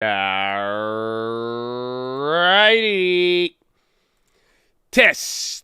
Alrighty. Testing.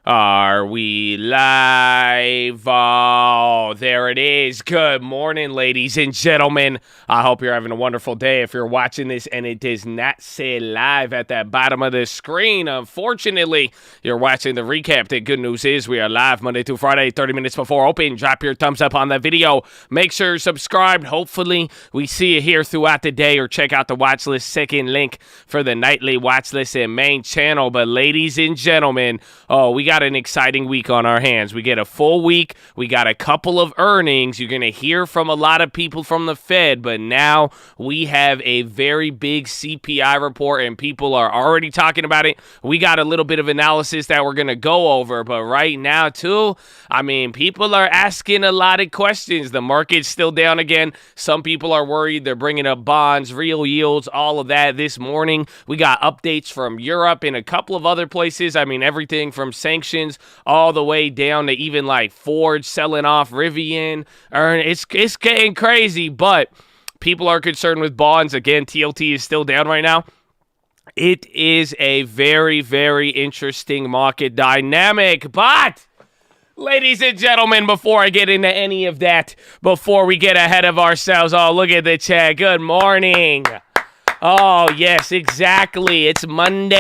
Are we live? Oh, there it is. Good morning, ladies and gentlemen. I hope you're having a wonderful day. If you're watching this and it does not say live at the bottom of the screen, unfortunately, you're watching the recap. The good news is we are live Monday through Friday, 30 minutes before open. Drop your thumbs up on the video. Make sure you're subscribed. Hopefully, we see you here throughout the day, or check out the Watchlist second link for the nightly Watchlist and main channel. But ladies and gentlemen, we got an exciting week on our hands. We get a full week. We got a couple of earnings. You're going to hear from a lot of people from the Fed, but now we have a very big CPI report, and people are already talking about it. We got a little bit of analysis that we're going to go over, but right now, too, I mean, people are asking a lot of questions. The market's still down again. Some people are worried. They're bringing up bonds, real yields, all of that this morning. We got updates from Europe and a couple of other places. I mean, everything from sanctions all the way down to even like Ford selling off Rivian. It's getting crazy, but people are concerned with bonds. Again, TLT is still down right now. It is a very, very interesting market dynamic, but ladies and gentlemen, before I get into any of that, before we get ahead of ourselves, look at the chat. Good morning. Oh, yes, exactly. It's Monday.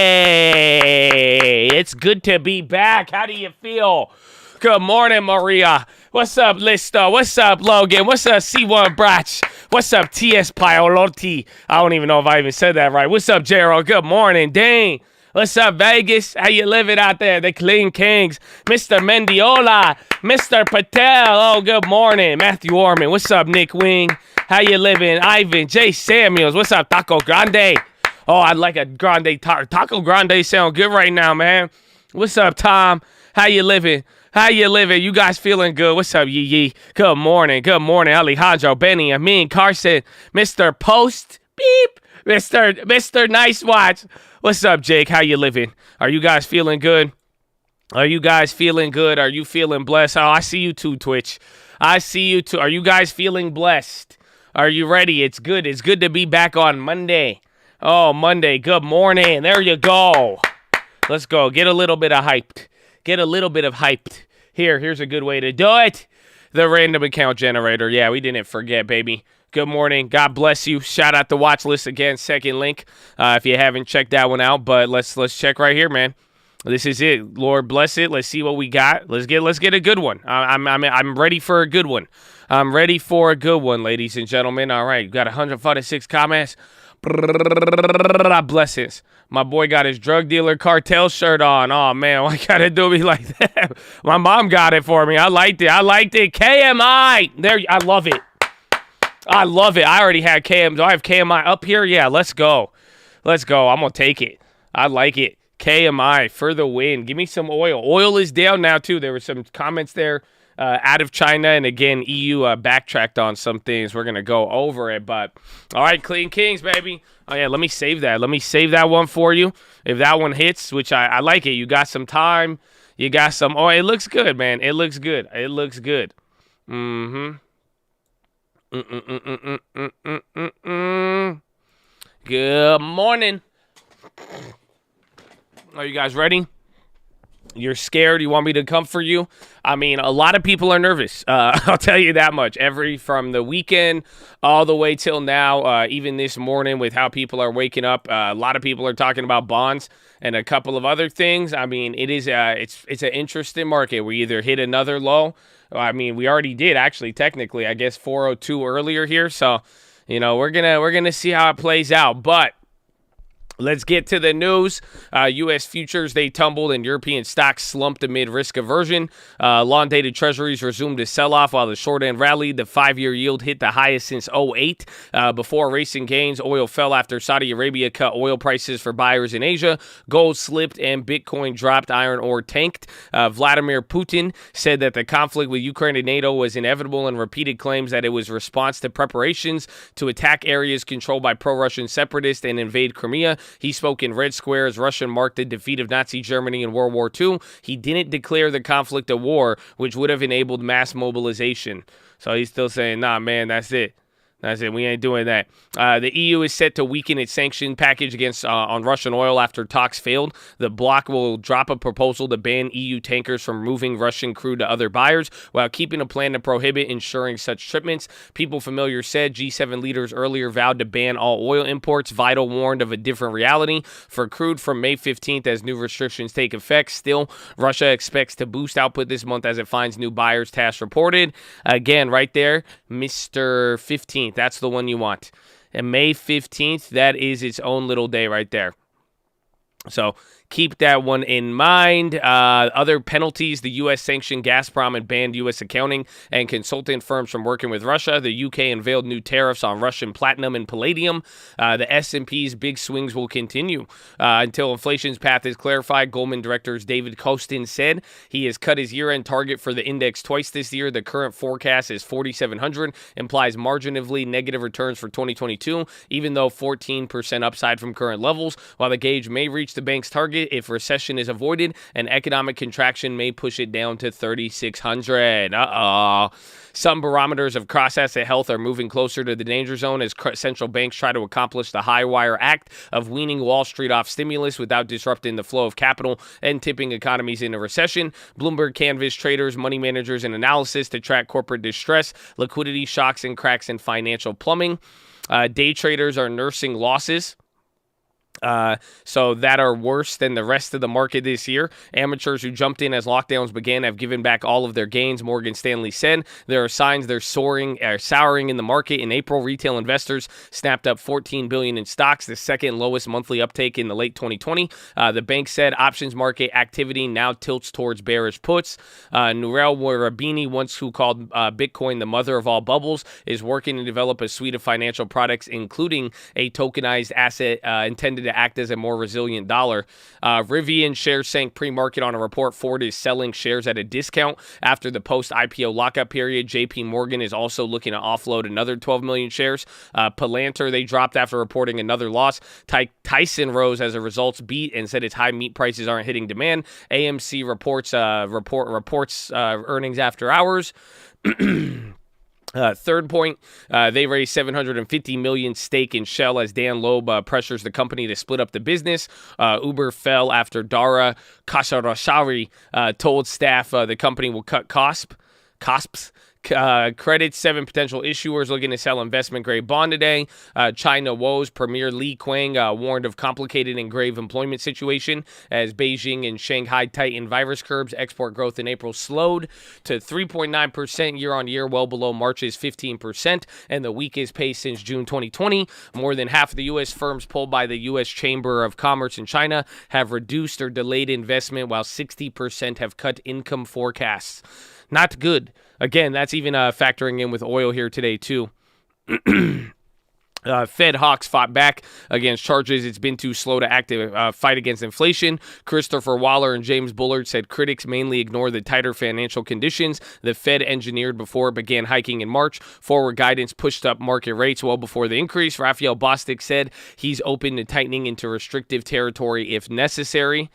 It's good to be back. How do you feel? Good morning, Maria. What's up, Listo? What's up, Logan? What's up, C1 Brach? What's up, TS Piolotti? I don't even know if I even said that right. What's up, Gerald? Good morning, Dane. What's up, Vegas? How you living out there? The Clean Kings. Mr. Mendiola. Mr. Patel. Oh, good morning. Matthew Orman. What's up, Nick Wing? How you living? Ivan. Jay Samuels. What's up, Taco Grande? Oh, I'd like a Grande. Taco Grande sound good right now, man. What's up, Tom? How you living? How you living? You guys feeling good? What's up, Yee Yee? Good morning. Good morning, Alejandro, Benny, Amin, Carson, Mr. Post. Beep. Mr. Nice Watch. What's up, Jake? How you living? Are you guys feeling good? Are you guys feeling good? Are you feeling blessed? Oh, I see you too, Twitch. I see you too. Are you guys feeling blessed? Are you ready? It's good. It's good to be back on Monday. Oh, Monday. Good morning. There you go. Let's go. Get a little bit of hyped. Get a little bit of hyped. Here's a good way to do it. The random account generator. Yeah, we didn't forget, baby. Good morning. God bless you. Shout out the Watchlist again. Second link if you haven't checked that one out. But let's check right here, man. This is it. Lord bless it. Let's see what we got. Let's get a good one. I'm ready for a good one. I'm ready for a good one, ladies and gentlemen. All right, got 146 comments. Blessings. My boy got his drug dealer cartel shirt on. Oh, man, why gotta do me like that? My mom got it for me. I liked it. KMI. There, I love it. I love it. I already had KM. Do I have KMI up here? Yeah, let's go. Let's go. I'm going to take it. I like it. KMI for the win. Give me some oil. Oil is down now, too. There were some comments there out of China. And, again, EU backtracked on some things. We're going to go over it. But, all right, Clean Kings, baby. Oh, yeah, let me save that. Let me save that one for you. If that one hits, which I like it. You got some time. You got some. Oh, it looks good, man. It looks good. It looks good. Mm-hmm. Good morning. Are you guys ready? You're scared? You want me to come for you? I mean, a lot of people are nervous. I'll tell you that much. From the weekend all the way till now, even this morning with how people are waking up, a lot of people are talking about bonds and a couple of other things. I mean, it's an interesting market. We either hit another low. I mean, we already did actually, technically, I guess 402 earlier here. So, we're gonna see how it plays out. But let's get to the news. U.S. futures, they tumbled, and European stocks slumped amid risk aversion. Long-dated treasuries resumed a sell-off while the short end rallied. The 5-year yield hit the highest since '08. Before racing gains, oil fell after Saudi Arabia cut oil prices for buyers in Asia. Gold slipped and Bitcoin dropped. Iron ore tanked. Vladimir Putin said that the conflict with Ukraine and NATO was inevitable and repeated claims that it was response to preparations to attack areas controlled by pro-Russian separatists and invade Crimea. He spoke in Red Square as Russia marked the defeat of Nazi Germany in World War II. He didn't declare the conflict a war, which would have enabled mass mobilization. So he's still saying, nah, man, that's it. That's it. We ain't doing that. The EU is set to weaken its sanction package against on Russian oil after talks failed. The bloc will drop a proposal to ban EU tankers from moving Russian crude to other buyers while keeping a plan to prohibit ensuring such shipments. People Familiar said G7 leaders earlier vowed to ban all oil imports. Vital warned of a different reality for crude from May 15th as new restrictions take effect. Still, Russia expects to boost output this month as it finds new buyers, TASS reported. Again, right there, Mr. 15th. That's the one you want. And May 15th, that is its own little day right there. So keep that one in mind. Other penalties, the U.S. sanctioned Gazprom and banned U.S. accounting and consultant firms from working with Russia. The U.K. unveiled new tariffs on Russian platinum and palladium. The S&P's big swings will continue until inflation's path is clarified. Goldman directors David Kostin said he has cut his year-end target for the index twice this year. The current forecast is 4,700, implies marginally negative returns for 2022, even though 14% upside from current levels. While the gauge may reach the bank's target, if recession is avoided, an economic contraction may push it down to 3,600. Some barometers of cross-asset health are moving closer to the danger zone as central banks try to accomplish the high-wire act of weaning Wall Street off stimulus without disrupting the flow of capital and tipping economies into recession. Bloomberg canvassed traders, money managers, and analysts to track corporate distress, liquidity shocks, and cracks in financial plumbing. Day traders are nursing losses. So that are worse than the rest of the market this year. Amateurs who jumped in as lockdowns began have given back all of their gains, Morgan Stanley said. There are signs they're souring in the market. In April, retail investors snapped up $14 billion in stocks, the second lowest monthly uptake in the late 2020. The bank said options market activity now tilts towards bearish puts. Nouriel Roubini, once who called Bitcoin the mother of all bubbles, is working to develop a suite of financial products, including a tokenized asset intended to act as a more resilient dollar. Rivian shares sank pre-market on a report Ford is selling shares at a discount after the post-IPO lockup period. JP Morgan is also looking to offload another 12 million shares. Palantir, they dropped after reporting another loss. Tyson rose as a results beat and said its high meat prices aren't hitting demand. AMC reports earnings after hours. Third point, they raised $750 million stake in Shell as Dan Loeb pressures the company to split up the business. Uber fell after Dara Khosrowshahi told staff the company will cut costs. Credits 7 potential issuers looking to sell investment-grade bond today. China woes. Premier Li Qiang warned of complicated and grave employment situation as Beijing and Shanghai tighten virus curbs. Export growth in April slowed to 3.9% year-on-year, well below March's 15%, and the weakest pace since June 2020. More than half of the U.S. firms polled by the U.S. Chamber of Commerce in China have reduced or delayed investment, while 60% have cut income forecasts. Not good. Again, that's even factoring in with oil here today, too. Fed hawks fought back against charges it's been too slow to fight against inflation. Christopher Waller and James Bullard said critics mainly ignore the tighter financial conditions the Fed engineered before it began hiking in March. Forward guidance pushed up market rates well before the increase. Raphael Bostic said he's open to tightening into restrictive territory if necessary.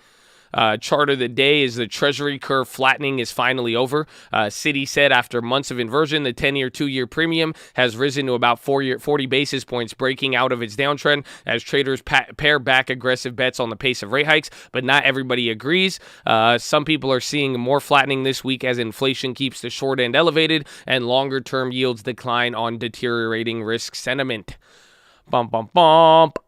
Chart of the day is the Treasury curve flattening is finally over. Citi said after months of inversion, the 10-year, 2-year premium has risen to about 40 basis points, breaking out of its downtrend as traders pare back aggressive bets on the pace of rate hikes, but not everybody agrees. Some people are seeing more flattening this week as inflation keeps the short end elevated and longer-term yields decline on deteriorating risk sentiment. Bump, bump, bump.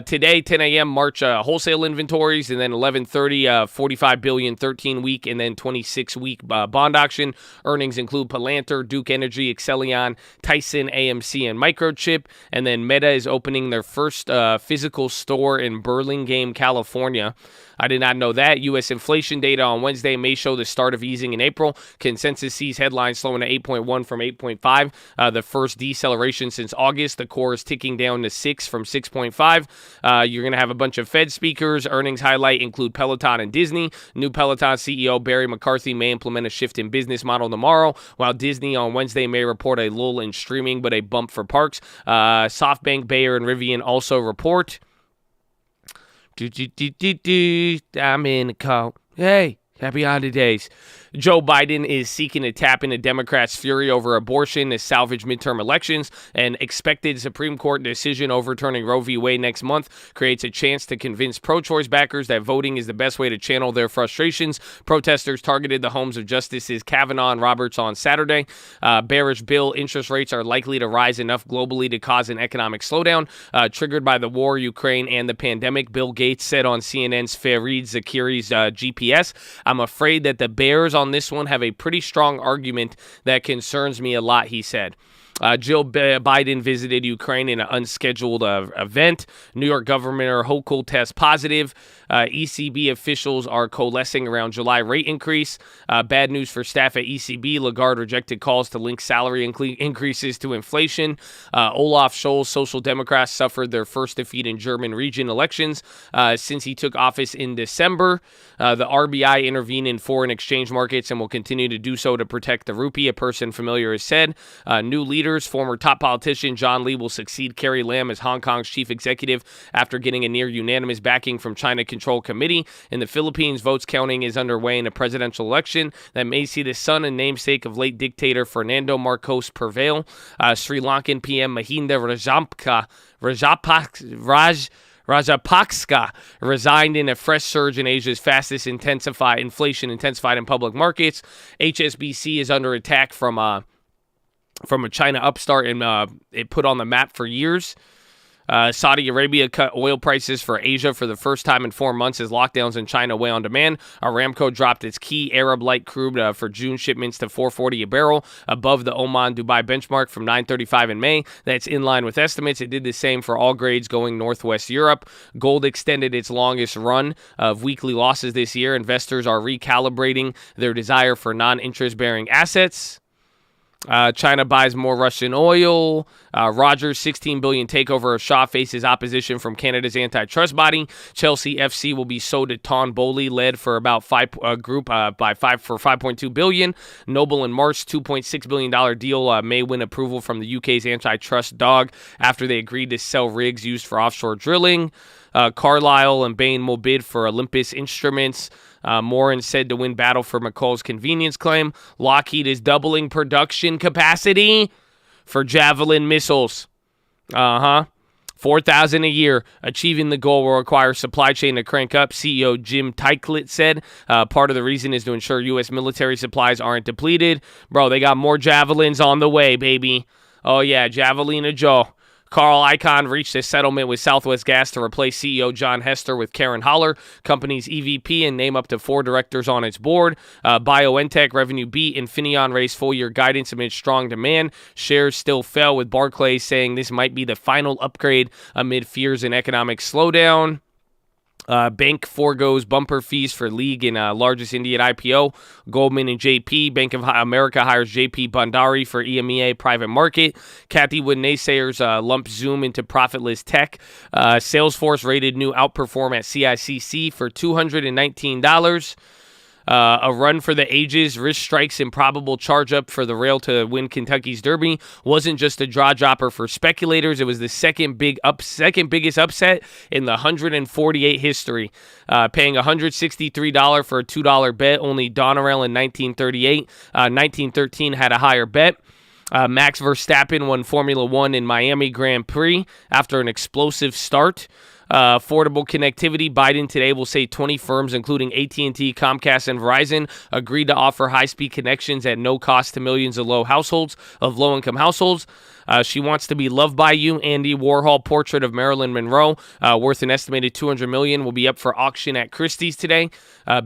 Today, 10 a.m., March wholesale inventories, and then 11:30, 45 billion, 13-week, and then 26-week bond auction. Earnings include Palantir, Duke Energy, Excellion, Tyson, AMC, and Microchip. And then Meta is opening their first physical store in Burlingame, California. I did not know that. U.S. inflation data on Wednesday may show the start of easing in April. Consensus sees headlines slowing to 8.1 from 8.5. The first deceleration since August. The core is ticking down to 6 from 6.5. You're going to have a bunch of Fed speakers. Earnings highlight include Peloton and Disney. New Peloton CEO Barry McCarthy may implement a shift in business model tomorrow, while Disney on Wednesday may report a lull in streaming but a bump for parks. SoftBank, Bayer, and Rivian also report. I'm in the call. Hey, happy holidays. Joe Biden is seeking to tap into Democrats' fury over abortion to salvage midterm elections. An expected Supreme Court decision overturning Roe v. Wade next month creates a chance to convince pro-choice backers that voting is the best way to channel their frustrations. Protesters targeted the homes of Justices Kavanaugh and Roberts on Saturday. Bearish bill interest rates are likely to rise enough globally to cause an economic slowdown, triggered by the war, Ukraine, and the pandemic, Bill Gates said on CNN's Fareed Zakiri's GPS. I'm afraid that the bears on this one have a pretty strong argument that concerns me a lot, he said. Jill Biden visited Ukraine in an unscheduled event. New York Governor Hochul tests positive. ECB officials are coalescing around July rate increase. Bad news for staff at ECB. Lagarde rejected calls to link salary increases to inflation. Olaf Scholz, Social Democrats, suffered their first defeat in German region elections since he took office in December. The RBI intervened in foreign exchange markets and will continue to do so to protect the rupee, a person familiar has said. New leaders, former top politician John Lee will succeed Carrie Lam as Hong Kong's chief executive after getting a near unanimous backing from China Control Committee. In the Philippines, votes counting is underway in a presidential election that may see the son and namesake of late dictator Fernando Marcos prevail. Sri Lankan PM Mahinda Rajapaksa resigned in a fresh surge in Asia's fastest inflation intensified in public markets. HSBC is under attack from a China upstart, and it put on the map for years. Saudi Arabia cut oil prices for Asia for the first time in 4 months as lockdowns in China weigh on demand. Aramco dropped its key Arab light crude for June shipments to $4.40 a barrel, above the Oman-Dubai benchmark from $9.35 in May. That's in line with estimates. It did the same for all grades going northwest Europe. Gold extended its longest run of weekly losses this year. Investors are recalibrating their desire for non-interest-bearing assets. China buys more Russian oil. Rogers' $16 billion takeover of Shaw faces opposition from Canada's antitrust body. Chelsea FC will be sold to Ton Bowley, led for about $5.2 billion. Noble and Marsh $2.6 billion deal may win approval from the UK's antitrust dog after they agreed to sell rigs used for offshore drilling. Carlyle and Bain will bid for Olympus Instruments. Morin said to win battle for McCall's convenience claim. Lockheed is doubling production capacity for Javelin missiles. 4,000 a year. Achieving the goal will require supply chain to crank up, CEO Jim Teichlet said. Part of the reason is to ensure U.S. military supplies aren't depleted. Bro, they got more Javelins on the way, baby. Oh, yeah, Javelina Joe. Carl Icahn reached a settlement with Southwest Gas to replace CEO John Hester with Karen Holler, company's EVP, and name up to 4 directors on its board. BioNTech revenue beat. Infineon raised full-year guidance amid strong demand. Shares still fell, with Barclays saying this might be the final upgrade amid fears an economic slowdown. Bank forgoes bumper fees for League and largest Indian IPO. Goldman and JP. Bank of America hires JP Bhandari for EMEA private market. Kathy Wood naysayers lump Zoom into profitless tech. Salesforce rated new outperform at CICC for $219. A run for the ages, wrist strikes, improbable charge up for the rail to win Kentucky's Derby. Wasn't just a draw dropper for speculators. It was the second biggest upset in the 148 history. Paying $163 for a $2 bet. Only Donerail in 1938. 1913 had a higher bet. Max Verstappen won Formula One in Miami Grand Prix after an explosive start. Affordable connectivity. Biden today will say 20 firms, including AT&T, Comcast, and Verizon, agreed to offer high-speed connections at no cost to millions of low-income households. She wants to be loved by you. Andy Warhol portrait of Marilyn Monroe, worth an estimated $200 million, will be up for auction at Christie's today.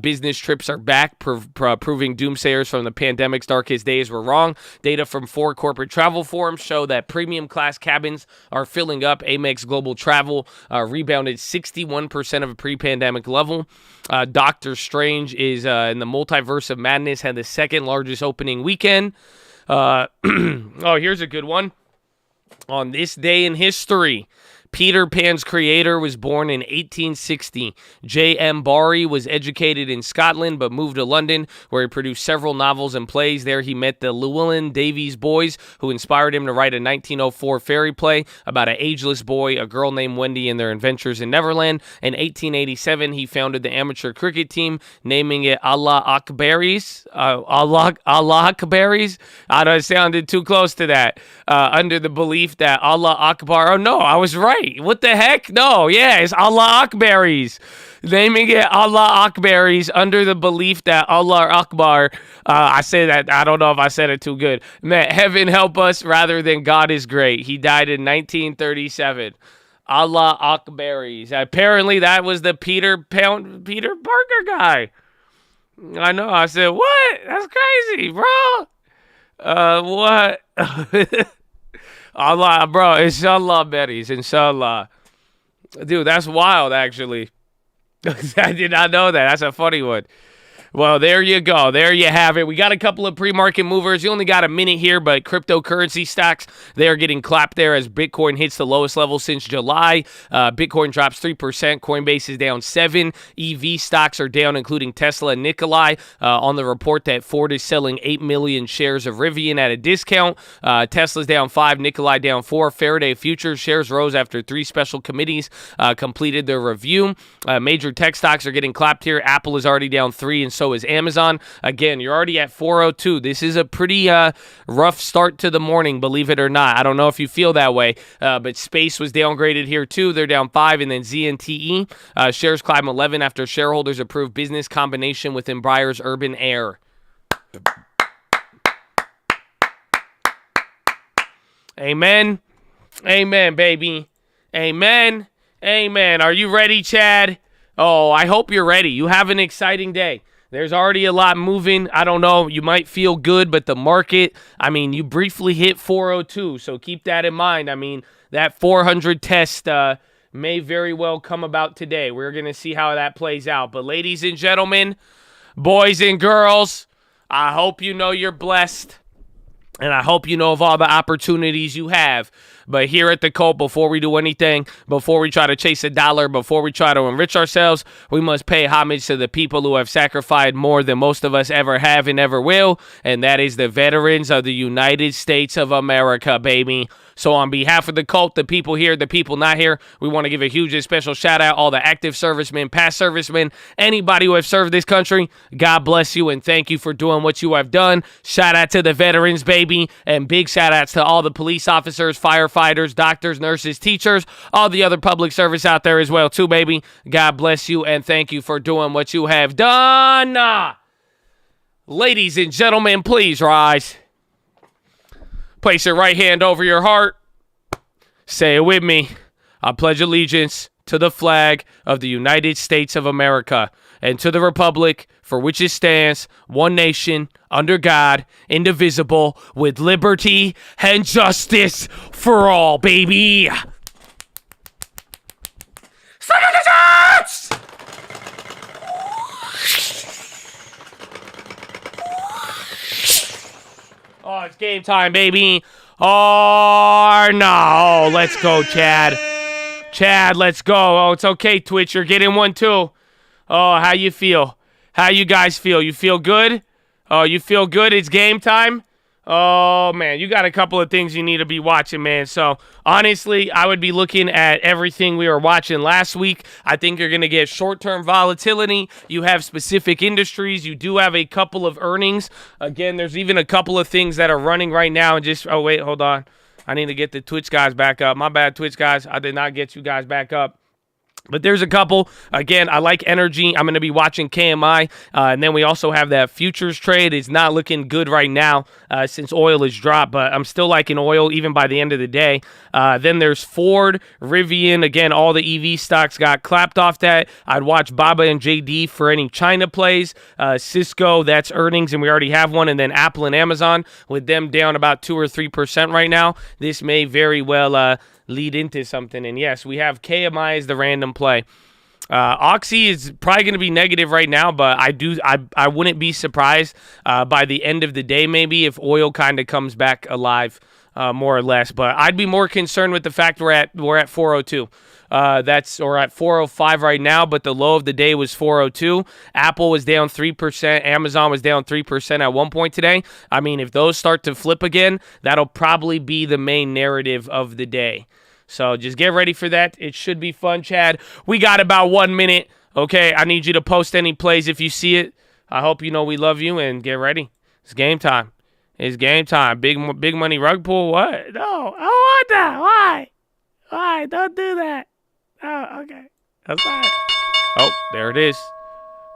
Business trips are back, proving doomsayers from the pandemic's darkest days were wrong. Data from 4 corporate travel forums show that premium class cabins are filling up. Amex Global Travel rebounded 61% of a pre-pandemic level. Doctor Strange is in the Multiverse of Madness, had the second largest opening weekend. Here's a good one. On this day in history, Peter Pan's creator was born in 1860. J.M. Barrie was educated in Scotland but moved to London, where he produced several novels and plays. There he met the Llewellyn Davies boys, who inspired him to write a 1904 fairy play about an ageless boy, a girl named Wendy, and their adventures in Neverland. In 1887, he founded the amateur cricket team, naming it Allah Akbaris. Allah Akbaris? I know it sounded too close to that. Under the belief that Allah Akbar. Oh, no, I was right. What the heck? No, yeah, it's Allah Akbaris. Naming it Allah Akbaris under the belief that Allah Akbar, I say that, I don't know if I said it too good, meant heaven help us rather than God is great. He died in 1937. Allah Akbaris. Apparently that was the Peter Parker guy. I know. I said, what? That's crazy, bro. What? Allah, bro. Inshallah, Betty's. Inshallah. Dude, that's wild, actually. I did not know that. That's a funny one. Well, there you go. There you have it. We got a couple of pre-market movers. You only got a minute here, but cryptocurrency stocks, they're getting clapped there as Bitcoin hits the lowest level since July. Bitcoin drops 3%. Coinbase is down 7%. EV stocks are down, including Tesla and Nikola, on the report that Ford is selling 8 million shares of Rivian at a discount. Tesla's down 5%. Nikola down 4%. Faraday Futures shares rose after 3 special committees completed their review. Major tech stocks are getting clapped here. Apple is already down 3%, and so is Amazon. Again, you're already at 402. This is a pretty rough start to the morning, believe it or not. I don't know if you feel that way, but Space was downgraded here too. They're down 5%, and then ZNTE shares climb 11% after shareholders approved business combination with Embraer's Urban Air. Amen. Amen, baby. Amen. Amen. Are you ready, Chad? Oh, I hope you're ready. You have an exciting day. There's already a lot moving. I don't know. You might feel good, but the market, I mean, you briefly hit 402, so keep that in mind. I mean, that 400 test may very well come about today. We're going to see how that plays out. But ladies and gentlemen, boys and girls, I hope you know you're blessed, and I hope you know of all the opportunities you have. But here at the Cult, before we do anything, before we try to chase a dollar, before we try to enrich ourselves, we must pay homage to the people who have sacrificed more than most of us ever have and ever will, and that is the veterans of the United States of America, baby. So on behalf of the Cult, the people here, the people not here, we want to give a huge and special shout out all the active servicemen, past servicemen, anybody who have served this country. God bless you and thank you for doing what you have done. Shout out to the veterans, baby, and big shout outs to all the police officers, firefighters, doctors, nurses, teachers, all the other public service out there as well too, baby. God bless you and thank you for doing what you have done. Ladies and gentlemen, please rise. Place your right hand over your heart. Say it with me. I pledge allegiance to the flag of the United States of America and to the republic for which it stands, one nation, under God, indivisible, with liberty and justice for all, baby. Oh, it's game time, baby. Oh, no. Let's go, Chad. Chad, let's go. Oh, it's okay, Twitch. You're getting one, too. Oh, how you feel? How you guys feel? You feel good? Oh, you feel good? It's game time? Oh, man, you got a couple of things you need to be watching, man. So, honestly, I would be looking at everything we were watching last week. I think you're going to get short-term volatility. You have specific industries. You do have a couple of earnings. Again, there's even a couple of things that are running right now. And just, oh, wait, hold on. I need to get the Twitch guys back up. My bad, Twitch guys. I did not get you guys back up. But there's a couple. Again, I like energy. I'm going to be watching KMI. And then we also have that futures trade. It's not looking good right now since oil has dropped. But I'm still liking oil even by the end of the day. Then there's Ford, Rivian. Again, all the EV stocks got clapped off that. I'd watch Baba and JD for any China plays. Cisco, that's earnings, and we already have one. And then Apple and Amazon, with them down about 2 or 3% right now. This may very well lead into something. And yes, we have KMI as the random play. Oxy is probably going to be negative right now, but I wouldn't be surprised by the end of the day maybe if oil kind of comes back alive. more or less. But I'd be more concerned with the fact we're at 402. We're at 405 right now, but the low of the day was 402. Apple was down 3%. Amazon was down 3% at one point today. I mean, if those start to flip again, that'll probably be the main narrative of the day. So just get ready for that. It should be fun, Chad. We got about 1 minute. Okay, I need you to post any plays if you see it. I hope you know we love you, and get ready. It's game time. It's game time. Big money rug pull. What? No, I don't want that. Why? Why? Don't do that. Oh, okay. That's fine. Oh, there it is.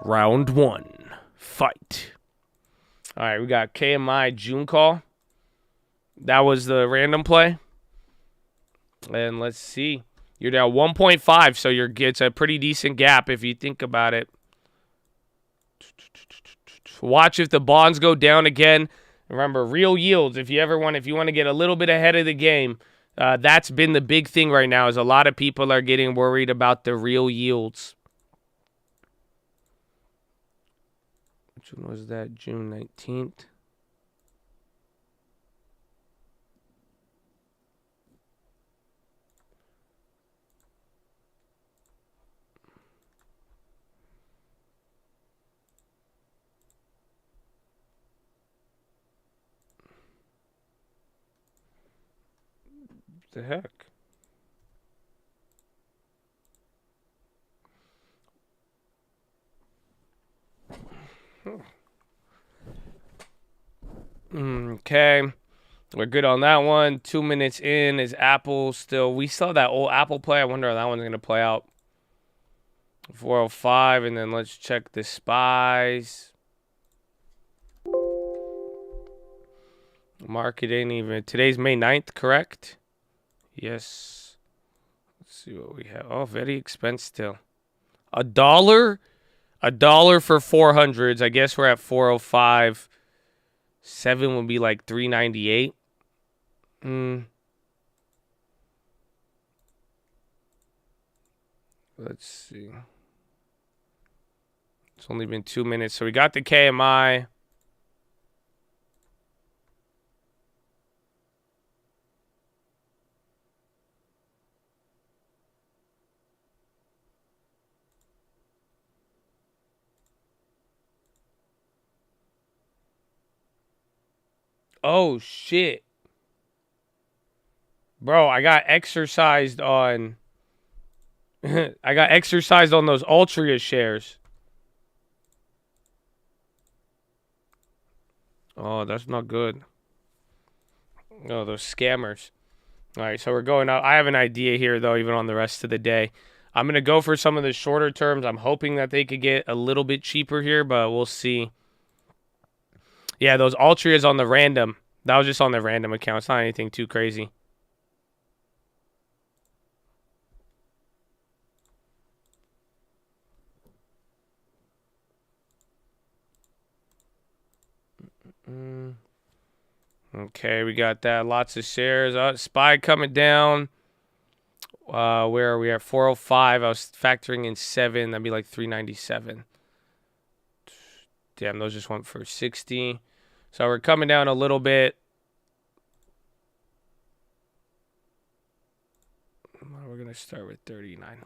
Round 1. Fight. All right, we got KMI June call. That was the random play. And let's see. You're down 1.5, so it's a pretty decent gap if you think about it. Watch if the bonds go down again. Remember, real yields. If you want to get a little bit ahead of the game, that's been the big thing right now. Is a lot of people are getting worried about the real yields. Which one was that? June 19th. The heck? Okay. We're good on that one. 2 minutes in. Is Apple still... We saw that old Apple play. I wonder how that one's going to play out. 405, and then let's check the SPYs. Market ain't even... Today's May 9th, correct? Yes. Let's see what we have. Oh, very expensive still. $1? $1 for 400s. I guess we're at 405. 7 would be like 398. Let's see. It's only been 2 minutes. So we got the KMI. Oh, shit. Bro, I got exercised on... I got exercised on those Altria shares. Oh, that's not good. Oh, those scammers. All right, so we're going out. I have an idea here, though, even on the rest of the day. I'm going to go for some of the shorter terms. I'm hoping that they could get a little bit cheaper here, but we'll see. Yeah, those Altrias on the random. That was just on the random account. It's not anything too crazy. Okay, we got that. Lots of shares. SPY coming down. Where are we at? 405. I was factoring in 7. That'd be like 397. Damn, those just went for 60. So we're coming down a little bit. We're going to start with 39.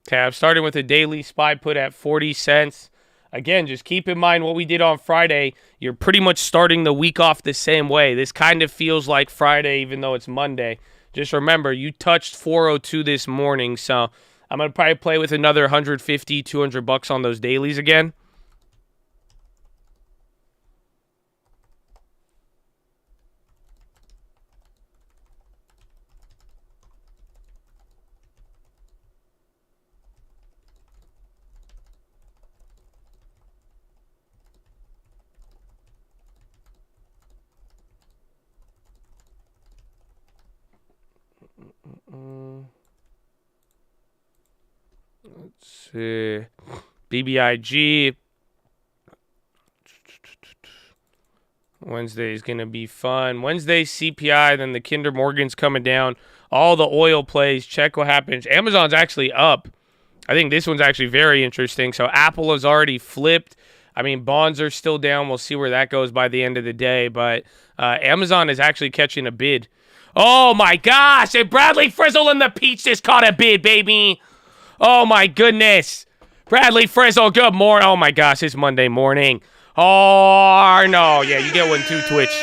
Okay, I'm starting with a daily SPY put at 40 cents. Again, just keep in mind what we did on Friday. You're pretty much starting the week off the same way. This kind of feels like Friday, even though it's Monday. Just remember, you touched 402 this morning, so I'm going to probably play with another 150, 200 bucks on those dailies again. Let's see. BBIG. Wednesday is going to be fun. Wednesday CPI, then the Kinder Morgan's coming down. All the oil plays. Check what happens. Amazon's actually up. I think this one's actually very interesting. So Apple has already flipped. I mean, bonds are still down. We'll see where that goes by the end of the day. But Amazon is actually catching a bid. Oh, my gosh. And Bradley Frizzle and the Peach just caught a bid, baby. Oh, my goodness. Bradley Frizzle, good morning. Oh, my gosh. It's Monday morning. Oh, no. Yeah, you get one too, Twitch.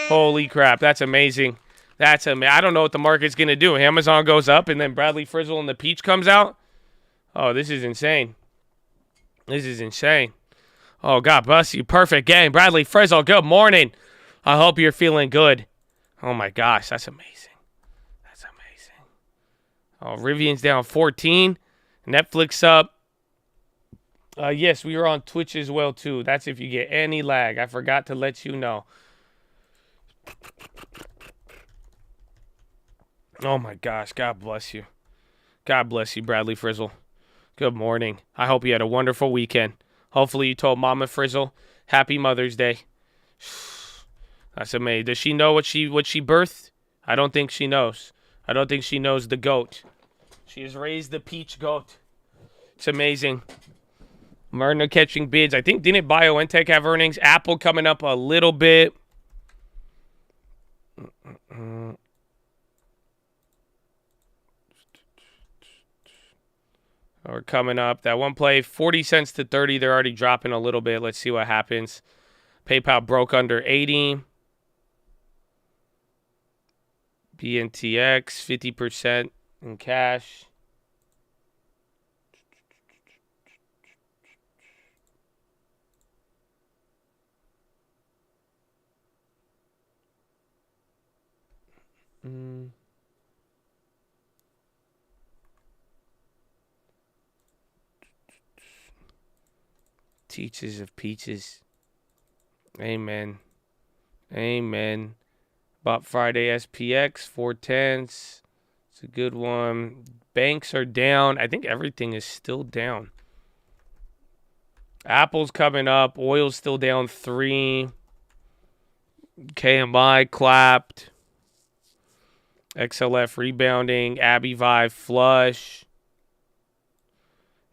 Holy crap. That's amazing. That's amazing. I don't know what the market's going to do. Amazon goes up, and then Bradley Frizzle and the Peach comes out. Oh, this is insane. This is insane. Oh, God bless you. Perfect game. Bradley Frizzle, good morning. I hope you're feeling good. Oh, my gosh. That's amazing. That's amazing. Oh, Rivian's down 14. Netflix up. Yes, we are on Twitch as well, too. That's if you get any lag. I forgot to let you know. Oh, my gosh. God bless you. God bless you, Bradley Frizzle. Good morning. I hope you had a wonderful weekend. Hopefully you told Mama Frizzle Happy Mother's Day. That's amazing. Does she know what she birthed? I don't think she knows. I don't think she knows the goat. She has raised the peach goat. It's amazing. Moderna catching bids. I think, didn't BioNTech have earnings? Apple coming up a little bit. Or coming up. That one play, 40 cents to 30. They're already dropping a little bit. Let's see what happens. PayPal broke under 80. BNTX, 50% in cash. Teachers of peaches. Amen. Amen. Bought Friday SPX, 410s. It's a good one. Banks are down. I think everything is still down. Apple's coming up. Oil's still down 3. KMI clapped. XLF rebounding. AbbVie flush.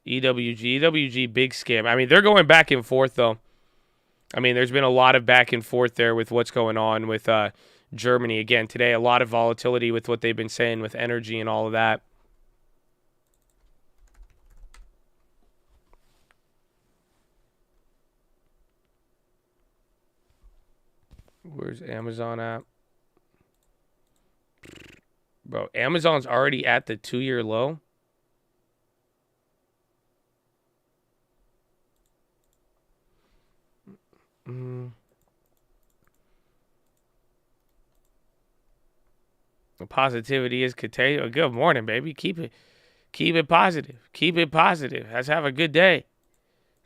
EWG big scam. I mean, they're going back and forth, though. I mean, there's been a lot of back and forth there with what's going on with Germany. Again, today, a lot of volatility with what they've been saying with energy and all of that. Where's Amazon at? Bro, Amazon's already at the 2-year low. The positivity is contagious. Good morning, baby. Keep it positive. Keep it positive. Let's have a good day.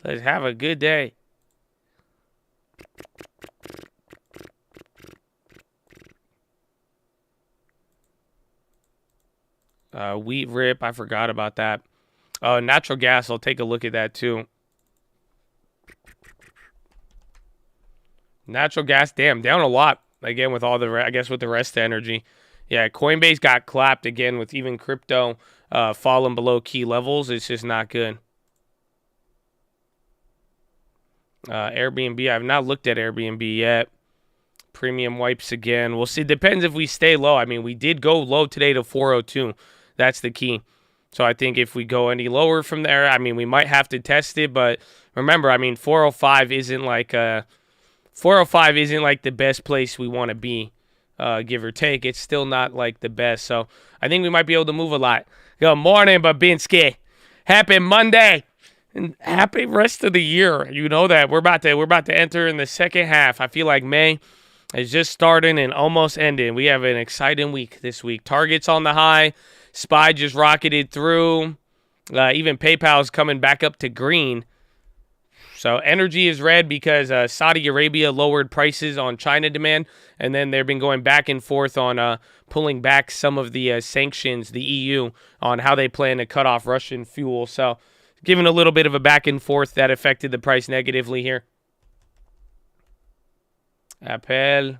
Let's have a good day. Wheat rip. I forgot about that. Natural gas. I'll take a look at that too. Natural gas, damn, down a lot. Again, with all the, I guess, with the rest of energy. Yeah, Coinbase got clapped again with even crypto falling below key levels. It's just not good. Airbnb, I have not looked at Airbnb yet. Premium wipes again. We'll see. Depends if we stay low. I mean, we did go low today to 402. That's the key. So I think if we go any lower from there, I mean, we might have to test it. But remember, I mean, 405 isn't like 405 isn't like the best place we want to be, give or take. It's still not like the best. So I think we might be able to move a lot. Good morning, Babinski. Happy Monday and happy rest of the year. You know that we're about to enter in the second half. I feel like May is just starting and almost ending. We have an exciting week this week. Target's on the high. SPY just rocketed through. Even PayPal's coming back up to green. So energy is red because Saudi Arabia lowered prices on China demand, and then they've been going back and forth on pulling back some of the sanctions, the EU, on how they plan to cut off Russian fuel. So giving a little bit of a back and forth that affected the price negatively here. Apple.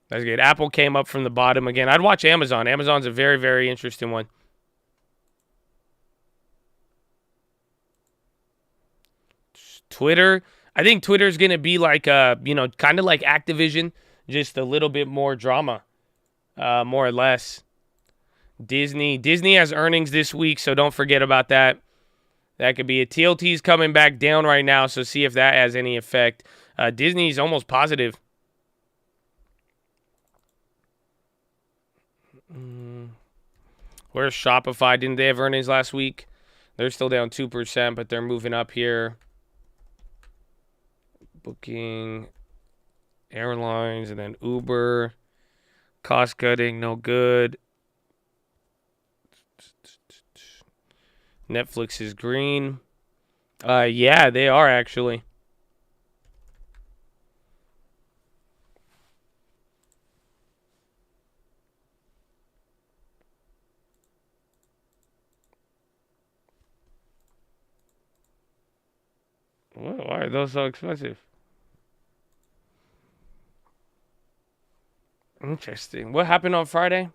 That's good. Apple came up from the bottom again. I'd watch Amazon. Amazon's a very, very interesting one. Twitter, I think Twitter's going to be like, kind of like Activision, just a little bit more drama, more or less. Disney has earnings this week, so don't forget about that. That could be it. TLT's coming back down right now, so see if that has any effect. Disney's almost positive. Where's Shopify? Didn't they have earnings last week? They're still down 2%, but they're moving up here. Booking, airlines, and then Uber. Cost cutting, no good. Netflix is green. Yeah, they are actually. Why are those so expensive? Interesting. What happened on Friday?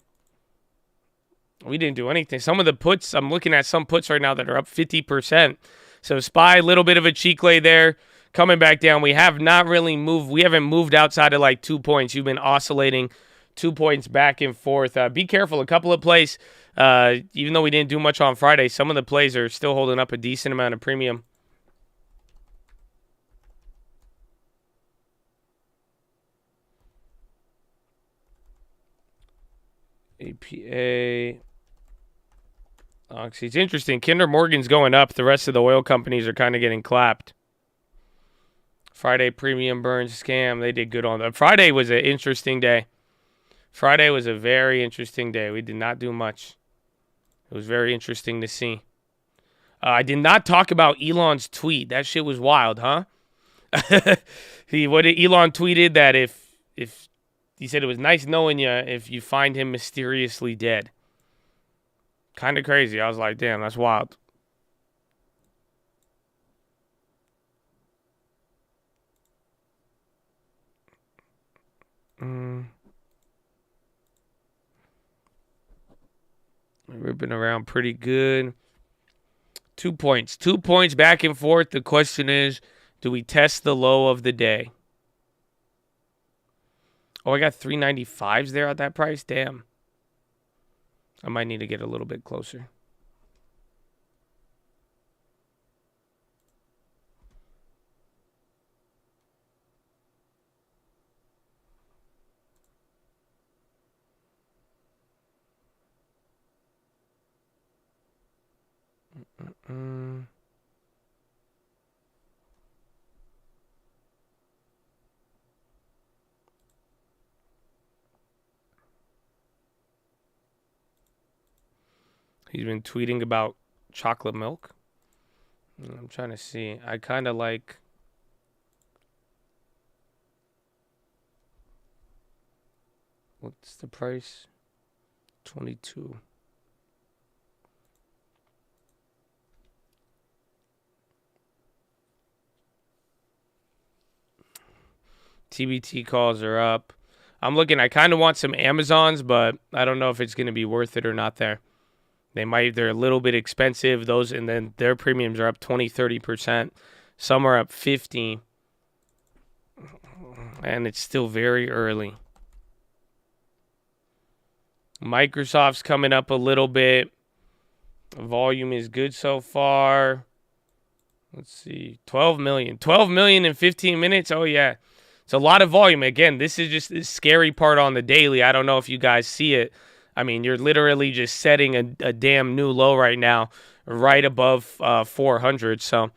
We didn't do anything. Some of the puts, I'm looking at some puts right now that are up 50%. So SPY, a little bit of a cheek lay there. Coming back down. We have not really moved. We haven't moved outside of like 2 points. You've been oscillating 2 points back and forth. Be careful. A couple of plays, even though we didn't do much on Friday, some of the plays are still holding up a decent amount of premium. APA. Oxy. It's interesting. Kinder Morgan's going up. The rest of the oil companies are kind of getting clapped. Friday premium burn scam. They did good on that. Friday was an interesting day. Friday was a very interesting day. We did not do much. It was very interesting to see. I did not talk about Elon's tweet. That shit was wild, huh? Elon tweeted that if he said it was nice knowing you if you find him mysteriously dead. Kind of crazy. I was like, damn, that's wild. Ripping around pretty good. 2 points. 2 points back and forth. The question is, do we test the low of the day? Oh, I got 395s there at that price? Damn. I might need to get a little bit closer. He's been tweeting about chocolate milk. I'm trying to see. I kind of like... What's the price? 22. TBT calls are up. I'm looking. I kind of want some Amazons, but I don't know if it's going to be worth it or not there. They're a little bit expensive. And then their premiums are up 20, 30%. Some are up 50. And it's still very early. Microsoft's coming up a little bit. Volume is good so far. Let's see. 12 million. 12 million in 15 minutes. Oh, yeah. It's a lot of volume. Again, this is just the scary part on the daily. I don't know if you guys see it. I mean, you're literally just setting a damn new low right now, right above 400. So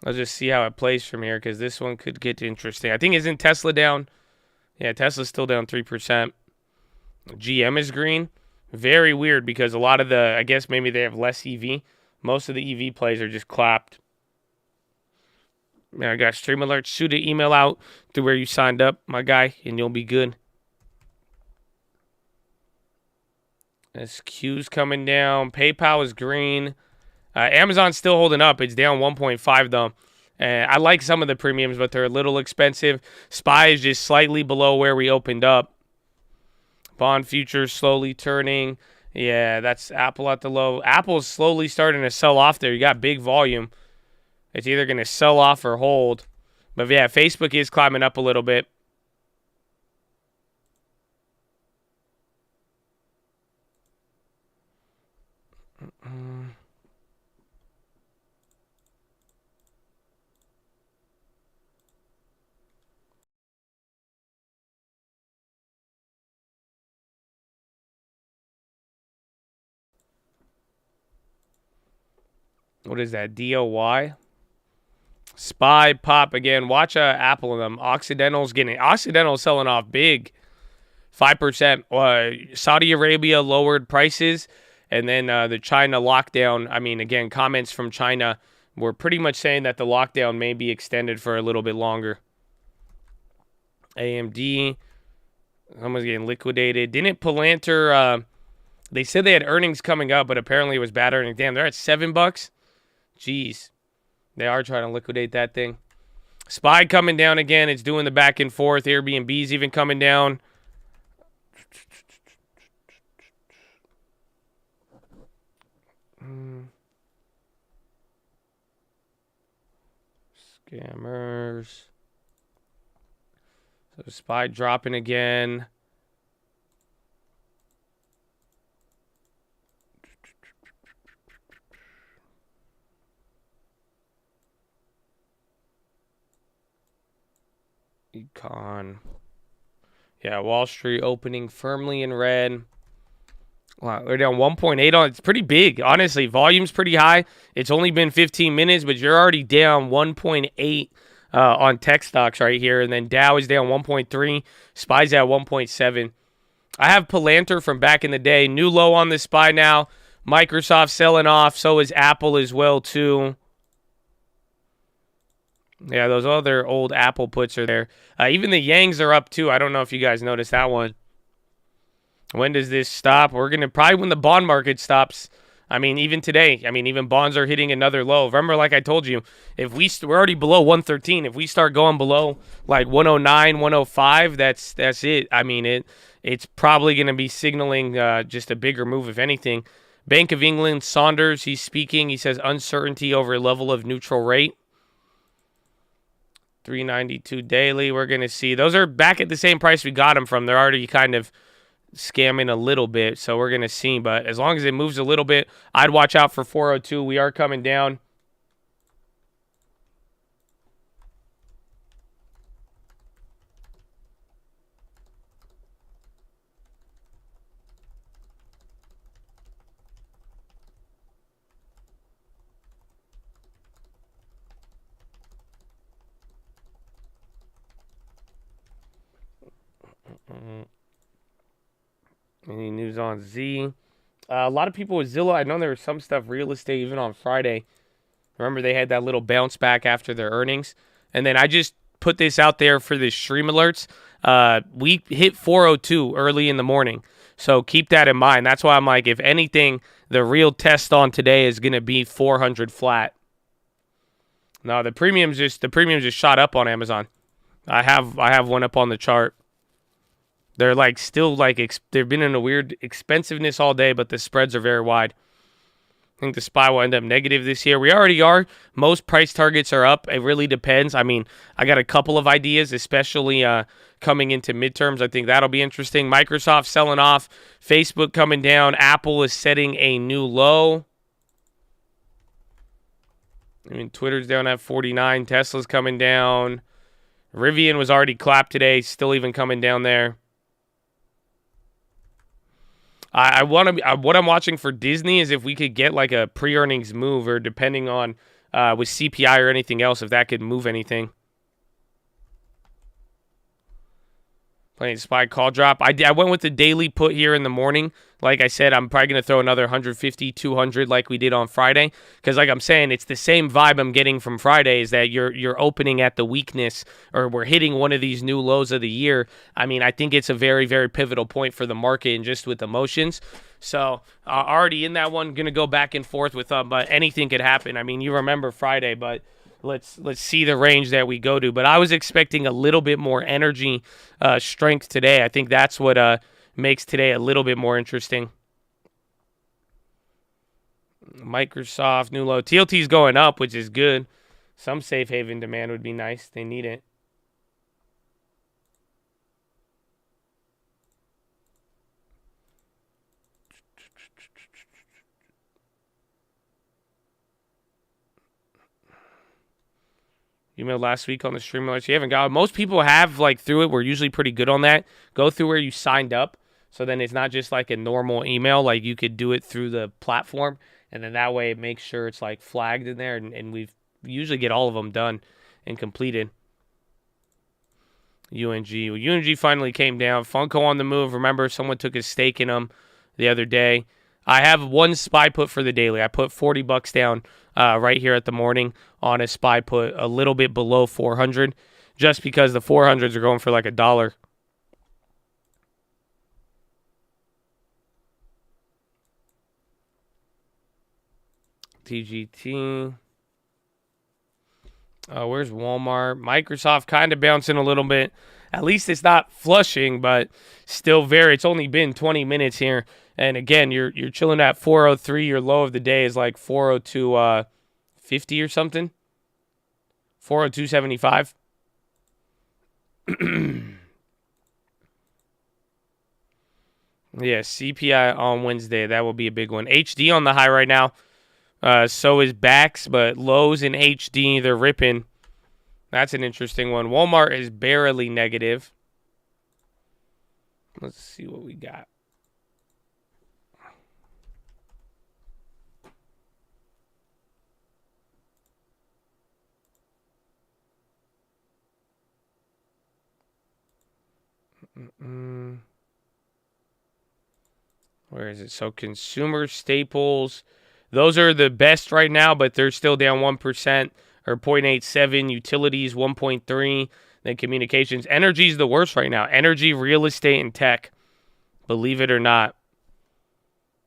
let's just see how it plays from here, because this one could get interesting. I think, isn't Tesla down? Yeah, Tesla's still down 3%. GM is green. Very weird, because a lot of I guess maybe they have less EV. Most of the EV plays are just clapped. Man, I got stream alerts. Shoot an email out to where you signed up, my guy, and you'll be good. SQ's coming down. PayPal is green. Amazon's still holding up. It's down 1.5 though. I like some of the premiums, but they're a little expensive. SPY is just slightly below where we opened up. Bond futures slowly turning. Yeah, that's Apple at the low. Apple's slowly starting to sell off there. You got big volume. It's either going to sell off or hold. But yeah, Facebook is climbing up a little bit. What is that? DOY? SPY pop again. Watch Apple and them. Occidental's selling off big. 5%. Saudi Arabia lowered prices. And then the China lockdown. I mean, again, comments from China were pretty much saying that the lockdown may be extended for a little bit longer. AMD. Someone's getting liquidated. Didn't Palantir... they said they had earnings coming up, but apparently it was bad earnings. Damn, they're at $7. Jeez. They are trying to liquidate that thing. SPY coming down again. It's doing the back and forth. Airbnb's even coming down. Scammers. So SPY dropping again. Econ. Yeah, Wall Street opening firmly in red. Wow, they're down 1.8 on. It's pretty big, honestly. Volume's pretty high. It's only been 15 minutes, but you're already down 1.8 on tech stocks right here. And then Dow is down 1.3. SPY's at 1.7. I have Palantir from back in the day. New low on the SPY now. Microsoft selling off. So is Apple as well, too. Yeah, those other old Apple puts are there. Even the Yangs are up, too. I don't know if you guys noticed that one. When does this stop? We're going to probably when the bond market stops. I mean, even today. I mean, even bonds are hitting another low. Remember, like I told you, if we're already below 113. If we start going below, like 109, 105, that's it. I mean, it's probably going to be signaling just a bigger move, if anything. Bank of England, Saunders, he's speaking. He says uncertainty over level of neutral rate. 392 daily, we're going to see. Those are back at the same price we got them from. They're already kind of scamming a little bit, so we're going to see. But as long as it moves a little bit, I'd watch out for 402. We are coming down. Any news on Z? A lot of people with Zillow. I know there was some stuff real estate even on Friday. Remember they had that little bounce back after their earnings. And then I just put this out there for the stream alerts. We hit 402 early in the morning. So keep that in mind. That's why I'm like, if anything, the real test on today is going to be 400 flat. No, the premiums just shot up on Amazon. I have one up on the chart. They're like still like they've been in a weird expensiveness all day, but the spreads are very wide. I think the SPY will end up negative this year. We already are. Most price targets are up. It really depends. I mean, I got a couple of ideas, especially coming into midterms. I think that'll be interesting. Microsoft selling off. Facebook coming down. Apple is setting a new low. I mean, Twitter's down at 49. Tesla's coming down. Rivian was already clapped today. Still even coming down there. What I'm watching for Disney is if we could get like a pre-earnings move, or depending on with CPI or anything else, if that could move anything. Playing SPY call drop. I went with the daily put here in the morning. Like I said, I'm probably going to throw another 150, 200 like we did on Friday. Because like I'm saying, it's the same vibe I'm getting from Friday is that you're opening at the weakness, or we're hitting one of these new lows of the year. I mean, I think it's a very, very pivotal point for the market and just with emotions. So already in that one, going to go back and forth with but anything could happen. I mean, you remember Friday, but let's see the range that we go to. But I was expecting a little bit more energy strength today. I think that's what makes today a little bit more interesting. Microsoft, new low. TLT's going up, which is good. Some safe haven demand would be nice. They need it. Emailed last week on the stream alerts. You haven't got it. Most people have like through it. We're usually pretty good on that. Go through where you signed up. So then it's not just like a normal email. Like you could do it through the platform. And then that way it makes sure it's like flagged in there. And we usually get all of them done and completed. UNG. Well, UNG finally came down. Funko on the move. Remember, someone took a stake in them the other day. I have one SPY put for the daily. I put $40 down right here at the morning on a SPY put a little bit below 400 just because the 400s are going for like $1. TGT. Where's Walmart? Microsoft kind of bouncing a little bit. At least it's not flushing, but still it's only been 20 minutes here. And again, you're chilling at 403. Your low of the day is like 402.50 or something. 402.75. Yeah, CPI on Wednesday. That will be a big one. HD on the high right now. So is BAX, but lows in HD, they're ripping. That's an interesting one. Walmart is barely negative. Let's see what we got. Where is it? So consumer staples, those are the best right now, but they're still down 1% or 0.87. Utilities 1.3. Then communications. Energy is the worst right now. Energy, real estate, and tech. Believe it or not.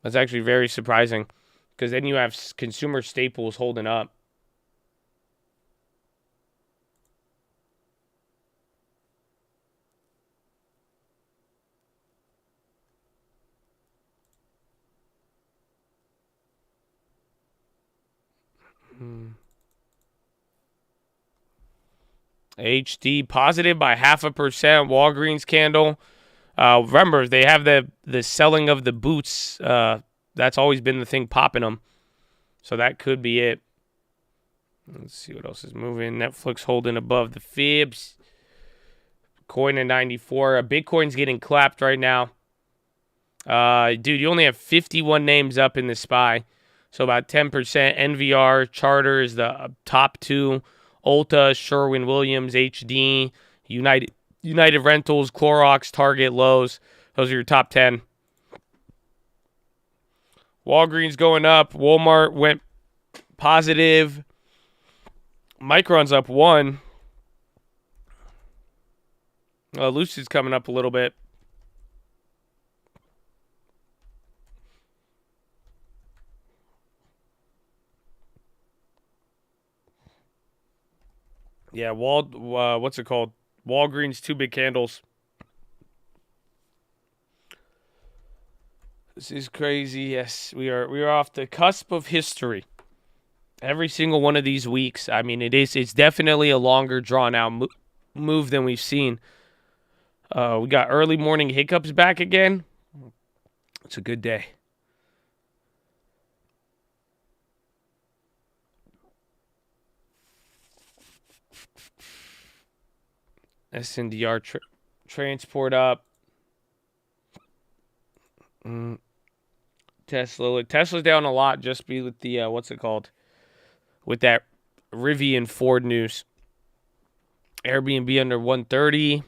That's actually very surprising because then you have consumer staples holding up. HD positive by 0.5%. Walgreens candle. Remember, they have the selling of the boots. That's always been the thing popping them. So that could be it. Let's see what else is moving. Netflix holding above the fibs. Coin at 94. Bitcoin's getting clapped right now. Dude, you only have 51 names up in the SPY. So about 10%. NVR, Charter is the top two. Ulta, Sherwin-Williams, HD, United Rentals, Clorox, Target, Lowe's. Those are your top 10. Walgreens going up. Walmart went positive. Micron's up 1. Lucid's coming up a little bit. Yeah, what's it called? Walgreens, 2 big candles. This is crazy. Yes, we are off the cusp of history. Every single one of these weeks. I mean, it's definitely a longer drawn out move than we've seen. We got early morning hiccups back again. It's a good day. SNDR transport up. Tesla's down a lot just with the what's it called? With that Rivian Ford news. Airbnb under 130.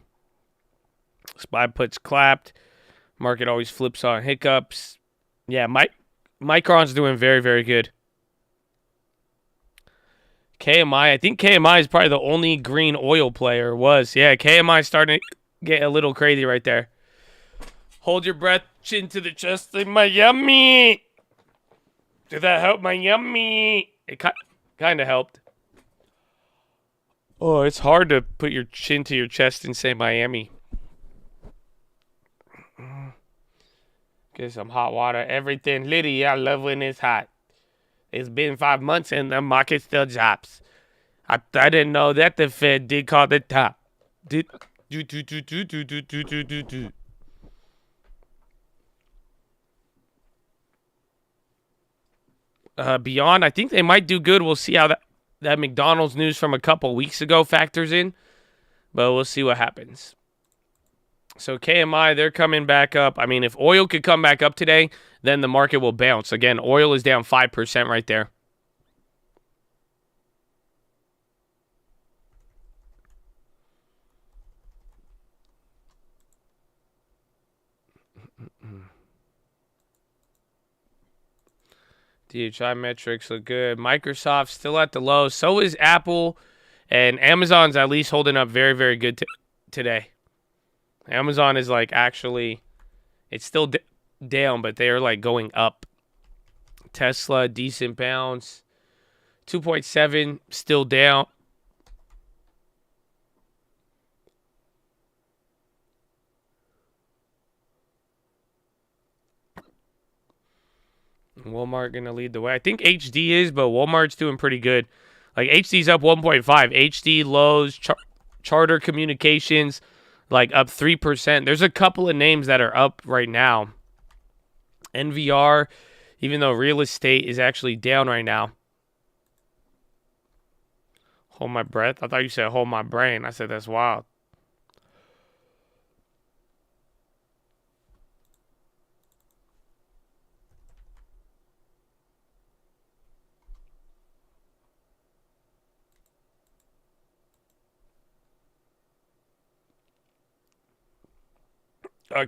SPY puts clapped. Market always flips on hiccups. Yeah, Micron's doing very, very good. KMI, I think KMI is probably the only green oil player Yeah, KMI starting to get a little crazy right there. Hold your breath, chin to the chest, like Miami. Did that help, Miami? It kind of helped. Oh, it's hard to put your chin to your chest and say Miami. Get some hot water. Everything litty. I love when it's hot. It's been 5 months and the market still drops. I didn't know that the Fed did call the top. Did do. Beyond, I think they might do good. We'll see how that McDonald's news from a couple weeks ago factors in, but we'll see what happens. So KMI, they're coming back up. I mean, if oil could come back up today, then the market will bounce. Again, oil is down 5% right there. DHI metrics look good. Microsoft still at the low. So is Apple. And Amazon's at least holding up very, very good today. Amazon is like actually, it's still down, but they're like going up. Tesla, decent bounce. 2.7, still down. Walmart going to lead the way. I think HD is, but Walmart's doing pretty good. Like HD's up 1.5. HD, Lowe's, Charter Communications, like up 3%. There's a couple of names that are up right now. NVR, even though real estate is actually down right now. Hold my breath. I thought you said hold my brain. I said that's wild.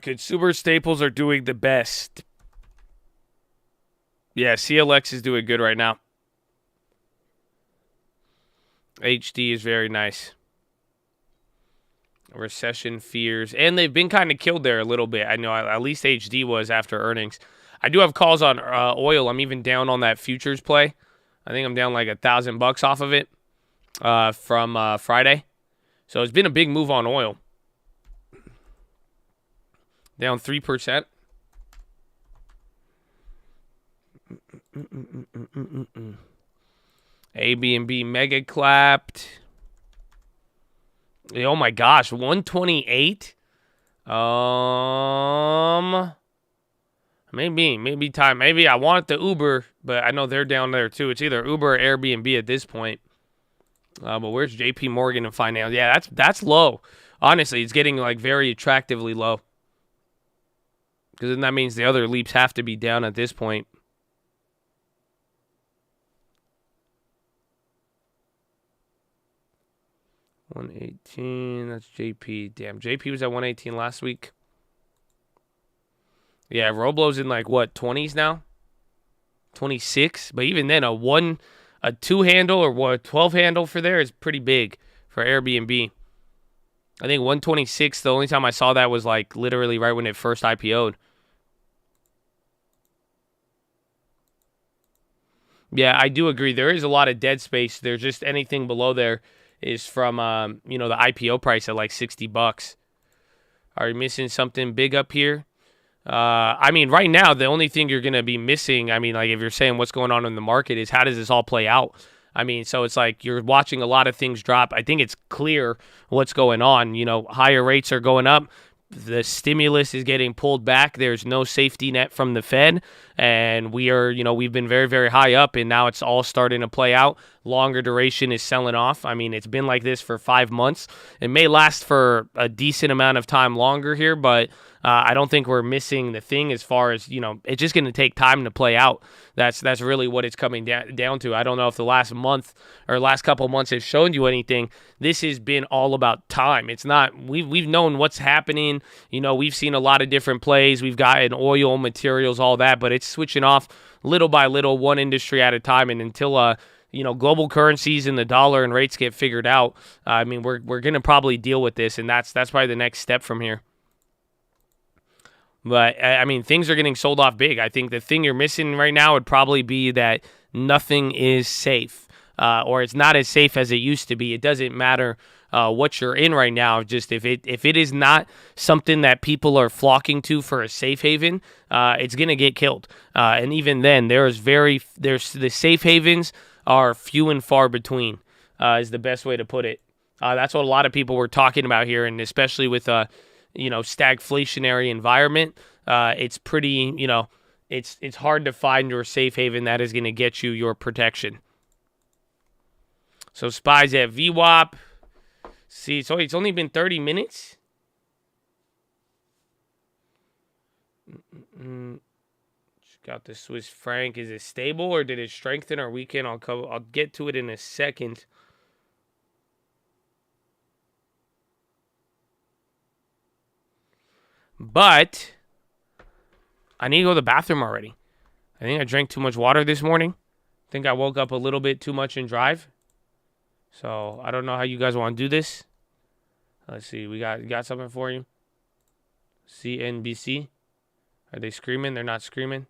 Consumer staples are doing the best. Yeah, CLX is doing good right now. HD is very nice. Recession fears. And they've been kind of killed there a little bit. I know at least HD was after earnings. I do have calls on oil. I'm even down on that futures play. I think I'm down like $1,000 off of it from Friday. So it's been a big move on oil. Down 3%. Airbnb mega clapped. Oh my gosh, 128. Maybe time. Maybe I want the Uber, but I know they're down there too. It's either Uber or Airbnb at this point. But where's JP Morgan and finance? Yeah, that's low. Honestly, it's getting like very attractively low. Because then that means the other leaps have to be down at this point. $118. That's JP. Damn, JP was at 118 last week. Yeah, Roblo's in like what, 20s now? 26. But even then, a 2 handle or what, 12 handle for there is pretty big for Airbnb. I think 126. The only time I saw that was like literally right when it first IPO'd. Yeah, I do agree. There is a lot of dead space. There's just anything below there is from, the IPO price at like $60. Are you missing something big up here? I mean, right now, the only thing you're going to be missing, I mean, like if you're saying what's going on in the market is how does this all play out? I mean, so it's like you're watching a lot of things drop. I think it's clear what's going on. Higher rates are going up. The stimulus is getting pulled back. There's no safety net from the Fed. And we've been very, very high up, and now it's all starting to play out. Longer duration is selling off. I mean, it's been like this for 5 months. It may last for a decent amount of time longer here, but I don't think we're missing the thing as far as, it's just going to take time to play out. That's really what it's coming down to. I don't know if the last month or last couple months has shown you anything. This has been all about time. It's not, we've known what's happening. We've seen a lot of different plays. We've gotten oil, materials, all that, but it's switching off little by little, one industry at a time. And until, global currencies and the dollar and rates get figured out, I mean, we're going to probably deal with this. And that's probably the next step from here. But, I mean, things are getting sold off big. I think the thing you're missing right now would probably be that nothing is safe, or it's not as safe as it used to be. It doesn't matter what you're in right now. Just if it is not something that people are flocking to for a safe haven, it's going to get killed. And even then, the safe havens are few and far between. is the best way to put it. That's what a lot of people were talking about here, and especially with stagflationary environment, it's pretty, it's hard to find your safe haven that is going to get you your protection. So SPY's at VWAP. See, so it's only been 30 minutes. Got the Swiss franc. Is it stable or did it strengthen or weaken? I'll get to it in a second. But I need to go to the bathroom already. I think I drank too much water this morning. I think I woke up a little bit too much in drive. So I don't know how you guys want to do this. Let's see. We got something for you. CNBC. Are they screaming? They're not screaming.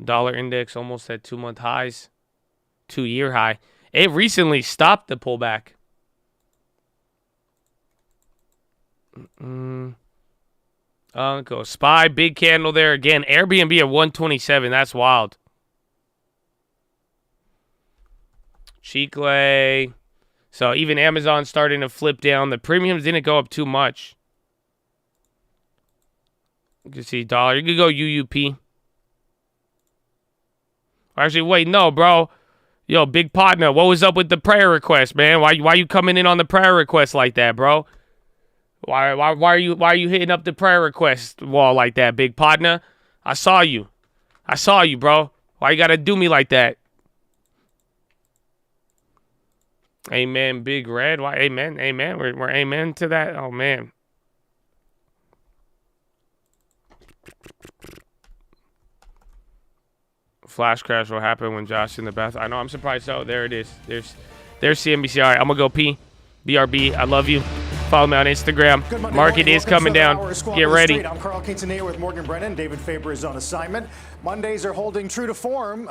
Dollar index almost at 2-month highs. 2-year high. It recently stopped the pullback. Go SPY, big candle there again. Airbnb at 127. That's wild. Chicle. So even Amazon starting to flip down. The premiums didn't go up too much. You can see dollar. You could go UUP. Actually, wait, no, bro. Yo, big partner, what was up with the prayer request, man? Why you coming in on the prayer request like that, bro? Why are you hitting up the prayer request wall like that, big partner? I saw you, bro. Why you gotta do me like that? Amen, big red. Why, amen. We're amen to that. Oh man. Flash crash will happen when Josh in the bath. I know. I'm surprised. So there it is. There's CNBC. All right, I'm gonna go pee. BRB. I love you. Follow me on Instagram. Market is coming down. Get ready. I'm Carl Quintanilla with Morgan Brennan. David Faber is on assignment. Mondays are holding true to form.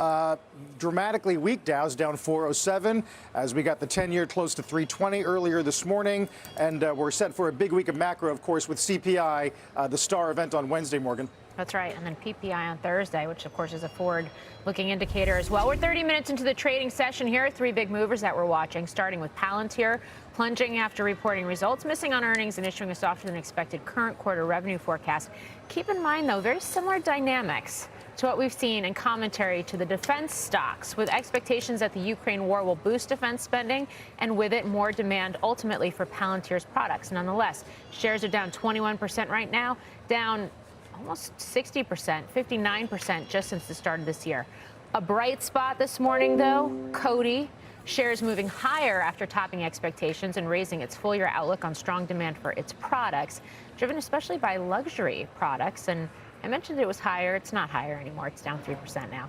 Dramatically weak. Dow's down 407 as we got the 10-year close to 320 earlier this morning. And we're set for a big week of macro, of course, with CPI, the star event on Wednesday, Morgan. That's right. And then PPI on Thursday, which, of course, is a forward-looking indicator as well. We're 30 minutes into the trading session here. 3 big movers that we're watching, starting with Palantir, plunging after reporting results, missing on earnings and issuing a softer-than-expected current quarter revenue forecast. Keep in mind, though, very similar dynamics to what we've seen in commentary to the defense stocks, with expectations that the Ukraine war will boost defense spending, and with it, more demand ultimately for Palantir's products. Nonetheless, shares are down 21% right now, down almost 60%, 59% just since the start of this year. A bright spot this morning, though, Coty. Shares moving higher after topping expectations and raising its full-year outlook on strong demand for its products, driven especially by luxury products. And I mentioned it was higher. It's not higher anymore. It's down 3% now.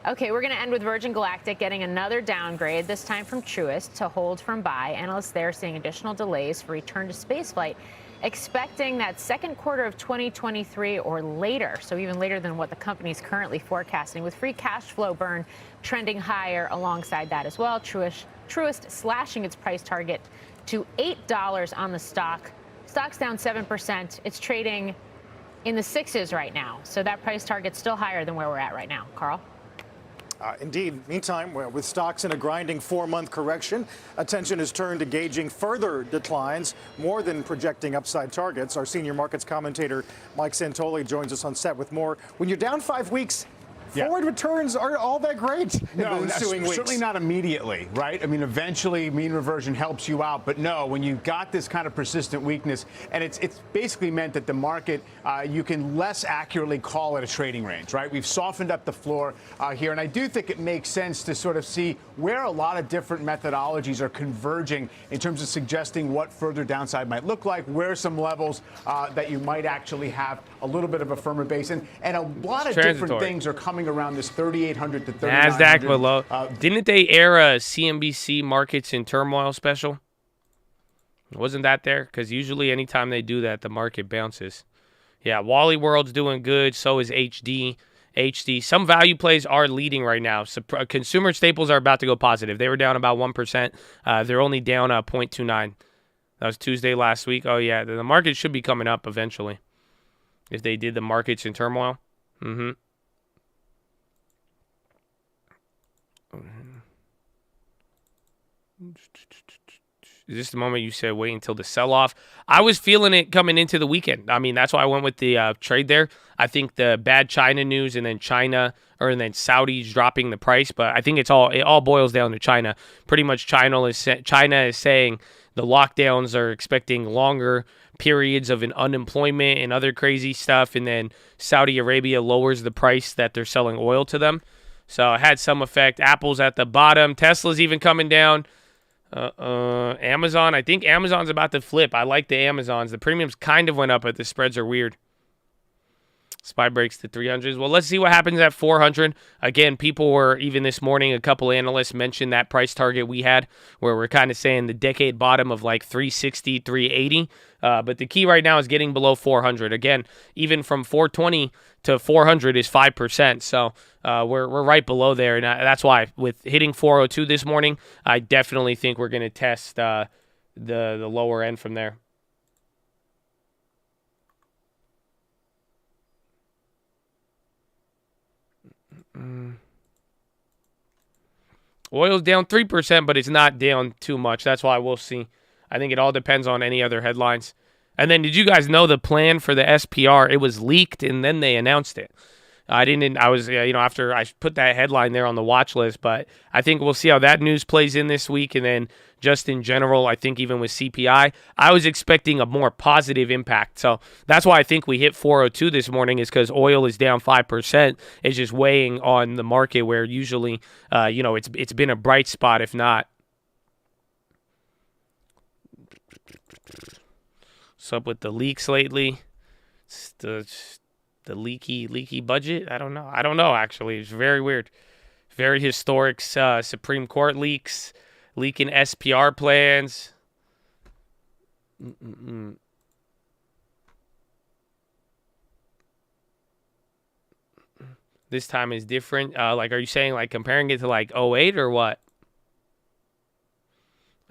Okay, we're going to end with Virgin Galactic getting another downgrade, this time from Truist to hold from buy. Analysts there seeing additional delays for return to spaceflight, expecting that second quarter of 2023 or later, so even later than what the company is currently forecasting, with free cash flow burn trending higher alongside that as well. Truist slashing its price target to $8 on the stock. Stock's down 7%. It's trading in the 6s right now, so that price target's still higher than where we're at right now. Carl? Indeed. Meantime, with stocks in a grinding 4-month correction, attention is turned to gauging further declines, more than projecting upside targets. Our senior markets commentator, Mike Santoli, joins us on set with more. When you're down 5 weeks, forward returns aren't all that great in the ensuing weeks. Certainly not immediately, right? I mean, eventually mean reversion helps you out. But no, when you've got this kind of persistent weakness, and it's basically meant that the market, you can less accurately call it a trading range, right? We've softened up the floor here. And I do think it makes sense to sort of see where a lot of different methodologies are converging in terms of suggesting what further downside might look like, where some levels that you might actually have a little bit of a firmer base. And a lot of different things are coming around this 3,800 to 3,900. NASDAQ below. Didn't they air a CNBC Markets in Turmoil special? Wasn't that there? Because usually anytime they do that, the market bounces. Yeah, Wally World's doing good. So is HD. Some value plays are leading right now. So, consumer staples are about to go positive. They were down about 1%. They're only down 0.29. That was Tuesday last week. Oh, yeah. The market should be coming up eventually if they did the Markets in Turmoil. Is this the moment you said wait until the sell-off? I was feeling it coming into the weekend. I mean, that's why I went with the trade there. I think the bad China news and then Saudis dropping the price, but I think it all boils down to China. Pretty much China is saying the lockdowns are expecting longer periods of an unemployment and other crazy stuff, and then Saudi Arabia lowers the price that they're selling oil to them. So it had some effect. Apple's at the bottom. Tesla's even coming down. Amazon. I think Amazon's about to flip. I like the Amazons. The premiums kind of went up, but the spreads are weird. SPY breaks to 300s. Well, let's see what happens at 400. Again, people were, even this morning, a couple analysts mentioned that price target we had, where we're kind of saying the decade bottom of like 360, 380. But the key right now is getting below 400. Again, even from 420 to 400 is 5%. So we're right below there. And that's why with hitting 402 this morning, I definitely think we're going to test the lower end from there. Oil's down 3%, but it's not down too much. That's why we'll see. I think it all depends on any other headlines. And then did you guys know the plan for the SPR? It was leaked and then they announced it. After I put that headline there on the watch list, but I think we'll see how that news plays in this week. And then just in general, I think even with CPI, I was expecting a more positive impact. So that's why I think we hit 402 this morning, is because oil is down 5%. It's just weighing on the market where usually, it's been a bright spot, if not. What's up with the leaks lately? It's the leaky budget? I don't know, actually. It's very weird. Very historic Supreme Court leaks, leaking SPR plans. This time is different. Are you saying like comparing it to like '08 or what?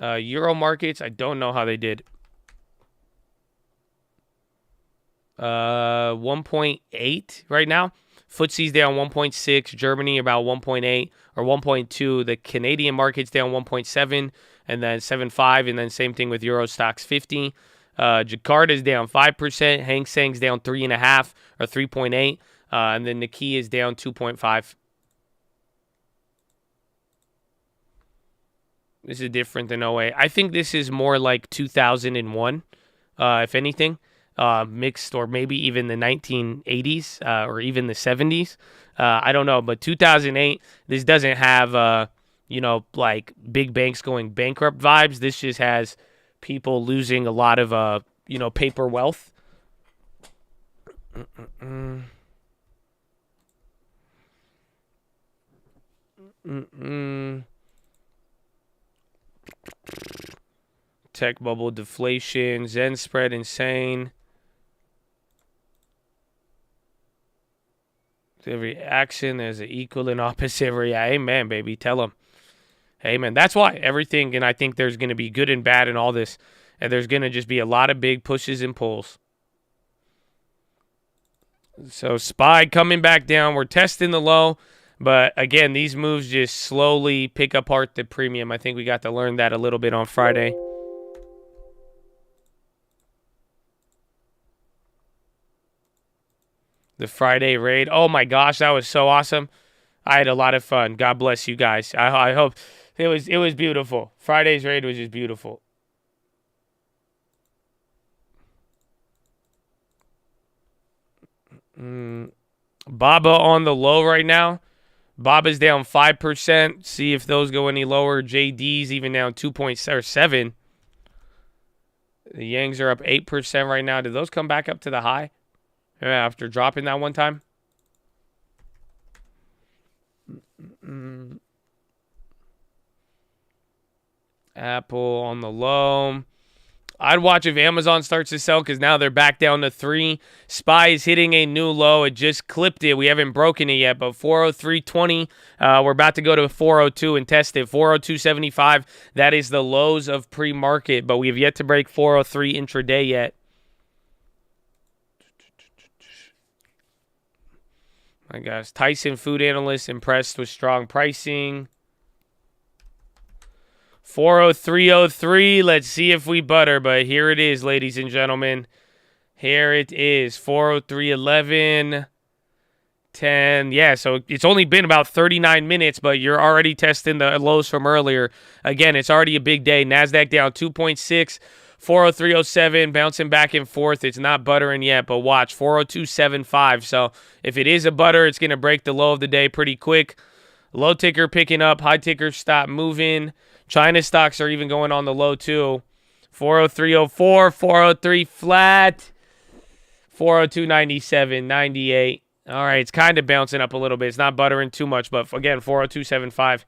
Euro markets, I don't know how they did. 1.8 right now. FTSE's down 1.6. Germany about 1.8 or 1.2. The Canadian market's down 1.7 and then 7.5, and then same thing with Euro Stocks 50. Jakarta's down 5%. Hang Seng's down 3.5 or 3.8, and then Nikkei is down 2.5. This is different than '08. I think this is more like 2001, if anything. Mixed, or maybe even the 1980s or even the 70s. I don't know, but 2008, this doesn't have, like big banks going bankrupt vibes. This just has people losing a lot of, paper wealth. Tech bubble deflation, Zen spread insane. Every action, there's an equal and opposite reaction. Amen, baby. Tell them. Amen. That's why everything, and I think there's going to be good and bad in all this, and there's going to just be a lot of big pushes and pulls. So SPY coming back down. We're testing the low, but again, these moves just slowly pick apart the premium. I think we got to learn that a little bit on Friday. The Friday raid. Oh my gosh, that was so awesome. I had a lot of fun. God bless you guys. I hope it was beautiful. Friday's raid was just beautiful. Baba on the low right now. Baba's down 5%. See if those go any lower. JD's even down 2.7. The Yangs are up 8% right now. Did those come back up to the high? After dropping that one time. Apple on the low. I'd watch if Amazon starts to sell, because now they're back down to 3. SPY is hitting a new low. It just clipped it. We haven't broken it yet, but 403.20. We're about to go to 402 and test it. 402.75. That is the lows of pre-market, but we have yet to break 403 intraday yet. My gosh, Tyson food analyst impressed with strong pricing. 403.03. Let's see if we butter, but here it is, ladies and gentlemen. Here it is, 403.11. 10. Yeah, so it's only been about 39 minutes, but you're already testing the lows from earlier. Again, it's already a big day. NASDAQ down 2.6, 403.07, bouncing back and forth. It's not buttering yet, but watch, 402.75. So if it is a butter, it's going to break the low of the day pretty quick. Low ticker picking up, high ticker stop moving. China stocks are even going on the low too. 403.04, 403 flat, 402.97, 98. All right, it's kind of bouncing up a little bit. It's not buttering too much, but again, 402.75.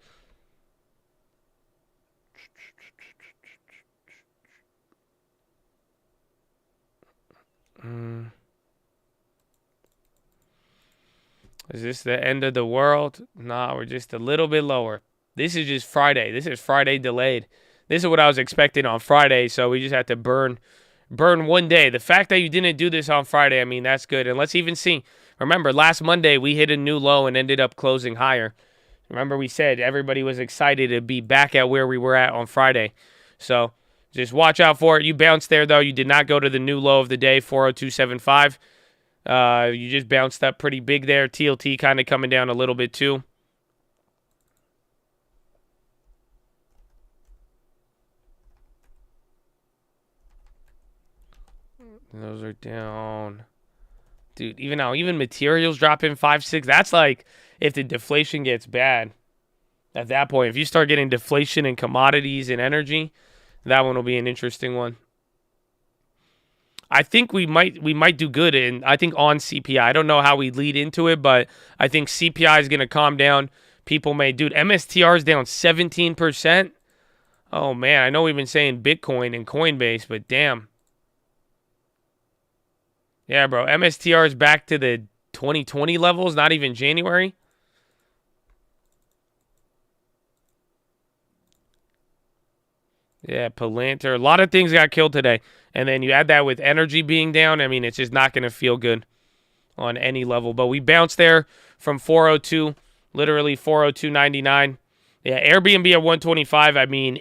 Is this the end of the world? No, we're just a little bit lower. This is just Friday. This is Friday delayed. This is what I was expecting on Friday, so we just had to burn one day. The fact that you didn't do this on Friday, I mean, that's good. And let's even see. Remember, last Monday, we hit a new low and ended up closing higher. Remember, we said everybody was excited to be back at where we were at on Friday. So just watch out for it. You bounced there, though. You did not go to the new low of the day, 402.75. You just bounced up pretty big there. TLT kind of coming down a little bit, too. Those are down. Dude, even materials dropping 5, 6. That's like if the deflation gets bad. At that point, if you start getting deflation in commodities and energy, that one will be an interesting one. I think we might do good I think on CPI. I don't know how we lead into it, but I think CPI is going to calm down. People may, dude, MSTR is down 17%. Oh man, I know we've been saying Bitcoin and Coinbase, but damn. Yeah, bro. MSTR is back to the 2020 levels, not even January. Yeah, Palantir. A lot of things got killed today. And then you add that with energy being down. I mean, it's just not going to feel good on any level. But we bounced there from 402, literally 402.99. Yeah, Airbnb at 125. I mean,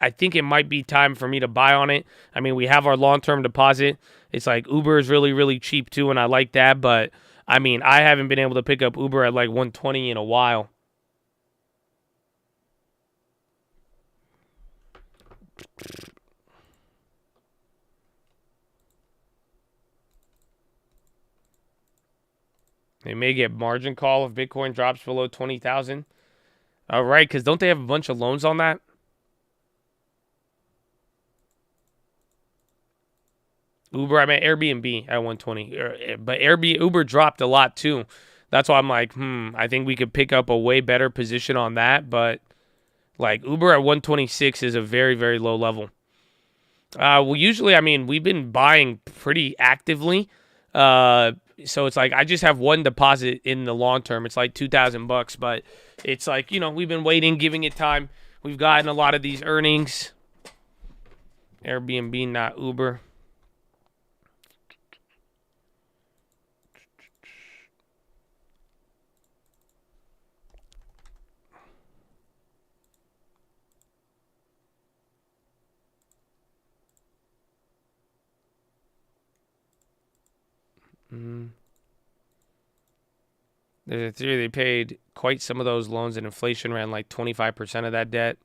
I think it might be time for me to buy on it. I mean, we have our long-term deposit. It's like Uber is really, really cheap too, and I like that. But, I mean, I haven't been able to pick up Uber at like 120 in a while. They may get margin call if Bitcoin drops below 20,000. All right, because don't they have a bunch of loans on that? Uber, I mean Airbnb at 120. But Uber dropped a lot too. That's why I'm like, I think we could pick up a way better position on that. But like Uber at 126 is a very, very low level. Well, usually, I mean, we've been buying pretty actively. So it's like I just have one deposit in the long term. It's like $2,000, but it's like, you know, we've been waiting, giving it time. We've gotten a lot of these earnings. Airbnb, not Uber. There's a theory they paid quite some of those loans and inflation ran like 25% of that debt.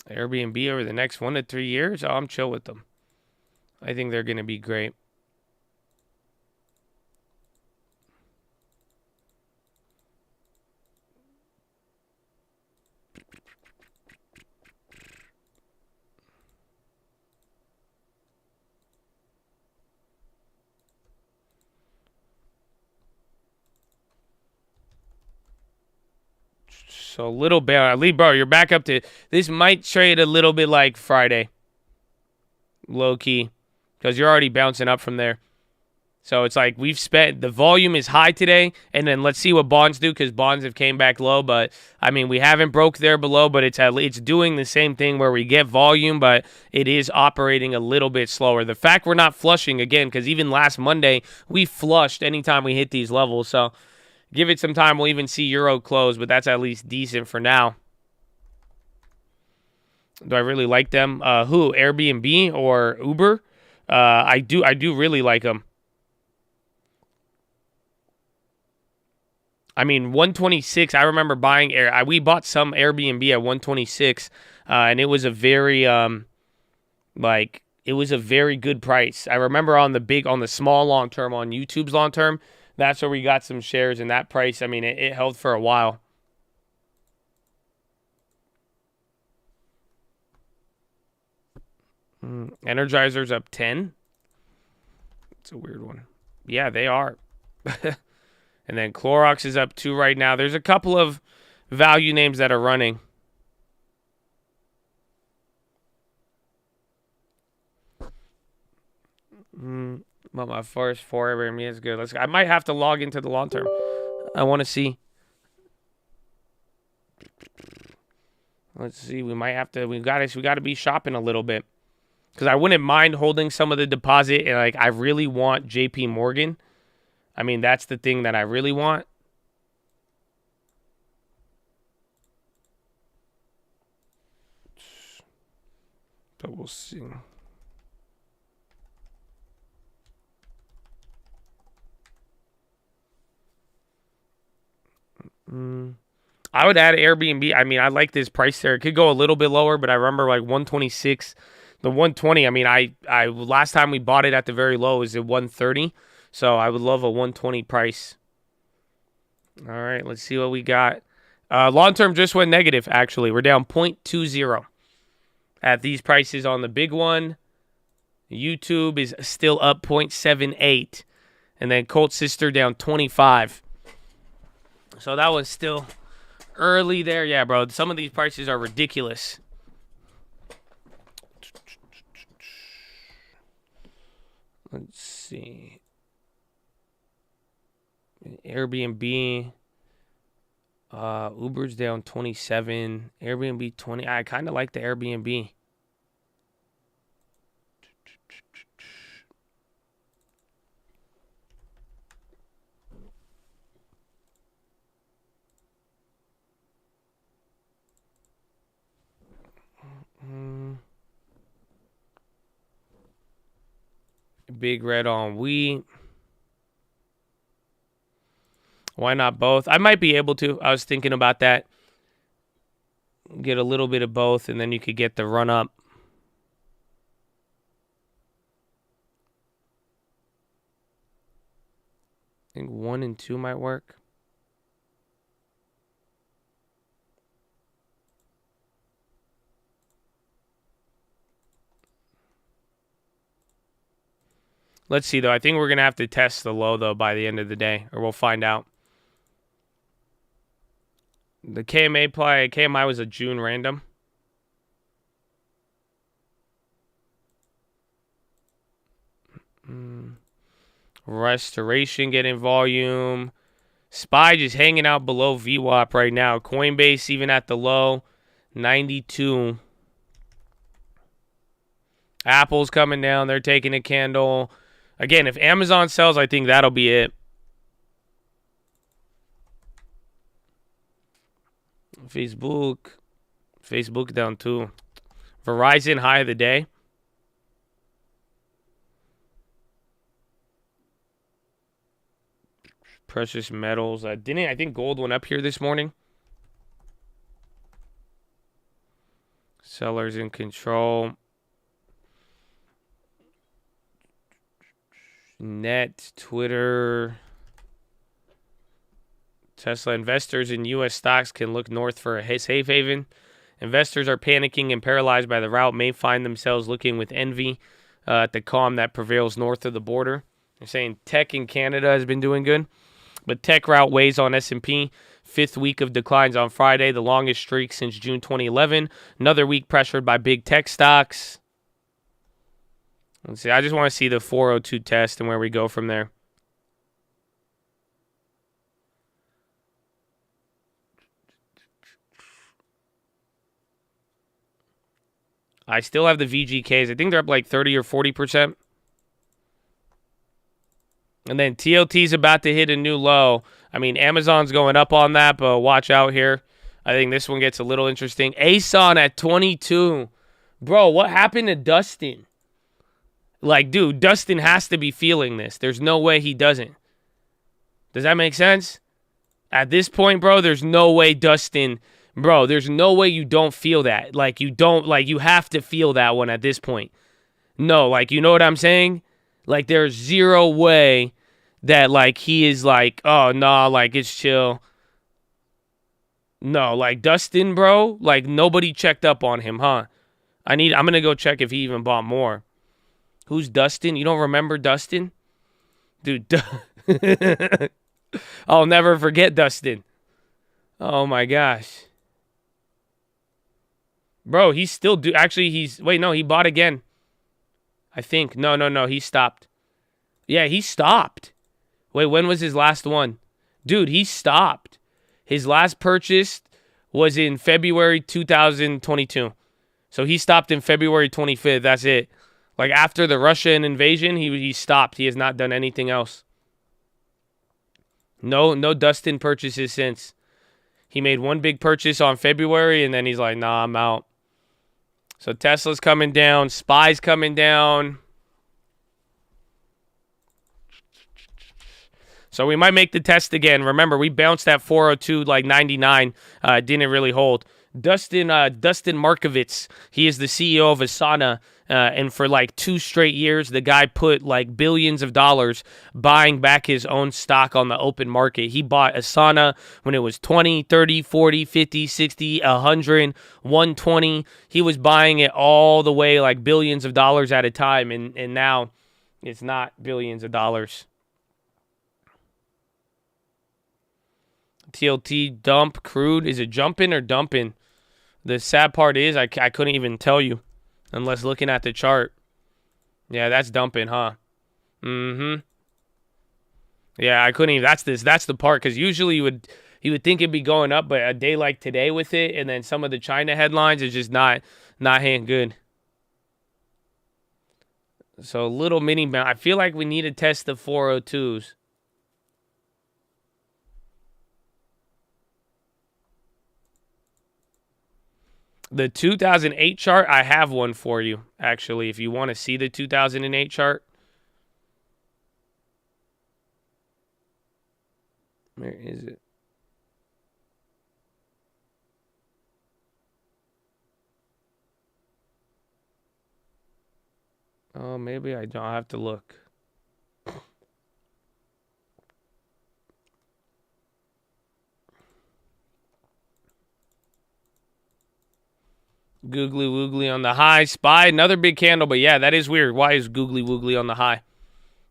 Airbnb over the next 1 to 3 years, I'm chill with them. I think they're going to be great. So a little bit, Lee, bro, you're back up to, this might trade a little bit like Friday. Low key. Because you're already bouncing up from there. So it's like we've spent, the volume is high today. And then let's see what bonds do because bonds have came back low. But, I mean, we haven't broke there below, but it's doing the same thing where we get volume, but it is operating a little bit slower. The fact we're not flushing again, because even last Monday, we flushed anytime we hit these levels. So Give it some time. We'll even see euro close, but that's at least decent for now. Do I really like them? Who? Airbnb or Uber? I do really like them. I mean, 126. I remember buying we bought some Airbnb at 126, and it was a very it was a very good price. I remember on the small long term, on YouTube's long term, that's where we got some shares, and that price, I mean, it held for a while. Energizer's up 10. It's a weird one. Yeah, they are. And then Clorox is up 2 right now. There's a couple of value names that are running. Well, my first 4 Airbnb is good. I might have to log into the long term. I want to see. Let's see. We might have to. We got to be shopping a little bit, because I wouldn't mind holding some of the deposit. And I really want J.P. Morgan. I mean, that's the thing that I really want. But we'll see. I would add Airbnb. I mean, I like this price there. It could go a little bit lower, but I remember like 126. The 120, I mean, I last time we bought it at the very low is at 130. So I would love a 120 price. All right, let's see what we got. Long term just went negative, actually. We're down 0.20 at these prices on the big one. YouTube is still up 0.78. And then Colt Sister down 25. So that was still early there. Yeah, bro, some of these prices are ridiculous. Let's see. Airbnb. Uber's down 27. Airbnb 20. I kind of like the Airbnb. Big red on wheat. Why not both? I might be able to. I was thinking about that. Get a little bit of both, and then you could get the run up. I think 1 and 2 might work. Let's see, though. I think we're going to have to test the low, though, by the end of the day, or we'll find out. The KMA play, KMI was a June random. Restoration getting volume. SPY just hanging out below VWAP right now. Coinbase even at the low, 92. Apple's coming down. They're taking a candle. Again, if Amazon sells, I think that'll be it. Facebook down too. Verizon high of the day. Precious metals. I think gold went up here this morning. Sellers in control. Net, Twitter, Tesla. Investors in U.S. stocks can look north for a safe haven. Investors are panicking and paralyzed by the rout, may find themselves looking with envy at the calm that prevails north of the border. They're saying tech in Canada has been doing good, but tech rout weighs on S&P. 5th week of declines on Friday, the longest streak since June 2011. Another week pressured by big tech stocks. Let's see. I just want to see the 402 test and where we go from there. I still have the VGKs. I think they're up like 30 or 40%. And then TLT's about to hit a new low. I mean, Amazon's going up on that, but watch out here. I think this one gets a little interesting. ASON at 22. Bro, what happened to Dustin? Like, dude, Dustin has to be feeling this. There's no way he doesn't. Does that make sense? At this point, bro, there's no way Dustin... Bro, there's no way you don't feel that. Like, you don't... Like, you have to feel that one at this point. No, like, you know what I'm saying? Like, there's zero way that, like, he is like, oh, nah, like, it's chill. No, like, Dustin, bro, like, nobody checked up on him, huh? I'm going to go check if he even bought more. Who's Dustin? You don't remember Dustin? Dude, I'll never forget Dustin. Oh, my gosh. Bro, he's still... Actually, he's... Wait, no, he bought again. I think. No, he stopped. Yeah, he stopped. Wait, when was his last one? Dude, he stopped. His last purchase was in February 2022. So he stopped in February 25th. That's it. Like, after the Russian invasion, he stopped. He has not done anything else. No Dustin purchases since. He made one big purchase on February, and then he's like, nah, I'm out. So Tesla's coming down. SPY's coming down. So we might make the test again. Remember, we bounced at 402 like 99. Didn't really hold. Dustin Markovitz, he is the CEO of Asana. And for like 2 straight years, the guy put like billions of dollars buying back his own stock on the open market. He bought Asana when it was 20, 30, 40, 50, 60, 100, 120. He was buying it all the way like billions of dollars at a time. And now it's not billions of dollars. TLT dump crude. Is it jumping or dumping? The sad part is I couldn't even tell you unless looking at the chart. Yeah, that's dumping, huh? Mm-hmm. Yeah, I couldn't even. That's the part, because usually you would think it'd be going up, but a day like today with it, and then some of the China headlines is just not hitting good. So little mini bounce. I feel like we need to test the 402s. The 2008 chart, I have one for you, actually, if you want to see the 2008 chart. Where is it? Oh, maybe I don't have to look. Googly woogly on the high. SPY, another big candle, but yeah, that is weird. Why is googly woogly on the high?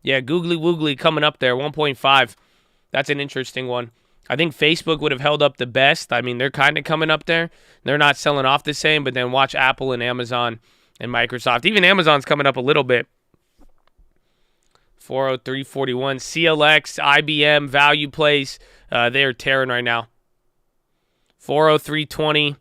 Yeah, googly woogly coming up there, 1.5. That's an interesting one. I think Facebook would have held up the best. I mean, they're kind of coming up there. They're not selling off the same, but then watch Apple and Amazon and Microsoft. Even Amazon's coming up a little bit. 403.41. CLX, IBM, value plays. They're tearing right now. 403.20.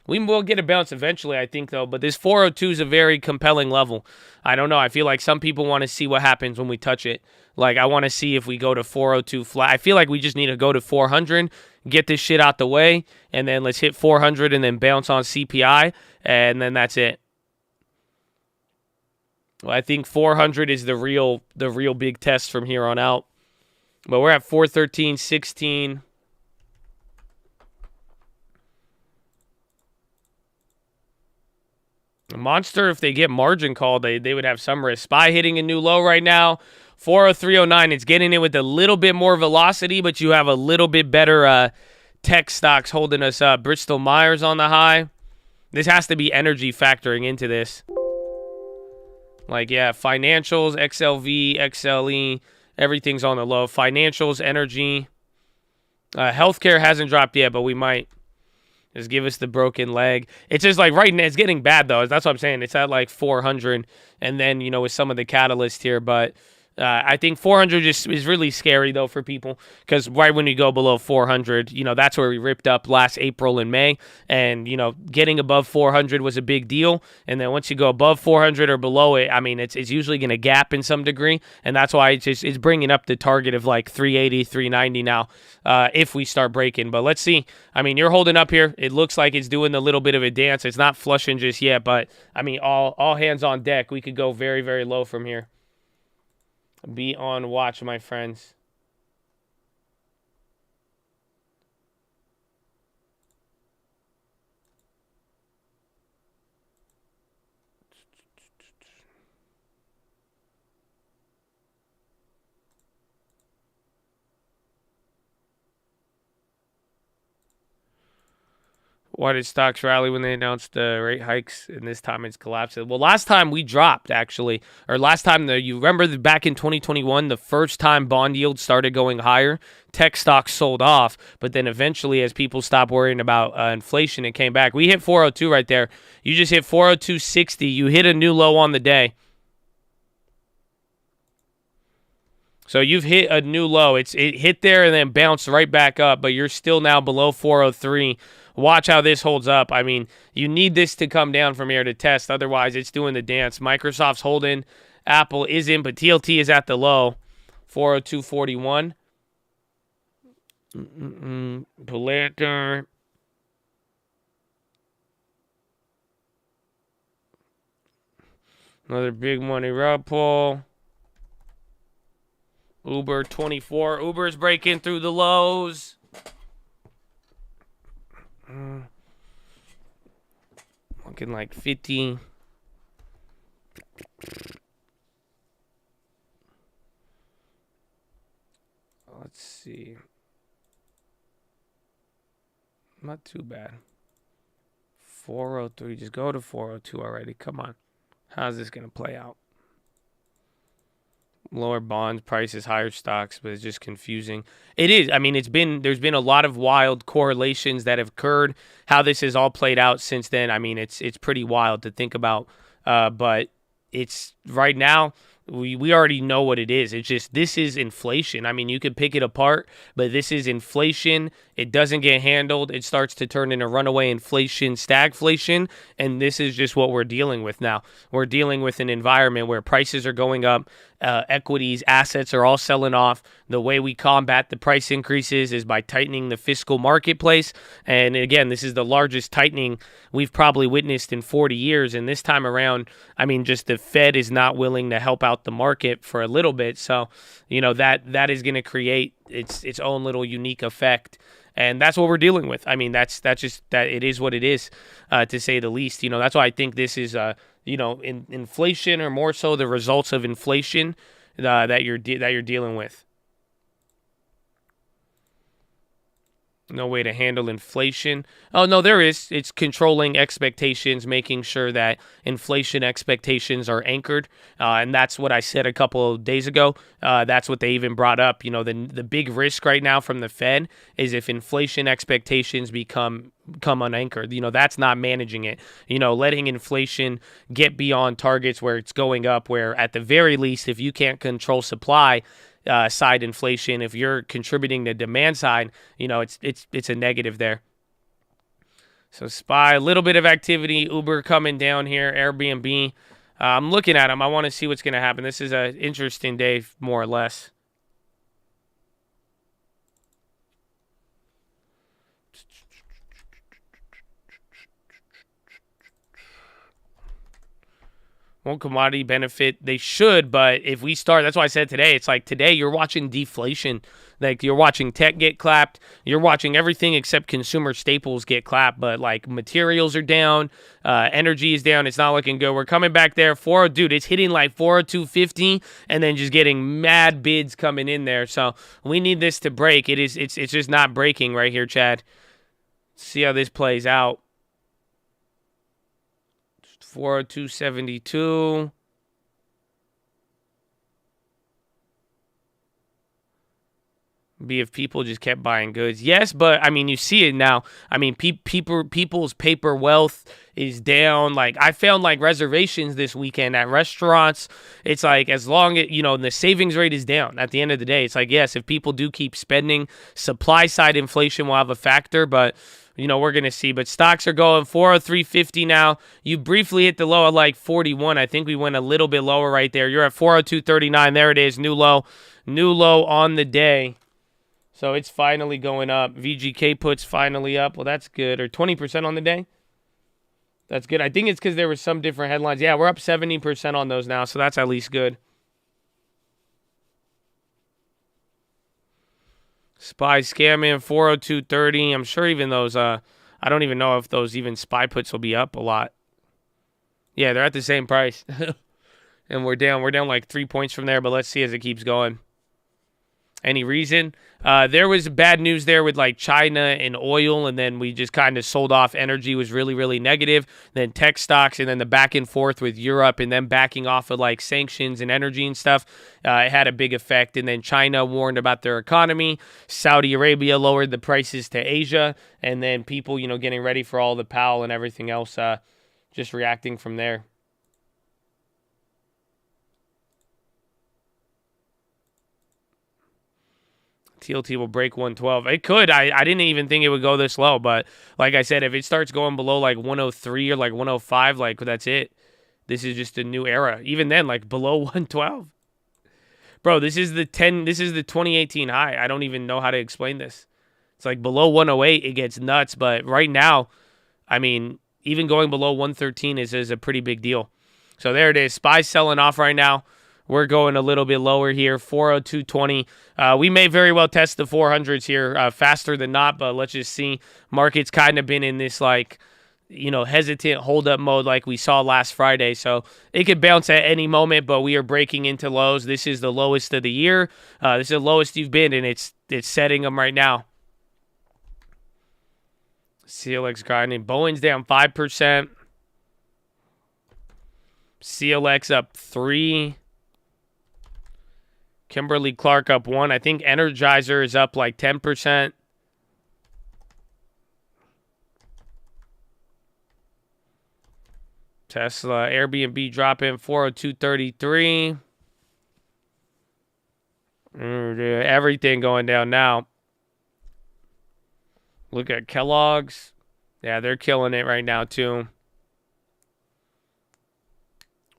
We will get a bounce eventually, I think, though. But this 402 is a very compelling level. I don't know. I feel like some people want to see what happens when we touch it. Like, I want to see if we go to 402 flat. I feel like we just need to go to 400, get this shit out the way, and then let's hit 400 and then bounce on CPI, and then that's it. Well, I think 400 is the real big test from here on out. But we're at 413.16. Monster, if they get margin called, they would have some risk. SPY hitting a new low right now. 403.09. It's getting in with a little bit more velocity, but you have a little bit better tech stocks holding us up. Bristol Myers on the high. This has to be energy factoring into this. Like, yeah, financials, XLV, XLE, everything's on the low. Financials, energy. Healthcare hasn't dropped yet, but we might. Just give us the broken leg. It's just like right now, it's getting bad, though. That's what I'm saying. It's at like 400, and then, you know, with some of the catalysts here. But I think 400 just is really scary, though, for people, because right when you go below 400, that's where we ripped up last April and May. And, getting above 400 was a big deal. And then once you go above 400 or below it, I mean, it's usually going to gap in some degree. And that's why it's bringing up the target of like 380, 390 now if we start breaking. But let's see. I mean, you're holding up here. It looks like it's doing a little bit of a dance. It's not flushing just yet, but, I mean, all hands on deck. We could go very, very low from here. Be on watch, my friends. Why did stocks rally when they announced the rate hikes, and this time it's collapsed? Well, last time we dropped, actually. Or last time, you remember back in 2021, the first time bond yields started going higher, tech stocks sold off. But then eventually, as people stopped worrying about inflation, it came back. We hit 402 right there. You just hit 402.60. You hit a new low on the day. So you've hit a new low. It hit there and then bounced right back up, but you're still now below 403. Watch how this holds up. I mean, you need this to come down from here to test. Otherwise, it's doing the dance. Microsoft's holding. Apple isn't, but TLT is at the low. 402.41. Palantir. Another big money rug pull. Uber 24. Uber's breaking through the lows. Looking like 50. Let's see. Not too bad. 403. Just go to 402 already. Come on. How's this going to play out? Lower bonds, prices, higher stocks, but it's just confusing. It is. I mean, there's been a lot of wild correlations that have occurred. How this has all played out since then, I mean, it's pretty wild to think about. But it's right now, we already know what it is. It's just, this is inflation. I mean, you could pick it apart, but this is inflation. It doesn't get handled. It starts to turn into runaway inflation, stagflation, and this is just what we're dealing with now. We're dealing with an environment where prices are going up, equities, assets are all selling off. The way we combat the price increases is by tightening the fiscal marketplace. And again, this is the largest tightening we've probably witnessed in 40 years. And this time around, I mean, just the Fed is not willing to help out the market for a little bit. So, that is going to create its own little unique effect. And that's what we're dealing with. I mean, that's just that it is what it is, to say the least. That's why I think this is, inflation, or more so the results of inflation that you're dealing with. No way to handle inflation. Oh, no, there is. It's controlling expectations, making sure that inflation expectations are anchored. And that's what I said a couple of days ago. That's what they even brought up. The big risk right now from the Fed is if inflation expectations become unanchored. That's not managing it. Letting inflation get beyond targets where it's going up, where at the very least, if you can't control supply, side inflation, if you're contributing to demand side, it's a negative there. So SPY, a little bit of activity. Uber coming down here. Airbnb. I'm looking at them. I want to see what's going to happen. This is an interesting day, more or less. Won't commodity benefit? They should, but if we start, that's why I said today, it's like today you're watching deflation. Like you're watching tech get clapped. You're watching everything except consumer staples get clapped, but like materials are down. Energy is down. It's not looking good. We're coming back there. Dude, it's hitting like 402.50 and then just getting mad bids coming in there. So we need this to break. It's just not breaking right here, Chad. See how this plays out. 402.72. be if people just kept buying goods. Yes, but I mean, you see it now. I mean, people's paper wealth is down. Like, I found like reservations this weekend at restaurants. It's like, as long as, the savings rate is down at the end of the day. It's like, yes, if people do keep spending, supply side inflation will have a factor, but we're going to see. But stocks are going 403.50 now. You briefly hit the low at like 41. I think we went a little bit lower right there. You're at 402.39. There it is. New low. New low on the day. So it's finally going up. VGK puts finally up. Well, that's good. Or 20% on the day. That's good. I think it's because there were some different headlines. Yeah, we're up 70% on those now. So that's at least good. SPY scamming 402.30. I'm sure even those, I don't even know if those even SPY puts will be up a lot. Yeah, they're at the same price. And we're down like 3 points from there, but let's see as it keeps going. Any reason? There was bad news there with like China and oil, and then we just kind of sold off. Energy was really, really negative. Then tech stocks, and then the back and forth with Europe, and then backing off of like sanctions and energy and stuff. It had a big effect. And then China warned about their economy. Saudi Arabia lowered the prices to Asia, and then people, getting ready for all the Powell and everything else, just reacting from there. TLT will break 112. It could. I didn't even think it would go this low, but like I said, if it starts going below like 103 or like 105, like that's it. This is just a new era. Even then, like below 112. Bro, this is the 2018 high. I don't even know how to explain this. It's like below 108, it gets nuts, but right now, I mean, even going below 113 is a pretty big deal. So there it is. SPY selling off right now. We're going a little bit lower here, 402.20. We may very well test the 400s here faster than not, but let's just see. Market's kind of been in this, like, hesitant hold-up mode like we saw last Friday. So it could bounce at any moment, but we are breaking into lows. This is the lowest of the year. This is the lowest you've been, and it's setting them right now. CLX grinding. Boeing's down 5%. CLX up 3%. Kimberly-Clark up 1%. I think Energizer is up like 10%. Tesla, Airbnb dropping 402.33. Everything going down now. Look at Kellogg's. Yeah, they're killing it right now too.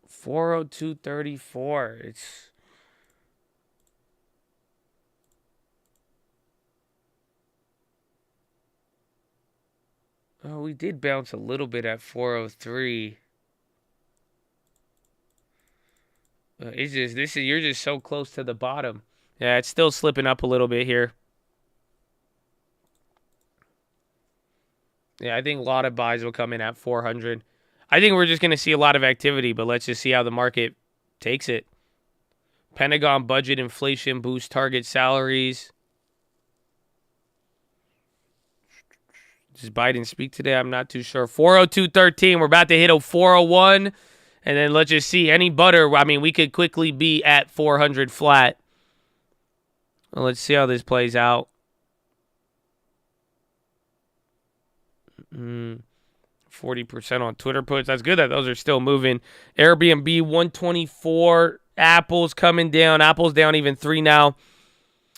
402.34. It's... Oh, we did bounce a little bit at 403. It's just you're just so close to the bottom. Yeah, it's still slipping up a little bit here. Yeah, I think a lot of buys will come in at 400. I think we're just going to see a lot of activity, but let's just see how the market takes it. Pentagon budget inflation boosts target salaries. Does Biden speak today? I'm not too sure. 402.13. We're about to hit a 401. And then let's just see. Any butter, I mean, we could quickly be at 400 flat. Well, let's see how this plays out. 40% on Twitter puts. That's good that those are still moving. Airbnb 124. Apple's coming down. Apple's down even 3 now.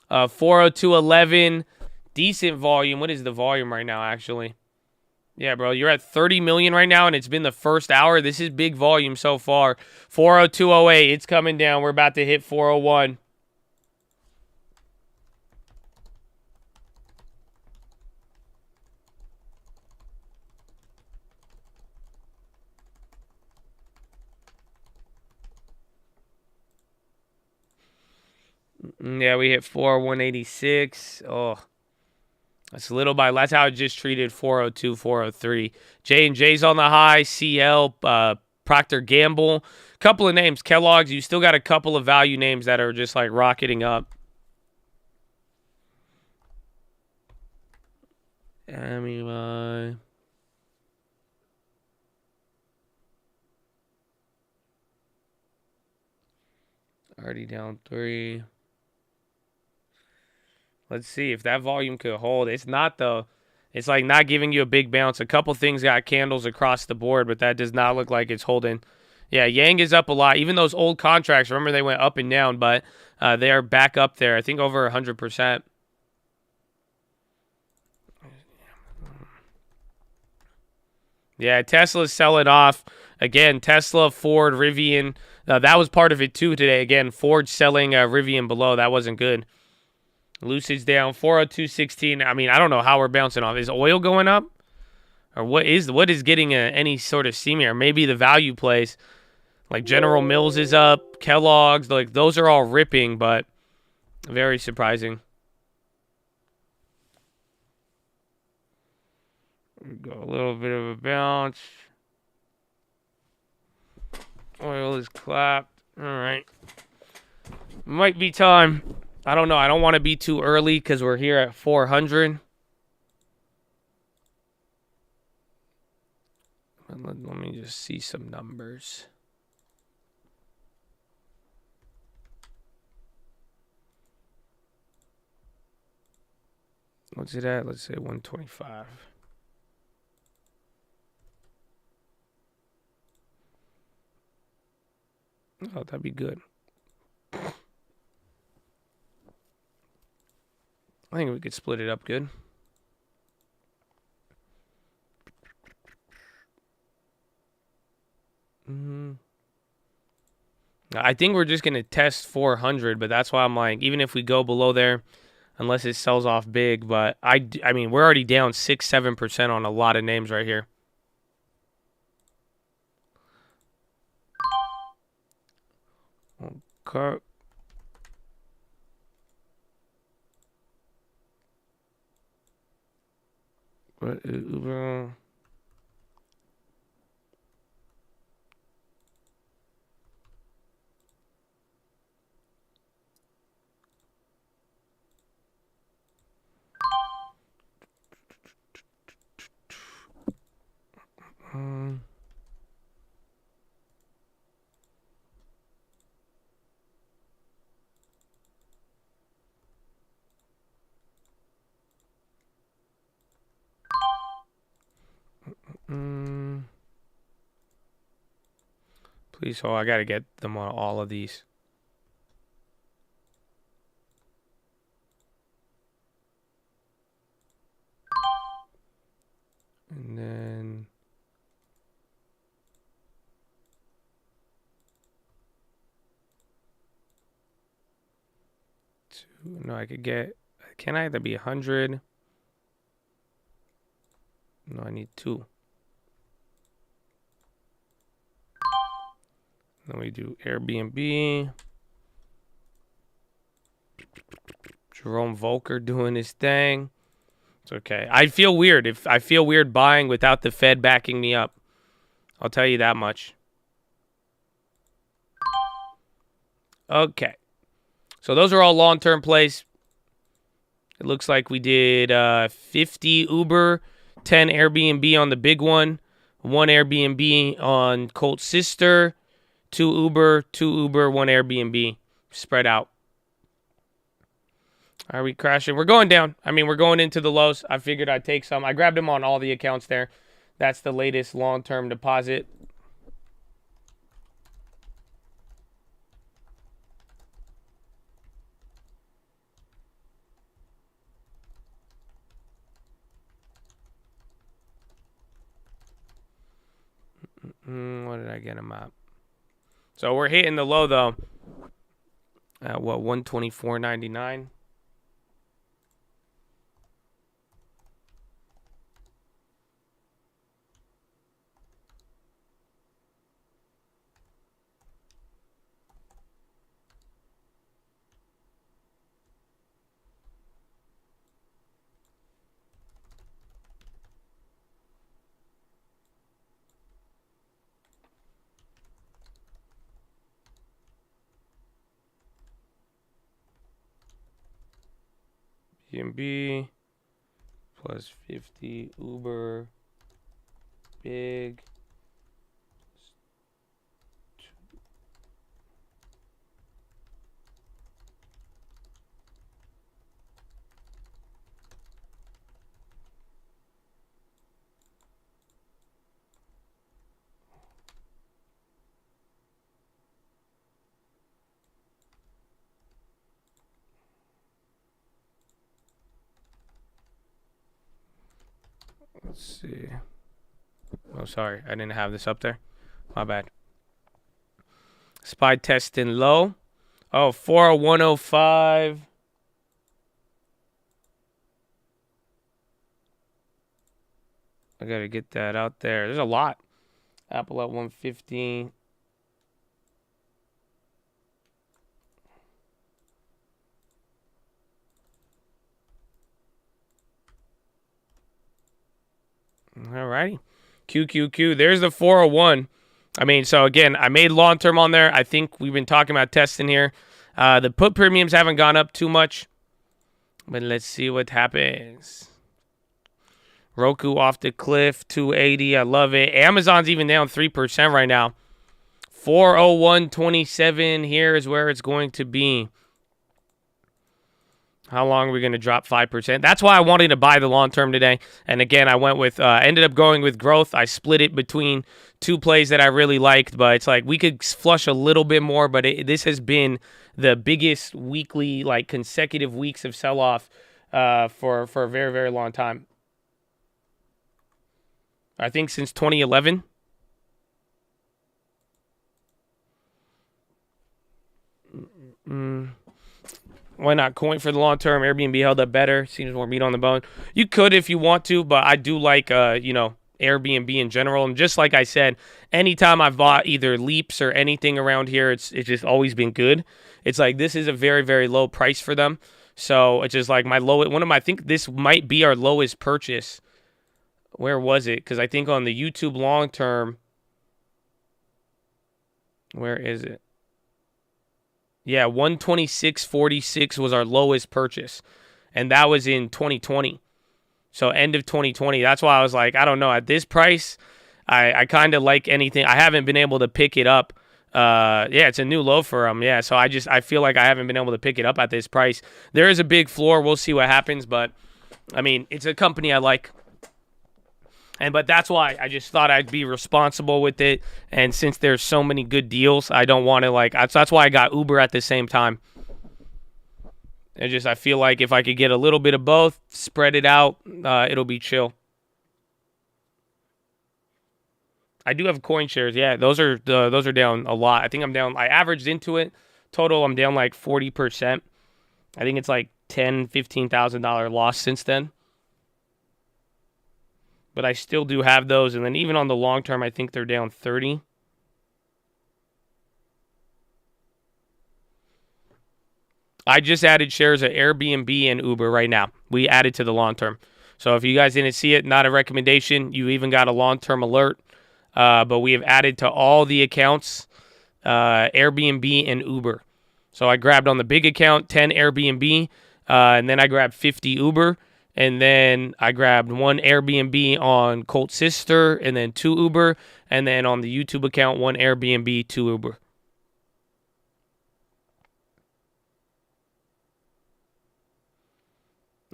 402.11. Decent volume. What is the volume right now, actually? Yeah, bro, you're at 30 million right now, and it's been the first hour. This is big volume so far. 402.08. It's coming down. We're about to hit 401. Yeah, we hit 186. Oh. That's a little by. That's how it just treated 402, 403. J&J's on the high. CL, Procter Gamble. Couple of names. Kellogg's. You still got a couple of value names that are just like rocketing up. Already down 3. Let's see if that volume could hold. It's not, though. It's like not giving you a big bounce. A couple things got candles across the board, but that does not look like it's holding. Yeah, Yang is up a lot. Even those old contracts, remember they went up and down, but they are back up there. I think over 100%. Yeah, Tesla's selling off. Again, Tesla, Ford, Rivian. That was part of it too today. Again, Ford selling Rivian below. That wasn't good. Lucid's down 402.16. I mean, I don't know how we're bouncing off. Is oil going up? Or what is getting any sort of steam here? Maybe the value plays. Like General Mills is up. Kellogg's. Like those are all ripping, but very surprising. We go a little bit of a bounce. Oil is clapped. All right. Might be time. I don't know. I don't want to be too early because we're here at 400. Let me just see some numbers. What's it at? Let's say 125. Oh, that'd be good. I think we could split it up good. I think we're just going to test 400, but that's why I'm like, even if we go below there, unless it sells off big, but I mean, we're already down 6-7% on a lot of names right here. Okay. Uber. Please hold. I gotta get them on all of these. And then two. No, I could get. Can I? That'd be 100. No, I need 2. Then we do Airbnb. Jerome Volcker doing his thing. It's okay. I feel weird if I feel weird buying without the Fed backing me up. I'll tell you that much. Okay. So those are all long-term plays. It looks like we did 50 Uber, 10 Airbnb on the big one, 1 Airbnb on Colt Sister, 2 Uber, 1 Airbnb. Spread out. Are we crashing? We're going down. I mean, we're going into the lows. I figured I'd take some. I grabbed them on all the accounts there. That's the latest long-term deposit. What did I get him at? So we're hitting the low, though. At what, 124.99? B plus 50 Uber big. Let's see. Oh, sorry. I didn't have this up there. My bad. SPY testing low. Oh, 401.05. I got to get that out there. There's a lot. Apple at 115. All righty. QQQ. There's the 401. I mean, so again, I made long-term on there. I think we've been talking about testing here. The put premiums haven't gone up too much. But let's see what happens. Roku off the cliff, 280. I love it. Amazon's even down 3% right now. 401.27. Here is where it's going to be. How long are we going to drop 5%? That's why I wanted to buy the long term today. And again, I went with, ended up going with growth. I split it between two plays that I really liked, but it's like we could flush a little bit more. But this has been the biggest weekly, like consecutive weeks of sell off for a very, very long time. I think since 2011. Why not coin for the long term? Airbnb held up better. Seems more meat on the bone. You could if you want to, but I do like, Airbnb in general. And just like I said, anytime I've bought either Leaps or anything around here, it's just always been good. It's like this is a very, very low price for them. So it's just like I think this might be our lowest purchase. Where was it? Because I think on the YouTube long term, where is it? Yeah, 126.46 was our lowest purchase. And that was in 2020. So end of 2020. That's why I was like, I don't know. At this price, I kind of like anything. I haven't been able to pick it up. It's a new low for them. Yeah, so I feel like I haven't been able to pick it up at this price. There is a big floor. We'll see what happens. But, I mean, it's a company I like. But that's why I just thought I'd be responsible with it. And since there's so many good deals, I don't want to that's why I got Uber at the same time. I feel like if I could get a little bit of both, spread it out, it'll be chill. I do have coin shares. Yeah, those are down a lot. I think I'm down. I averaged into it. Total, I'm down like 40%. I think it's like $10,000-$15,000 loss since then. But I still do have those. And then even on the long term, I think they're down 30. I just added shares of Airbnb and Uber right now. We added to the long term. So if you guys didn't see it, not a recommendation. You even got a long-term alert. But we have added to all the accounts, Airbnb and Uber. So I grabbed on the big account 10 Airbnb, and then I grabbed 50 Uber. And then I grabbed 1 Airbnb on Colt Sister, and then 2 Uber. And then on the YouTube account, 1 Airbnb, 2 Uber.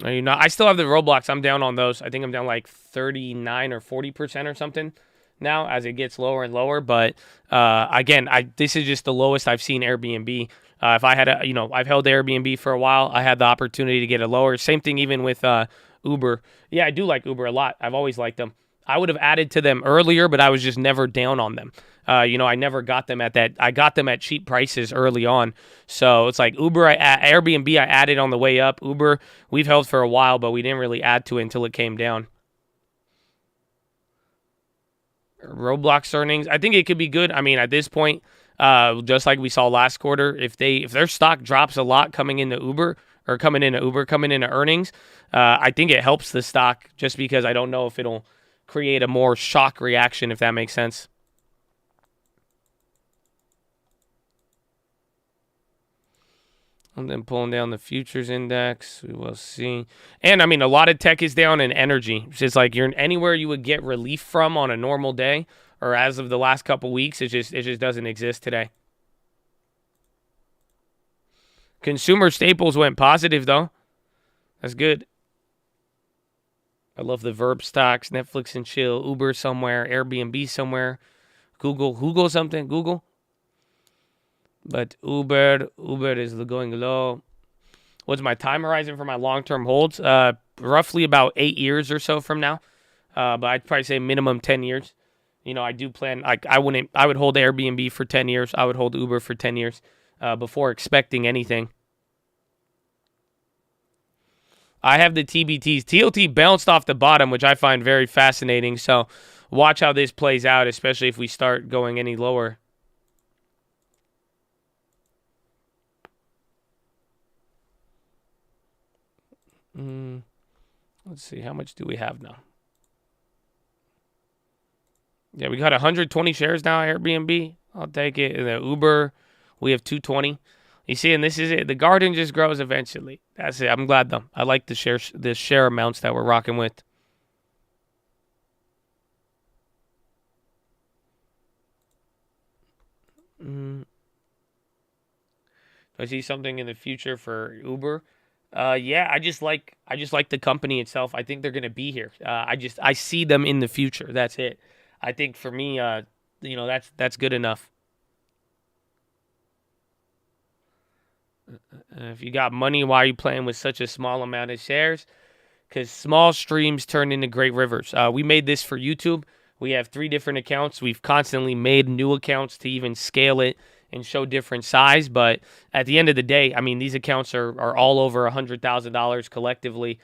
I still have the Roblox. I'm down on those. I think I'm down like 39 or 40% or something now as it gets lower and lower. But again, this is just the lowest I've seen Airbnb. If I had I've held Airbnb for a while. I had the opportunity to get it lower. Same thing even with Uber. Yeah, I do like Uber a lot. I've always liked them. I would have added to them earlier, but I was just never down on them. I never got them at that. I got them at cheap prices early on. So it's like Uber, Airbnb, I added on the way up. Uber, we've held for a while, but we didn't really add to it until it came down. Roblox earnings, I think it could be good. I mean, at this point, just like we saw last quarter, if their stock drops a lot coming into earnings, I think it helps the stock just because I don't know if it'll create a more shock reaction, if that makes sense. And then pulling down the futures index, we will see. And I mean, a lot of tech is down in energy. It's just like you're anywhere you would get relief from on a normal day, or as of the last couple weeks, it just doesn't exist today. Consumer staples went positive though. That's good. I love the Verb stocks, Netflix and chill, Uber somewhere, Airbnb somewhere, Google something, Google. But Uber is going low. What's my time horizon for my long-term holds? Roughly about 8 years or so from now. but I'd probably say minimum 10 years. I do plan, I would hold Airbnb for 10 years. I would hold Uber for 10 years before expecting anything. I have the TBTs. TLT bounced off the bottom, which I find very fascinating. So watch how this plays out, especially if we start going any lower. Let's see. How much do we have now? Yeah, we got 120 shares now, Airbnb. I'll take it. And the Uber, we have 220. You see, and this is it. The garden just grows eventually. That's it. I'm glad, though. I like the share amounts that we're rocking with. Do I see something in the future for Uber? Yeah, I just like the company itself. I think they're gonna be here. I see them in the future. That's it. I think for me, that's good enough. If you got money, why are you playing with such a small amount of shares? Because small streams turn into great rivers. We made this for YouTube. We have 3 different accounts. We've constantly made new accounts to even scale it and show different size. But at the end of the day, I mean, these accounts are all over $100,000 collectively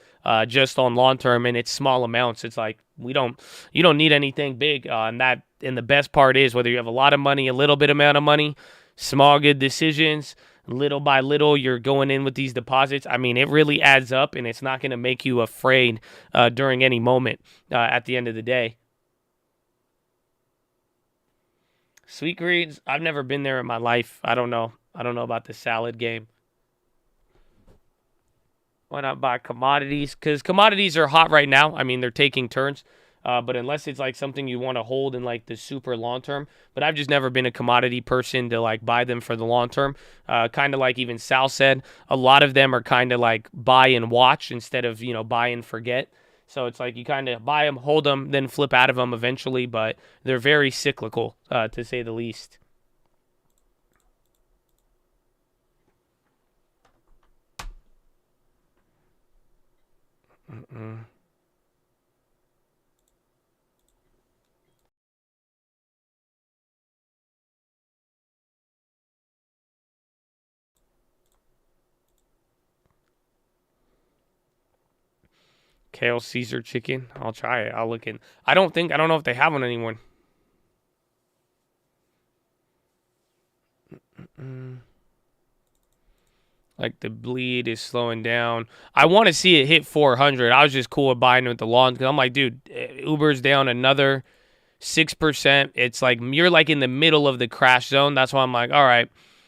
just on long term, and it's small amounts. It's like you don't need anything big. And the best part is whether you have a lot of money, a little bit amount of money, small good decisions. Little by little, you're going in with these deposits. I mean, it really adds up, and it's not going to make you afraid during any moment at the end of the day. Sweet Greens, I've never been there in my life. I don't know. I don't know about the salad game. Why not buy commodities? Because commodities are hot right now. I mean, they're taking turns. But unless it's like something you want to hold in like the super long term, but I've just never been a commodity person to like buy them for the long term. Kind of like even Sal said, a lot of them are kind of like buy and watch instead of, buy and forget. So it's like you kind of buy them, hold them, then flip out of them eventually, but they're very cyclical, to say the least. Kale Caesar chicken. I'll try it. I'll look in. I don't know if they have one anymore. Like the bleed is slowing down. I want to see it hit 400. I was just cool with buying it with the lawn because I'm like, dude, Uber's down another 6%. It's like you're like in the middle of the crash zone. That's why I'm like, all right.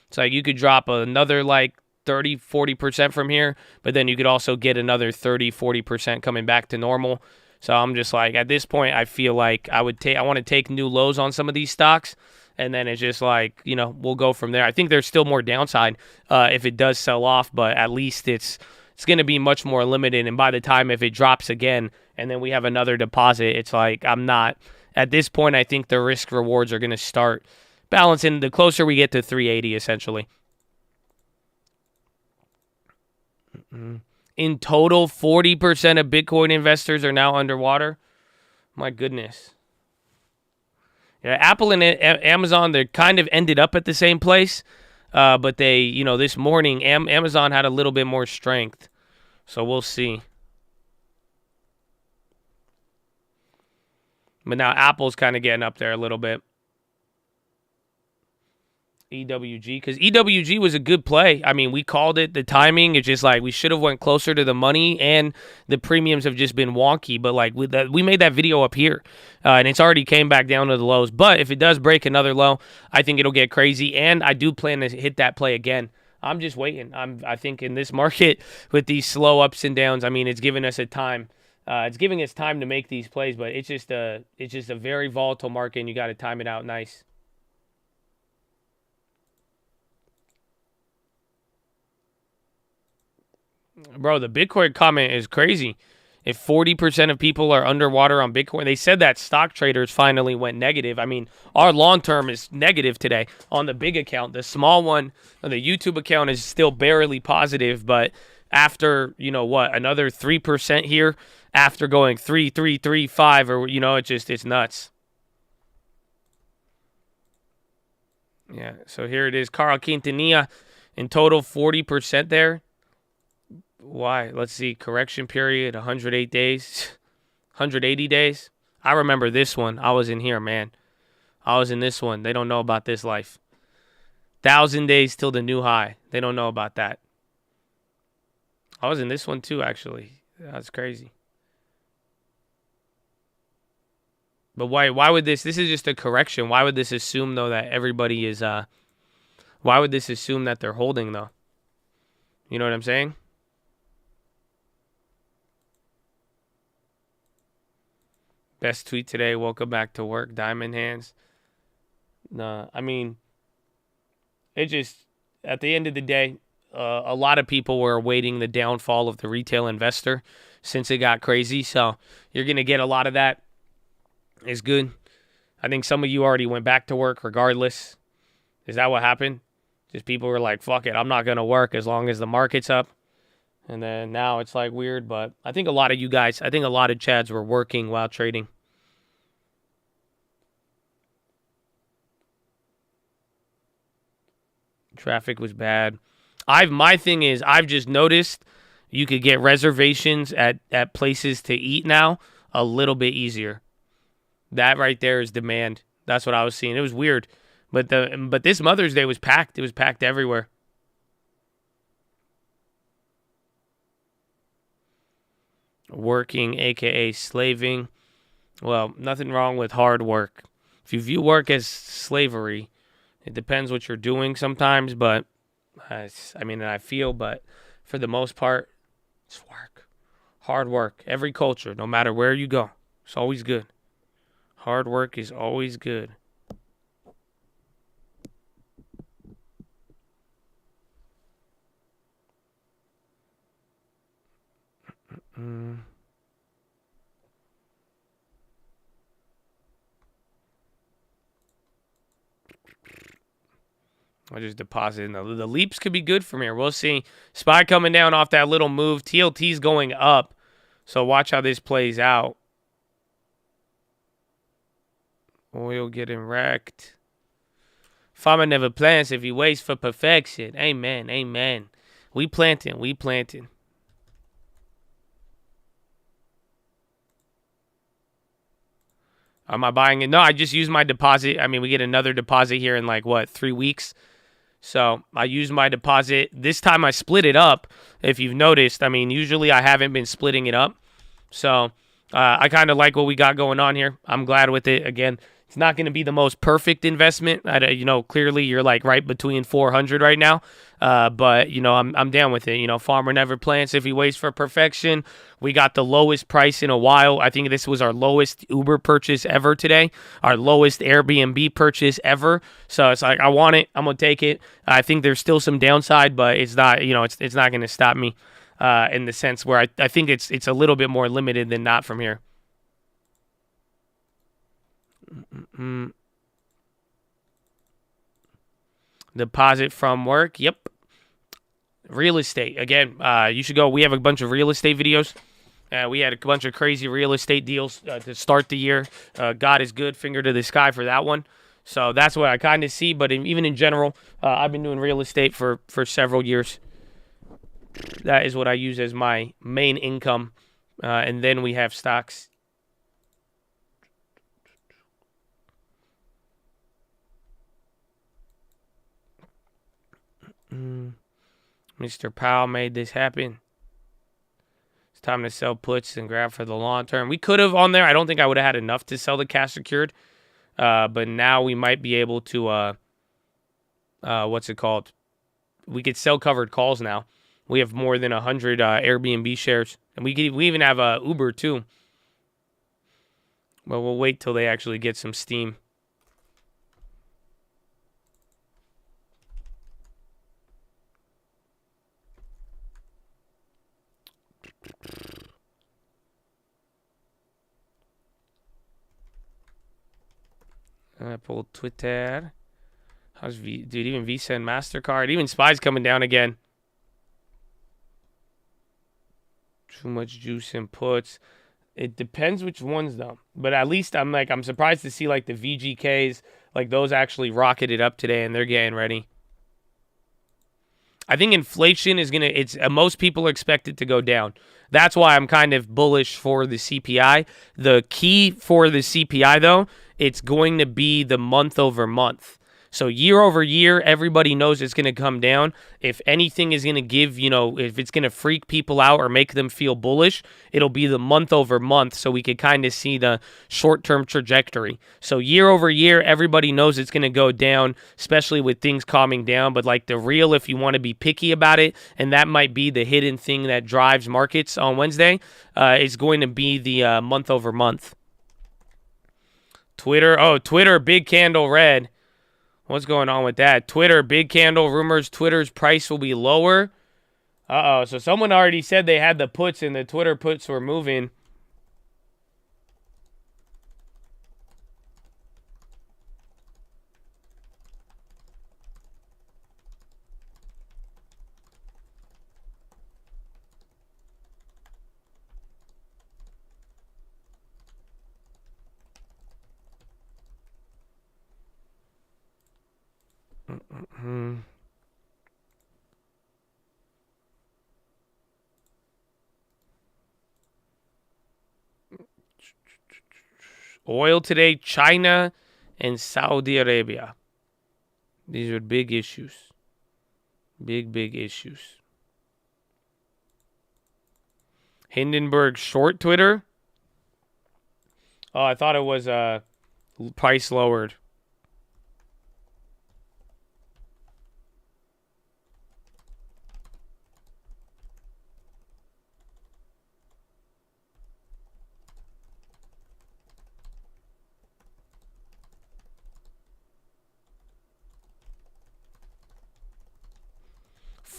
It's like you could drop another like 30-40% from here, but then you could also get another 30-40% coming back to normal. So I'm just like, at this point, I feel like I want to take new lows on some of these stocks, and then it's just like, we'll go from there. I think there's still more downside if it does sell off, but at least it's going to be much more limited. And by the time if it drops again and then we have another deposit, it's like at this point, I think the risk rewards are going to start balancing the closer we get to 380 essentially. In total, 40% of Bitcoin investors are now underwater. My goodness. Yeah, Apple and Amazon, they kind of ended up at the same place. But they, this morning, Amazon had a little bit more strength. So we'll see. But now Apple's kind of getting up there a little bit. EWG, because EWG was a good play. I mean, we called it. The timing, it's just like we should have went closer to the money, and the premiums have just been wonky. But like we made that video up here, and it's already came back down to the lows. But if it does break another low, I think it'll get crazy, and I do plan to hit that play again. I'm just waiting. I think in this market with these slow ups and downs, I mean, it's giving us a time. It's giving us time to make these plays, but it's just a very volatile market, and you got to time it out nice. Bro, the Bitcoin comment is crazy. If 40% of people are underwater on Bitcoin, they said that stock traders finally went negative. I mean, our long term is negative today on the big account. The small one, the YouTube account, is still barely positive, but after, you know what, another 3% here after going 3, 3, 3, 5, or, you know, it's nuts. Yeah, so here it is. Carl Quintanilla in total 40% there. Why? Let's see. Correction period, 108 days, 180 days. I remember this one. I was in here, man. I was in this one. They don't know about this life. 1,000 days till the new high. They don't know about that. I was in this one too, actually. That's crazy. But why would this is just a correction. Why would this assume, though, that everybody is, why would this assume that they're holding, though? You know what I'm saying? Best tweet today, welcome back to work, diamond hands. No, I mean, it just, at the end of the day, a lot of people were awaiting the downfall of the retail investor since it got crazy. So you're going to get a lot of that. It's good. I think some of you already went back to work regardless. Is that what happened? Just people were like, fuck it, I'm not going to work as long as the market's up. And then now it's like weird. But I think a lot of you guys, I think a lot of Chads were working while trading. Traffic was bad. My thing is, I've just noticed you could get reservations at places to eat now a little bit easier. That right there is demand. That's what I was seeing. It was weird. But this Mother's Day was packed. It was packed everywhere. Working, aka slaving. Well, nothing wrong with hard work. If you view work as slavery, it depends what you're doing sometimes, but I feel, but for the most part, it's work. Hard work. Every culture, no matter where you go, it's always good. Hard work is always good. I just deposited. The leaps could be good from here. We'll see. SPY coming down off that little move. TLT's going up. So watch how this plays out. Oil getting wrecked. Farmer never plants if he waits for perfection. Amen. Amen. We planting. We planting. Am I buying it? No, I just used my deposit. I mean, we get another deposit here in like, 3 weeks? So I used my deposit. This time I split it up, if you've noticed. I mean, usually I haven't been splitting it up. So I kind of like what we got going on here. I'm glad with it. Again, it's not going to be the most perfect investment. Clearly you're like right between 400 right now. But, I'm down with it. Farmer never plants if he waits for perfection. We got the lowest price in a while. I think this was our lowest Uber purchase ever today. Our lowest Airbnb purchase ever. So it's like, I want it. I'm going to take it. I think there's still some downside, but it's not, it's not going to stop me in the sense where I think it's a little bit more limited than not from here. Deposit from work. Yep. Real estate. Again, you should go. We have a bunch of real estate videos. We had a bunch of crazy real estate deals to start the year. God is good. Finger to the sky for that one. So that's what I kind of see. But even in general, I've been doing real estate for several years. That is what I use as my main income. And then we have stocks. Mr. Powell made this happen. It's time to sell puts and grab for the long term. We could have on there. I don't think I would have had enough to sell the cash secured. But now we might be able to, what's it called? We could sell covered calls now. We have more than 100 Airbnb shares. And we even have Uber too. But we'll wait till they actually get some steam. Apple, Twitter. How's even Visa and MasterCard? Even SPY's coming down again. Too much juice in puts. It depends which ones though. But at least I'm surprised to see like the VGKs, like those actually rocketed up today and they're getting ready. I think inflation is most people expect it to go down. That's why I'm kind of bullish for the CPI. The key for the CPI though, it's going to be the month over month. So year over year, everybody knows it's going to come down. If anything is going to give, if it's going to freak people out or make them feel bullish, it'll be the month over month so we could kind of see the short-term trajectory. So year over year, everybody knows it's going to go down, especially with things calming down. But like the real, if you want to be picky about it, and that might be the hidden thing that drives markets on Wednesday, is going to be the month over month. Twitter, big candle red. What's going on with that? Twitter, big candle, rumors Twitter's price will be lower. Uh-oh, so someone already said they had the puts and the Twitter puts were moving. Oil today, China and Saudi Arabia. These are big issues. Big issues. Hindenburg short Twitter. Oh, I thought it was price lowered.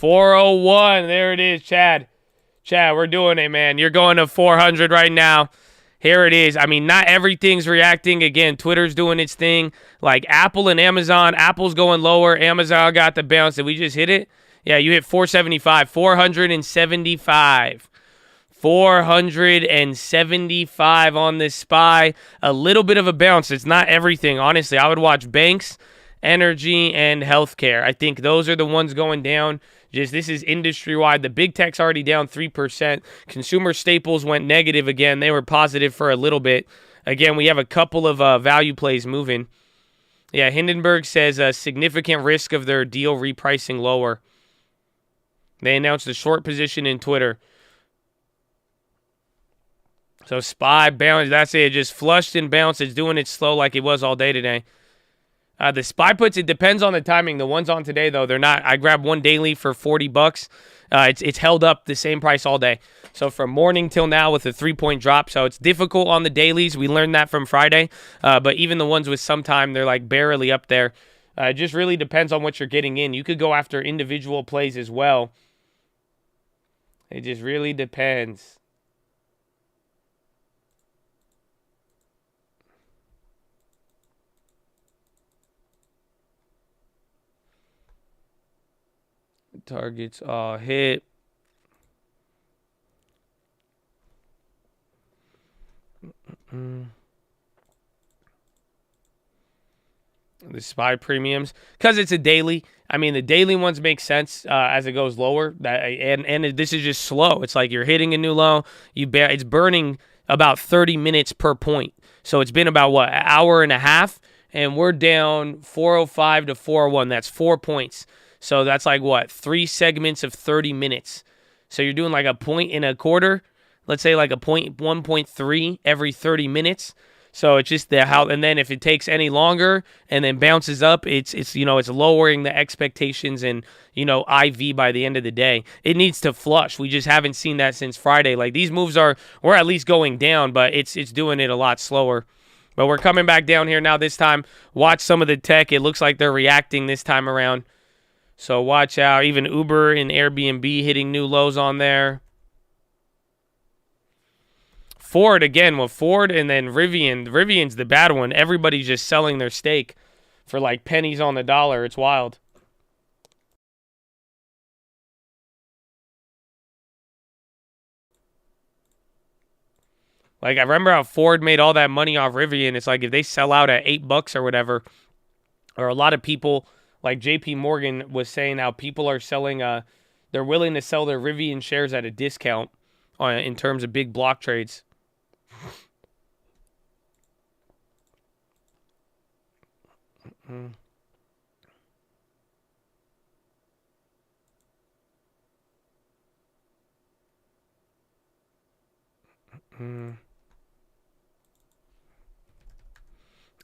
$401. There it is, Chad. Chad, we're doing it, man. You're going to 400 right now. Here it is. I mean, not everything's reacting. Again, Twitter's doing its thing. Like Apple and Amazon. Apple's going lower. Amazon got the bounce. Did we just hit it? Yeah, you hit 475. 475. 475 on this SPY. A little bit of a bounce. It's not everything. Honestly, I would watch banks, energy, and healthcare. I think those are the ones going down. This is industry-wide. The big tech's already down 3%. Consumer staples went negative again. They were positive for a little bit. Again, we have a couple of value plays moving. Yeah, Hindenburg says a significant risk of their deal repricing lower. They announced a short position in Twitter. So SPY bounce. That's it. It just flushed and bounced. It's doing it slow like it was all day today. The SPY puts, it depends on the timing. The ones on today, though, they're not. I grabbed one daily for $40. It's held up the same price all day. So from morning till now with a 3-point drop. So it's difficult on the dailies. We learned that from Friday. But even the ones with some time, they're like barely up there. It just really depends on what you're getting in. You could go after individual plays as well. It just really depends. Targets all hit. The SPY premiums, because it's a daily. I mean, the daily ones make sense as it goes lower. And this is just slow. It's like you're hitting a new low. It's burning about 30 minutes per point. So it's been about, an hour and a half? And we're down 405 to 401. That's 4 points. So that's like 3 segments of 30 minutes. So you're doing like a point in a quarter. Let's say like a point 1.3 every 30 minutes. So it's just and then if it takes any longer and then bounces up, it's lowering the expectations and IV by the end of the day. It needs to flush. We just haven't seen that since Friday. Like these moves we're at least going down, but it's doing it a lot slower. But we're coming back down here now. This time, watch some of the tech. It looks like they're reacting this time around. So watch out. Even Uber and Airbnb hitting new lows on there. Ford again with Ford and then Rivian. Rivian's the bad one. Everybody's just selling their stake for like pennies on the dollar. It's wild. Like, I remember how Ford made all that money off Rivian. It's like if they sell out at $8 or whatever, or a lot of people, like JP Morgan was saying how people are selling, they're willing to sell their Rivian shares at a discount in terms of big block trades.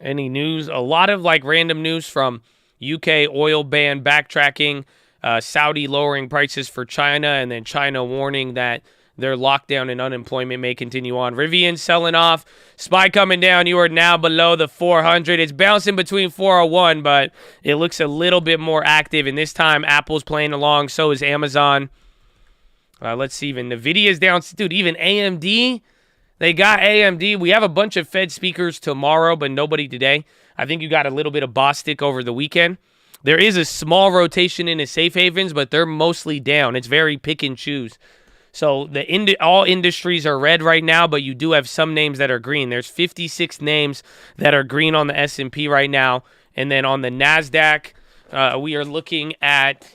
Any news? A lot of like random news from UK oil ban backtracking, Saudi lowering prices for China, and then China warning that their lockdown and unemployment may continue on. Rivian selling off. SPY coming down. You are now below the 400. It's bouncing between 401, but it looks a little bit more active. And this time, Apple's playing along. So is Amazon. Let's see. Even NVIDIA's down. Dude, even AMD. They got AMD. We have a bunch of Fed speakers tomorrow, but nobody today. I think you got a little bit of Bostic over the weekend. There is a small rotation into safe havens, but they're mostly down. It's very pick and choose. So all industries are red right now, but you do have some names that are green. There's 56 names that are green on the S&P right now. And then on the NASDAQ, we are looking at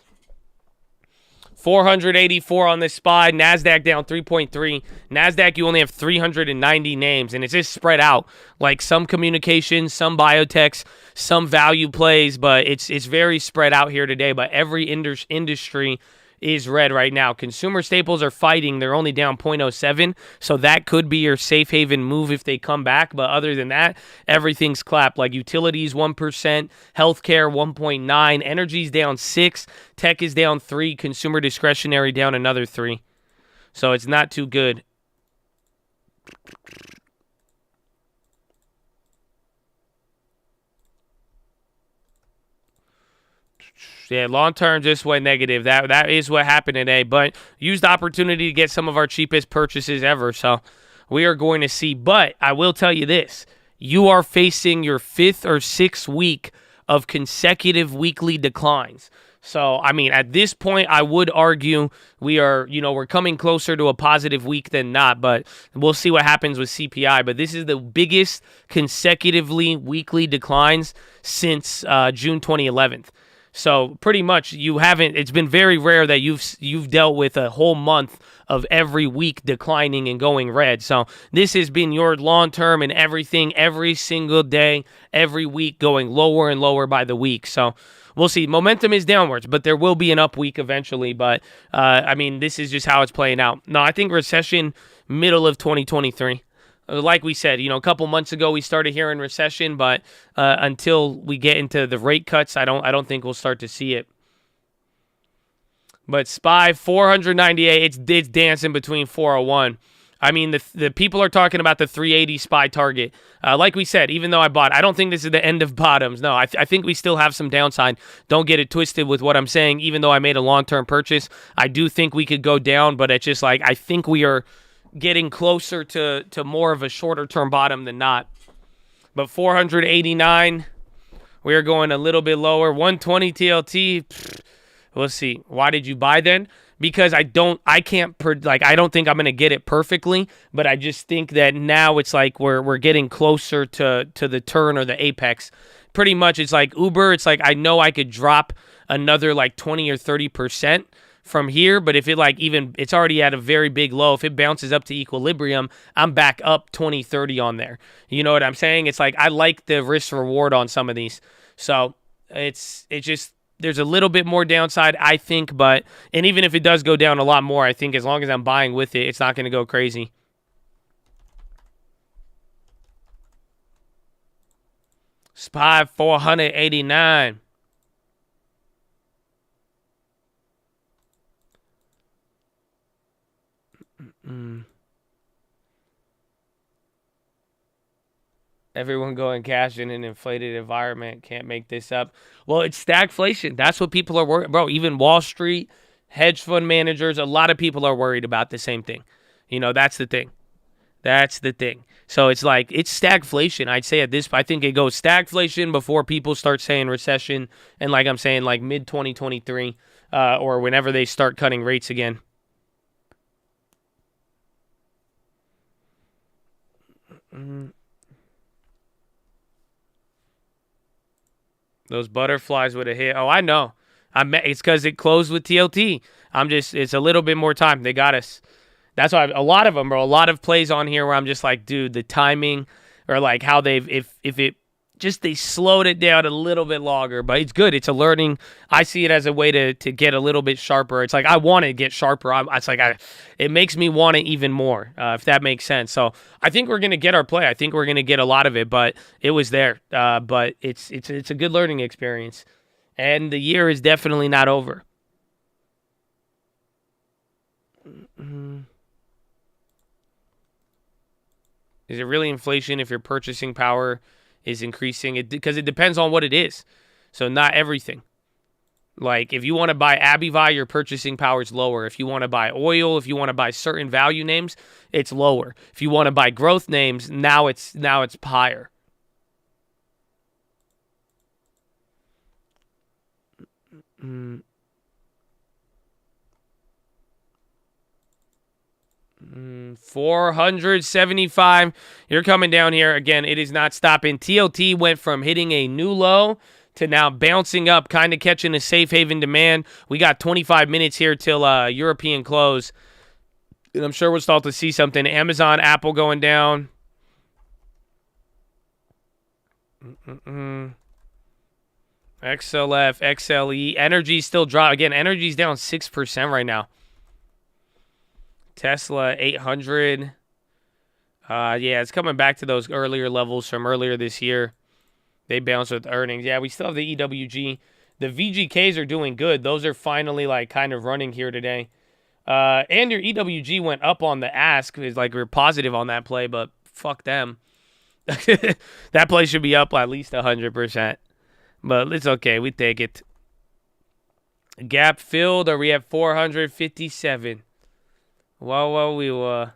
484 on the SPY. NASDAQ down 3.3. NASDAQ, you only have 390 names, and it's just spread out. Like some communications, some biotechs, some value plays, but it's very spread out here today. But every industry is red right now. Consumer staples are fighting. They're only down 0.07, so that could be your safe haven move if they come back. But other than that, everything's clapped. Like utilities 1%, healthcare 1.9, energy's down 6, tech is down 3, consumer discretionary down another 3. So it's not too good. Yeah, long term just went negative. That is what happened today. But used the opportunity to get some of our cheapest purchases ever. So we are going to see. But I will tell you this. You are facing your 5th or 6th week of consecutive weekly declines. So, I mean, at this point, I would argue we're coming closer to a positive week than not, but we'll see what happens with CPI. But this is the biggest consecutively weekly declines since June 2011. So pretty much it's been very rare that you've dealt with a whole month of every week declining and going red. So this has been your long-term and everything every single day, every week going lower and lower by the week. So we'll see. Momentum is downwards, but there will be an up week eventually. But, this is just how it's playing out. No, I think recession middle of 2023. Like we said, a couple months ago we started hearing recession, but until we get into the rate cuts, I don't think we'll start to see it. But SPY 498, it's dancing between 401. I mean, the people are talking about the 380 SPY target. Like we said, even though I don't think this is the end of bottoms. No, I think we still have some downside. Don't get it twisted with what I'm saying. Even though I made a long-term purchase, I do think we could go down, but it's just like I think we are getting closer to more of a shorter term bottom than not. But 489, we are going a little bit lower. 120 TLT, we'll see. Why did you buy then? Because I don't think I'm going to get it perfectly, but I just think that now it's like we're getting closer to the turn or the apex. Pretty much it's like Uber, it's like I know I could drop another like 20 or 30% from here, but if it's already at a very big low, if it bounces up to equilibrium, I'm back up 20, 30 on there. You know what I'm saying? It's like I like the risk reward on some of these. So it's just there's a little bit more downside, I think, and even if it does go down a lot more, I think as long as I'm buying with it, it's not going to go crazy. SPY 489. Everyone going cash in an inflated environment. Can't make this up. Well, it's stagflation. That's what people are worried about. Even Wall Street, hedge fund managers, a lot of people are worried about the same thing. That's the thing. That's the thing. So it's like, it's stagflation. I'd say I think it goes stagflation before people start saying recession. And like I'm saying, like mid-2023 or whenever they start cutting rates again. Those butterflies would have hit. Oh, I know. It's because it closed with TLT. It's a little bit more time. They got us. That's why a lot of them, bro. A lot of plays on here where I'm just like, dude, the timing or like how if it just they slowed it down a little bit longer, but it's good. It's a learning. I see it as a way to get a little bit sharper. It's like I want to get sharper. It makes me want it even more, if that makes sense. So I think we're gonna get our play. I think we're gonna get a lot of it, but it was there. But it's a good learning experience, and the year is definitely not over. Is it really inflation if your purchasing power is increasing? Because it depends on what it is. So not everything. Like if you want to buy Abivi, your purchasing power is lower. If you want to buy oil, if you want to buy certain value names, it's lower. If you want to buy growth names, now it's higher. Mm. 475. You're coming down here. Again, it is not stopping. TLT went from hitting a new low to now bouncing up, kind of catching a safe haven demand. We got 25 minutes here till European close. And I'm sure we'll start to see something. Amazon, Apple going down. XLF, XLE. Energy still drop. Again, energy's down 6% right now. Tesla 800. Yeah, it's coming back to those earlier levels from earlier this year. They bounced with earnings. Yeah, we still have the EWG. The VGKs are doing good. Those are finally like kind of running here today. And your EWG went up on the ask. It's like we're positive on that play, but fuck them. That play should be up at least 100%. But it's okay. We take it. Gap filled. Are we at 457? Well,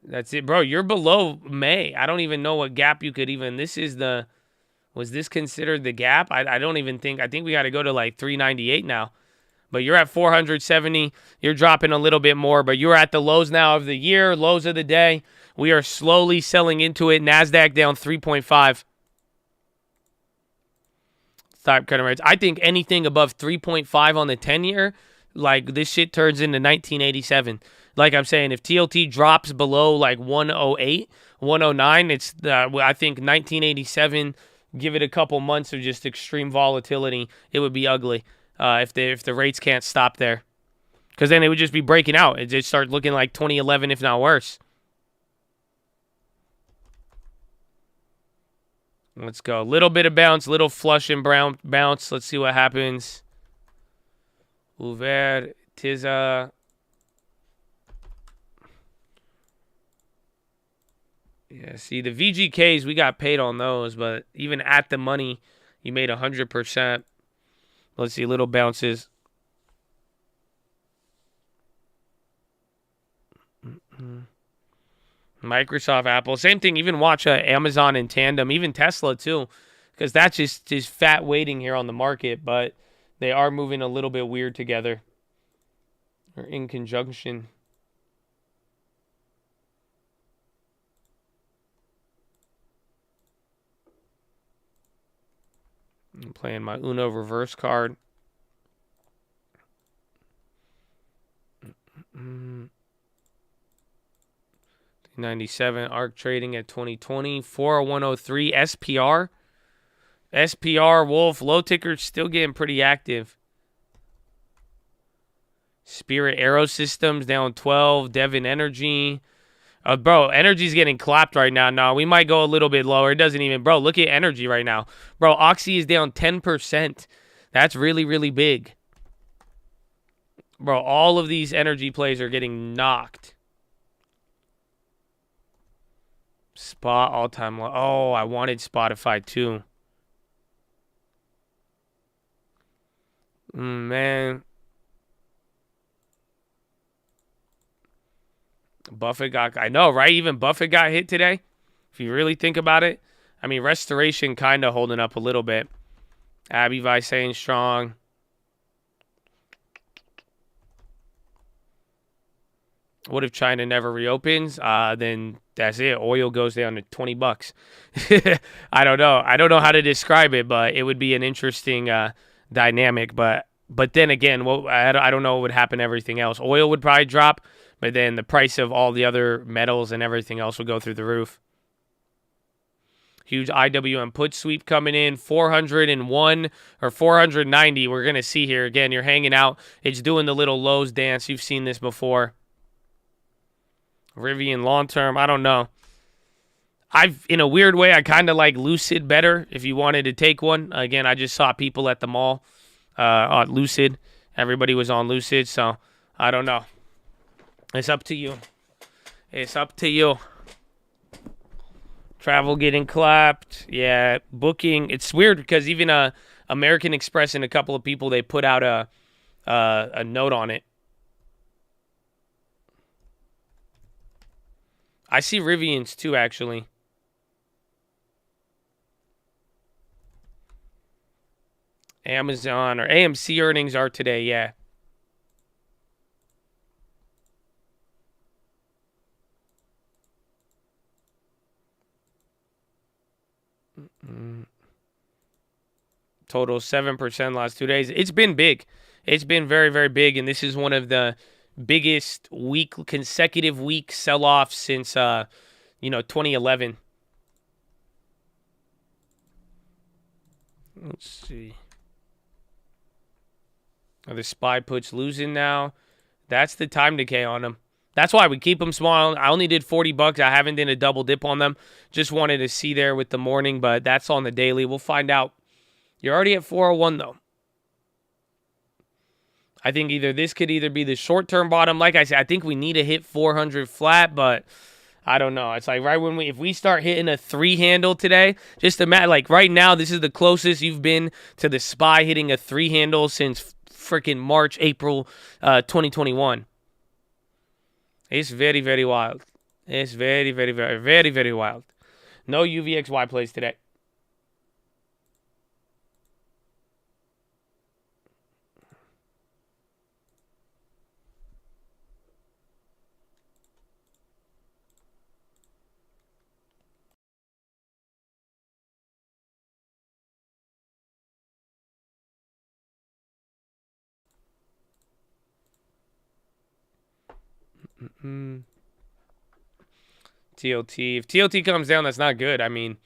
that's it, bro. You're below May. I don't even know what gap you could even. Was this considered the gap? I don't even think. I think we got to go to like 398 now. But you're at 470. You're dropping a little bit more, but you're at the lows now of the year, lows of the day. We are slowly selling into it. NASDAQ down 3.5. Stop cutting rates. I think anything above 3.5 on the 10-year, like this shit turns into 1987. Like I'm saying, if TLT drops below like 108, 109, it's I think 1987. Give it a couple months of just extreme volatility, it would be ugly if the rates can't stop there, because then it would just be breaking out. It just start looking like 2011, if not worse. Let's go. Little bit of bounce, little flush and brown bounce. Let's see what happens. Uver, Tiza. Yeah, see, the VGKs, we got paid on those, but even at the money, you made 100%. Let's see, little bounces. Microsoft, Apple, same thing. Even watch Amazon in tandem, even Tesla too, because that's just fat waiting here on the market, but they are moving a little bit weird together or in conjunction. I'm playing my Uno reverse card. 97 ARC trading at 2020. 40103 SPR. SPR Wolf low ticker still getting pretty active. Spirit Aerosystems down 12. Devon Energy. Bro, Energy's getting clapped right now. No, we might go a little bit lower. It doesn't even. Bro, look at Energy right now. Bro, Oxy is down 10%. That's really, really big. Bro, all of these energy plays are getting knocked. Spot all-time low. Oh, I wanted Spotify too. Man. Buffett got, I know, right? Even Buffett got hit today. If you really think about it. I mean, Restoration kind of holding up a little bit. Abivi saying strong. What if China never reopens? Then that's it. Oil goes down to $20. I don't know. I don't know how to describe it, but it would be an interesting dynamic. But then again, well, I don't know what would happen to everything else. Oil would probably drop, but then the price of all the other metals and everything else would go through the roof. Huge IWM put sweep coming in, 401 or 490. We're going to see here. Again, you're hanging out. It's doing the little lows dance. You've seen this before. Rivian long term, I don't know. In a weird way, I kind of like Lucid better if you wanted to take one. Again, I just saw people at the mall on Lucid. Everybody was on Lucid, so I don't know. It's up to you. It's up to you. Travel getting clapped. Yeah, booking. It's weird because even American Express and a couple of people, they put out a note on it. I see Rivians too, actually. Amazon or AMC earnings are today, yeah. Total 7% last 2 days. It's been big. It's been very, very big, and this is one of the biggest consecutive week sell-offs since 2011. Let's see. Are the SPY puts losing now? That's the time decay on them. That's why we keep them small. I only did $40. I haven't done a double dip on them. Just wanted to see there with the morning, but that's on the daily. We'll find out. You're already at 401 though. I think this could either be the short-term bottom. Like I said, I think we need to hit 400 flat, but I don't know. It's like right when if we start hitting a 3 handle today, just imagine, like right now, this is the closest you've been to the SPY hitting a 3 handle since freaking March, April 2021. It's very, very wild. It's very, very, very, very, very wild. No UVXY plays today. TLT. If TLT comes down, that's not good. I mean,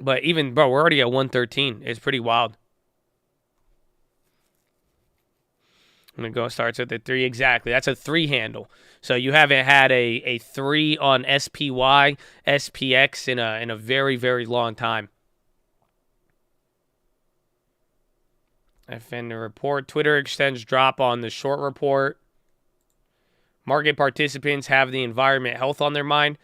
but even, bro, we're already at 113. It's pretty wild. I'm going to go starts at the 3. Exactly. That's a 3 handle. So you haven't had a 3 on SPY, SPX in a very, very long time. FN report. Twitter extends drop on the short report. Market participants have the environment health on their mind.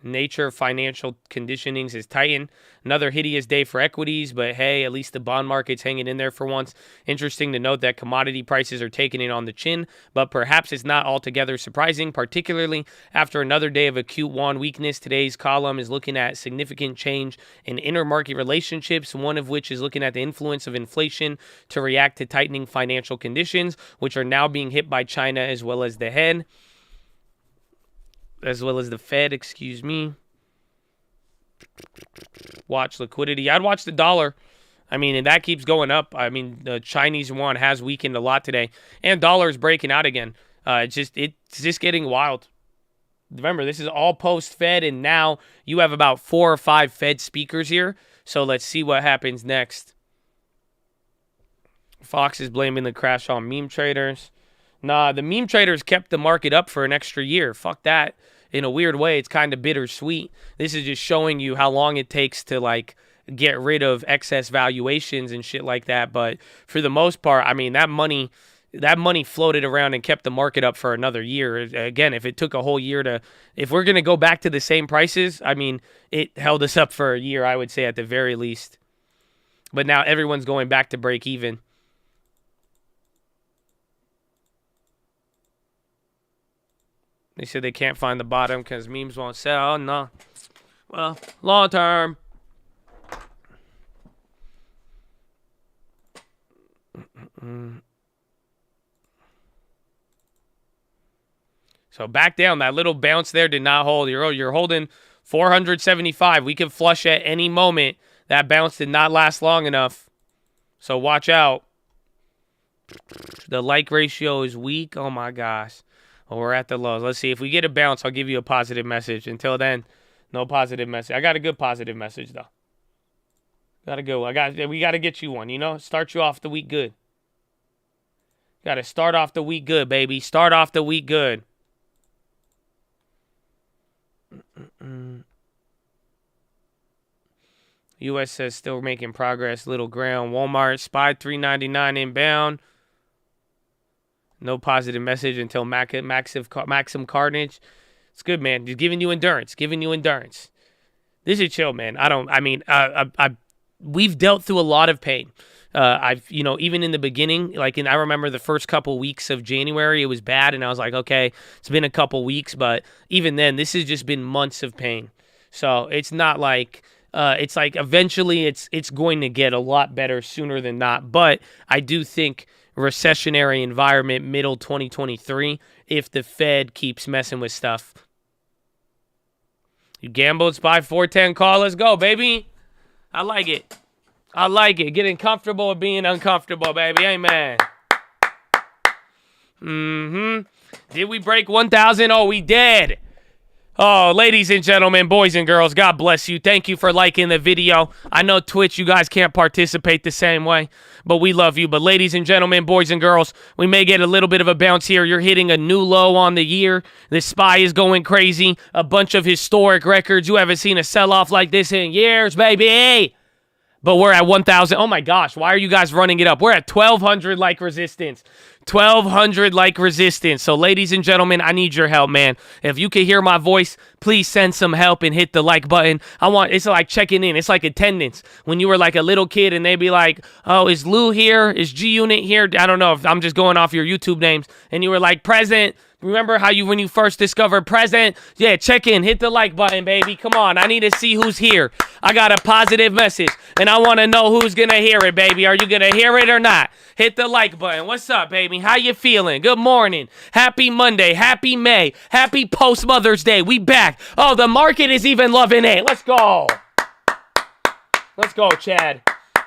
Nature financial conditionings is tightened. Another hideous day for equities, but hey, at least the bond market's hanging in there for once. Interesting to note that commodity prices are taking it on the chin, but perhaps it's not altogether surprising, particularly after another day of acute yuan weakness. Today's column is looking at significant change in intermarket relationships, one of which is looking at the influence of inflation to react to tightening financial conditions, which are now being hit by China as well as the Fed, excuse me. Watch liquidity. I'd watch the dollar. I mean, and that keeps going up. I mean, the Chinese yuan has weakened a lot today, and dollar is breaking out again. It's just getting wild. Remember, this is all post-Fed, and now you have about 4 or 5 Fed speakers here. So let's see what happens next. Fox is blaming the crash on meme traders. Nah, the meme traders kept the market up for an extra year. Fuck that. In a weird way, it's kind of bittersweet. This is just showing you how long it takes to, like, get rid of excess valuations and shit like that. But for the most part, I mean, that money floated around and kept the market up for another year. Again, if it took a whole year if we're going to go back to the same prices, I mean, it held us up for a year, I would say, at the very least. But now everyone's going back to break even. They said they can't find the bottom because memes won't sell. No. Well, long term. So back down. That little bounce there did not hold. You're holding 475. We could flush at any moment. That bounce did not last long enough. So watch out. The like ratio is weak. Oh, my gosh. Well, we're at the lows. Let's see. If we get a bounce, I'll give you a positive message. Until then, no positive message. I got a good positive message, though. Gotta go. We got to get you one, you know? Start you off the week good. Got to start off the week good, baby. Start off the week good. U.S. says still making progress. Little ground. Walmart. SPY $3.99 inbound. No positive message until Maxim Carnage. It's good, man. Just giving you endurance. This is chill, man. We've dealt through a lot of pain. Even in the beginning, I remember the first couple weeks of January, it was bad, and I was like, okay, it's been a couple weeks, but even then, this has just been months of pain. So it's not like, it's like eventually it's going to get a lot better sooner than not. But I do think recessionary environment middle 2023 if the Fed keeps messing with stuff. You gambled, SPY 410 call. Let's go, baby. I like it. Getting comfortable with being uncomfortable, baby. Amen. Did we break 1,000? Oh, we did. Oh, ladies and gentlemen, boys and girls, God bless you. Thank you for liking the video. I know Twitch, you guys can't participate the same way, but we love you. But ladies and gentlemen, boys and girls, we may get a little bit of a bounce here. You're hitting a new low on the year. The SPY is going crazy. A bunch of historic records. You haven't seen a sell-off like this in years, baby. But we're at 1,000. Oh, my gosh. Why are you guys running it up? We're at 1,200 like resistance. 1,200 like resistance. So, ladies and gentlemen, I need your help, man. If you can hear my voice, please send some help and hit the like button. It's like checking in. It's like attendance. When you were like a little kid and they'd be like, oh, is Lou here? Is G-Unit here? I don't know if I'm just going off your YouTube names. And you were like, present. Remember how when you first discovered present? Yeah, check in. Hit the like button, baby. Come on. I need to see who's here. I got a positive message, and I want to know who's going to hear it, baby. Are you going to hear it or not? Hit the like button. What's up, baby? How you feeling? Good morning. Happy Monday. Happy May. Happy post-Mother's Day. We back. Oh, the market is even loving it. Let's go. Let's go, Chad.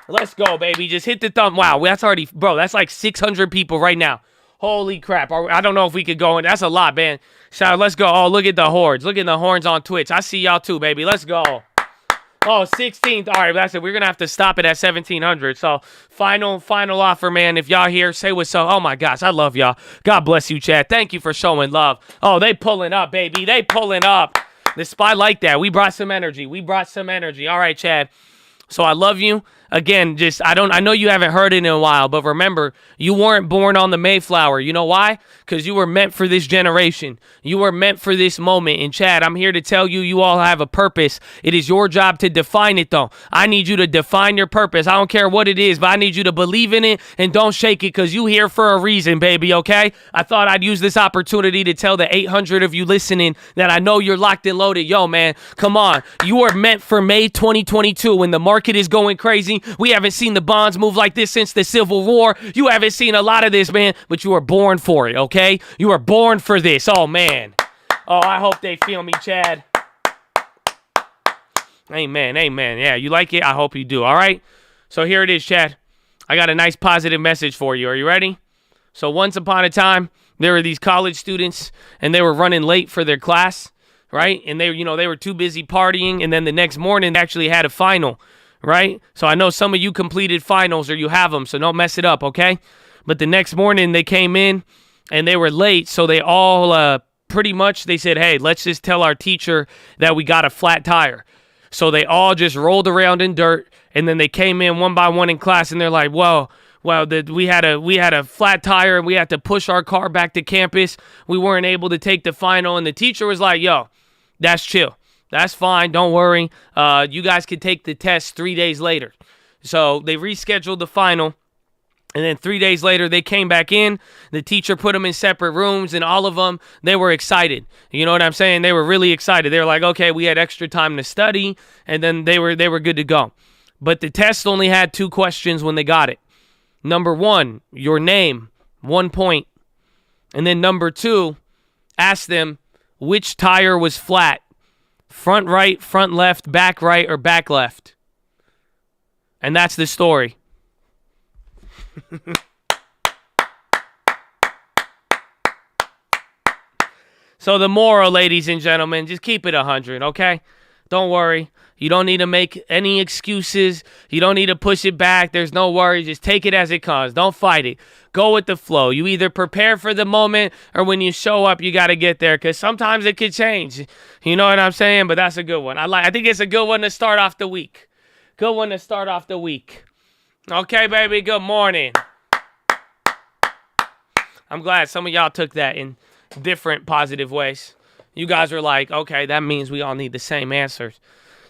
Let's go, baby. Just hit the thumb. Wow, that's already, bro, that's like 600 people right now. Holy crap. I don't know if we could go in. That's a lot, man. Shout out, let's go. Oh, look at the hordes. Look at the horns on Twitch. I see y'all too, baby. Let's go. Oh, 16th. All right, that's it. We're going to have to stop it at 1,700. So, final offer, man. If y'all here, say what's up. Oh, my gosh. I love y'all. God bless you, Chad. Thank you for showing love. Oh, they pulling up, baby. They pulling up. The SPY like that. We brought some energy. All right, Chad. So, I love you. Again, I know you haven't heard it in a while, but remember, you weren't born on the Mayflower. You know why? Because you were meant for this generation. You were meant for this moment. And Chad, I'm here to tell you, you all have a purpose. It is your job to define it, though. I need you to define your purpose. I don't care what it is, but I need you to believe in it and don't shake it because you here for a reason, baby, okay? I thought I'd use this opportunity to tell the 800 of you listening that I know you're locked and loaded. Yo, man, come on. You are meant for May 2022 when the market is going crazy. We haven't seen the bonds move like this since the Civil War. You haven't seen a lot of this, man, but you were born for it, okay? You were born for this. Oh, man. Oh, I hope they feel me, Chad. Amen. Yeah, you like it? I hope you do, all right? So here it is, Chad. I got a nice positive message for you. Are you ready? So once upon a time, there were these college students, and they were running late for their class, right? And they were too busy partying, and then the next morning, they actually had a final. Right? So I know some of you completed finals or you have them, so don't mess it up, okay? But the next morning they came in and they were late, so they all pretty much, they said, hey, let's just tell our teacher that we got a flat tire. So they all just rolled around in dirt, and then they came in one by one in class, and they're like, well, we had a flat tire, and we had to push our car back to campus. We weren't able to take the final, and the teacher was like, yo, that's chill. That's fine. Don't worry. You guys can take the test 3 days later. So they rescheduled the final. And then 3 days later, they came back in. The teacher put them in separate rooms. And all of them, they were excited. You know what I'm saying? They were really excited. They were like, okay, we had extra time to study. And then they were good to go. But the test only had 2 questions when they got it. Number 1, your name, 1 point. And then number 2, ask them which tire was flat. Front right, front left, back right, or back left. And that's the story. So the moral, ladies and gentlemen, just keep it 100, okay? Don't worry. You don't need to make any excuses. You don't need to push it back. There's no worry. Just take it as it comes. Don't fight it. Go with the flow. You either prepare for the moment or when you show up, you got to get there because sometimes it could change. You know what I'm saying? But that's a good one. I think it's a good one to start off the week. Good one to start off the week. Okay, baby. Good morning. I'm glad some of y'all took that in different positive ways. You guys are like, okay, that means we all need the same answers.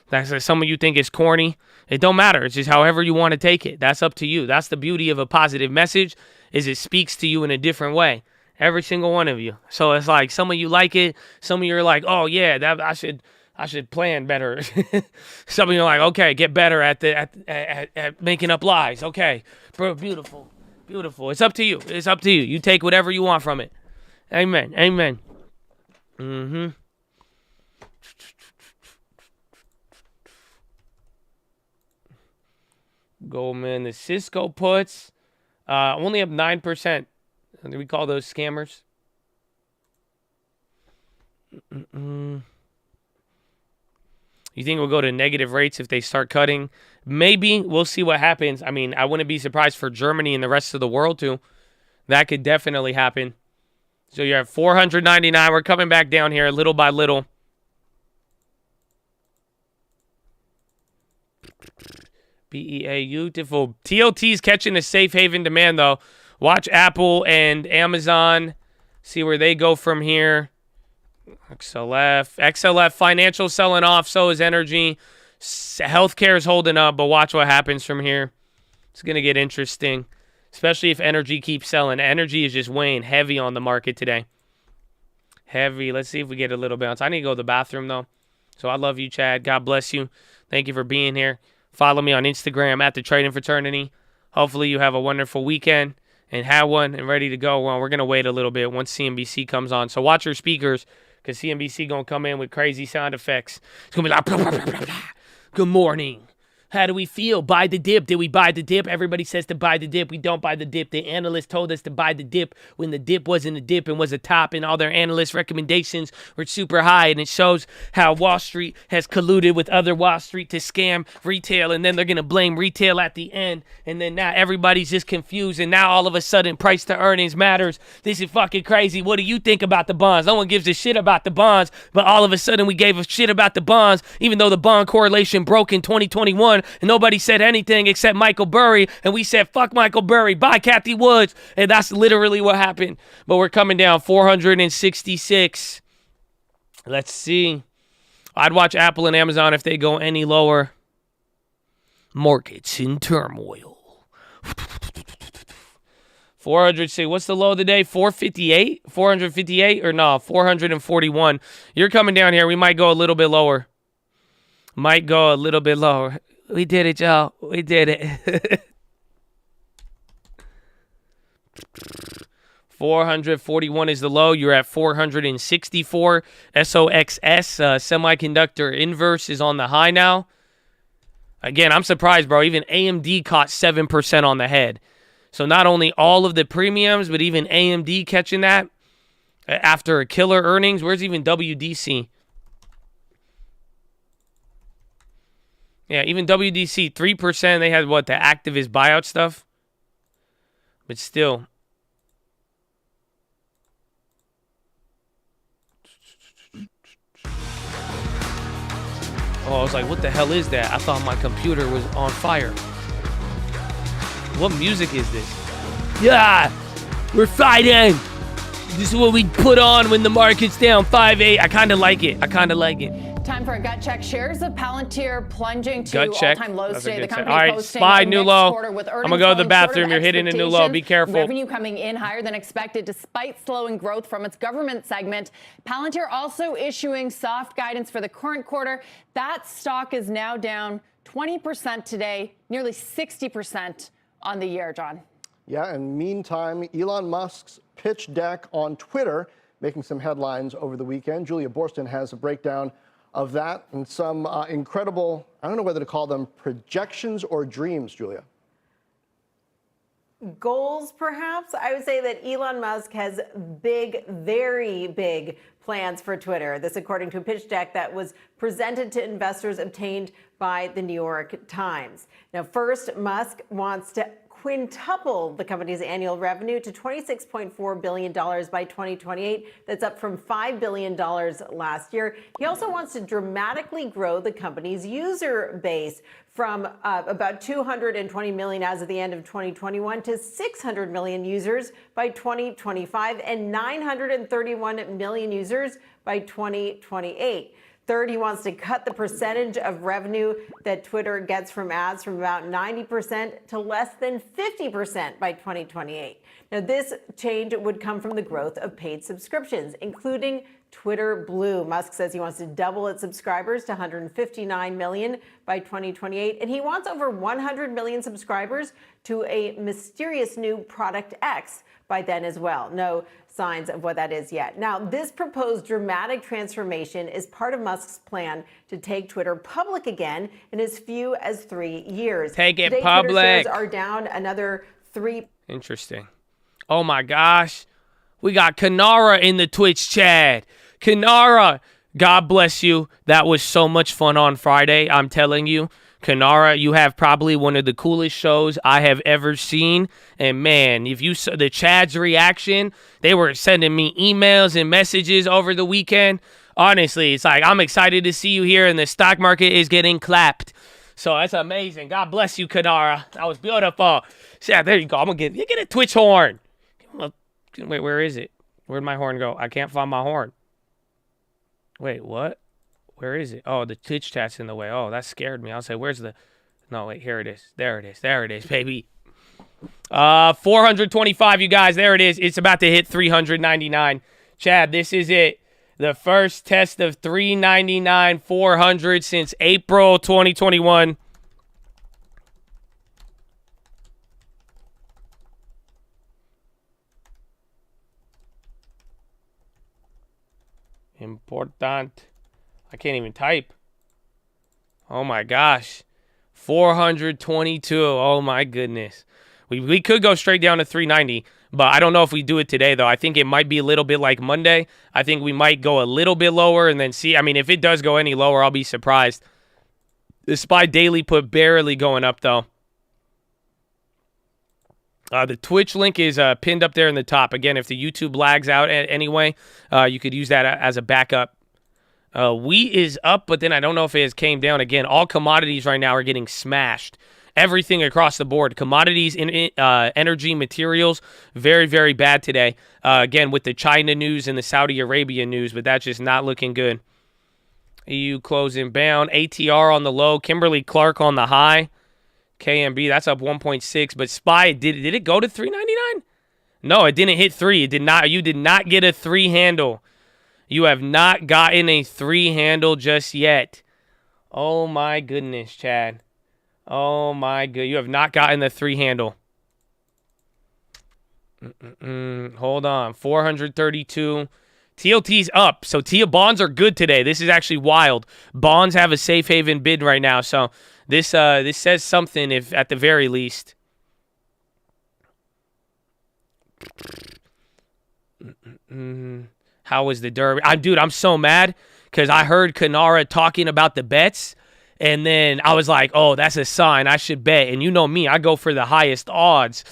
That's some of you think it's corny. It don't matter. It's just however you want to take it. That's up to you. That's the beauty of a positive message is it speaks to you in a different way. Every single one of you. So it's like some of you like it. Some of you are like, oh yeah, that I should plan better. Some of you are like, okay, get better at making up lies. Okay, bro, beautiful. It's up to you. It's up to you. You take whatever you want from it. Amen. Amen. Goldman, the Cisco puts only up 9%. Do we call those scammers? You think we'll go to negative rates if they start cutting? Maybe. We'll see what happens. I mean, I wouldn't be surprised for Germany and the rest of the world too. That could definitely happen. So you're at 499. We're coming back down here little by little. Beautiful. TLT's catching a safe haven demand, though. Watch Apple and Amazon. See where they go from here. XLF financial selling off. So is energy. Healthcare is holding up, but watch what happens from here. It's going to get interesting, especially if energy keeps selling. Energy is just weighing heavy on the market today. Heavy. Let's see if we get a little bounce. I need to go to the bathroom, though. So I love you, Chad. God bless you. Thank you for being here. Follow me on Instagram at The Trading Fraternity. Hopefully you have a wonderful weekend and have one and ready to go. Well, we're going to wait a little bit once CNBC comes on. So watch your speakers because CNBC going to come in with crazy sound effects. It's going to be like, blah, blah, blah, blah, blah. Good morning. How do we feel? Buy the dip. Did we buy the dip? Everybody says to buy the dip. We don't buy the dip. The analyst told us to buy the dip when the dip wasn't a dip and was a top, and all their analyst recommendations were super high. And it shows how Wall Street has colluded with other Wall Street to scam retail, and then they're going to blame retail at the end. And then now everybody's just confused, and now all of a sudden price to earnings matters. This is fucking crazy. What do you think about the bonds? No one gives a shit about the bonds, but all of a sudden we gave a shit about the bonds, even though the bond correlation broke in 2021. And nobody said anything except Michael Burry, and we said, fuck Michael Burry, bye Kathy Woods, and that's literally what happened. But we're coming down 466. Let's see. I'd watch Apple and Amazon if they go any lower. Markets in turmoil. 400, what's the low of the day? 458? 458 or no, 441. You're coming down here. We might go a little bit lower. Might go a little bit lower. We did it, y'all. We did it. 441 is the low. You're at 464. SOXS, semiconductor inverse, is on the high now. Again, I'm surprised, bro. Even AMD caught 7% on the head. So not only all of the premiums, but even AMD catching that after a killer earnings. Where's even WDC? Yeah, even WDC, 3%. They had, what, the activist buyout stuff? But still. Oh, I was like, what the hell is that? I thought my computer was on fire. What music is this? Yeah, we're fighting. This is what we put on when the market's down 5-8. I kind of like it. Time for a gut check. Shares of Palantir plunging to gut check. all-time lows today. The company all right, posting SPY a new mixed low. quarter with I'm gonna go to the bathroom. You're hitting a new low. Be careful. Revenue coming in higher than expected despite slowing growth from its government segment. Palantir also issuing soft guidance for the current quarter. That stock is now down 20% today, nearly 60% on the year, John. Yeah, and meantime, Elon Musk's pitch deck on Twitter making some headlines over the weekend. Julia Borston has a breakdown of that and some incredible, I don't know whether to call them projections or dreams, Julia. Goals, perhaps. I would say that Elon Musk has big, very big plans for Twitter. This according to a pitch deck that was presented to investors obtained by the New York Times. Now, first, Musk wants to quintuple the company's annual revenue to $26.4 billion by 2028. That's up from $5 billion last year. He also wants to dramatically grow the company's user base from about 220 million as of the end of 2021 to 600 million users by 2025 and 931 million users by 2028. Third, he wants to cut the percentage of revenue that Twitter gets from ads from about 90% to less than 50% by 2028. Now, this change would come from the growth of paid subscriptions, including Twitter Blue. Musk says he wants to double its subscribers to 159 million by 2028, and he wants over 100 million subscribers to a mysterious new product X by then as well. No signs of what that is yet. Now, this proposed dramatic transformation is part of Musk's plan to take Twitter public again in as few as 3 years. Take it Today, public. Twitter shares are down another 3. Interesting. Oh my gosh. We got Kanara in the Twitch chat. Kanara, God bless you. That was so much fun on Friday. I'm telling you. Kanara, you have probably one of the coolest shows I have ever seen. And man, if you saw the Chad's reaction, they were sending me emails and messages over the weekend. Honestly, it's like, I'm excited to see you here, and the stock market is getting clapped. So that's amazing. God bless you, Kanara. That was beautiful. Yeah, there you go. I'm going to get a Twitch horn. Wait, where is it? Where'd my horn go? I can't find my horn. Wait, what? Where is it? Oh, the Twitch chat's in the way. Oh, that scared me. I'll say, where's the... No, wait, here it is. There it is. There it is, baby. 425, you guys. There it is. It's about to hit 399. Chad, this is it. The first test of 399, 400 since April 2021. Important. I can't even type. Oh my gosh. 422. Oh my goodness. We could go straight down to 390, but I don't know if we do it today, though. I think it might be a little bit like Monday. I think we might go a little bit lower and then see. I mean, if it does go any lower, I'll be surprised. The SPY daily put barely going up, though. The Twitch link is pinned up there in the top. Again, if the YouTube lags out anyway, you could use that as a backup. Wheat is up, but then I don't know if it has came down again. All commodities right now are getting smashed. Everything across the board. Commodities, energy, materials, very, very bad today. Again, with the China news and the Saudi Arabia news, but that's just not looking good. EU closing bound. ATR on the low. Kimberly-Clark on the high. KMB, that's up 1.6. But SPY, did it go to 399? No, it didn't hit 3. It did not. You did not get a 3 handle. You have not gotten a 3 handle just yet. Oh, my goodness, Chad. Oh, my good. You have not gotten the 3 handle. Hold on. 432. TLT's up. So TIA bonds are good today. This is actually wild. Bonds have a safe haven bid right now. So this says something, if at the very least. How was the Derby? Dude, I'm so mad because I heard Kanara talking about the bets, and then I was like, oh, that's a sign. I should bet. And you know me, I go for the highest odds.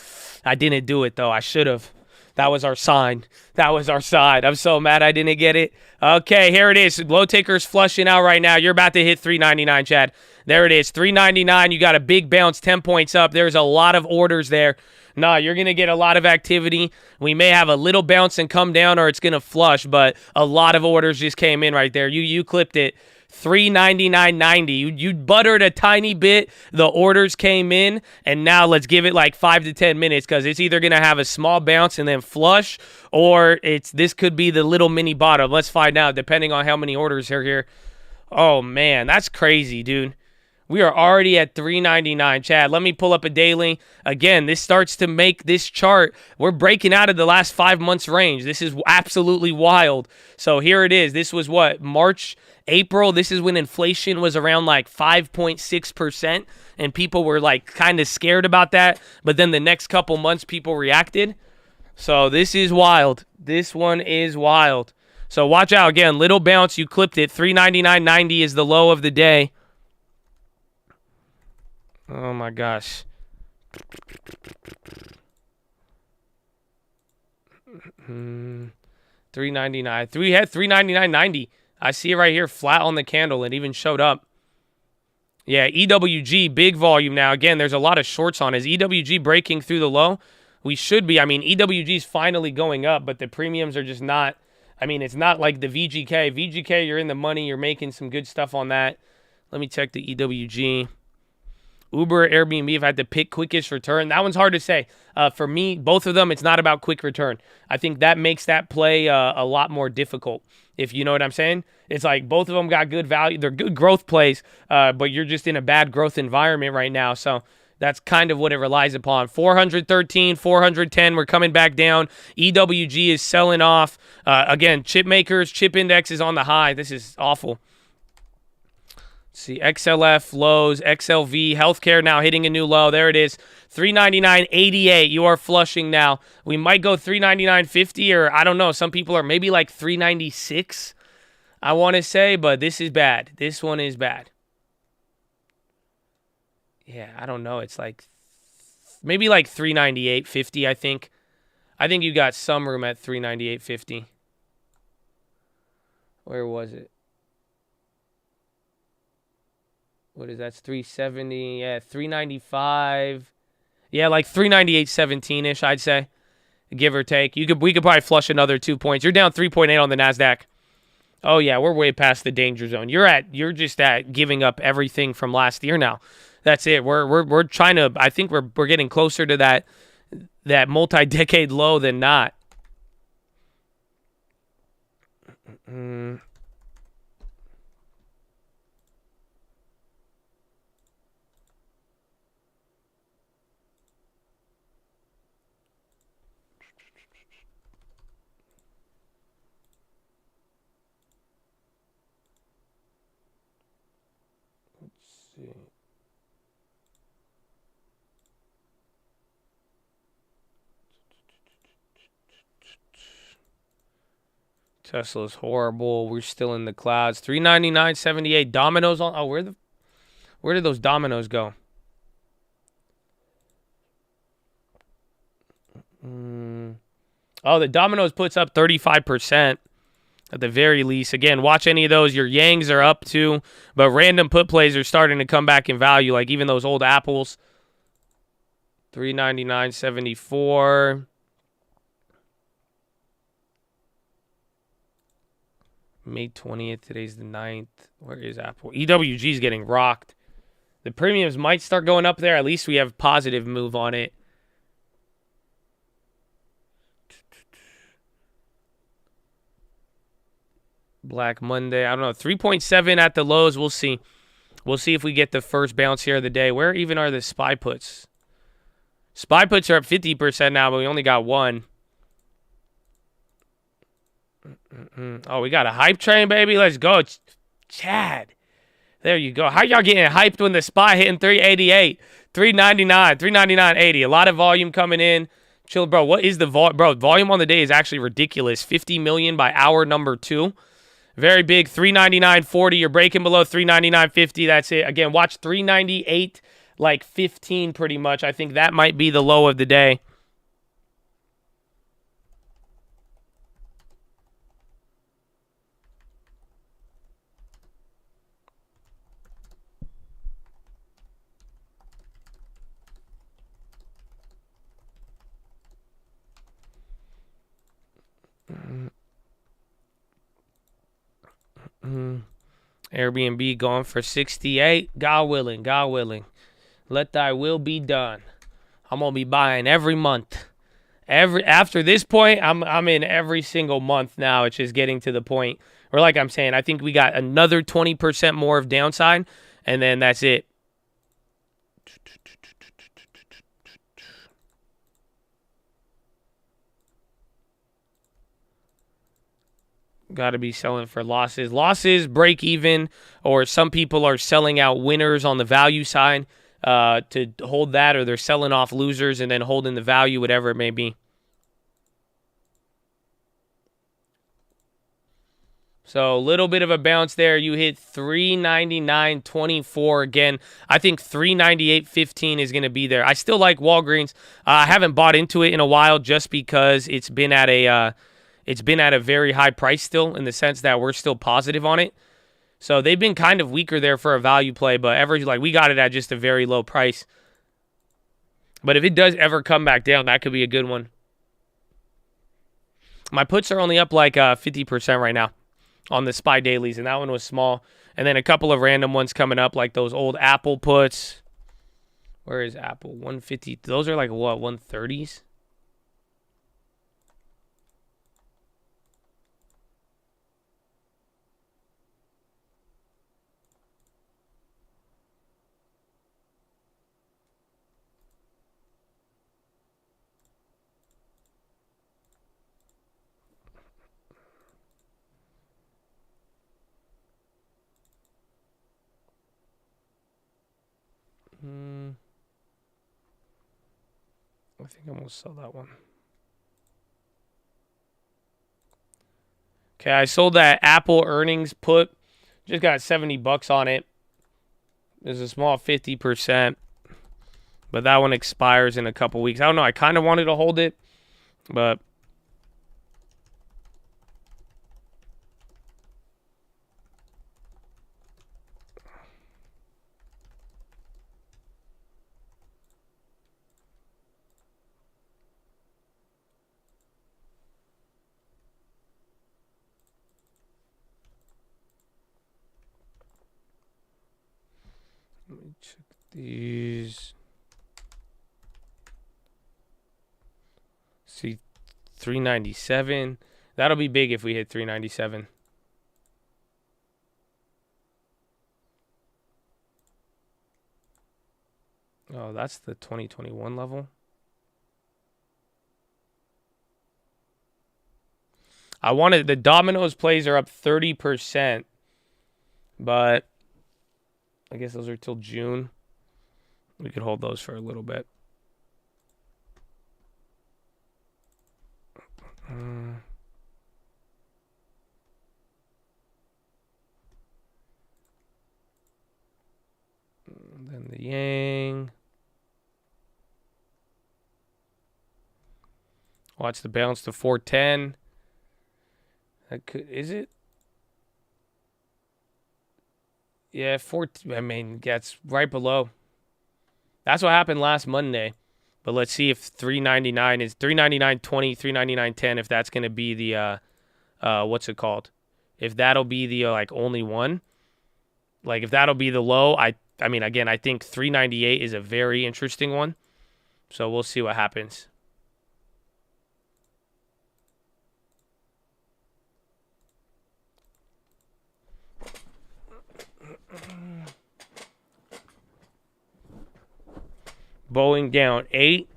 I didn't do it, though. I should have. That was our sign. That was our side. I'm so mad I didn't get it. Okay, here it is. Low takers flushing out right now. You're about to hit 399, Chad. There it is, 399. You got a big bounce, 10 points up. There's a lot of orders there. Nah, you're going to get a lot of activity. We may have a little bounce and come down, or it's going to flush, but a lot of orders just came in right there. You clipped it. 399.90. You buttered a tiny bit. The orders came in, and now let's give it like 5 to 10 minutes because it's either going to have a small bounce and then flush, or this could be the little mini bottom. Let's find out depending on how many orders are here. Oh, man, that's crazy, dude. We are already at $3.99. Chad, let me pull up a daily. Again, this starts to make this chart. We're breaking out of the last 5 months range. This is absolutely wild. So here it is. This was what? March, April. This is when inflation was around like 5.6%. And people were like kind of scared about that. But then the next couple months, people reacted. So this is wild. This one is wild. So watch out. Again, little bounce. You clipped it. $399.90 is the low of the day. Oh my gosh. $399. We had $399.90. I see it right here, flat on the candle. It even showed up. Yeah, EWG, big volume now. Again, there's a lot of shorts on. Is EWG breaking through the low? We should be. I mean, EWG is finally going up, but the premiums are just not. I mean, it's not like the VGK. VGK, you're in the money. You're making some good stuff on that. Let me check the EWG. Uber, Airbnb, if I had to pick quickest return, that one's hard to say. For me, both of them, it's not about quick return. I think that makes that play a lot more difficult, if you know what I'm saying. It's like both of them got good value. They're good growth plays, but you're just in a bad growth environment right now. So that's kind of what it relies upon. 413, 410, we're coming back down. EWG is selling off. Again, chip makers, chip index is on the high. This is awful. See, XLF, lows, XLV, healthcare now hitting a new low. There it is, $399.88. You are flushing now. We might go $399.50, or I don't know. Some people are maybe like $396, I want to say, but this is bad. This one is bad. Yeah, I don't know. It's like maybe like $398.50, I think. I think you got some room at $398.50. Where was it? What is that? It's 370. Yeah, 395. Yeah, like 398.17-ish, I'd say, give or take. We could probably flush another 2 points. You're down 3.8 on the Nasdaq. Oh yeah, we're way past the danger zone. You're just at giving up everything from last year now. That's it. We're trying to. I think we're getting closer to that multi-decade low than not. Tesla's horrible. We're still in the clouds. 399.78. Dominoes on. Oh, where did those dominoes go? Oh, the dominoes puts up 35% at the very least. Again, watch any of those. Your Yangs are up too, but random put plays are starting to come back in value. Like even those old apples. 399.74. May 20th. Today's the 9th. Where is Apple? EWG is getting rocked. The premiums might start going up there. At least we have positive move on it. Black Monday. I don't know. 3.7 at the lows. We'll see. We'll see if we get the first bounce here of the day. Where even are the SPY puts? SPY puts are up 50% now, but we only got one. Oh, we got a hype train, baby. Let's go. Chad. There you go. How y'all getting hyped when the SPY hitting 388, 399, 399.80? A lot of volume coming in. Chill, bro. What is the volume? Bro, volume on the day is actually ridiculous. 50 million by hour number 2. Very big. 399.40. You're breaking below 399.50. That's it. Again, watch 398 like 15 pretty much. I think that might be the low of the day. Airbnb going for 68. God willing, God willing. Let thy will be done. I'm gonna be buying every month. After this point, I'm in every single month now. It's just getting to the point where, like I'm saying, I think we got another 20% more of downside, and then that's it. Got to be selling for losses. Losses, break even, or some people are selling out winners on the value side to hold that, or they're selling off losers and then holding the value, whatever it may be. So a little bit of a bounce there. You hit 399.24 again. I think 398.15 is going to be there. I still like Walgreens. I haven't bought into it in a while just because it's been at a very high price still, in the sense that we're still positive on it. So they've been kind of weaker there for a value play, but we got it at just a very low price. But if it does ever come back down, that could be a good one. My puts are only up like 50% right now on the SPY dailies, and that one was small. And then a couple of random ones coming up, like those old Apple puts. Where is Apple? 150. Those are like what, 130s? I think I'm going to sell that one. Okay, I sold that Apple earnings put. Just got $70 on it. There's a small 50%. But that one expires in a couple weeks. I don't know. I kind of wanted to hold it. But let me check these. See, 397. That'll be big if we hit 397. Oh, that's the 2021 level. I wanted the Domino's plays are up 30%, but I guess those are till June. We could hold those for a little bit. Then the Yang. Watch the bounce to 410. That could, is it? Yeah, I mean, that's right below. That's what happened last Monday. But let's see if 399 is 399.20, 399.10. If that's going to be the what's it called? If that'll be the like only one. Like if that'll be the low, I mean, again, I think 398 is a very interesting one. So we'll see what happens. Boeing down 8.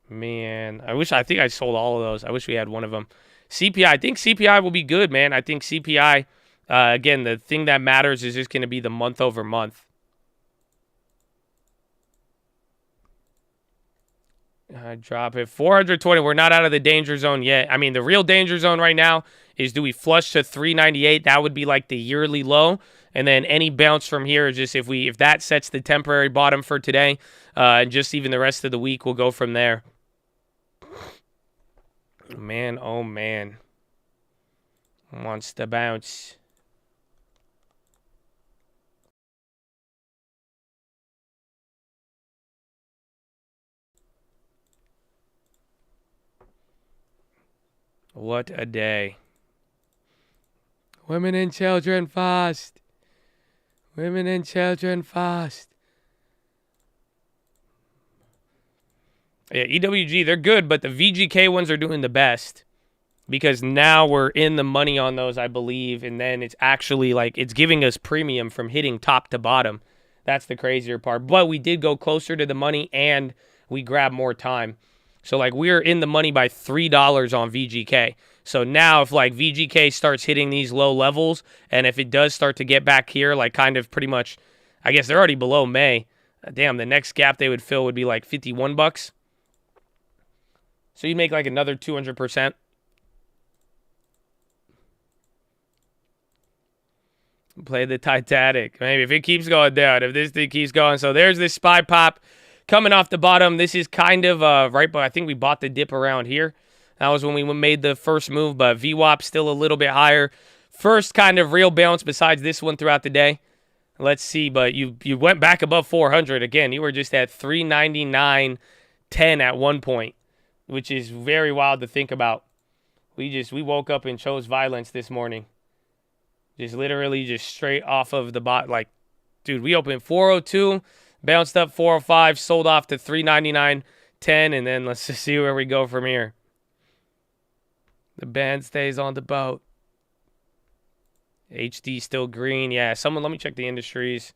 Man, I think I sold all of those. I wish we had one of them. CPI, I think CPI will be good, man. I think CPI, again, the thing that matters is just going to be the month over month. Drop it. 420. We're not out of the danger zone yet. I mean, the real danger zone right now is, do we flush to 398? That would be like the yearly low. And then any bounce from here is just if that sets the temporary bottom for today, and just even the rest of the week, we'll go from there. Man, oh man. Wants to bounce. What a day. Women and children first. Women and children first. Yeah, EWG, they're good, but the VGK ones are doing the best. Because now we're in the money on those, I believe. And then it's actually like, it's giving us premium from hitting top to bottom. That's the crazier part. But we did go closer to the money and we grabbed more time. So, like, we're in the money by $3 on VGK. So now if, like, VGK starts hitting these low levels, and if it does start to get back here, like, kind of pretty much, I guess they're already below May. Damn, the next gap they would fill would be, like, 51 bucks. So you make, like, another 200%. Play the Titanic. Maybe if it keeps going down, if this thing keeps going. So there's this SPY pop coming off the bottom. This is kind of right, but I think we bought the dip around here. That was when we made the first move, but VWAP still a little bit higher. First kind of real bounce besides this one throughout the day. Let's see, but you went back above 400 again. You were just at 399.10 at one point, which is very wild to think about. We woke up and chose violence this morning. Just literally just straight off of the bot. Like, dude, we opened 402, bounced up 405, sold off to 399.10, and then let's just see where we go from here. The band stays on the boat. HD still green. Yeah, let me check the industries.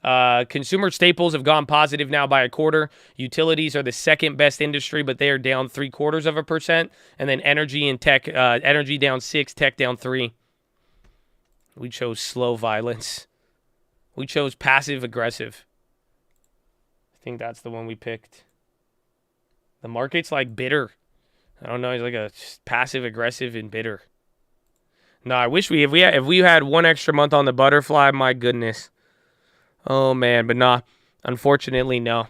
Consumer staples have gone positive now by a quarter. Utilities are the second best industry, but they are down 0.75%. And then energy and tech, energy down 6, tech down 3. We chose slow violence. We chose passive aggressive. I think that's the one we picked. The market's like bitter. I don't know. He's like a passive aggressive and bitter. No, I wish if we had one extra month on the butterfly, my goodness. Oh man, but nah. Unfortunately, no.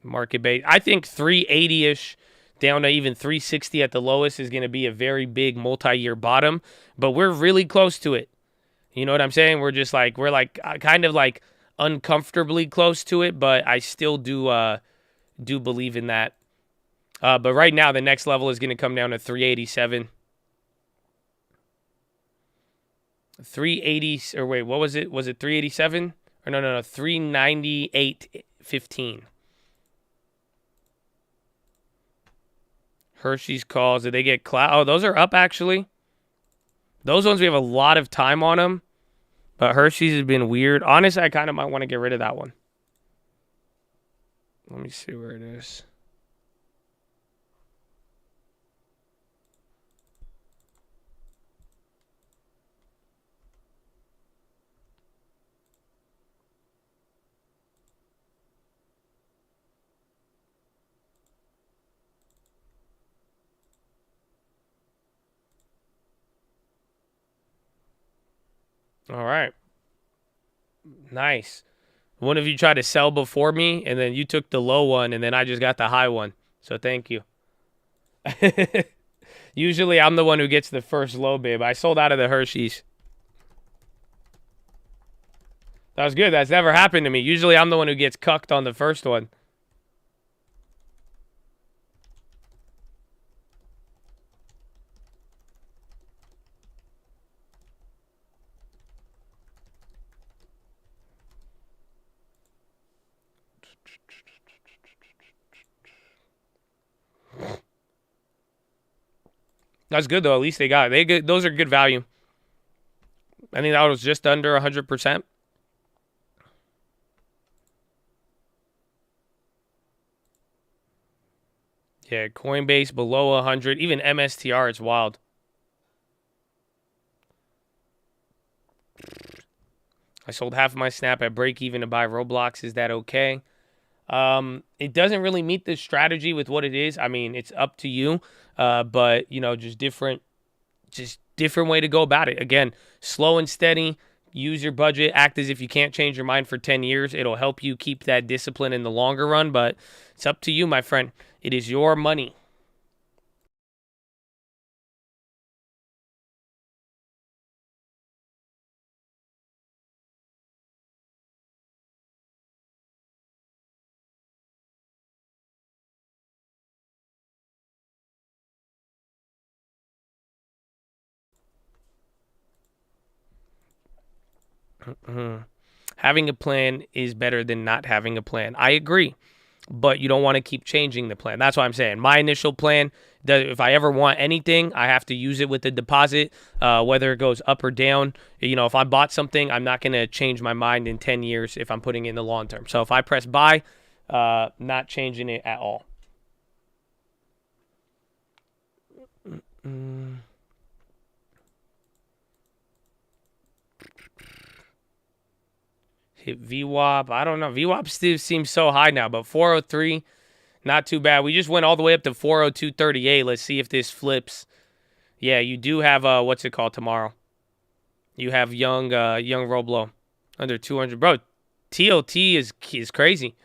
Market base. I think 380-ish down to even 360 at the lowest is going to be a very big multi-year bottom, but we're really close to it. You know what I'm saying? We're kind of like uncomfortably close to it, but I still do believe in that. But right now, the next level is going to come down to 387. 380, or wait, what was it? Was it 387? Or no, 398.15. Hershey's calls. Did they get cloud? Oh, those are up, actually. Those ones, we have a lot of time on them. But Hershey's has been weird. Honestly, I kind of might want to get rid of that one. Let me see where it is. All right. Nice. One of you tried to sell before me, and then you took the low one, and then I just got the high one. So thank you. Usually I'm the one who gets the first low bid. I sold out of the Hershey's. That was good. That's never happened to me. Usually I'm the one who gets cucked on the first one. That's good, though. At least they got it. Those are good value. I think that was just under 100%. Yeah, Coinbase below 100. Even MSTR, it's wild. I sold half of my Snap at break even to buy Roblox. Is that okay? It doesn't really meet the strategy with what it is. I mean, it's up to you. But, you know, just different way to go about it. Again, slow and steady. Use your budget. Act as if you can't change your mind for 10 years. It'll help you keep that discipline in the longer run. But it's up to you, my friend. It is your money. Having a plan is better than not having a plan. I agree. but you don't want to keep changing the plan. That's what I'm saying. My initial plan, if I ever want anything, I have to use it with the deposit, whether it goes up or down. You know, if I bought something, I'm not going to change my mind in 10 years if I'm putting it in the long term. So if I press buy, not changing it at all. Hit VWAP. I don't know. VWAP still seems so high now, but 403, not too bad. We just went all the way up to 402.38. Let's see if this flips. Yeah, you do have what's it called tomorrow? You have young Roblo under 200. Bro, TLT is crazy.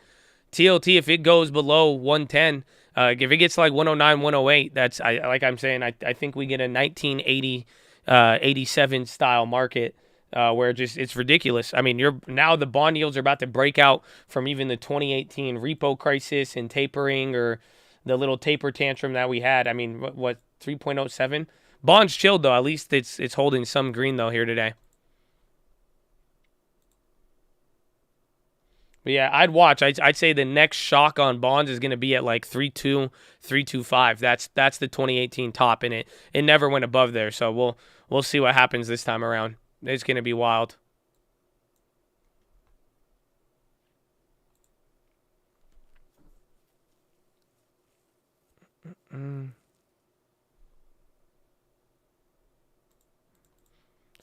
TLT, if it goes below 110, if it gets like 109, 108, that's like I'm saying, I think we get a 1980, 87 style market. Where it's ridiculous. I mean, now the bond yields are about to break out from even the 2018 repo crisis and tapering, or the little taper tantrum that we had. I mean, what 3.07? Bonds chilled though. At least it's holding some green though here today. But yeah, I'd watch. I'd say the next shock on bonds is going to be at like 3.2, 3.25. That's the 2018 top, and it never went above there. So we'll see what happens this time around. It's going to be wild.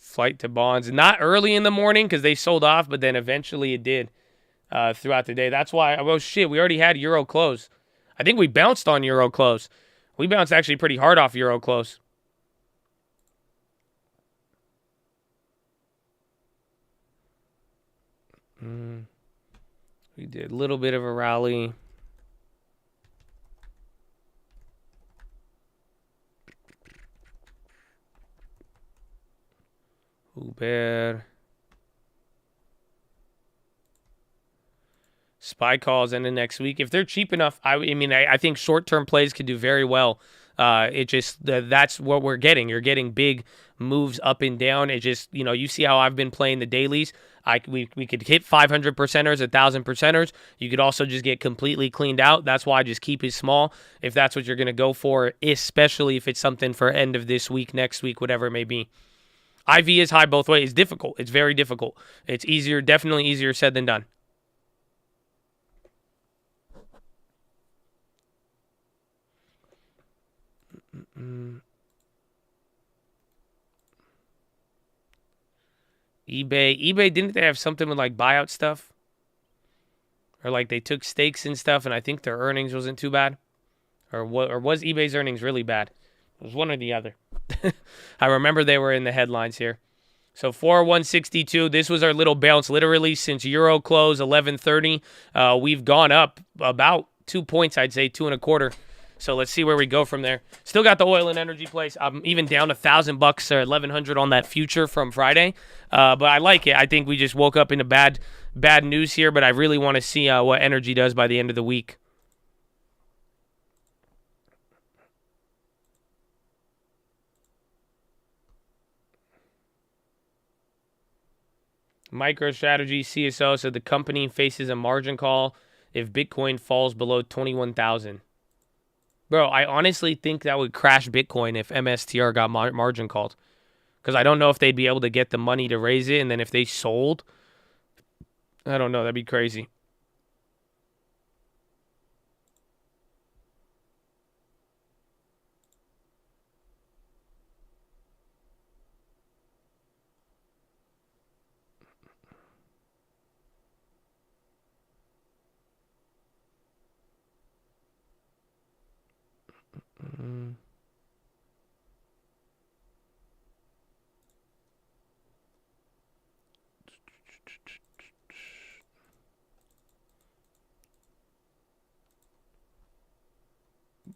Flight to bonds. Not early in the morning because they sold off, but then eventually it did throughout the day. That's why, well, shit, we already had Euro close. I think we bounced on Euro close. We bounced actually pretty hard off Euro close. We did a little bit of a rally. Uber. Spy calls in the next week. If they're cheap enough, I think short-term plays could do very well. It just that's what we're getting. You're getting big moves up and down. It just, you see how I've been playing the dailies. We could hit 500 percenters, 1,000 percenters. You could also just get completely cleaned out. That's why I just keep it small if that's what you're going to go for, especially if it's something for end of this week, next week, whatever it may be. IV is high both ways. It's difficult. It's very difficult. It's easier, definitely easier said than done. eBay, didn't they have something with like buyout stuff? Or like they took stakes and stuff, and I think their earnings wasn't too bad? Or was eBay's earnings really bad? It was one or the other. I remember they were in the headlines here. So 40162, this was our little bounce. Literally since Euro close 11:30, we've gone up about 2 points, I'd say 2.25. So let's see where we go from there. Still got the oil and energy place. I'm even down $1,000 or 1,100 on that future from Friday. But I like it. I think we just woke up into bad news here, but I really want to see what energy does by the end of the week. MicroStrategy CSO said the company faces a margin call if Bitcoin falls below 21,000. Bro, I honestly think that would crash Bitcoin if MSTR got margin called. Because I don't know if they'd be able to get the money to raise it. And then if they sold, I don't know. That'd be crazy.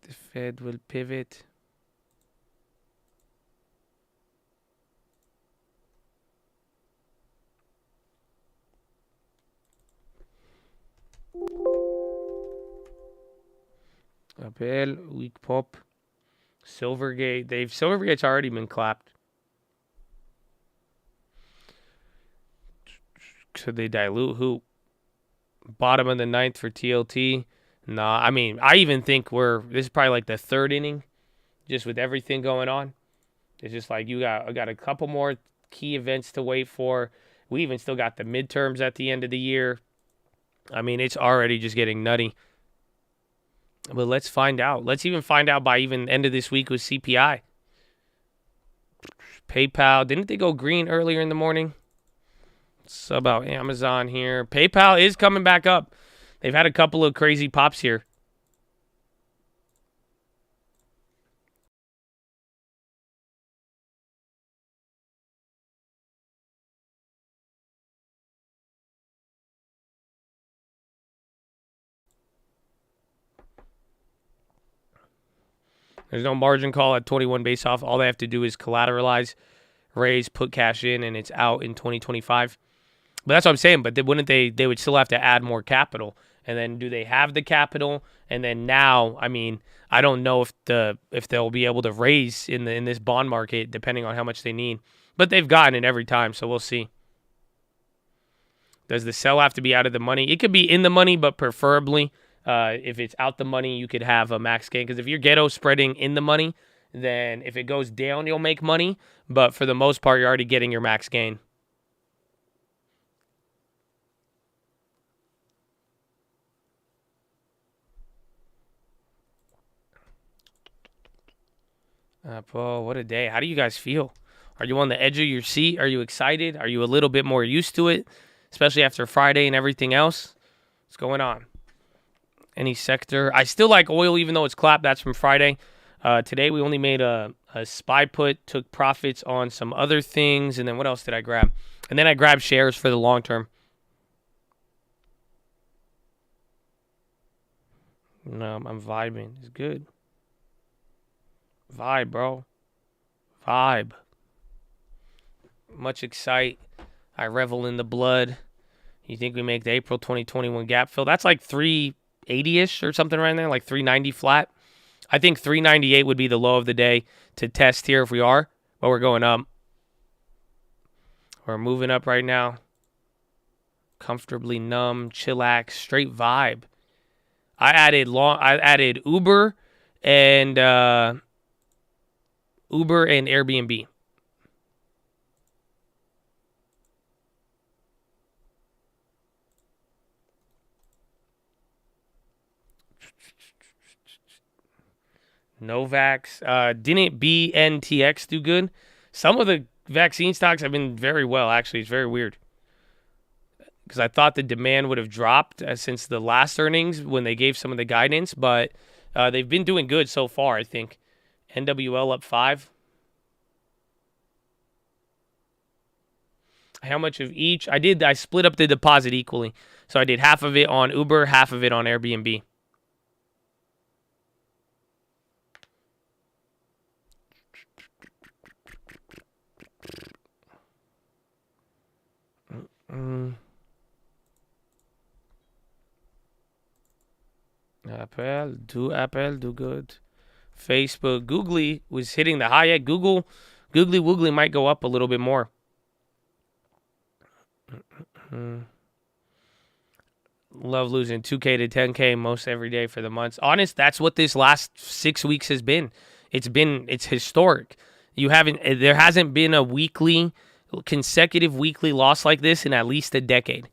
The Fed will pivot. Appel, weak pop. Silvergate. Silvergate's already been clapped. Should they dilute who? Bottom of the ninth for TLT. No, I mean, I even think this is probably like the third inning, just with everything going on. It's just like I got a couple more key events to wait for. We even still got the midterms at the end of the year. I mean, it's already just getting nutty. But let's find out. Let's even find out by even end of this week with CPI. PayPal, didn't they go green earlier in the morning? It's about Amazon here. PayPal is coming back up. They've had a couple of crazy pops here. There's no margin call at 21 base off. All they have to do is collateralize, raise, put cash in, and it's out in 2025. But that's what I'm saying. But wouldn't they would still have to add more capital. And then do they have the capital? And then now, I mean, I don't know if they'll be able to raise in this bond market depending on how much they need. But they've gotten it every time, so we'll see. Does the sell have to be out of the money? It could be in the money, but preferably if it's out the money, you could have a max gain. Because if you're ghetto spreading in the money, then if it goes down, you'll make money. But for the most part, you're already getting your max gain. Paul, what a day. How do you guys feel? Are you on the edge of your seat? Are you excited? Are you a little bit more used to it? Especially after Friday and everything else? What's going on? Any sector? I still like oil even though it's clapped. That's from Friday. Today we only made a SPY put, took profits on some other things. And then what else did I grab? And then I grabbed shares for the long term. No, I'm vibing. It's good. Vibe, bro. Vibe. Much excite. I revel in the blood. You think we make the April 2021 gap fill? That's like 380-ish or something right there, like 390 flat. I think 398 would be the low of the day to test here if we are, but we're going up. We're moving up right now. Comfortably numb, chillax, straight vibe. I added Uber and Airbnb. Novax. Didn't BNTX do good? Some of the vaccine stocks have been very well, actually. It's very weird. Because I thought the demand would have dropped since the last earnings when they gave some of the guidance, but they've been doing good so far, I think. NWL up 5. How much of each? I split up the deposit equally. So I did half of it on Uber, half of it on Airbnb. Apple, do good. Facebook, Googly was hitting the high at Googly Woogly might go up a little bit more. Love losing 2K to 10K most every day for the months. Honest, that's what this last 6 weeks has been. It's historic. There hasn't been a consecutive weekly loss like this in at least a decade.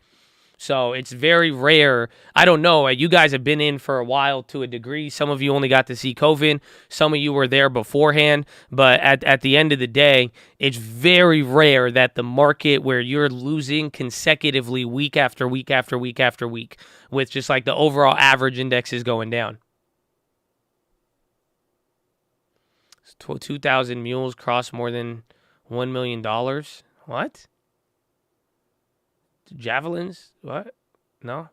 So it's very rare. I don't know. You guys have been in for a while to a degree. Some of you only got to see COVID. Some of you were there beforehand. But at the end of the day, it's very rare that the market where you're losing consecutively week after week after week after week with just like the overall average index is going down. 2,000 mules cross more than $1 million. What? Javelins? What? No?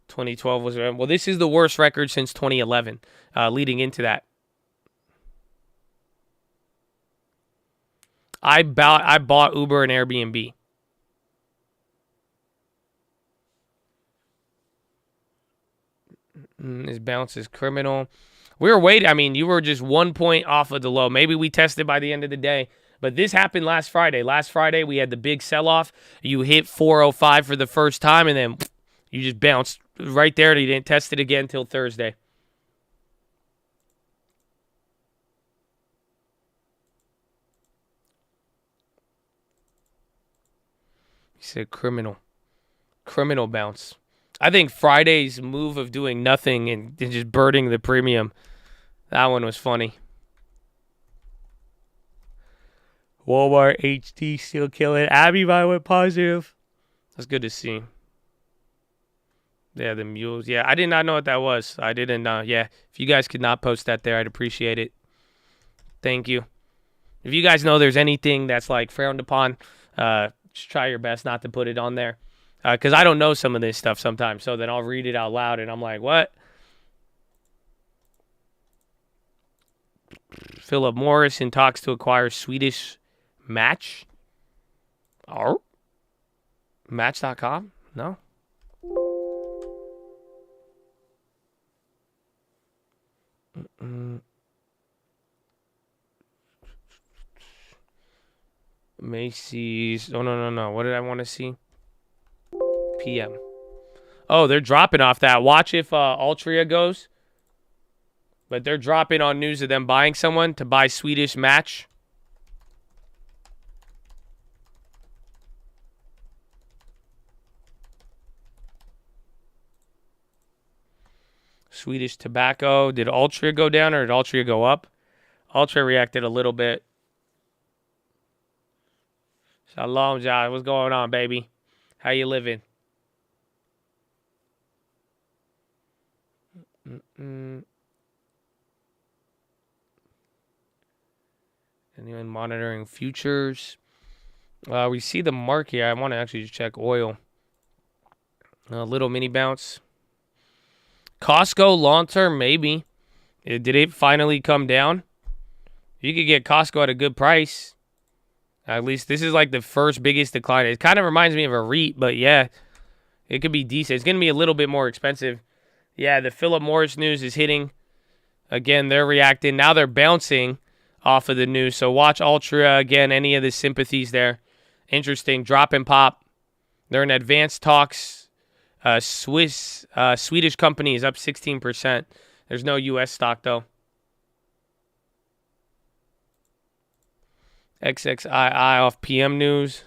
2012 was... Well, this is the worst record since 2011, leading into that. I bought Uber and Airbnb. This bounce is criminal. We were waiting. I mean, you were just 1 point off of the low. Maybe we tested by the end of the day. But this happened last Friday. Last Friday, we had the big sell-off. You hit 405 for the first time, and then you just bounced right there. You didn't test it again until Thursday. He said criminal. Criminal bounce. I think Friday's move of doing nothing and just burning the premium, that one was funny. Walmart HD still killing. Abby went positive. That's good to see. Yeah, the mules. Yeah, I did not know what that was. I didn't know. Yeah, if you guys could not post that there, I'd appreciate it. Thank you. If you guys know there's anything that's like frowned upon, just try your best not to put it on there. Because I don't know some of this stuff sometimes. So then I'll read it out loud and I'm like, what? Philip Morris in talks to acquire Swedish Match. Oh. Match.com? No. Macy's. Oh, no. What did I want to see? PM. Oh, they're dropping off that. Watch if Altria goes. But they're dropping on news of them buying someone to buy Swedish Match. Swedish Tobacco. Did Altria go down or did Altria go up? Altria reacted a little bit. Shalom, John. What's going on, baby? How you living? Anyone monitoring futures? We see the mark here. I want to actually just check oil. A little mini bounce. Costco long term, maybe. Did it finally come down? You could get Costco at a good price. At least this is like the first biggest decline. It kind of reminds me of a REIT, but yeah, it could be decent. It's going to be a little bit more expensive. Yeah, the Philip Morris news is hitting. Again, they're reacting. Now they're bouncing off of the news. So watch Altria again. Any of the sympathies there. Interesting. Drop and pop. They're in advanced talks. Swedish company is up 16%. There's no U.S. stock, though. XXII off PM news.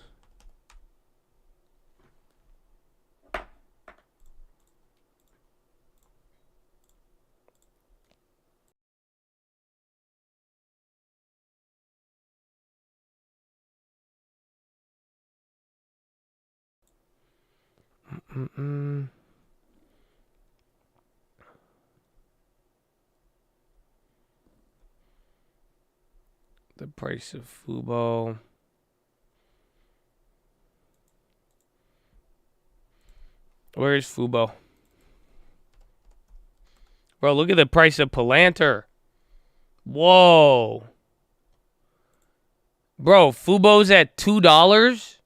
The price of Fubo. Where is Fubo? Bro, look at the price of Palantir. Whoa. Bro, Fubo's at $2?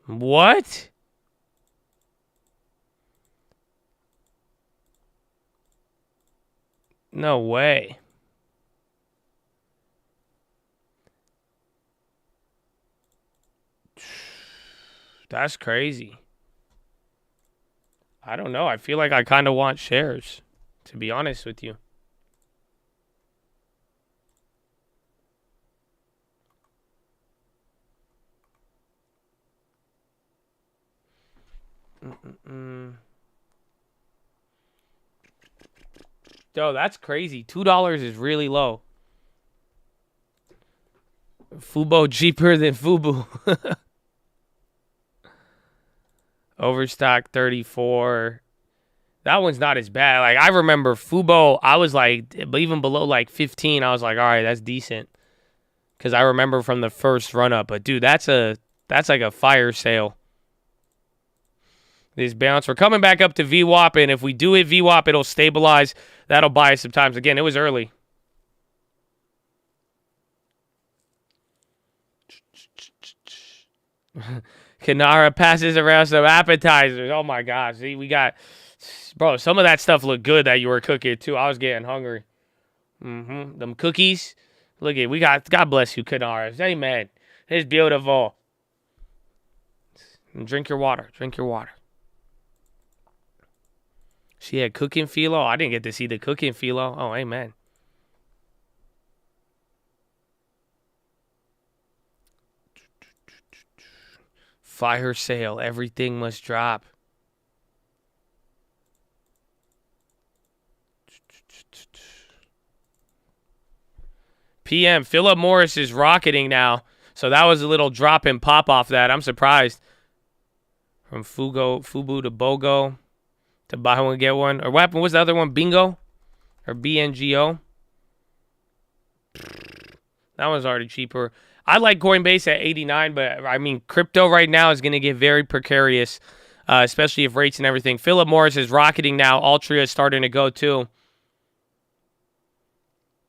What? No way. That's crazy. I don't know. I feel like I kind of want shares, to be honest with you. Yo, that's crazy. $2 is really low. Fubo cheaper than Fubu. Overstock 34. That one's not as bad. Like, I remember Fubo, I was like, even below like 15, I was like, all right, that's decent. Because I remember from the first run up. But dude, that's like a fire sale. This bounce. We're coming back up to VWAP, and if we do it VWAP, it'll stabilize. That'll buy us some times. Again, it was early. Kanara passes around some appetizers. Oh my gosh. See, we got, bro, some of that stuff looked good that you were cooking too. I was getting hungry. Them cookies. Look at, we got, God bless you, Canars. Amen. It's beautiful. Drink your water. Drink your water. She had cooking philo. I didn't get to see the cooking philo. Oh, amen. Fire sale. Everything must drop. PM. Philip Morris is rocketing now. So that was a little drop and pop off that. I'm surprised. From Fubu to BOGO to buy one, get one. Or what happened? Was the other one Bingo? Or BNGO? That one's already cheaper. I like Coinbase at 89, but I mean, crypto right now is going to get very precarious, especially if rates and everything. Philip Morris is rocketing now. Altria is starting to go too.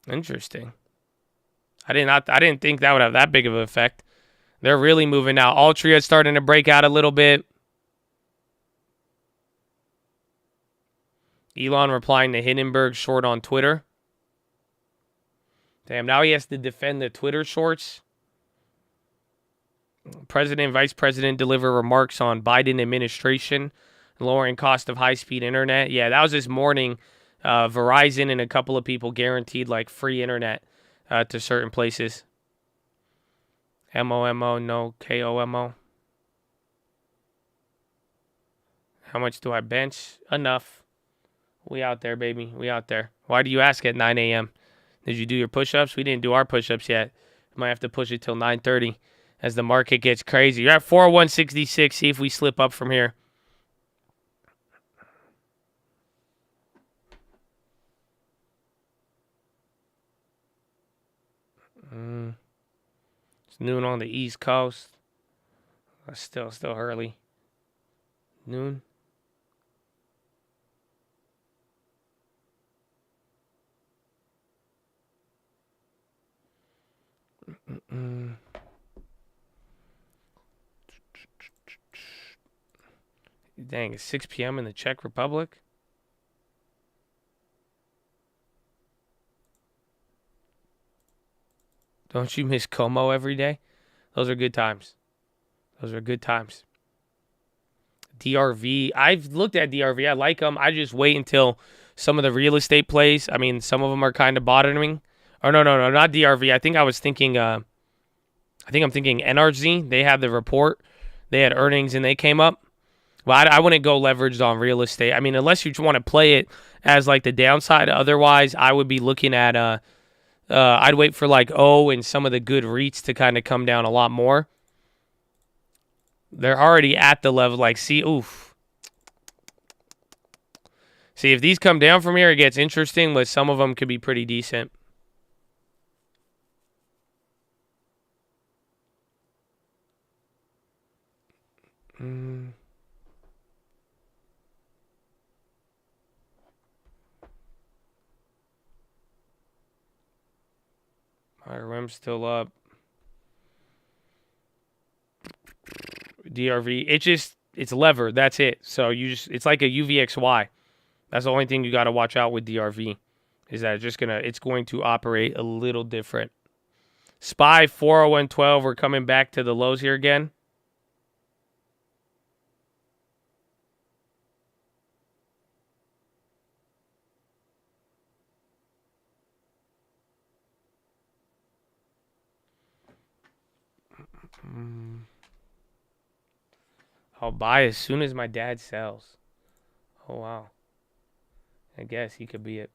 Interesting. I didn't think that would have that big of an effect. They're really moving now. Altria is starting to break out a little bit. Elon replying to Hindenburg short on Twitter. Damn, now he has to defend the Twitter shorts. President and Vice President deliver remarks on Biden administration, lowering cost of high-speed internet. Yeah, that was this morning. Verizon and a couple of people guaranteed like free internet to certain places. MOMO, no KOMO. How much do I bench? Enough. We out there, baby. We out there. Why do you ask at 9 a.m.? Did you do your push-ups? We didn't do our push-ups yet. Might have to push it till 9:30 as the market gets crazy. You're at 401.66. See if we slip up from here. It's noon on the East Coast. Still early. Noon. Dang, it's 6 p.m. in the Czech Republic. Don't you miss Como every day? Those are good times. Those are good times. DRV. I've looked at DRV. I like them. I just wait until some of the real estate plays. I mean, some of them are kind of bottoming. Or no, not DRV. I think I was thinking, I'm thinking NRZ. They had the report. They had earnings and they came up. Well, I wouldn't go leveraged on real estate. I mean, unless you want to play it as like the downside. Otherwise, I would be looking at, I'd wait for like and some of the good REITs to kind of come down a lot more. They're already at the level, like, see, oof. See, if these come down from here, it gets interesting, but some of them could be pretty decent. IRM's still up. DRV, it's levered. That's it. So it's like a UVXY. That's the only thing you got to watch out with DRV, is that it's going to operate a little different. SPY 401.12. We're coming back to the lows here again. I'll buy as soon as my dad sells. Oh, wow. I guess he could be it.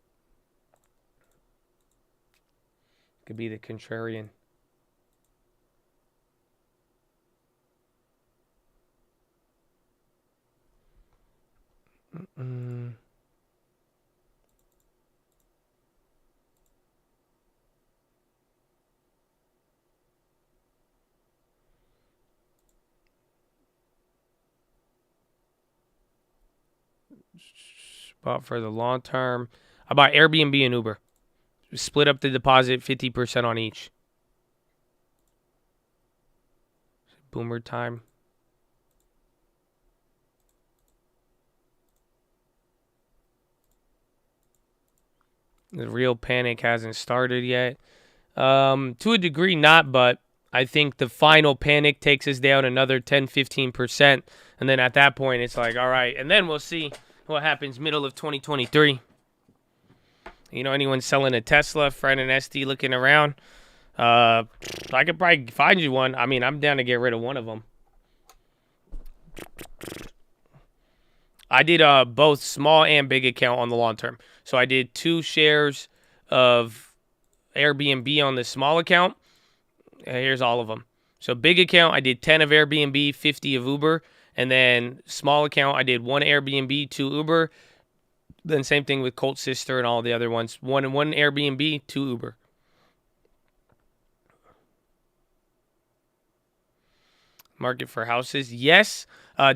Could be the contrarian. Spot for the long term. I bought Airbnb and Uber. Split up the deposit 50% on each. Boomer time. The real panic hasn't started yet. To a degree, not, but I think the final panic takes us down another 10, 15%. And then at that point, it's like, all right. And then we'll see what happens middle of 2023. You know, anyone selling a Tesla, Fred and SD looking around? I could probably find you one. I mean, I'm down to get rid of one of them. I did both small and big account on the long term. So I did 2 shares of Airbnb on the small account. Here's all of them. So big account, I did 10 of Airbnb, 50 of Uber. And then small account, I did 1 Airbnb, 2 Uber. Then same thing with Colt Sister and all the other ones. 1 Airbnb, 2 Uber. Market for houses. Yes,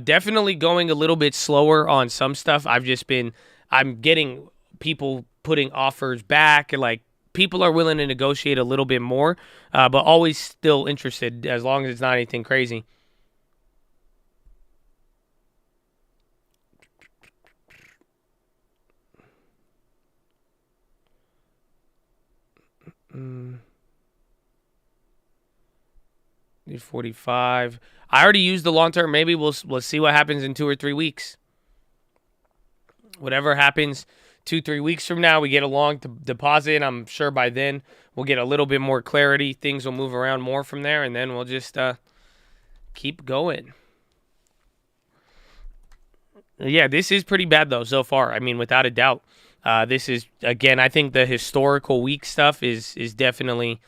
definitely going a little bit slower on some stuff. I'm getting people putting offers back. Like, people are willing to negotiate a little bit more, but always still interested as long as it's not anything crazy. Mm. 45. I already used the long term. Maybe we'll see what happens in 2 or 3 weeks. Whatever happens 2-3 weeks from now, we get a long deposit. I'm sure by then we'll get a little bit more clarity. Things will move around more from there, and then we'll just keep going. Yeah, this is pretty bad though so far. I mean, without a doubt. This is, again, I think the historical weak stuff is definitely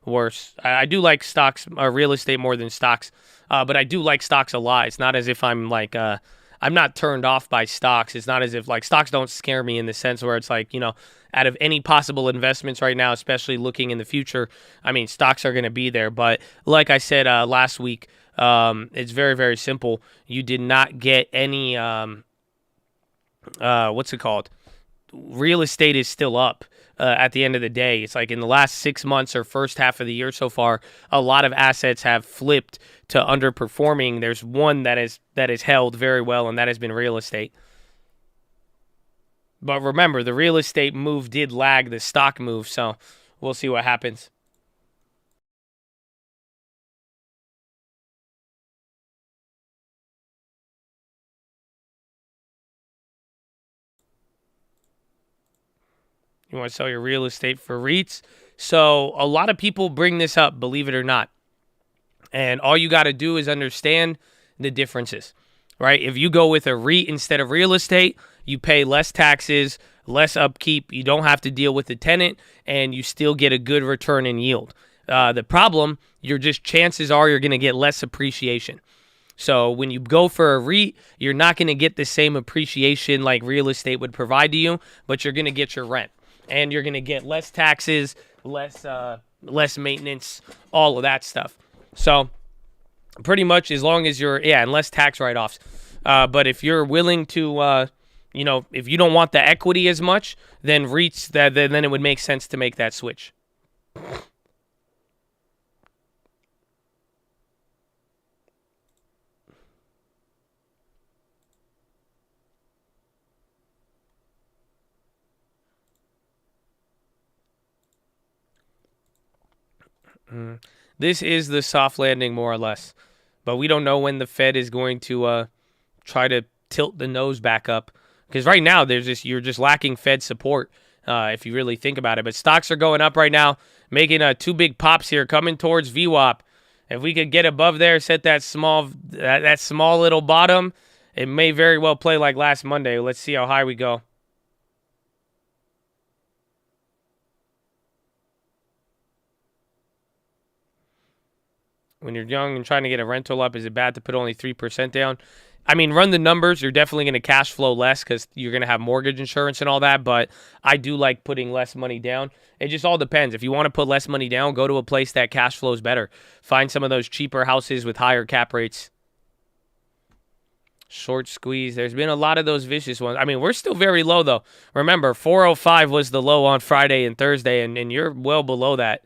worse. I do like stocks, real estate more than stocks, but I do like stocks a lot. It's not as if I'm like, I'm not turned off by stocks. It's not as if like stocks don't scare me in the sense where it's like, you know, out of any possible investments right now, especially looking in the future, I mean, stocks are going to be there. But like I said last week, it's very, very simple. You did not get any, what's it called? Real estate is still up. At the end of the day, it's like in the last 6 months or first half of the year so far, a lot of assets have flipped to underperforming. There's one that is held very well, and that has been real estate. But remember, the real estate move did lag the stock move, so we'll see what happens. You want to sell your real estate for REITs? So a lot of people bring this up, believe it or not. And all you got to do is understand the differences, right? If you go with a REIT instead of real estate, you pay less taxes, less upkeep. You don't have to deal with the tenant, and you still get a good return in yield. The problem, chances are you're going to get less appreciation. So when you go for a REIT, you're not going to get the same appreciation like real estate would provide to you, but you're going to get your rent. And you're going to get less taxes, less maintenance, all of that stuff. So pretty much as long as and less tax write-offs. But if you're willing to, if you don't want the equity as much, then REITs, then it would make sense to make that switch. This is the soft landing, more or less. But we don't know when the Fed is going to try to tilt the nose back up. Because right now, you're just lacking Fed support, if you really think about it. But stocks are going up right now, making 2 big pops here, coming towards VWAP. If we could get above there, set that small little bottom, it may very well play like last Monday. Let's see how high we go. When you're young and trying to get a rental up, is it bad to put only 3% down? I mean, run the numbers. You're definitely going to cash flow less because you're going to have mortgage insurance and all that, but I do like putting less money down. It just all depends. If you want to put less money down, go to a place that cash flows better. Find some of those cheaper houses with higher cap rates. Short squeeze. There's been a lot of those vicious ones. I mean, we're still very low, though. Remember, 405 was the low on Friday and Thursday, and you're well below that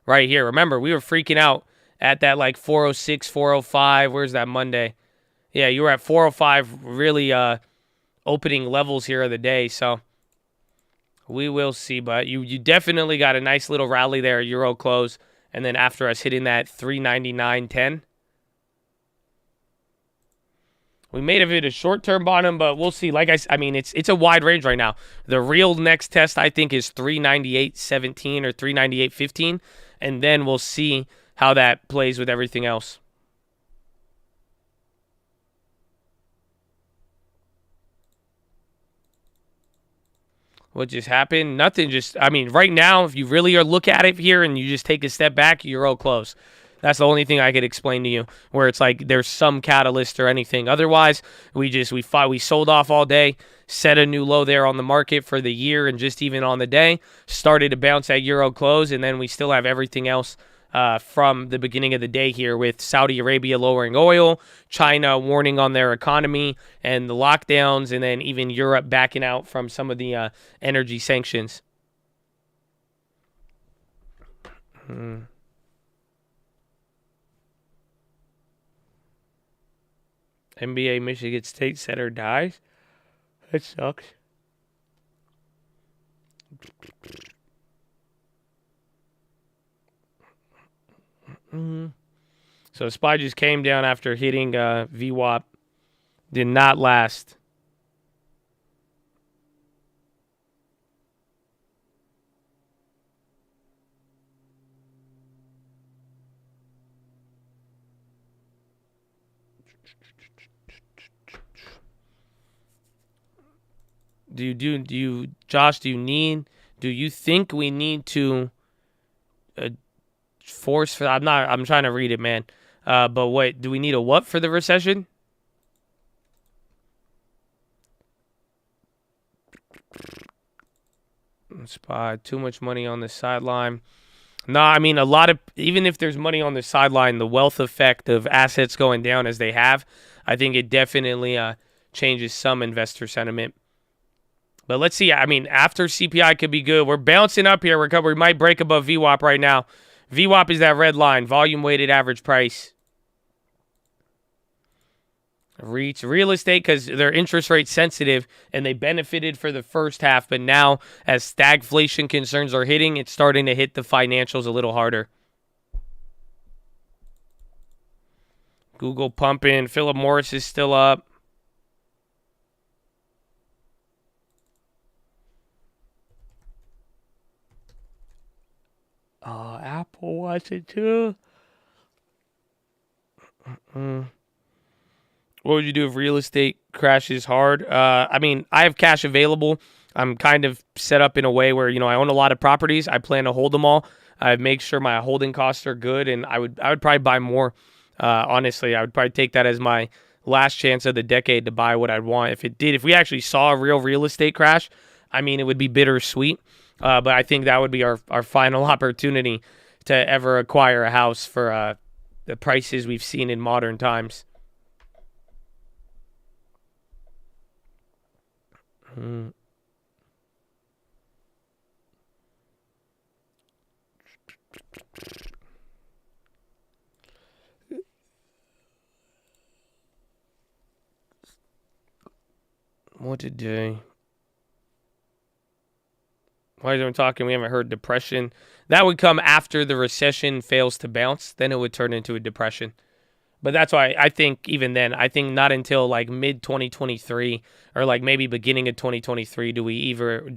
right here. Remember, we were freaking out at that like 406, 405. Where's that Monday? Yeah, you were at 405, really opening levels here of the day. So We will see, but you definitely got a nice little rally there, euro close, and then after us hitting that 399.10. We made of it a short-term bottom, but we'll see. Like I mean, it's a wide range right now. The real next test, I think, is 398.17 or 398.15, and then we'll see how that plays with everything else. What just happened? Nothing. Just, I mean, right now, if you really are look at it here and you just take a step back, euro close. That's the only thing I could explain to you, where it's like there's some catalyst or anything. Otherwise, we sold off all day, set a new low there on the market for the year, and just even on the day, started to bounce at euro close, and then we still have everything else from the beginning of the day here with Saudi Arabia lowering oil, China warning on their economy and the lockdowns, and then even Europe backing out from some of the energy sanctions. NBA Michigan State center dies. That sucks. So SPY just came down after hitting VWAP. Did not last. Josh, do you think we need to force for, I'm trying to read it, man. But what, do we need a what for the recession? SPY, too much money on the sideline. No, I mean, even if there's money on the sideline, the wealth effect of assets going down as they have, I think it definitely changes some investor sentiment. But let's see. I mean, after CPI could be good. We're bouncing up here. We might break above VWAP right now. VWAP is that red line, volume weighted average price. REITs, real estate, because they're interest rate sensitive and they benefited for the first half. But now, as stagflation concerns are hitting, it's starting to hit the financials a little harder. Google pumping. Philip Morris is still up. Apple wants it too. What would you do if real estate crashes hard? I mean, I have cash available. I'm kind of set up in a way where, I own a lot of properties. I plan to hold them all. I make sure my holding costs are good, and I would probably buy more. Honestly, I would probably take that as my last chance of the decade to buy what I'd want. If we actually saw a real estate crash, I mean, it would be bittersweet. But I think that would be our final opportunity to ever acquire a house for the prices we've seen in modern times. What today? Why are we talking? We haven't heard depression. That would come after the recession fails to bounce. Then it would turn into a depression. But that's why I think even then, I think not until like mid 2023 or like maybe beginning of 2023 do we ever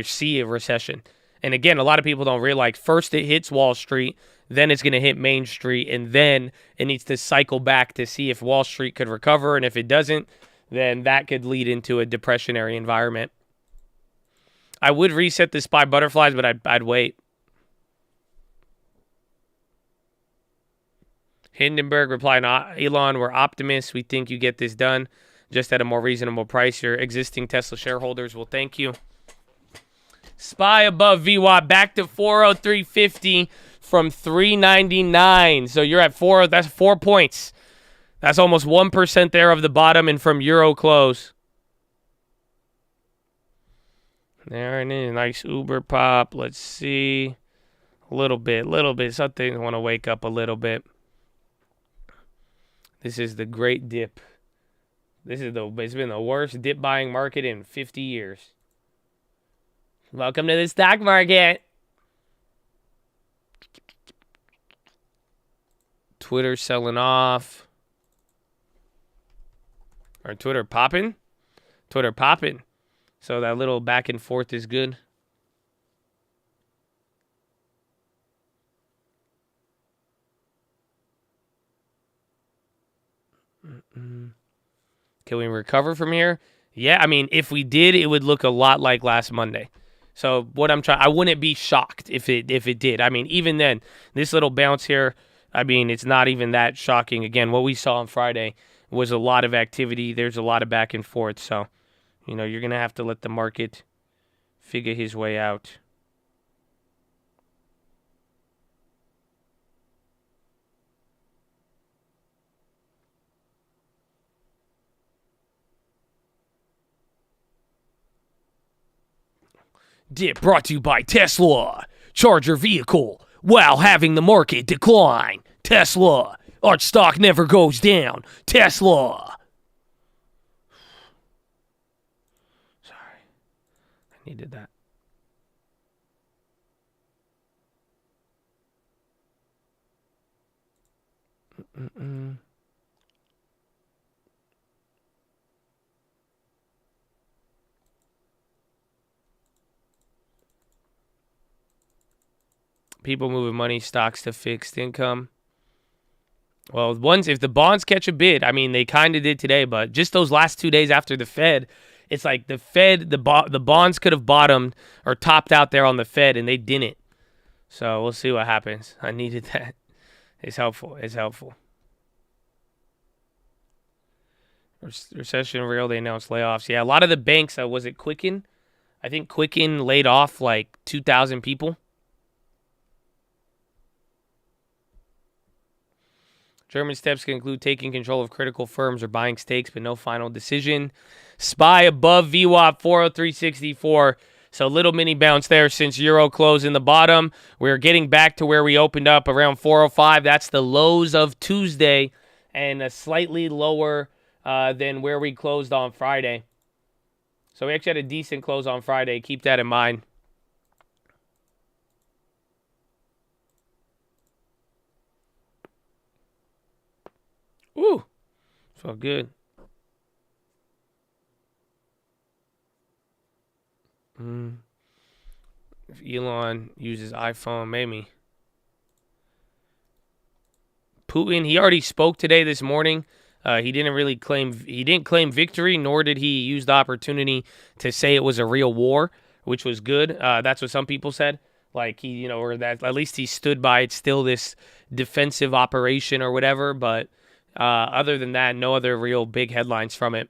see a recession. And again, a lot of people don't realize first it hits Wall Street, then it's going to hit Main Street, and then it needs to cycle back to see if Wall Street could recover. And if it doesn't, then that could lead into a depressionary environment. I would reset the SPY butterflies, but I'd wait. Hindenburg replying, Elon, we're optimists. We think you get this done just at a more reasonable price. Your existing Tesla shareholders will thank you. SPY above VWAP back to 403.50 from 399. So you're at 4. That's 4 points. That's almost 1% there of the bottom and from euro close. There it is. Nice Uber pop. Let's see. A little bit. Something want to wake up a little bit. This is the great dip. It's been the worst dip buying market in 50 years. Welcome to the stock market. Twitter selling off. Or Twitter popping? Twitter popping. So that little back and forth is good. Can we recover from here? Yeah, I mean, if we did, it would look a lot like last Monday. So what I'm trying, I wouldn't be shocked if it did. I mean, even then, this little bounce here, I mean, it's not even that shocking. Again, what we saw on Friday was a lot of activity. There's a lot of back and forth. So, you know, you're going to have to let the market figure his way out. Dip brought to you by Tesla. Charge your vehicle while having the market decline. Tesla. Our stock never goes down. Tesla. Sorry. I needed that. People moving money, stocks to fixed income. Well, if the bonds catch a bid, I mean, they kind of did today, but just those last 2 days after the Fed, it's like the Fed, the bonds could have bottomed or topped out there on the Fed, and they didn't. So we'll see what happens. I needed that. It's helpful. It's helpful. Recession real, they announced layoffs. Yeah, a lot of the banks, was it Quicken? I think Quicken laid off like 2,000 people. German steps can include taking control of critical firms or buying stakes, but no final decision. SPY above VWAP 403.64. So little mini bounce there since Euro closed in the bottom. We're getting back to where we opened up around 405. That's the lows of Tuesday and a slightly lower than where we closed on Friday. So we actually had a decent close on Friday. Keep that in mind. Ooh, felt good. If Elon uses iPhone, maybe. Putin, he already spoke today this morning. He didn't claim victory, nor did he use the opportunity to say it was a real war, which was good. That's what some people said. Like he, or that at least he stood by it's still this defensive operation or whatever, but other than that, no other real big headlines from it.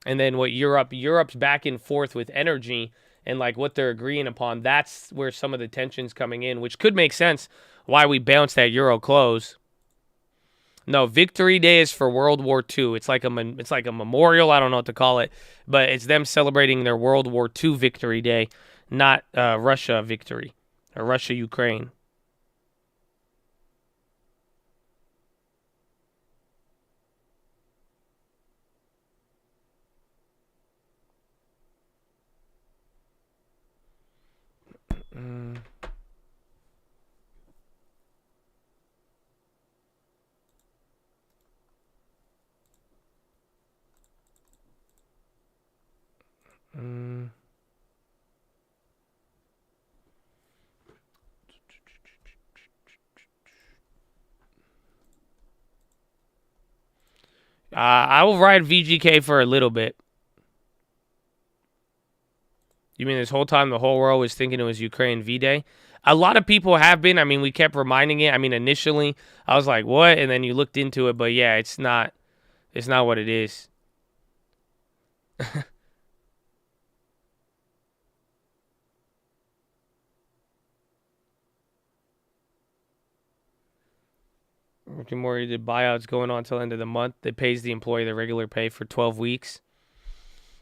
And then what Europe's back and forth with energy and like what they're agreeing upon, that's where some of the tension's coming in, which could make sense why we bounced that Euro close. No, Victory Day is for World War II. It's like a memorial, I don't know what to call it, but it's them celebrating their World War II Victory Day, not Russia victory or Russia-Ukraine. I will ride VGK for a little bit. You mean this whole time the whole world was thinking it was Ukraine V-Day? A lot of people have been. I mean, we kept reminding it. I mean, initially, I was like, what? And then you looked into it. But, yeah, it's not what it is. Rick and Morty did buyouts going on until the end of the month. It pays the employee their regular pay for 12 weeks.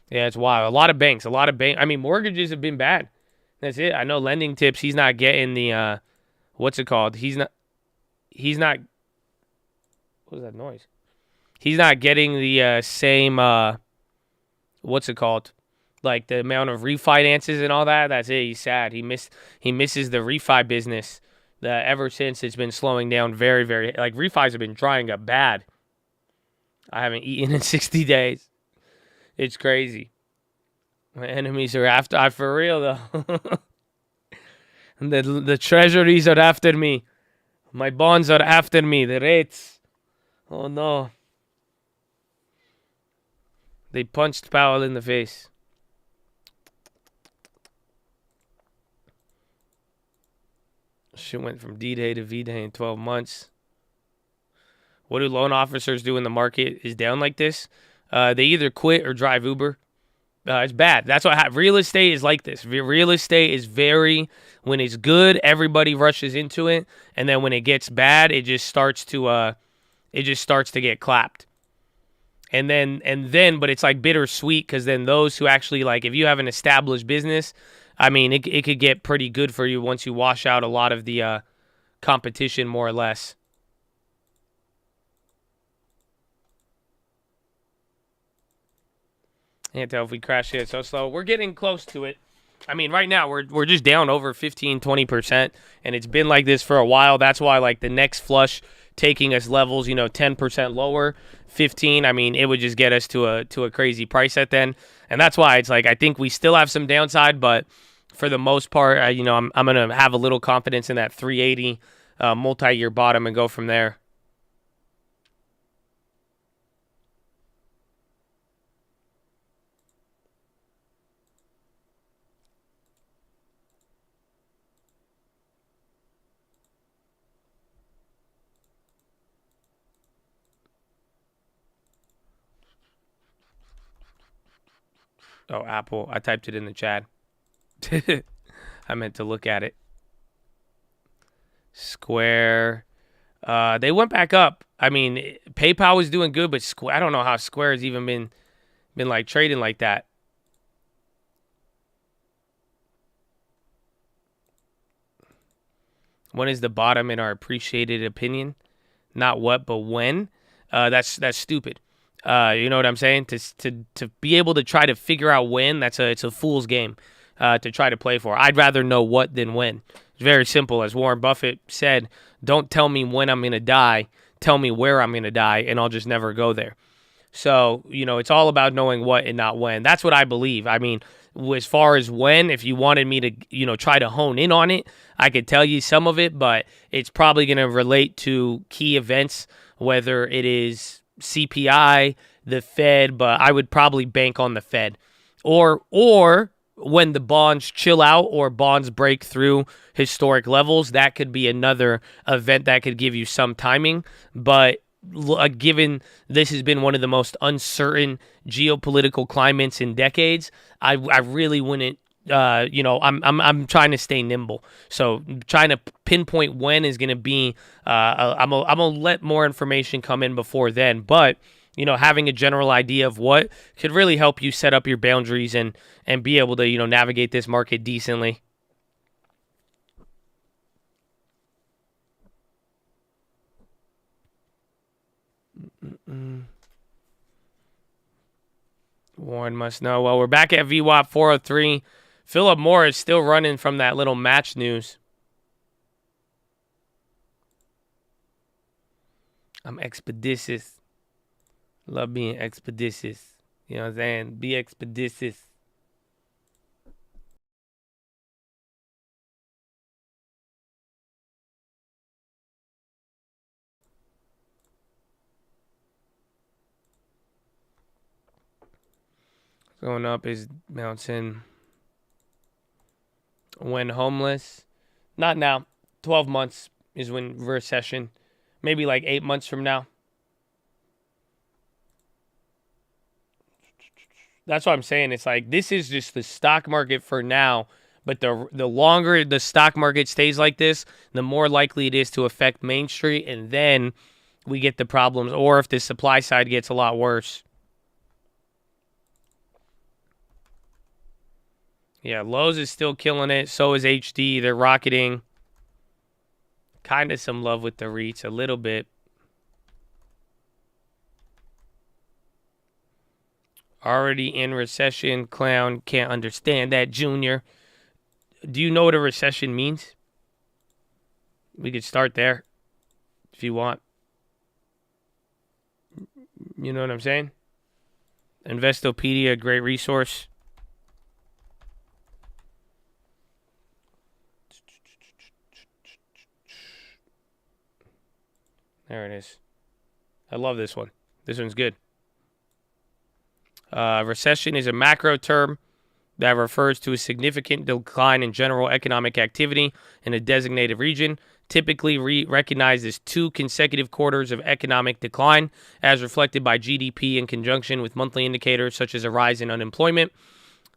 Yeah, it's wild. A lot of banks. I mean, mortgages have been bad. That's it. I know lending tips. He's not getting the, what's it called? He's not, what was that noise? He's not getting the same, what's it called? Like the amount of refinances and all that, that's it. He's sad. He misses the refi business. Ever since it's been slowing down very, very, like refis have been drying up bad. I haven't eaten in 60 days. It's crazy. My enemies are after, for real though. the treasuries are after me. My bonds are after me. The rates. Oh no. They punched Powell in the face. Shit went from D-Day to V-Day in 12 months. What do loan officers do when the market is down like this? They either quit or drive Uber. It's bad. That's what real estate is like this. Real estate is when it's good, everybody rushes into it, and then when it gets bad, it just starts to get clapped. And then, but it's like bittersweet because then those who actually like, if you have an established business, I mean, it could get pretty good for you once you wash out a lot of the competition, more or less. Can't tell if we crash it so slow. We're getting close to it. I mean, right now we're just down over 15, 20%, and it's been like this for a while. That's why like the next flush taking us levels, 10% lower, 15. I mean, it would just get us to a crazy price at then, and that's why it's like I think we still have some downside, but for the most part, I'm gonna have a little confidence in that 380 multi-year bottom and go from there. Oh, Apple. I typed it in the chat. I meant to look at it. Square. They went back up. I mean, PayPal was doing good, but Square, I don't know how Square has even been like trading like that. When is the bottom in our appreciated opinion? Not what, but when. That's stupid. You know what I'm saying? To be able to try to figure out when, it's a fool's game to try to play for. I'd rather know what than when. It's very simple. As Warren Buffett said, don't tell me when I'm going to die. Tell me where I'm going to die, and I'll just never go there. So, it's all about knowing what and not when. That's what I believe. I mean, as far as when, if you wanted me to, try to hone in on it, I could tell you some of it, but it's probably going to relate to key events, whether it is CPI, the Fed, but I would probably bank on the Fed. Or when the bonds chill out or bonds break through historic levels, that could be another event that could give you some timing. But given this has been one of the most uncertain geopolitical climates in decades, I really wouldn't. I'm trying to stay nimble. So trying to pinpoint when is going to be. I'm gonna let more information come in before then, but having a general idea of what could really help you set up your boundaries and be able to navigate this market decently. Warren must know. Well, we're back at VWAP 403. Philip Morris still running from that little match news. I'm expeditious. Love being expeditious. You know what I'm saying? Be expeditious. Going up is bouncing. When homeless. Not now. 12 months is when recession. Maybe like 8 months from now. That's what I'm saying. It's like this is just the stock market for now. But the longer the stock market stays like this, the more likely it is to affect Main Street. And then we get the problems. Or if the supply side gets a lot worse. Yeah, Lowe's is still killing it. So is HD. They're rocketing. Kind of some love with the REITs. A little bit. Already in recession. Clown can't understand that, Junior. Do you know what a recession means? We could start there if you want. You know what I'm saying? Investopedia, great resource. There it is. I love this one. This one's good. Recession is a macro term that refers to a significant decline in general economic activity in a designated region, typically recognized as 2 consecutive quarters of economic decline, as reflected by GDP in conjunction with monthly indicators such as a rise in unemployment.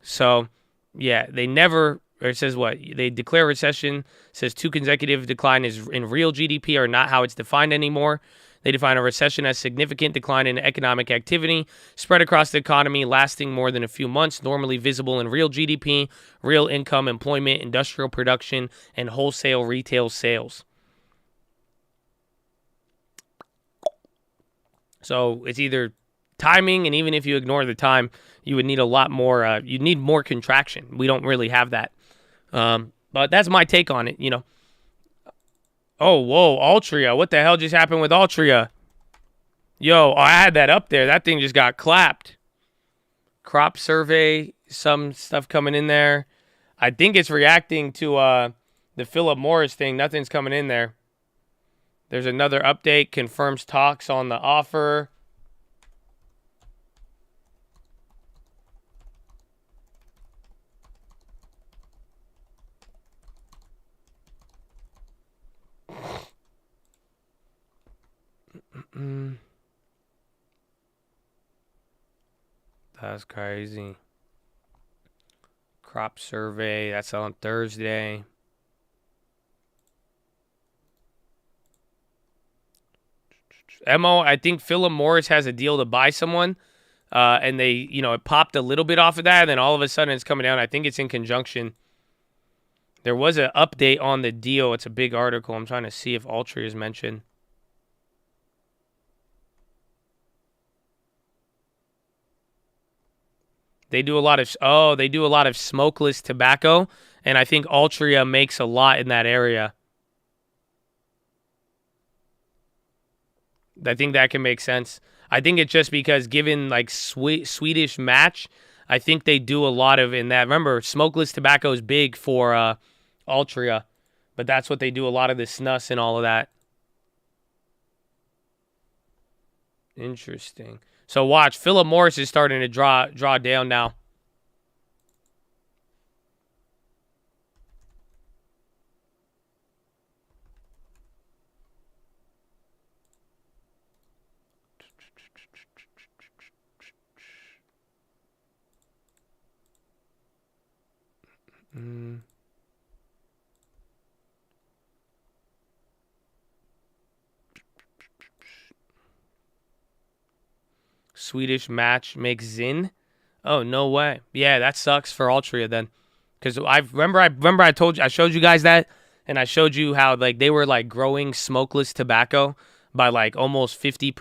So, yeah, they never, or it says what? They declare recession, says 2 consecutive decline is in real GDP or not how it's defined anymore. They define a recession as significant decline in economic activity spread across the economy lasting more than a few months, normally visible in real GDP, real income, employment, industrial production, and wholesale retail sales. So it's either timing, and even if you ignore the time, you would need a lot more, you need more contraction. We don't really have that. But that's my take on it, you know. Oh, whoa, Altria. What the hell just happened with Altria? Yo, I had that up there. That thing just got clapped. Crop survey, some stuff coming in there. I think it's reacting to the Philip Morris thing. Nothing's coming in there. There's another update. Confirms talks on the offer. That's crazy. Crop survey, that's on Thursday. Mo, I think Philip Morris has a deal to buy someone, and they, you know, it popped a little bit off of that, and then all of a sudden it's coming down. I think it's in conjunction. There was an update on the deal. It's a big article. I'm trying to see if Altria is mentioned. They do a lot of smokeless tobacco, and I think Altria makes a lot in that area. I think that can make sense. I think it's just because given like Swedish Match, I think they do a lot of in that. Remember, smokeless tobacco is big for Altria, but that's what they do, a lot of the snus and all of that. Interesting. So watch, Philip Morris is starting to draw down now. Swedish Match makes Zinn. Oh, no way. Yeah, that sucks for Altria then. Because I remember I showed you guys that, and I showed you how like they were like growing smokeless tobacco by like almost 50%,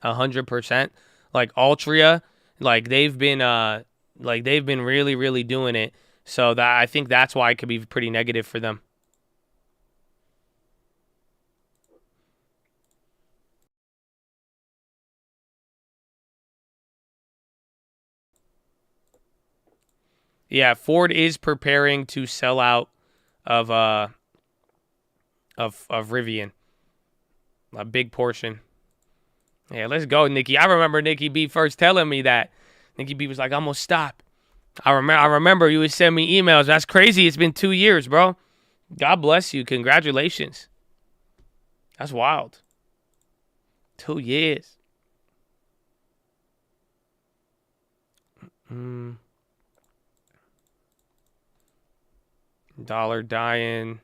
100%. Like Altria, like they've been really, really doing it. So that I think that's why it could be pretty negative for them. Yeah, Ford is preparing to sell out of Rivian. A big portion. Yeah, let's go, Nikki. I remember Nikki B first telling me that. Nikki B was like, I'm gonna stop. I remember you would send me emails. That's crazy. It's been 2 years, bro. God bless you. Congratulations. That's wild. 2 years. Dollar dying.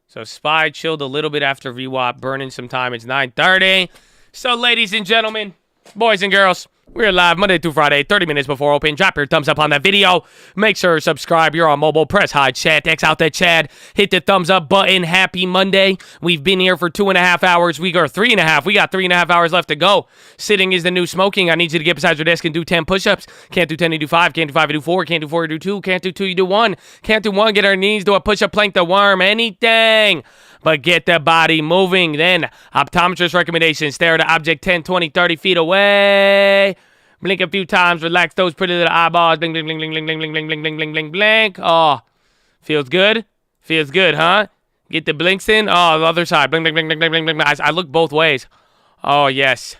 So SPY chilled a little bit after VWAP, burning some time. It's 9:30. So ladies and gentlemen, boys and girls, We're live Monday through Friday, 30 minutes before open. Drop your thumbs up on that video. Make sure to subscribe. You're on mobile. Press hide chat. X out the chat. Hit the thumbs up button. Happy Monday. We've been here for 2.5 hours. We got 3.5. We got 3.5 hours left to go. Sitting is the new smoking. I need you to get beside your desk and do 10 push-ups. Can't do 10, you do 5. Can't do 5, you do 4. Can't do 4, you do 2. Can't do 2, you do 1. Can't do 1, get our knees, do a push-up, plank the worm, anything. But get the body moving. Then, optometrist recommendations. Stare at an object 10, 20, 30 feet away. Blink a few times. Relax those pretty little eyeballs. Blink, blink, blink, blink, blink, blink, blink, blink, blink, blink, blink, blink. Oh, feels good? Feels good, huh? Get the blinks in. Oh, the other side. Blink, blink, blink, blink, blink, blink, blink. I look both ways. Oh, yes.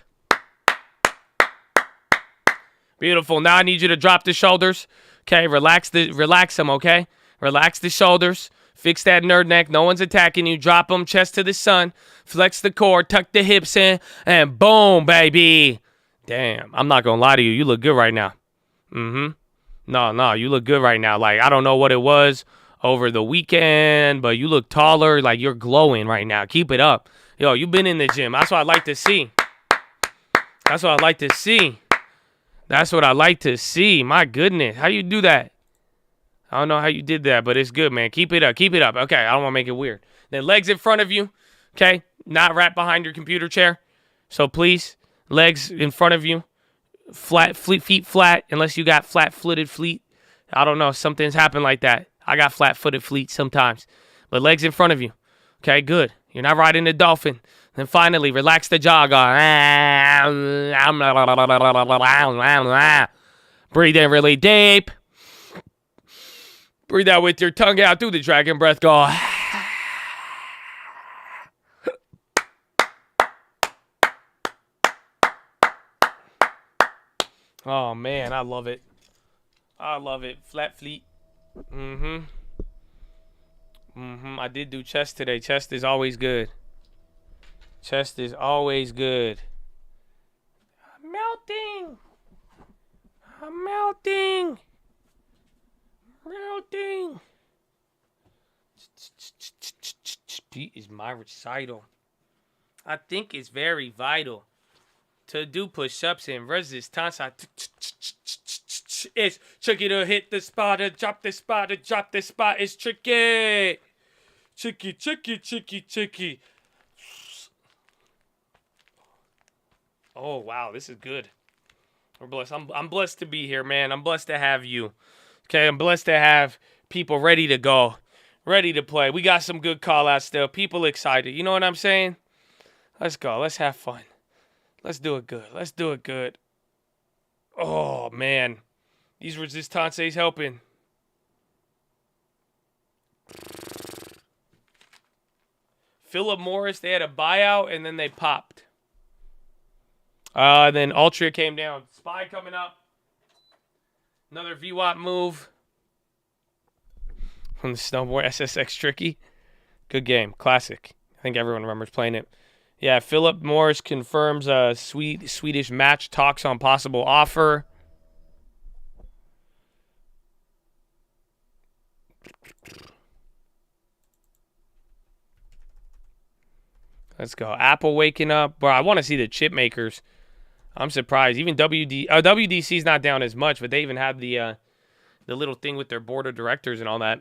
Beautiful. Now I need you to drop the shoulders. Okay, relax them, okay? Relax the shoulders. Fix that nerd neck. No one's attacking you. Drop them, chest to the sun. Flex the core, tuck the hips in, and boom, baby. Damn, I'm not gonna lie to you. You look good right now. No, you look good right now. Like, I don't know what it was over the weekend, but you look taller. Like, you're glowing right now. Keep it up. Yo, you've been in the gym. That's what I like to see. That's what I like to see. That's what I like to see. My goodness. How you do that? I don't know how you did that, but it's good, man. Keep it up. Keep it up. Okay, I don't want to make it weird. Then legs in front of you. Okay, not wrapped behind your computer chair. So please, legs in front of you. Flat, feet flat, unless you got flat-footed feet. I don't know. Something's happened like that. I got flat-footed feet sometimes. But legs in front of you. Okay, good. You're not riding the dolphin. Then finally, relax the jaw. Breathe in really deep. Breathe out with your tongue out through the dragon breath. Go. Oh, man, I love it. I love it. Flat feet. I did do chest today. Chest is always good. Chest is always good. I'm melting. I'm melting. Melting. Pete is my recital. I think it's very vital to do push-ups and resistance. It's tricky to hit the spot, to drop the spot, to drop the spot. It's tricky. Tricky. Oh, wow, this is good. We're blessed. I'm blessed to be here, man. I'm blessed to have you. Okay, I'm blessed to have people ready to go, ready to play. We got some good call-outs still. People excited. You know what I'm saying? Let's go. Let's have fun. Let's do it good. Let's do it good. Oh, man. These resistances helping. Philip Morris, they had a buyout, and then they popped. Then Altria came down. SPY coming up. Another VWAP move. From the snowboard SSX Tricky. Good game. Classic. I think everyone remembers playing it. Yeah, Philip Morris confirms Swedish match talks on possible offer. Let's go. Apple waking up. Bro, I want to see the chip makers. I'm surprised. Even WDC's not down as much, but they even have the little thing with their board of directors and all that.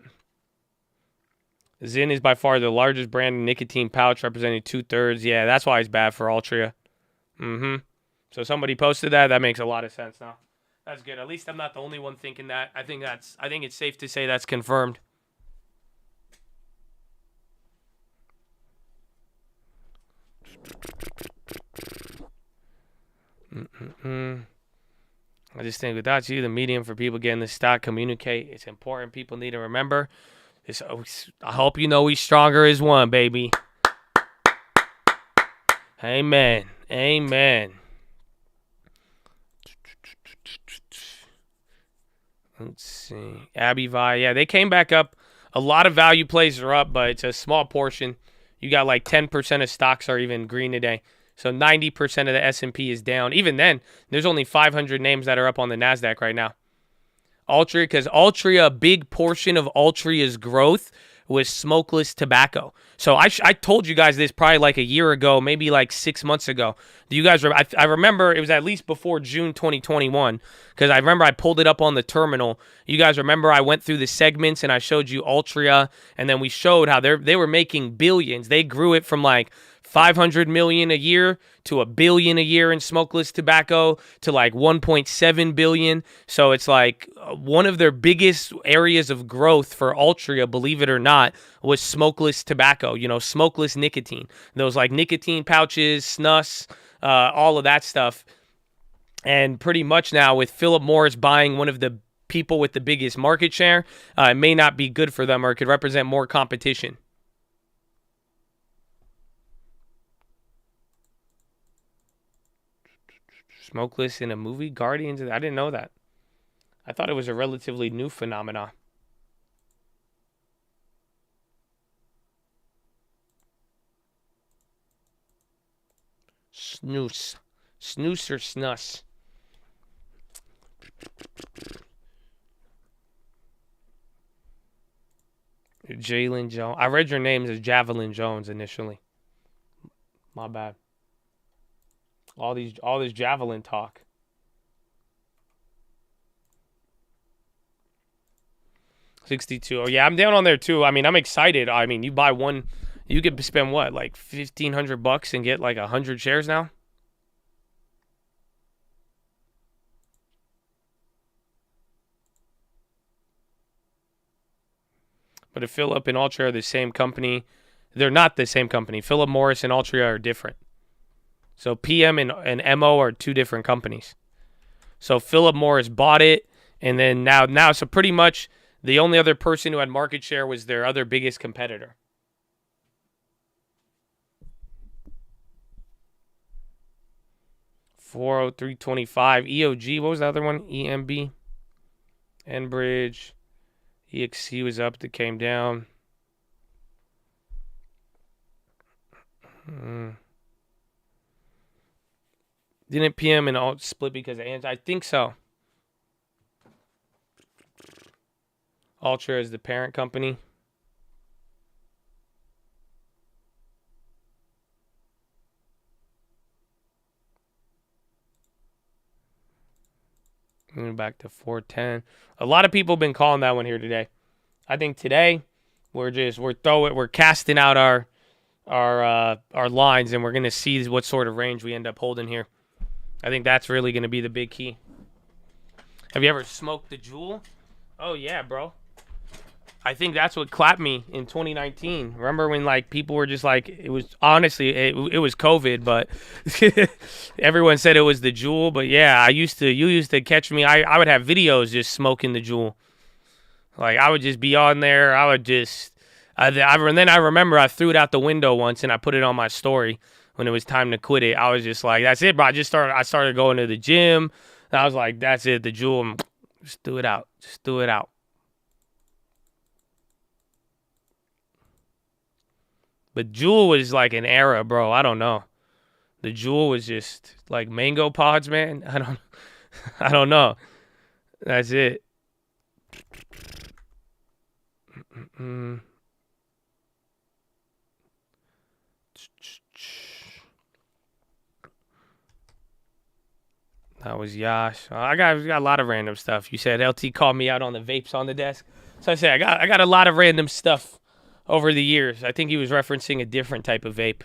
Zyn is by far the largest brand in nicotine pouch, representing 2/3. Yeah, that's why it's bad for Altria. So somebody posted that. That makes a lot of sense now. That's good. At least I'm not the only one thinking that. I think it's safe to say that's confirmed. I just think without you, the medium for people getting the stock, communicate. It's important. People need to remember. I hope you know we stronger as one, baby. Amen. Amen. Let's see. Abivi. Yeah, they came back up. A lot of value plays are up, but it's a small portion. You got like 10% of stocks are even green today. So 90% of the S&P is down. Even then, there's only 500 names that are up on the NASDAQ right now. Altria, because Altria, a big portion of Altria's growth was smokeless tobacco. So I told you guys this probably like a year ago, maybe like 6 months ago. Do you guys remember? I remember it was at least before June 2021 because I remember I pulled it up on the terminal. You guys remember I went through the segments and I showed you Altria, and then we showed how they were making billions. They grew it from like 500 million a year to $1 billion a year in smokeless tobacco to like 1.7 billion. So it's like one of their biggest areas of growth for Altria, believe it or not, was smokeless tobacco, smokeless nicotine. Those like nicotine pouches, snus, all of that stuff. And pretty much now with Philip Morris buying one of the people with the biggest market share, it may not be good for them, or it could represent more competition. Smokeless in a movie? Guardians? I didn't know that. I thought it was a relatively new phenomenon. Snooze. Snooze or snus? Jalen Jones. I read your names as Javelin Jones initially. My bad. All this javelin talk. $62. Oh yeah, I'm down on there too. I mean, I'm excited. I mean, you buy one, you could spend what, like $1,500 and get like 100 shares now. But if Philip and Altria are the same company, they're not the same company. Philip Morris and Altria are different. So PM and MO are two different companies. So Philip Morris bought it, and then now, so pretty much the only other person who had market share was their other biggest competitor. $403.25. EOG, what was the other one? EMB, Enbridge, EXC was up, that came down. Didn't PM and Alt split because of I think so. Altria is the parent company. Moving back to 410. A lot of people have been calling that one here today. I think today we're casting out our lines, and we're gonna see what sort of range we end up holding here. I think that's really gonna be the big key. Have you ever smoked the Juul? Oh yeah, bro. I think that's what clapped me in 2019. Remember when like people were just like, it was honestly it was COVID, but everyone said it was the Juul. But yeah, you used to catch me. I would have videos just smoking the Juul. Like I would just be on there. And then I remember I threw it out the window once and I put it on my story when it was time to quit it. I was just like, that's it, bro. I started going to the gym. And I was like, that's it, the Juul. Just threw it out. Just threw it out. But Juul was like an era, bro. I don't know. The Juul was just like mango pods, man. I don't know. That's it. That was Yash. I got a lot of random stuff. You said LT called me out on the vapes on the desk. So I said I got a lot of random stuff over the years. I think he was referencing a different type of vape.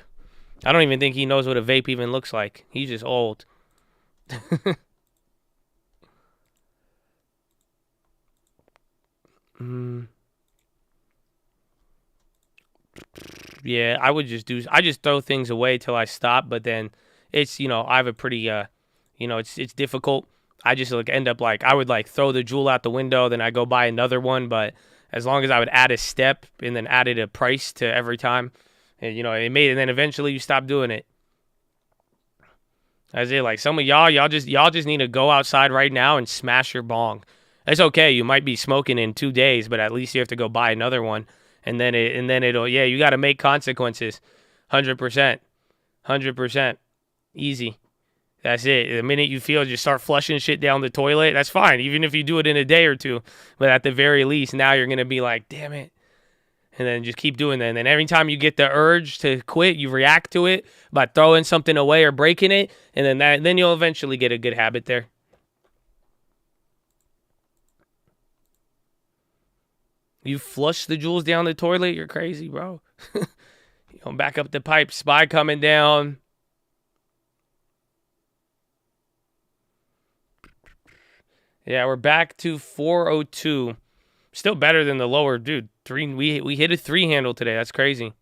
I don't even think he knows what a vape even looks like. He's just old. Yeah, I just throw things away till I stop, but then it's, I have a pretty, it's difficult. I just end up I would throw the Juul out the window, then I go buy another one, but as long as I would add a step and then added a price to every time, and, and then eventually you stop doing it. That's it. Some of y'all just need to go outside right now and smash your bong. It's okay. You might be smoking in 2 days, but at least you have to go buy another one. And then you got to make consequences. 100%. 100%. Easy. That's it. The minute you feel you start flushing shit down the toilet, that's fine. Even if you do it in a day or two. But at the very least, now you're going to be like, damn it. And then just keep doing that. And then every time you get the urge to quit, you react to it by throwing something away or breaking it. And then you'll eventually get a good habit there. You flush the jewels down the toilet? You're crazy, bro. You know, back up the pipe. SPY coming down. Yeah, we're back to 402. Still better than the lower, dude. We hit a 3 handle today. That's crazy.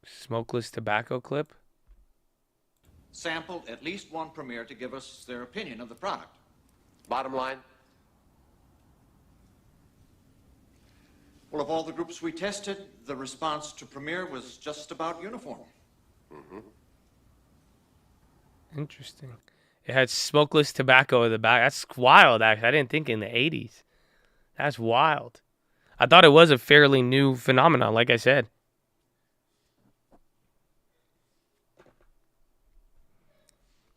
Smokeless tobacco clip. Sampled at least one premier to give us their opinion of the product. Bottom line? Well, of all the groups we tested, the response to premier was just about uniform. Interesting. It had smokeless tobacco in the back. That's wild, actually. I didn't think in the 80s. That's wild. I thought it was a fairly new phenomenon, like I said.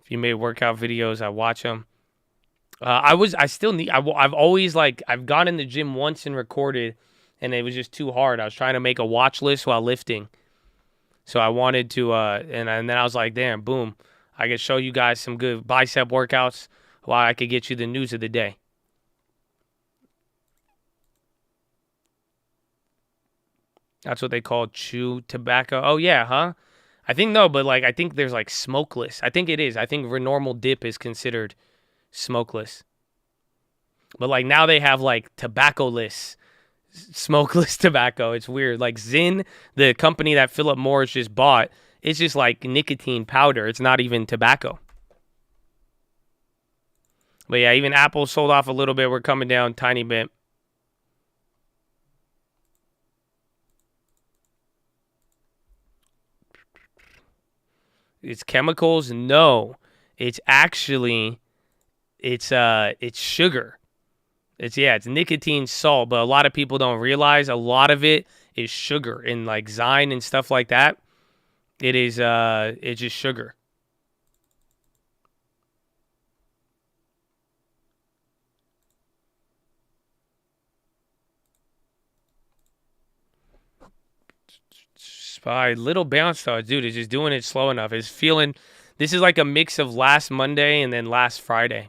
If you made workout videos, I watch them. I've always, like, I've gone in the gym once and recorded, and it was just too hard. I was trying to make a watch list while lifting. So I wanted to, and then I was like, damn, boom. I could show you guys some good bicep workouts while I could get you the news of the day. That's what they call chew tobacco. Oh, yeah, huh? I think no, but like I think there's like smokeless. I think it is. I think normal dip is considered smokeless. But like now they have like tobacco-less, smokeless tobacco. It's weird. Like Zyn, the company that Philip Morris just bought, it's just like nicotine powder. It's not even tobacco. But yeah, even Apple sold off a little bit. We're coming down a tiny bit. It's chemicals? No. It's actually it's sugar. It's nicotine salt, but a lot of people don't realize a lot of it is sugar in like Zyme and stuff like that. It's just sugar. SPY, little bounce though, dude. It's just doing it slow enough. It's feeling. This is like a mix of last Monday and then last Friday.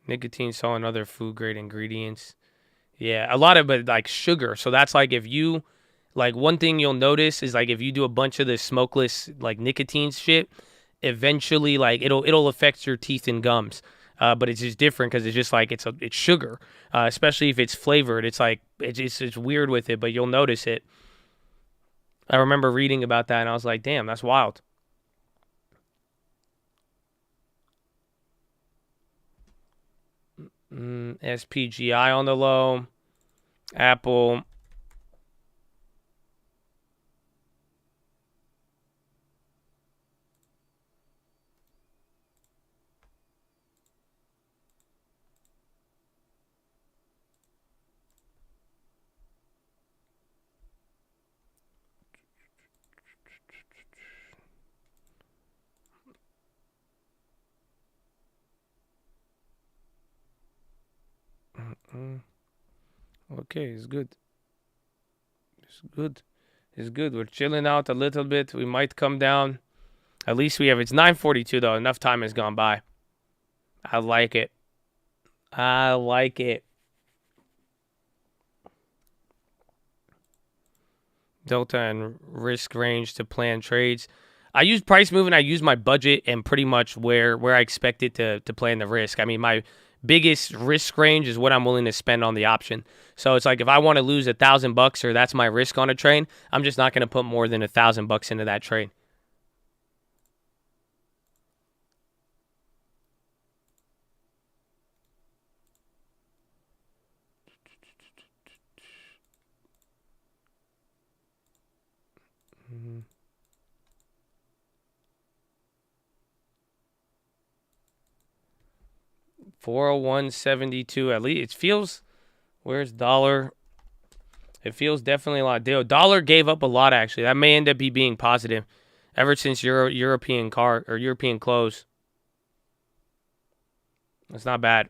Nicotine, salt, and other food grade ingredients. Yeah, a lot of it like sugar. So that's like if you. Like one thing you'll notice is like if you do a bunch of the smokeless like nicotine shit, eventually like it'll affect your teeth and gums. But it's just different because it's just like it's sugar, especially if it's flavored. It's like it's weird with it, but you'll notice it. I remember reading about that and I was like, damn, that's wild. SPGI on the low. Apple. Okay, it's good. It's good. It's good. We're chilling out a little bit. We might come down. At least we have. It's 9:42 though. Enough time has gone by. I like it. I like it. Delta and risk range to plan trades. I use price movement. I use my budget and pretty much where I expect it to plan the risk. I mean, my biggest risk range is what I'm willing to spend on the option. So it's like if I want to lose $1,000 or that's my risk on a trade, I'm just not going to put more than $1,000 into that trade. 401.72 at least. It feels, where's dollar? It feels definitely a lot. Dollar gave up a lot, actually. That may end up being positive ever since European close. It's not bad.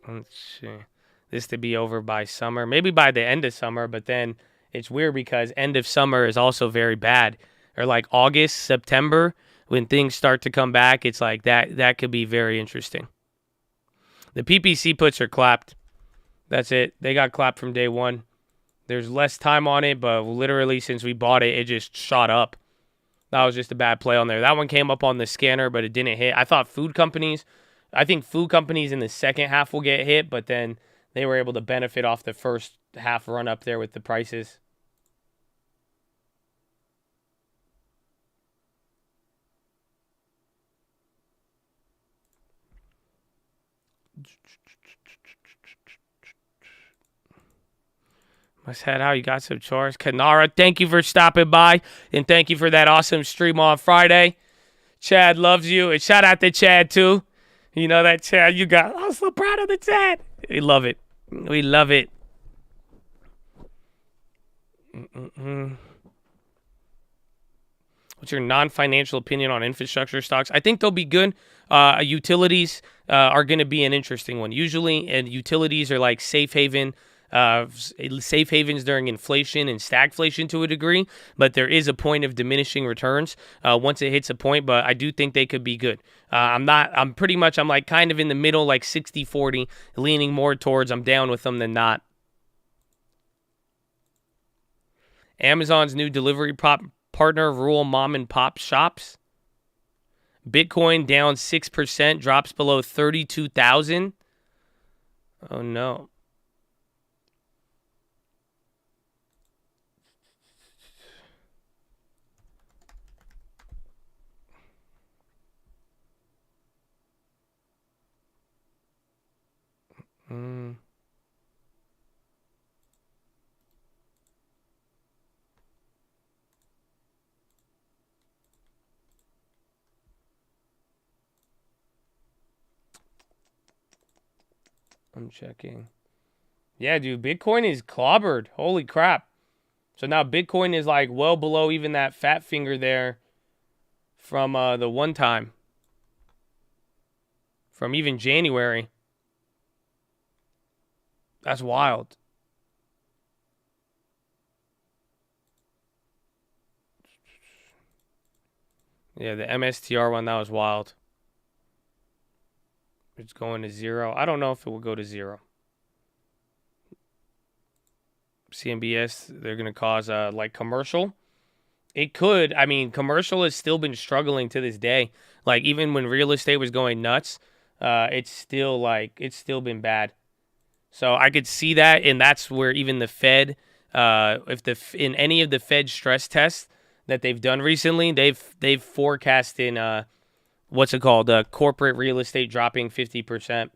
Let's see. This to be over by summer. Maybe by the end of summer, but then it's weird because end of summer is also very bad. Or like August, September, when things start to come back, it's like that could be very interesting. The PPC puts are clapped. That's it. They got clapped from day one. There's less time on it, but literally since we bought it, it just shot up. That was just a bad play on there. That one came up on the scanner, but it didn't hit. I think food companies in the second half will get hit, but then they were able to benefit off the first half run up there with the prices. Must head out. You got some chores. Kanara, thank you for stopping by, and thank you for that awesome stream on Friday. Chad loves you, and shout out to Chad, too. You know that Chad you got. I'm so proud of the Chad. We love it. We love it. What's your non-financial opinion on infrastructure stocks? I think they'll be good. Utilities are going to be an interesting one. Usually, and utilities are like safe havens during inflation and stagflation to a degree, but there is a point of diminishing returns once it hits a point, but I do think they could be good. I'm like kind of in the middle, like 60-40, leaning more towards I'm down with them than not. Amazon's new delivery partner rule mom and pop shops. Bitcoin down 6%, drops below 32,000. Oh no. I'm checking. Yeah, dude, Bitcoin is clobbered. Holy crap. So now Bitcoin is like well below even that fat finger there from the one time. From even January. That's wild. Yeah, the MSTR one, that was wild. It's going to 0. I don't know if it will go to 0. CNBS, they're going to cause like commercial. It could. I mean, commercial has still been struggling to this day. Like even when real estate was going nuts, it's still been bad. So I could see that, and that's where even the Fed, in any of the Fed stress tests that they've done recently, they've forecast in corporate real estate dropping 50%.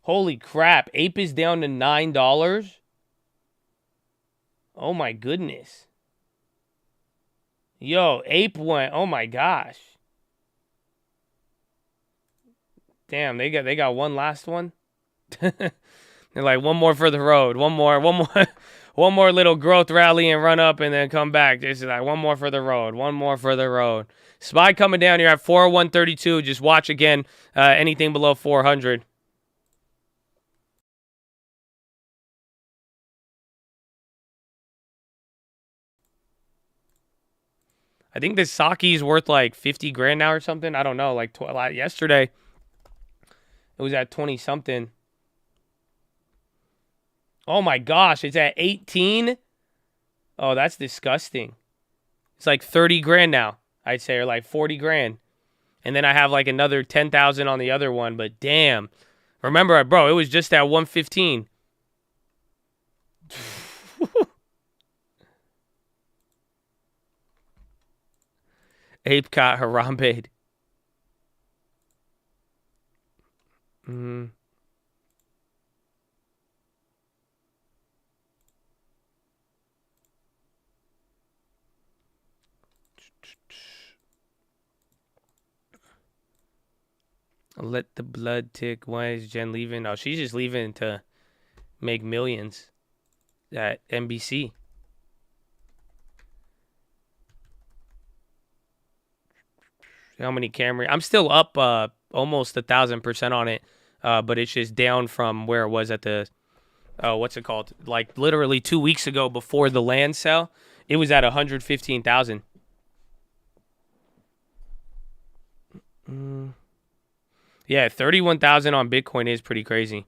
Holy crap! Ape is down to $9. Oh my goodness. Yo, Ape went. Oh my gosh. Damn, they got one last one. They're like one more for the road. One more little growth rally and run up and then come back. This is like one more for the road. One more for the road. SPY coming down here at 401.32. Just watch again. Anything below 400. I think this Saki's worth like 50 grand now or something. I don't know. Like yesterday, it was at 20 something. Oh my gosh, it's at 18. Oh, that's disgusting. It's like 30 grand now, I'd say, or like 40 grand. And then I have like another 10,000 on the other one, but damn. Remember, bro, it was just at 115. Ape caught Harambe. Let the blood tick. Why is Jen leaving? Oh, she's just leaving to make millions at NBC. How many Camry? I'm still up almost 1,000% on it, but it's just down from where it was at the, what's it called? Like literally 2 weeks ago before the land sale, it was at 115,000. Yeah, 31,000 on Bitcoin is pretty crazy.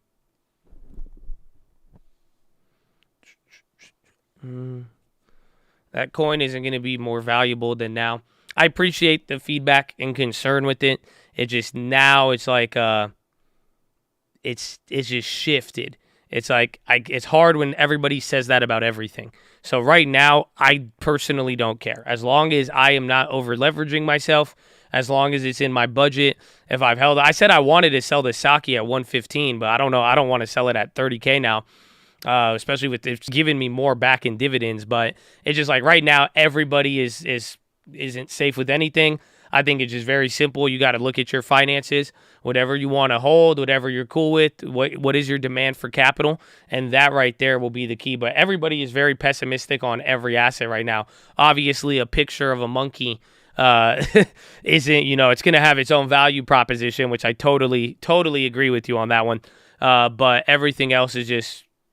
That coin isn't going to be more valuable than now. I appreciate the feedback and concern with it. It just now it's like it's just shifted. It's like it's hard when everybody says that about everything. So right now, I personally don't care. As long as I am not over leveraging myself, as long as it's in my budget. If I've held, I said I wanted to sell the Saki at 115, but I don't know. I don't want to sell it at 30K now. Especially with it's giving me more back in dividends, but it's just like right now everybody isn't safe with anything. I think it's just very simple. You got to look at your finances, whatever you want to hold, whatever you're cool with, what is your demand for capital, and that right there will be the key. But everybody is very pessimistic on every asset right now. Obviously, a picture of a monkey isn't, it's going to have its own value proposition, which I totally agree with you on that one. But everything else is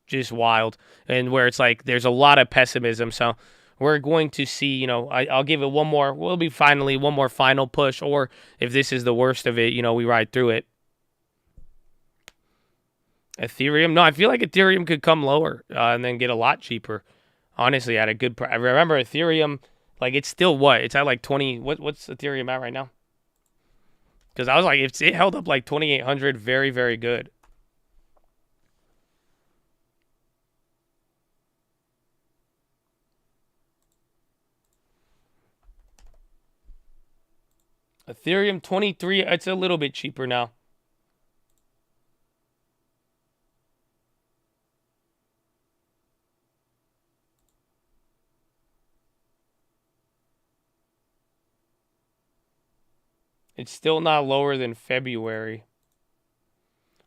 just wild, and where it's like there's a lot of pessimism. So we're going to see, I'll give it one more. We'll be finally one more final push, or if this is the worst of it, we ride through it. Ethereum, no, I feel like Ethereum could come lower and then get a lot cheaper. Honestly, at a good price. I remember Ethereum, like it's still what? It's at like 20. What's Ethereum at right now? Because I was like, it held up like 2,800, very, very good. Ethereum 23, it's a little bit cheaper now. It's still not lower than February.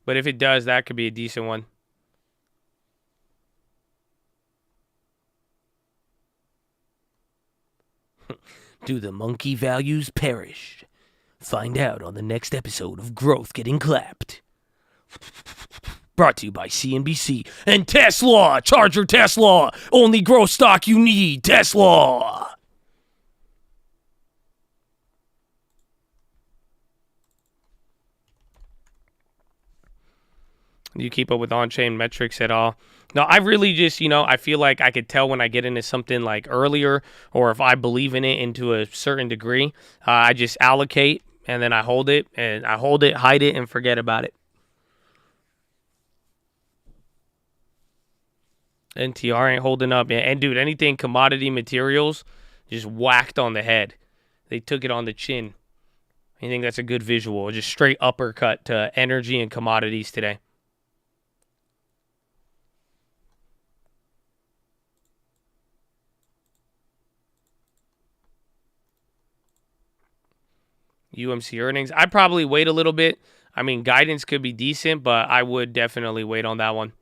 But if it does, that could be a decent one. Do the monkey values perish? Find out on the next episode of Growth Getting Clapped. Brought to you by CNBC and Tesla. Charge your Tesla. Only growth stock you need. Tesla. Do you keep up with on-chain metrics at all? No, I really just, I feel like I could tell when I get into something like earlier, or if I believe in it into a certain degree, I just allocate and then I hold it, hide it, and forget about it. NTR ain't holding up. And dude, anything commodity materials just whacked on the head. They took it on the chin. I think that's a good visual. Just straight uppercut to energy and commodities today. UMC earnings. I'd probably wait a little bit. I mean, guidance could be decent, but I would definitely wait on that one.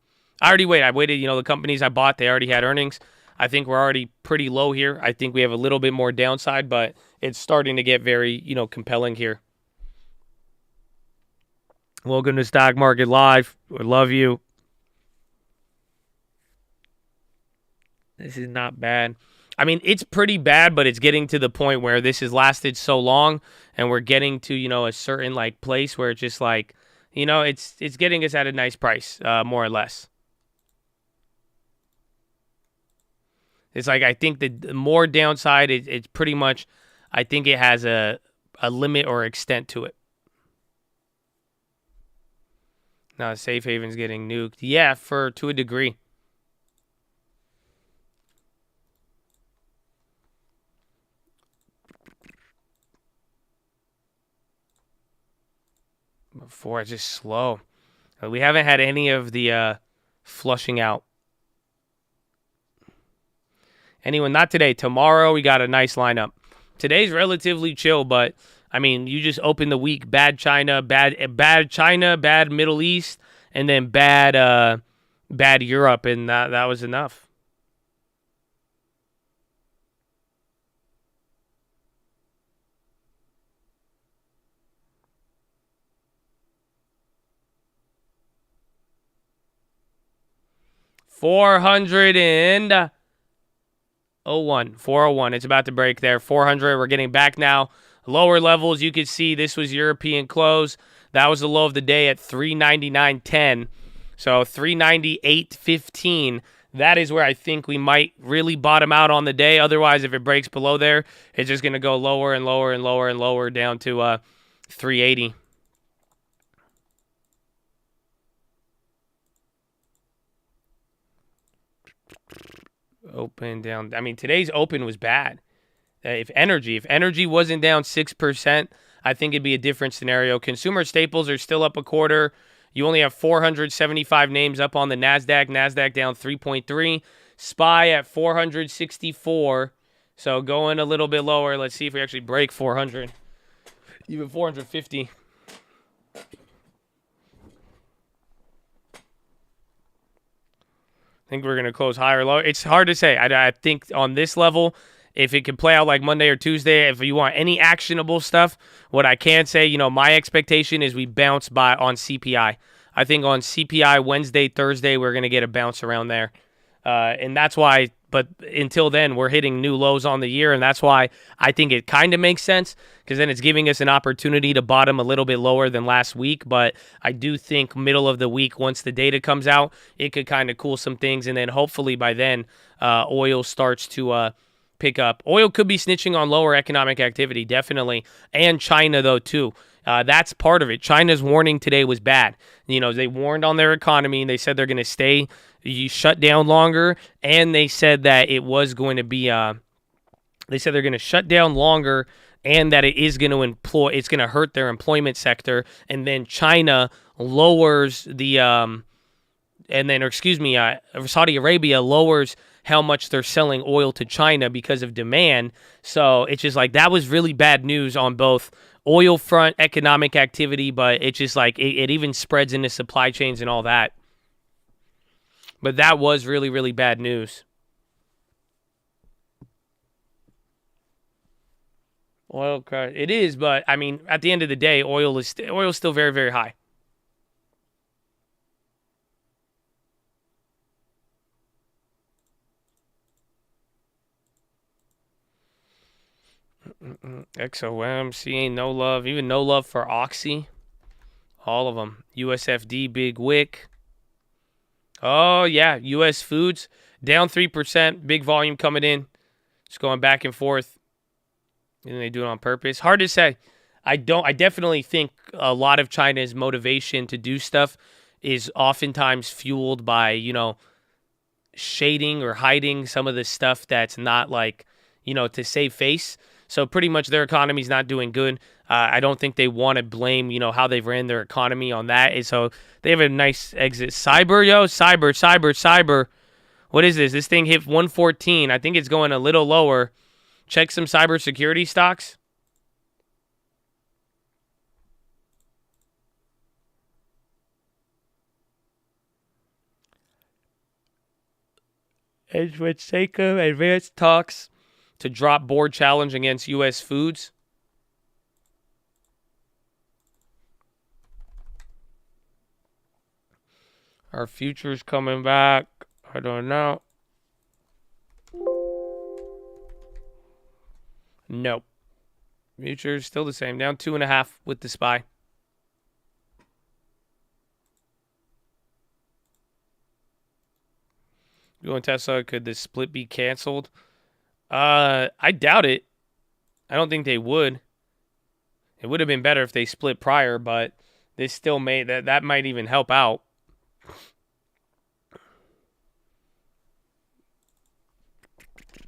I already waited. I waited, the companies I bought, they already had earnings. I think we're already pretty low here. I think we have a little bit more downside, but it's starting to get very, compelling here. Welcome to Stock Market Live. I love you. This is not bad. I mean, it's pretty bad, but it's getting to the point where this has lasted so long, and we're getting to, a certain place where it's just it's getting us at a nice price, more or less. It's I think the more downside, it's pretty much, I think it has a limit or extent to it. Now, Safe Haven's getting nuked. Yeah, to a degree. Before it's just slow. We haven't had any of the flushing out. Anyway, not today. Tomorrow we got a nice lineup. Today's relatively chill, but I mean, you just open the week bad China, bad Middle East, and then bad Europe, and that was enough. $401. 401. It's about to break there. 400. We're getting back now. Lower levels, you can see this was European close. That was the low of the day at 399.10. So 398.15. That is where I think we might really bottom out on the day. Otherwise, if it breaks below there, it's just going to go lower and lower and lower and lower down to 380. Open down. I mean, today's open was bad. If energy wasn't down 6%, I think it'd be a different scenario. Consumer staples are still up a quarter. You only have 475 names up on the NASDAQ. NASDAQ down 3.3. SPY at 464. So going a little bit lower. Let's see if we actually break 400. Even 450. I think we're going to close higher or lower. It's hard to say. I think on this level, if it can play out like Monday or Tuesday, if you want any actionable stuff, what I can say, my expectation is we bounce on CPI. I think on CPI Wednesday, Thursday, we're going to get a bounce around there. And that's why, but until then, we're hitting new lows on the year, and that's why I think it kind of makes sense, because then it's giving us an opportunity to bottom a little bit lower than last week. But I do think middle of the week, once the data comes out, it could kind of cool some things, and then hopefully by then, oil starts to pick up. Oil could be snitching on lower economic activity, definitely, and China, though, too. That's part of it. China's warning today was bad. They warned on their economy, and they said they're going to stay shut down longer, and they said that it was going to be they said they're going to shut down longer, and that it's going to hurt their employment sector. And then China lowers Saudi Arabia lowers how much they're selling oil to China because of demand. So it's just like that was really bad news on both oil front, economic activity, but it's just like it even spreads into supply chains and all that. But that was really, really bad news. Oil crash. It is, but I mean, at the end of the day, oil is still very, very high. XOM, seeing no love, even no love for Oxy. All of them. USFD, Big Wick. Oh, yeah. U.S. Foods, down 3%. Big volume coming in. Just going back and forth. And they do it on purpose. Hard to say. I definitely think a lot of China's motivation to do stuff is oftentimes fueled by, shading or hiding some of the stuff that's not like, to save face. So pretty much their economy's not doing good. I don't think they want to blame, how they've ran their economy on that. And so they have a nice exit. Cyber. What is this? This thing hit 114. I think it's going a little lower. Check some cybersecurity stocks. Seiko advanced talks to drop board challenge against U.S. Foods. Our future's coming back. I don't know. Nope. Future's still the same. Down 2.5 with the SPY. Going Tesla, could this split be canceled? I doubt it. I don't think they would. It would have been better if they split prior, but this still that might even help out.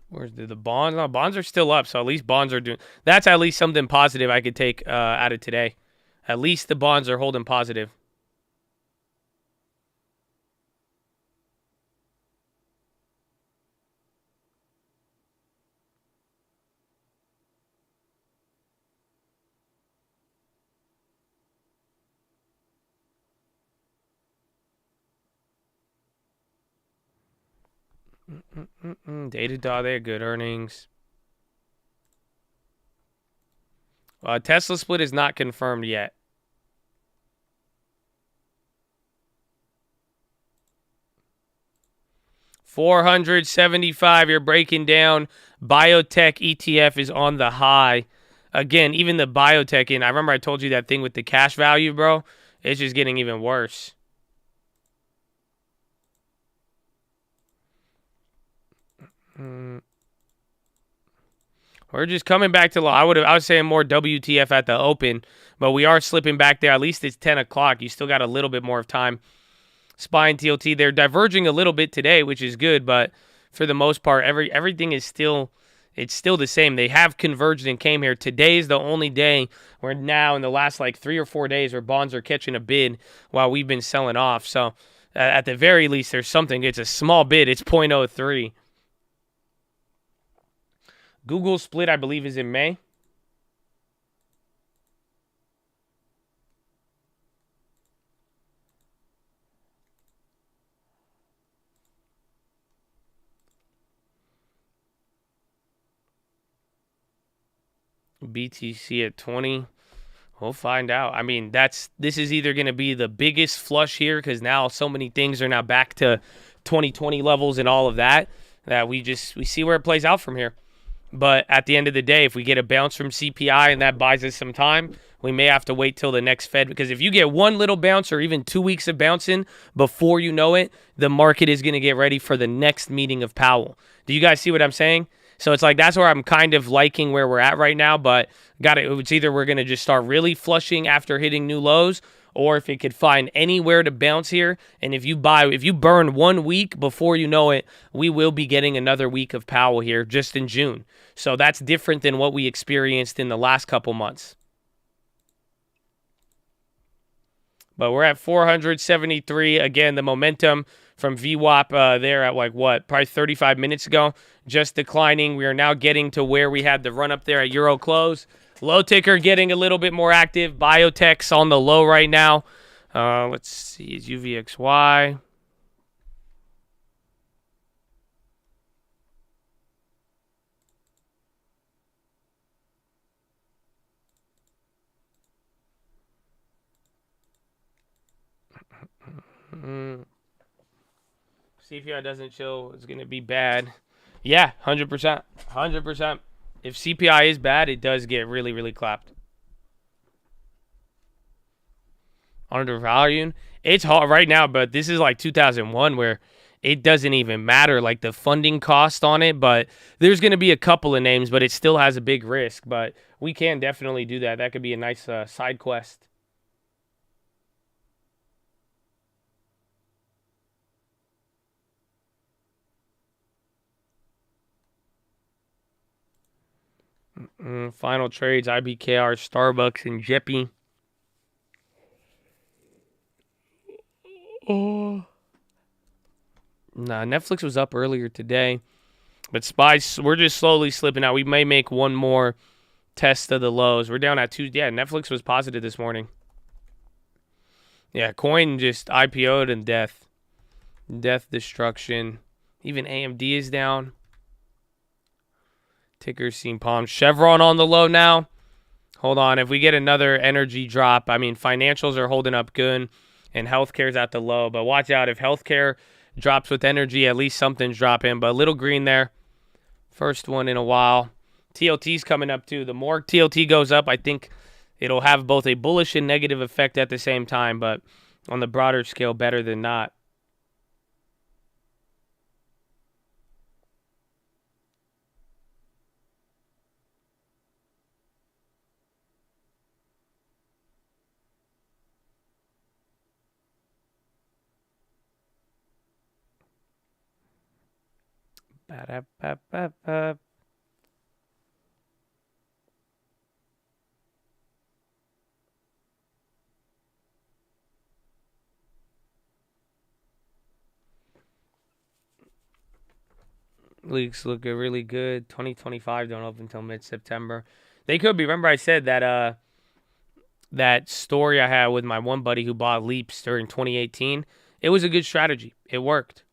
Where's the bonds? No, bonds are still up, so at least bonds are doing. That's at least something positive I could take out of today. At least the bonds are holding positive. Datadog, they had good earnings. Tesla split is not confirmed yet. $475, you're breaking down. Biotech ETF is on the high. Again, even the biotech I remember I told you that thing with the cash value, bro. It's just getting even worse. We're just coming back to low. I was saying more WTF at the open, but we are slipping back there. At least it's 10 o'clock. You still got a little bit more of time. SPY and TLT, they're diverging a little bit today, which is good, but for the most part, everything is still the same. They have converged and came here. Today is the only day where now in the last like 3 or 4 days where bonds are catching a bid while we've been selling off. So at the very least, there's something. It's a small bid. It's 0.03. Google split, I believe, is in May. BTC at 20. We'll find out. I mean, this is either going to be the biggest flush here because now so many things are now back to 2020 levels and all of that we see where it plays out from here. But at the end of the day, if we get a bounce from CPI and that buys us some time, we may have to wait till the next Fed. Because if you get one little bounce or even 2 weeks of bouncing before you know it, the market is going to get ready for the next meeting of Powell. Do you guys see what I'm saying? So it's like that's where I'm kind of liking where we're at right now. But it's either we're going to just start really flushing after hitting new lows, or if it could find anywhere to bounce here. And if you burn 1 week before you know it, we will be getting another week of Powell here just in June. So that's different than what we experienced in the last couple months. But we're at 473. Again, the momentum from VWAP there at probably 35 minutes ago, just declining. We are now getting to where we had the run up there at Euro close. Low ticker getting a little bit more active. Biotech's on the low right now. Let's see, is UVXY. CPI doesn't chill, it's going to be bad. Yeah, 100%. 100%. If CPI is bad, it does get really, really clapped. Undervalued. It's hard right now, but this is like 2001 where it doesn't even matter, like the funding cost on it. But there's going to be a couple of names, but it still has a big risk. But we can definitely do that. That could be a nice side quest. Final trades, IBKR, Starbucks, and Jeppy. Netflix was up earlier today. But SPYs, we're just slowly slipping out. We may make one more test of the lows. We're down at 2. Yeah, Netflix was positive this morning. Yeah, coin just IPO'd and death. Death, destruction. Even AMD is down. Ticker seen palms. Chevron on the low now. Hold on. If we get another energy drop, I mean, financials are holding up good and healthcare's at the low. But watch out. If healthcare drops with energy, at least something's dropping. But a little green there. First one in a while. TLT's coming up too. The more TLT goes up, I think it'll have both a bullish and negative effect at the same time. But on the broader scale, better than not. Ba-da-ba-ba-ba. Leaks look really good. 2025 don't open until mid-September. They could be. Remember I said that that story I had with my one buddy who bought Leaps during 2018? It was a good strategy. It worked.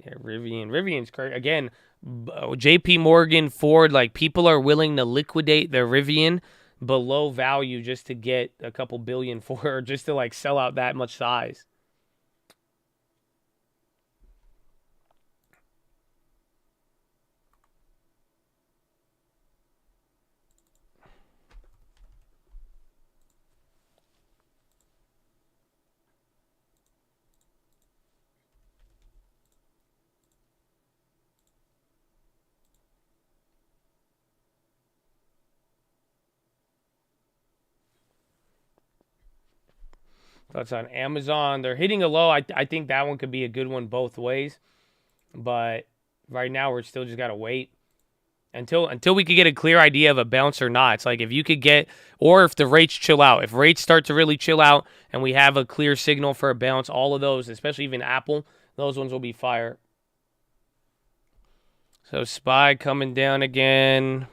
Yeah, Rivian's crazy. Again, JP Morgan, Ford, like people are willing to liquidate their Rivian below value just to get a couple billion for her, just to like sell out that much size. Thoughts on Amazon? They're hitting a low. I think that one could be a good one both ways. But right now we're still just gotta wait until we could get a clear idea of a bounce or not. It's like if you could get, or if the rates chill out. If rates start to really chill out and we have a clear signal for a bounce, all of those, especially even Apple, those ones will be fire. So SPY coming down again.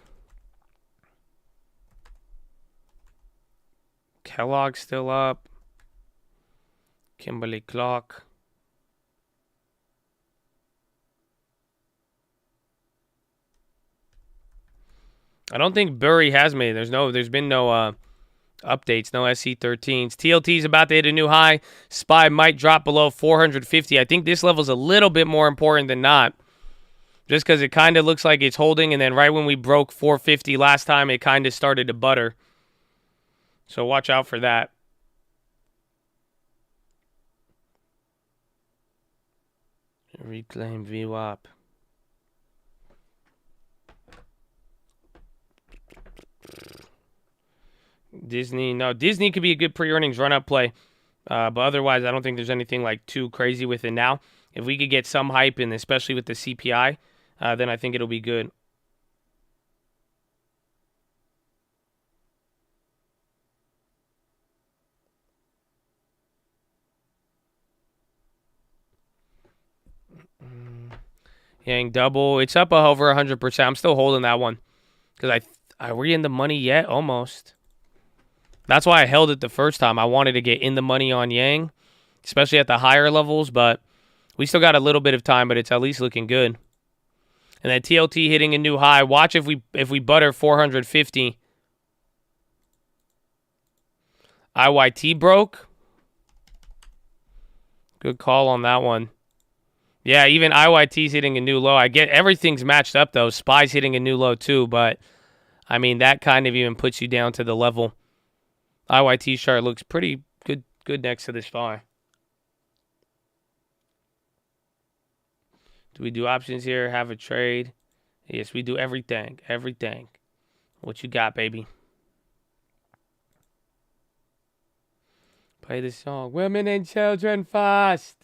Kellogg's still up. Kimberly Clark. I don't think Burry has made. There's been no updates, no SC13s. TLT's about to hit a new high. SPY might drop below 450. I think this level's a little bit more important than not. Just because it kind of looks like it's holding, and then right when we broke 450 last time, it kind of started to butter. So watch out for that. Reclaim VWAP. Disney could be a good pre-earnings run-up play. But otherwise, I don't think there's anything like too crazy with it now. If we could get some hype in, especially with the CPI, then I think it'll be good. Yang double. It's up over 100%. I'm still holding that one. Because are we in the money yet? Almost. That's why I held it the first time. I wanted to get in the money on Yang, especially at the higher levels, but we still got a little bit of time, but it's at least looking good. And then TLT hitting a new high. Watch if we butter 450. IYT broke. Good call on that one. Yeah, even IYT's hitting a new low. I get everything's matched up, though. SPY's hitting a new low, too. But, I mean, that kind of even puts you down to the level. IYT chart looks pretty good next to this SPY. Do we do options here? Have a trade? Yes, we do everything. Everything. What you got, baby? Play the song. Women and children first.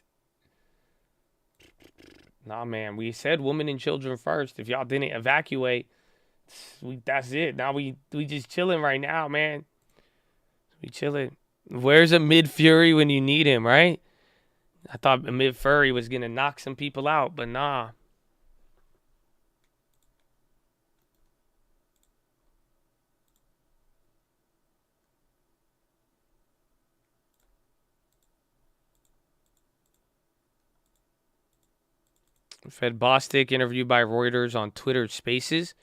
Nah, man. We said women and children first. If y'all didn't evacuate, that's it. Now we just chilling right now, man. We chilling. Where's a mid-fury when you need him, right? I thought a mid-furry was going to knock some people out, but nah. Fed Bostic interviewed by Reuters on Twitter Spaces.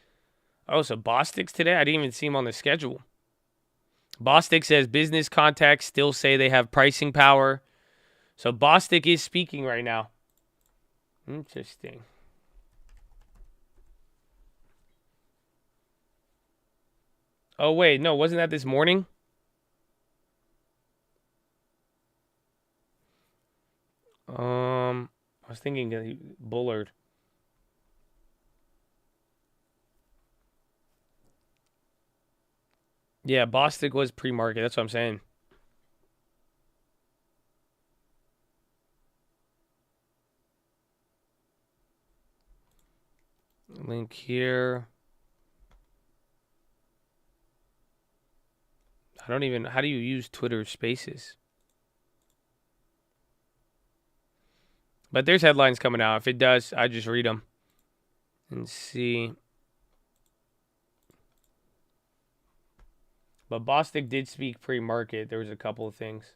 Oh, so Bostic's today? I didn't even see him on the schedule. Bostic says business contacts still say they have pricing power. So Bostic is speaking right now. Interesting. Oh, wait. No, wasn't that this morning? I was thinking Bullard. Yeah, Bostic was pre-market. That's what I'm saying. Link here. How do you use Twitter Spaces? But there's headlines coming out. If it does, I just read them and see. But Bostic did speak pre-market. There was a couple of things.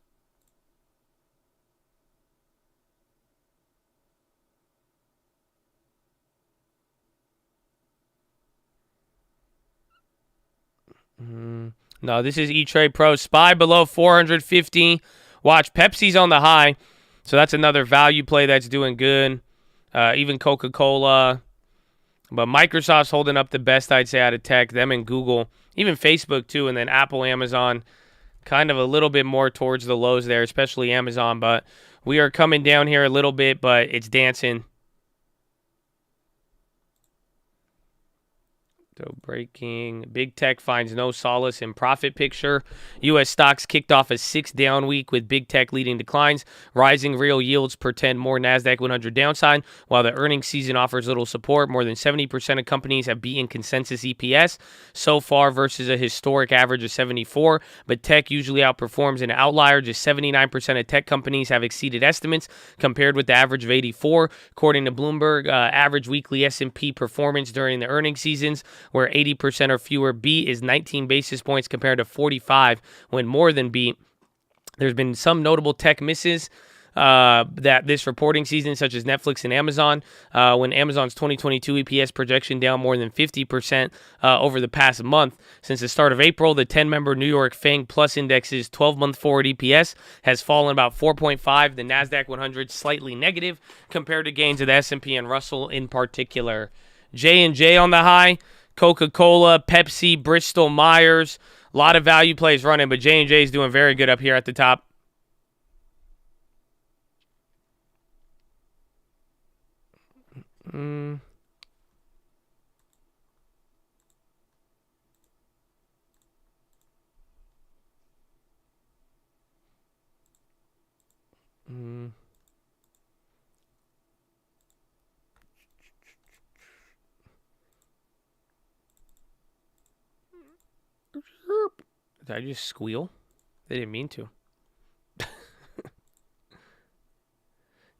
No, this is E-Trade Pro. SPY below 450. Watch, Pepsi's on the high. So that's another value play that's doing good. Even Coca-Cola. But Microsoft's holding up the best, I'd say, out of tech. Them and Google. Even Facebook, too. And then Apple, Amazon, kind of a little bit more towards the lows there, especially Amazon. But we are coming down here a little bit, but it's dancing. So breaking. Big tech finds no solace in profit picture. U.S. stocks kicked off a 6-down week with big tech leading declines. Rising real yields portend more NASDAQ 100 downside, while the earnings season offers little support. More than 70% of companies have beaten consensus EPS so far versus a historic average of 74. But tech usually outperforms an outlier. Just 79% of tech companies have exceeded estimates compared with the average of 84. According to Bloomberg, average weekly S&P performance during the earnings seasons, where 80% or fewer beat, is 19 basis points compared to 45 when more than beat. There's been some notable tech misses that this reporting season, such as Netflix and Amazon, when Amazon's 2022 EPS projection down more than 50% over the past month. Since the start of April, the 10-member New York FANG Plus Index's 12-month forward EPS has fallen about 4.5. The NASDAQ 100 slightly negative compared to gains of the S&P and Russell in particular. J&J on the high. Coca-Cola, Pepsi, Bristol Myers. A lot of value plays running, but J&J is doing very good up here at the top. Did I just squeal? They didn't mean to.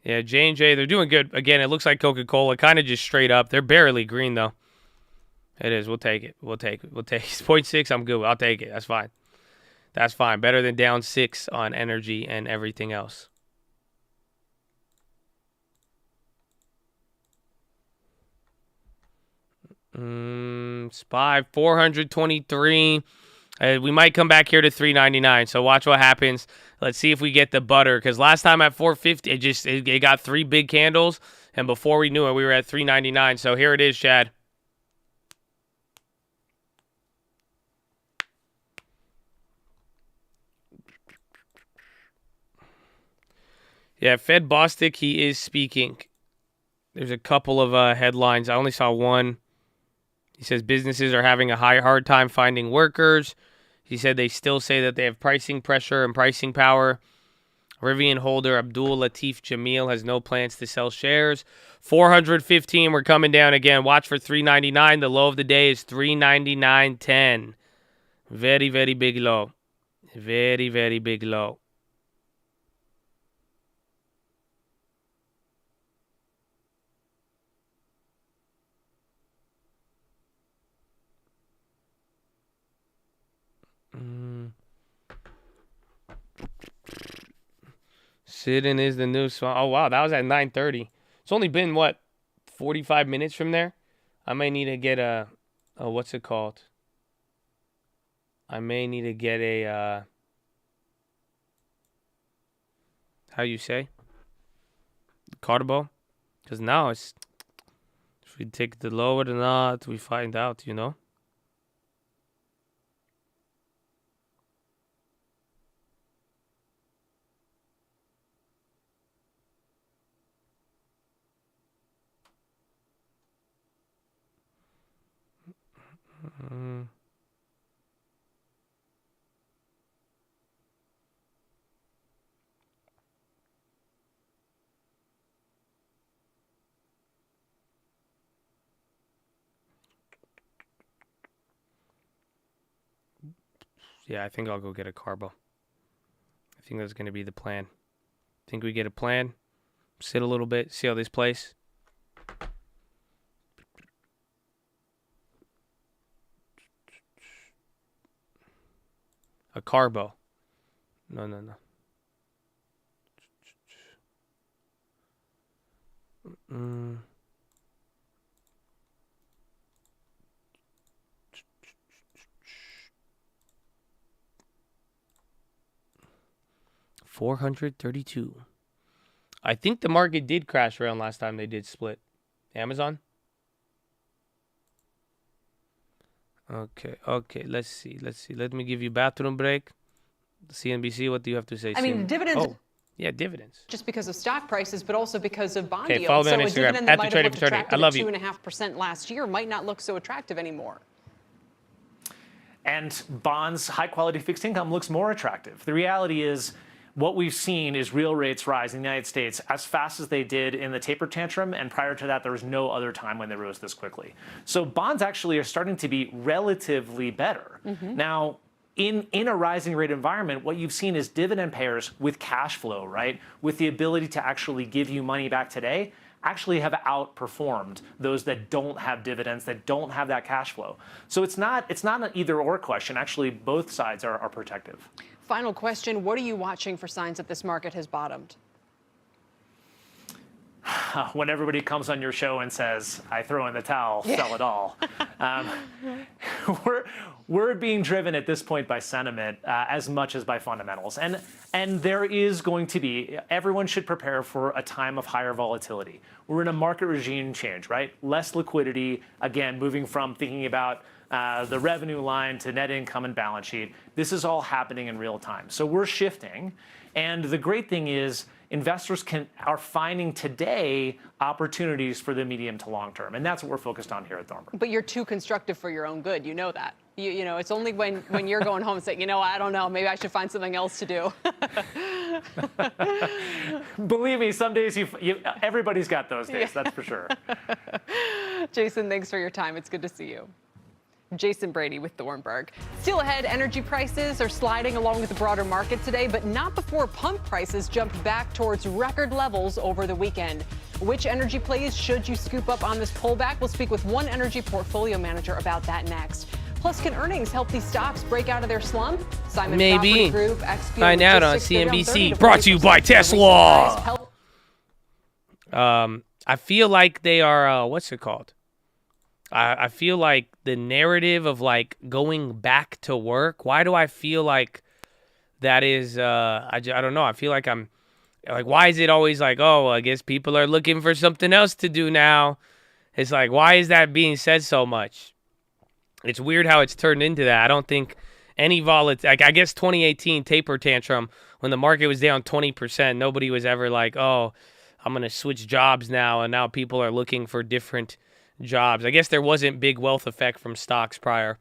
Yeah, J&J, they're doing good. Again, it looks like Coca-Cola, kind of just straight up. They're barely green, though. It is. We'll take it. We'll take it. We'll take it. 0.6, I'm good. I'll take it. That's fine. That's fine. Better than down 6 on energy and everything else. SPY 423. We might come back here to 399. So watch what happens. Let's see if we get the butter. Because last time at 450, it got 3 big candles. And before we knew it, we were at 399. So here it is, Chad. Yeah, Fed Bostic, he is speaking. There's a couple of headlines. I only saw one. He says businesses are having a hard time finding workers. He said they still say that they have pricing pressure and pricing power. Rivian holder Abdul Latif Jamil has no plans to sell shares. 415, we're coming down again. Watch for 399. The low of the day is 399.10. Very, very big low. Very, very big low. Sitting is the new song. Oh, wow. That was at 9:30. It's only been, what, 45 minutes from there? I may need to get a what's it called? I may need to get a, how you say? Carbo? Because now it's, if we take the low or not, we find out, you know? Yeah, I think I'll go get a carbo. I think that's going to be the plan. I think we get a plan, sit a little bit, see how this plays. A carbo. No. 432. I think the market did crash around last time they did split. Amazon? Okay. Let's see. Let me give you bathroom break. CNBC, what do you have to say? I mean, dividends. Oh, yeah, dividends. Just because of stock prices, but also because of bond Okay, yields. follow me So on a Instagram, dividend at that the might Trading have for looked Trading. I attractive love at you. 2.5% last year might not look so attractive anymore. And bonds, high quality fixed income looks more attractive. The reality is what we've seen is real rates rise in the United States as fast as they did in the taper tantrum. And prior to that, there was no other time when they rose this quickly. So bonds actually are starting to be relatively better. Now, in a rising rate environment, what you've seen is dividend payers with cash flow, right? With the ability to actually give you money back today, actually have outperformed those that don't have dividends, that don't have that cash flow. So it's not an either or question. Actually, both sides are protective. Final question. What are you watching for signs that this market has bottomed? When everybody comes on your show and says, I throw in the towel, sell it all. We're being driven at this point by sentiment as much as by fundamentals. And there is going to be, everyone should prepare for a time of higher volatility. We're in a market regime change, right? Less liquidity, again, moving from thinking about the revenue line to net income and balance sheet. This is all happening in real time. So we're shifting. And the great thing is investors are finding today opportunities for the medium to long term. And that's what we're focused on here at Thornburg. But you're too constructive for your own good. You know that. You know, it's only when you're going home and saying, you know, I don't know, maybe I should find something else to do. Believe me, some days everybody's got those days, that's for sure. Jason, thanks for your time. It's good to see you. Jason Brady with Thornburg. Still ahead, energy prices are sliding along with the broader market today, but not before pump prices jumped back towards record levels over the weekend. Which energy plays should you scoop up on this pullback? We'll speak with one energy portfolio manager about that next. Plus, can earnings help these stocks break out of their slump? Simon Maybe. Property Group, XPO Find out on Logistics, they're down CNBC. Brought to you by 30% Tesla. Help. I feel like they are, what's it called? I feel like the narrative of like going back to work. Why do I feel like that is, I don't know. I feel like I'm like, why is it always like, oh, I guess people are looking for something else to do now. It's like, why is that being said so much? It's weird how it's turned into that. I don't think any volatility, like I guess 2018 taper tantrum when the market was down 20%, nobody was ever like, oh, I'm going to switch jobs now. And now people are looking for different jobs. I guess there wasn't big wealth effect from stocks prior.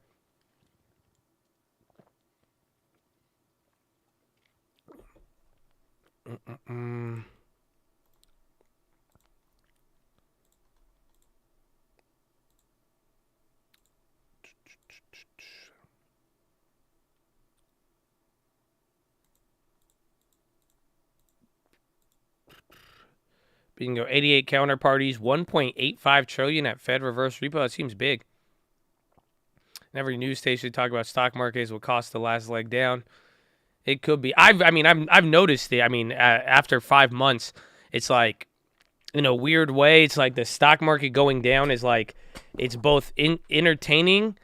Bingo. 88 counterparties, 1.85 trillion at Fed reverse repo. That seems big. And every news station talk about stock markets will cost the last leg down. It could be. I've noticed it. I mean, after 5 months, it's like, in a weird way, it's like the stock market going down is like, it's both entertaining,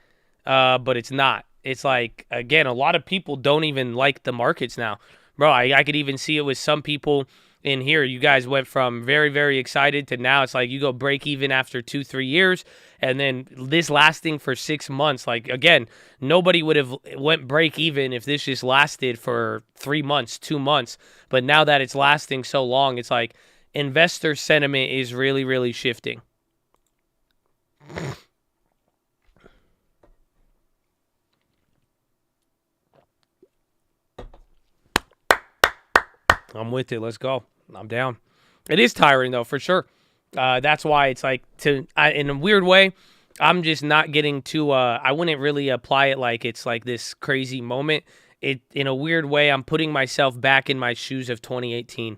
but it's not. It's like, again, a lot of people don't even like the markets now. Bro, I could even see it with some people in here. You guys went from very, very excited to now it's like you go break even after 2-3 years, and then this lasting for 6 months. Like, again, nobody would have went break even if this just lasted for 3 months, 2 months. But now that it's lasting so long, it's like investor sentiment is really, really shifting. I'm with it. Let's go. I'm down. It is tiring, though, for sure. That's why it's like, in a weird way, I'm just not getting to, I wouldn't really apply it like it's like this crazy moment. In a weird way, I'm putting myself back in my shoes of 2018.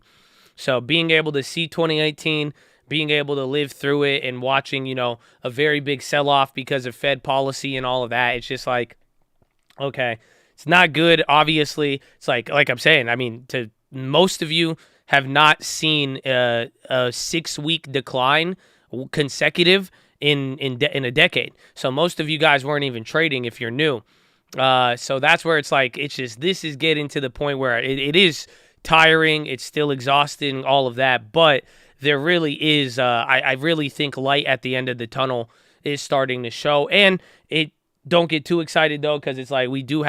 So being able to see 2018, being able to live through it and watching, a very big sell-off because of Fed policy and all of that, it's just like, okay, it's not good, obviously. It's like I'm saying, I mean, to most of you have not seen a 6-week decline consecutive in a decade. So most of you guys weren't even trading if you're new. So that's where it's like, it's just, this is getting to the point where it is tiring. It's still exhausting, all of that. But there really is, I really think light at the end of the tunnel is starting to show. And don't get too excited, though, because it's like we do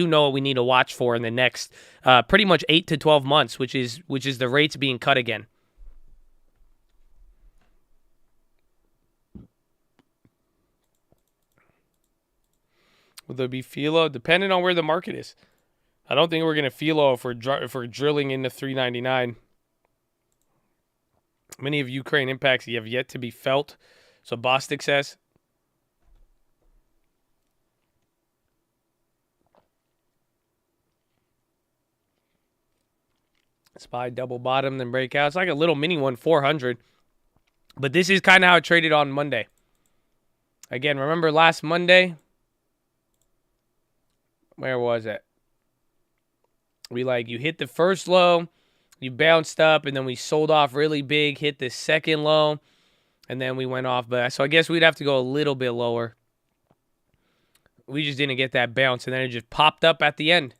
know what we need to watch for in the next pretty much 8 to 12 months, which is the rates being cut again. Will there be PHILO? Depending on where the market is. I don't think we're going to PHILO if we're drilling into 399. Many of Ukraine impacts have yet to be felt, so Bostic says. SPY double bottom, then breakout. It's like a little mini one, 400. But this is kind of how it traded on Monday. Again, remember last Monday? Where was it? You hit the first low, you bounced up, and then we sold off really big, hit the second low, and then we went off. So I guess we'd have to go a little bit lower. We just didn't get that bounce, and then it just popped up at the end.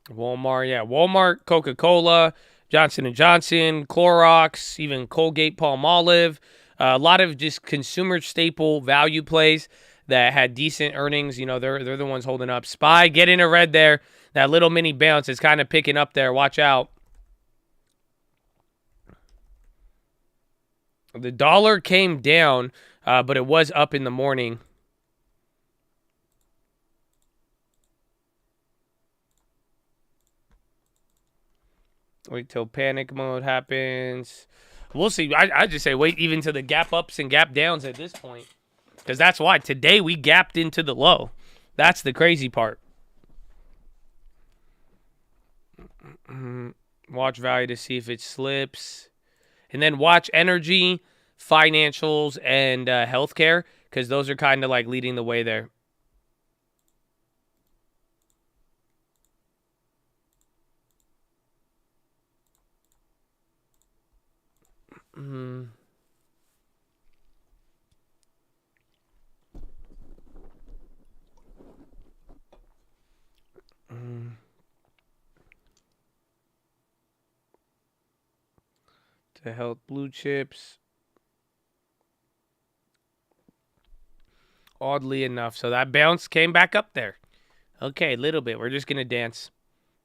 Walmart, yeah. Walmart, Coca-Cola, Johnson & Johnson, Clorox, even Colgate-Palmolive. A lot of just consumer staple value plays that had decent earnings. You know, they're the ones holding up. SPY, get in a red there. That little mini bounce is kind of picking up there. Watch out. The dollar came down, but it was up in the morning. Wait till panic mode happens. We'll see. I just say wait even to the gap ups and gap downs at this point. Because that's why. Today we gapped into the low. That's the crazy part. Watch value to see if it slips. And then watch energy, financials, and healthcare. Because those are kind of like leading the way there. To help blue chips. Oddly enough. So that bounce came back up there. Okay, a little bit. We're just going to dance.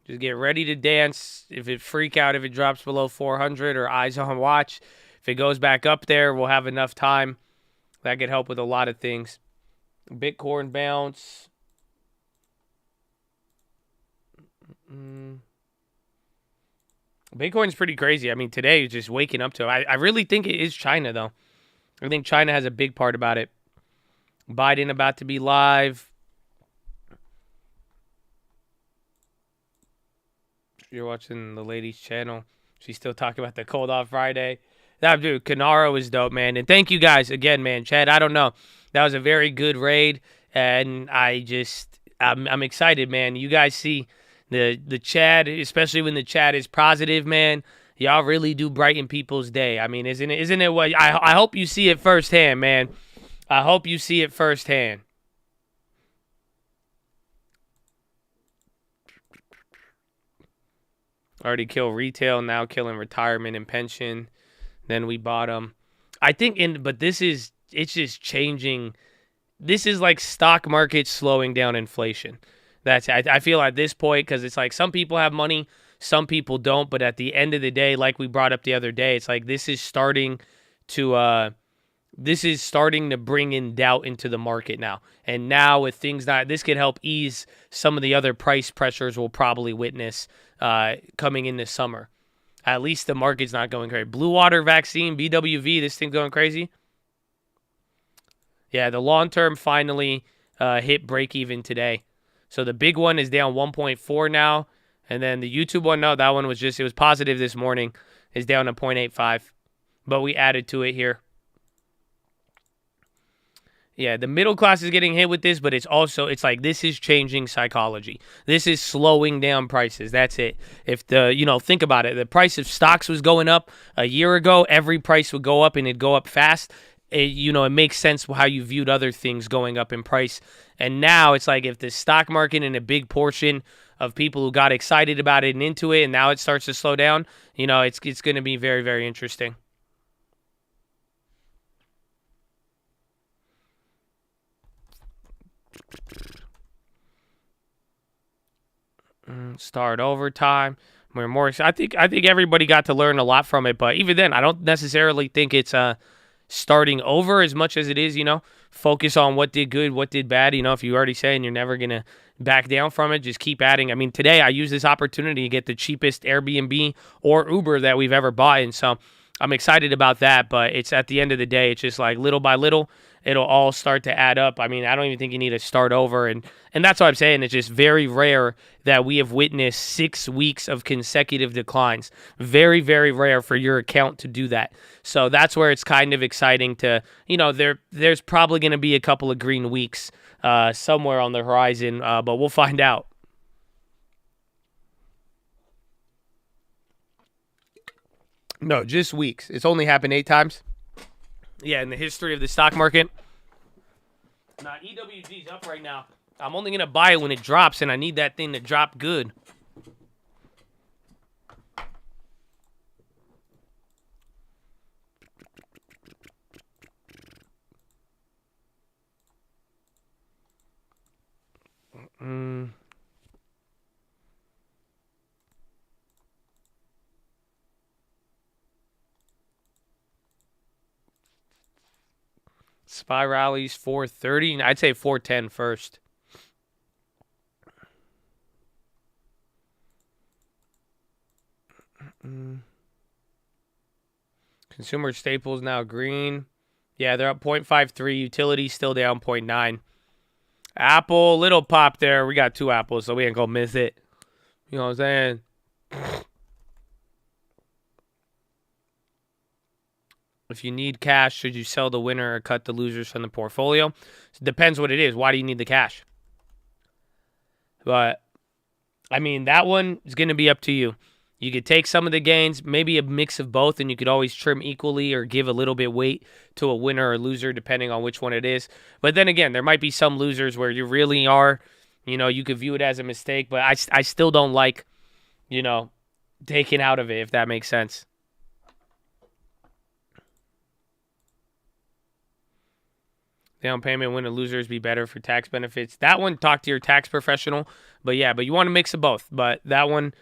Just get ready to dance. If it freak out, if it drops below 400 or eyes on watch. If it goes back up there, we'll have enough time. That could help with a lot of things. Bitcoin bounce. Bitcoin's pretty crazy. I mean, today is just waking up to it. I really think it is China, though. I think China has a big part about it. Biden about to be live. You're watching the lady's channel. She's still talking about the cold off Friday. That dude, Canaro is dope, man. And thank you guys again, man. Chad, I don't know. That was a very good raid. And I'm excited, man. You guys see the chat, especially when the chat is positive, man. Y'all really do brighten people's day. I mean, isn't it what I hope you see it firsthand, man. I hope you see it firsthand. Already killed retail, now killing retirement and pension. Then we bought them. I think it's just changing. This is like stock market slowing down inflation. I feel at this point, because it's like some people have money, some people don't. But at the end of the day, like we brought up the other day, it's like this is starting to bring in doubt into the market now. And now with things this could help ease some of the other price pressures we'll probably witness coming in this summer. At least the market's not going crazy. Blue water vaccine, BWV, this thing's going crazy. Yeah, the long term finally hit break even today. So the big one is down 1.4 now. And then the YouTube one, no, that one was it was positive this morning. Is down to 0.85. But we added to it here. Yeah, the middle class is getting hit with this, but it's like this is changing psychology. This is slowing down prices. That's it. If think about it, the price of stocks was going up a year ago, every price would go up and it'd go up fast. It makes sense how you viewed other things going up in price. And now it's like if the stock market and a big portion of people who got excited about it and into it, and now it starts to slow down, it's going to be very, very interesting. Start overtime. We're more. I think everybody got to learn a lot from it, but even then, I don't necessarily think it's starting over as much as it is. Focus on what did good, what did bad. If you already saying you're never gonna back down from it, just keep adding. I mean, today I used this opportunity to get the cheapest Airbnb or Uber that we've ever bought, and so I'm excited about that. But it's at the end of the day, it's just like little by little, it'll all start to add up. I mean, I don't even think you need to start over. And that's what I'm saying. It's just very rare that we have witnessed 6 weeks of consecutive declines. Very, very rare for your account to do that. So that's where it's kind of exciting to, there's probably going to be a couple of green weeks somewhere on the horizon, but we'll find out. No, just weeks. It's only happened 8 times. Yeah, in the history of the stock market. Nah, EWG's up right now. I'm only going to buy it when it drops, and I need that thing to drop good. SPY rallies 430. I'd say 410 first. Consumer staples now green. Yeah, they're up 0.53. Utility still down 0.9. Apple, little pop there. We got 2 apples, so we ain't gonna miss it. You know what I'm saying? If you need cash, should you sell the winner or cut the losers from the portfolio? It depends what it is. Why do you need the cash? But, I mean, that one is going to be up to you. You could take some of the gains, maybe a mix of both, and you could always trim equally or give a little bit weight to a winner or loser depending on which one it is. But then again, there might be some losers where you really are, you could view it as a mistake. But I still don't like, taking out of it, if that makes sense. Down payment, win and losers be better for tax benefits. That one, talk to your tax professional. But yeah, you want to mix of both. But that one,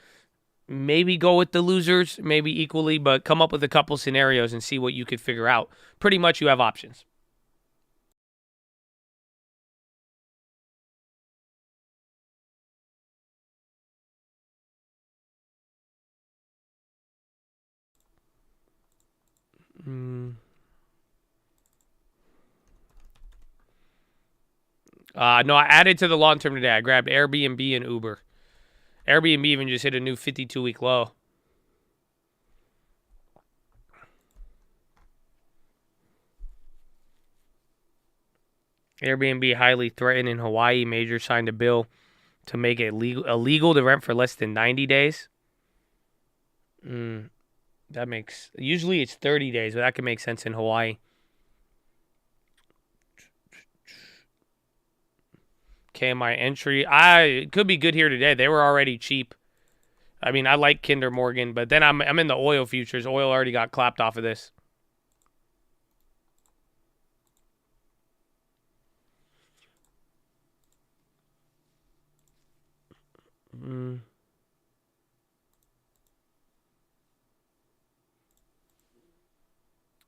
maybe go with the losers, maybe equally, but come up with a couple scenarios and see what you could figure out. Pretty much you have options. No, I added to the long term today. I grabbed Airbnb and Uber. Airbnb even just hit a new 52-week low. Airbnb highly threatened in Hawaii. Major signed a bill to make it illegal to rent for less than 90 days. Usually it's 30 days, but that can make sense in Hawaii. KMI entry. It could be good here today. They were already cheap. I mean, I like Kinder Morgan, but then I'm in the oil futures. Oil already got clapped off of this.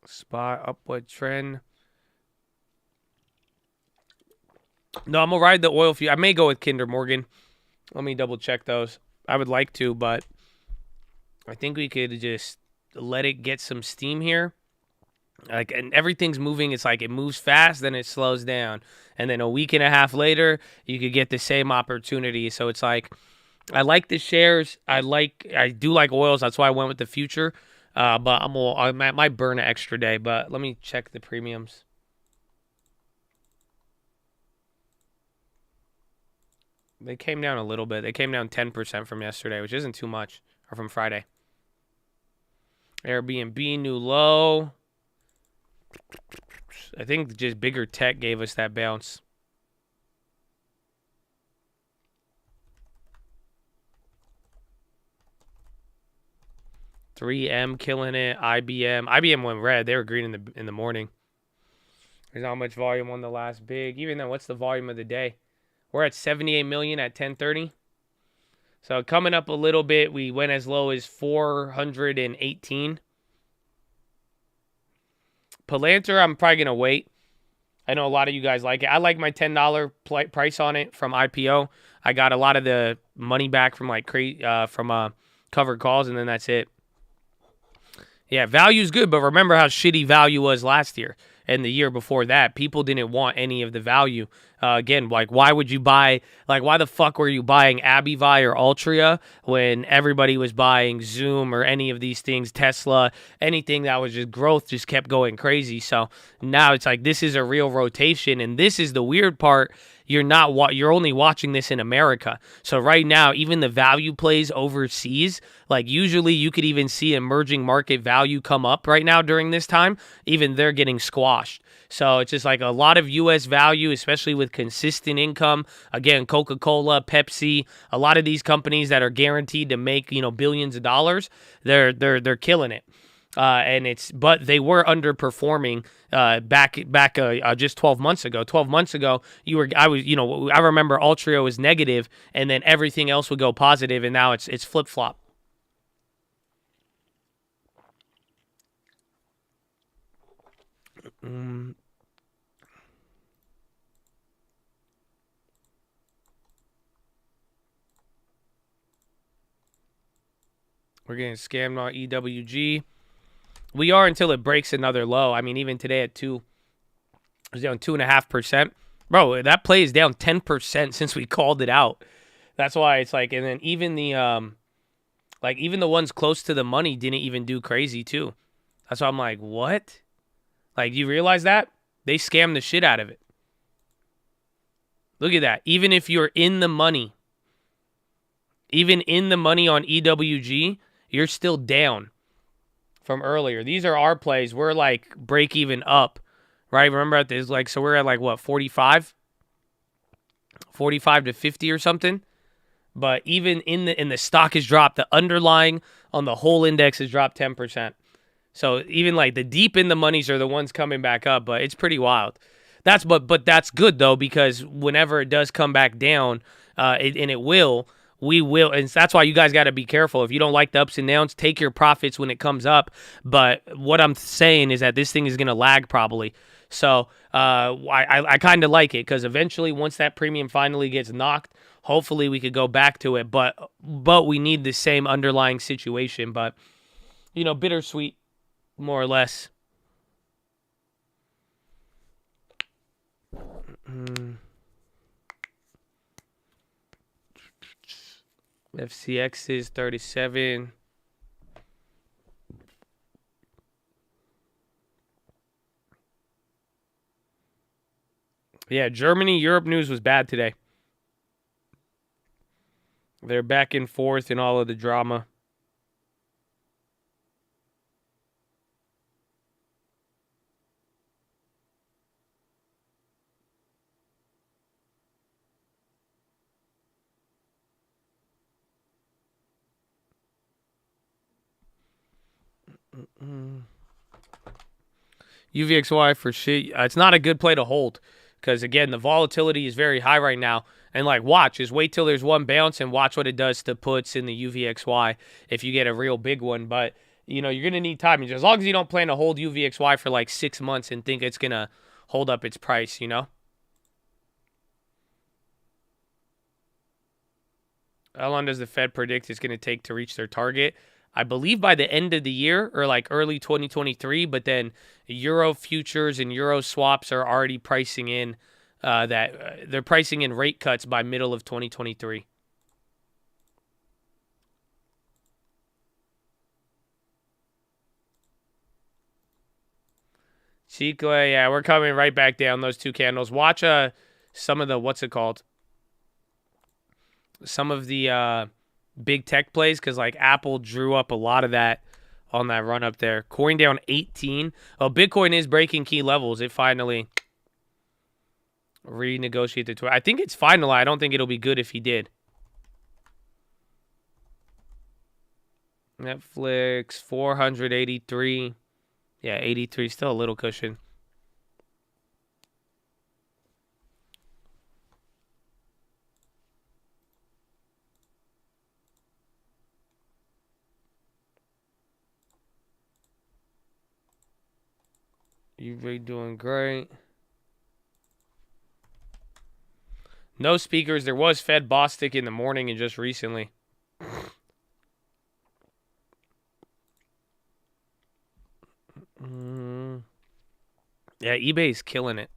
SPY upward trend. No, I'm going to ride the oil fuel. I may go with Kinder Morgan. Let me double check those. I would like to, but I think we could just let it get some steam here. And everything's moving. It's like it moves fast, then it slows down. And then a week and a half later, you could get the same opportunity. So it's like, I like the shares. I do like oils. That's why I went with the future. But I might burn an extra day. But let me check the premiums. They came down a little bit. They came down 10% from yesterday, which isn't too much, or from Friday. Airbnb, new low. I think just bigger tech gave us that bounce. $3M killing it. IBM went red. They were green in the morning. There's not much volume on the last big. Even then, what's the volume of the day? We're at 78 million at 10:30. So coming up a little bit. We went as low as 418. Palantir, I'm probably gonna wait. I know a lot of you guys like it. I like my $10 price on it from IPO. I got a lot of the money back from covered calls, and then that's it. Yeah, value's good, but remember how shitty value was last year and the year before that. People didn't want any of the value. Again, like, why would you buy, like, why the fuck were you buying Abivai or Altria when everybody was buying Zoom or any of these things, Tesla, anything that was just growth just kept going crazy. So now it's like, this is a real rotation, and this is the weird part. You're only watching this in America. So right now, even the value plays overseas, like usually you could even see emerging market value come up right now during this time. Even they're getting squashed. So it's just like a lot of U.S. value, especially with consistent income. Again, Coca-Cola, Pepsi, a lot of these companies that are guaranteed to make, billions of dollars, they're killing it. But they were underperforming back just 12 months ago. 12 months ago, I remember Altria was negative, and then everything else would go positive, and now it's flip flop. We're getting scammed on EWG. We are until it breaks another low. I mean, even today at 2, it was down 2.5%. Bro, that play is down 10% since we called it out. That's why it's like, and then even the even the ones close to the money didn't even do crazy too. That's why I'm like, what? Like, you realize that? They scammed the shit out of it. Look at that. Even if you're in the money, even in the money on EWG, you're still down from earlier. These are our plays. We're like break even up, right? Remember at this, like, so we're at like what, 45 to 50 or something. But even in the stock has dropped, the underlying on the whole index has dropped 10%. So even like the deep in the monies are the ones coming back up, but it's pretty wild. But that's good though, because whenever it does come back down, we will, and that's why you guys got to be careful. If you don't like the ups and downs, take your profits when it comes up. But what I'm saying is that this thing is going to lag probably. So I kind of like it, because eventually, once that premium finally gets knocked, hopefully we could go back to it. But we need the same underlying situation. But bittersweet, more or less. FCX is 37. Yeah, Germany, Europe news was bad today. They're back and forth in all of the drama. UVXY for shit. It's not a good play to hold, because again, the volatility is very high right now. And like, just wait till there's one bounce and watch what it does to puts in the UVXY if you get a real big one. But you're gonna need time. As long as you don't plan to hold UVXY for like 6 months and think it's gonna hold up its price, How long does the Fed predict it's gonna take to reach their target? I believe by the end of the year, or like early 2023, but then Euro futures and Euro swaps are already pricing in they're pricing in rate cuts by middle of 2023. Chicle, yeah, we're coming right back down those two candles. Watch some of the, what's it called? some of the big tech plays, because like Apple drew up a lot of that on that run up there. Coin down 18. Oh, Bitcoin is breaking key levels. It finally renegotiated the Twitter. I think it's final. I don't think it'll be good if he did. Netflix 483. Yeah, 83, still a little cushion. You're doing great. No speakers. There was Fed Bostic in the morning and just recently. Yeah, eBay's killing it.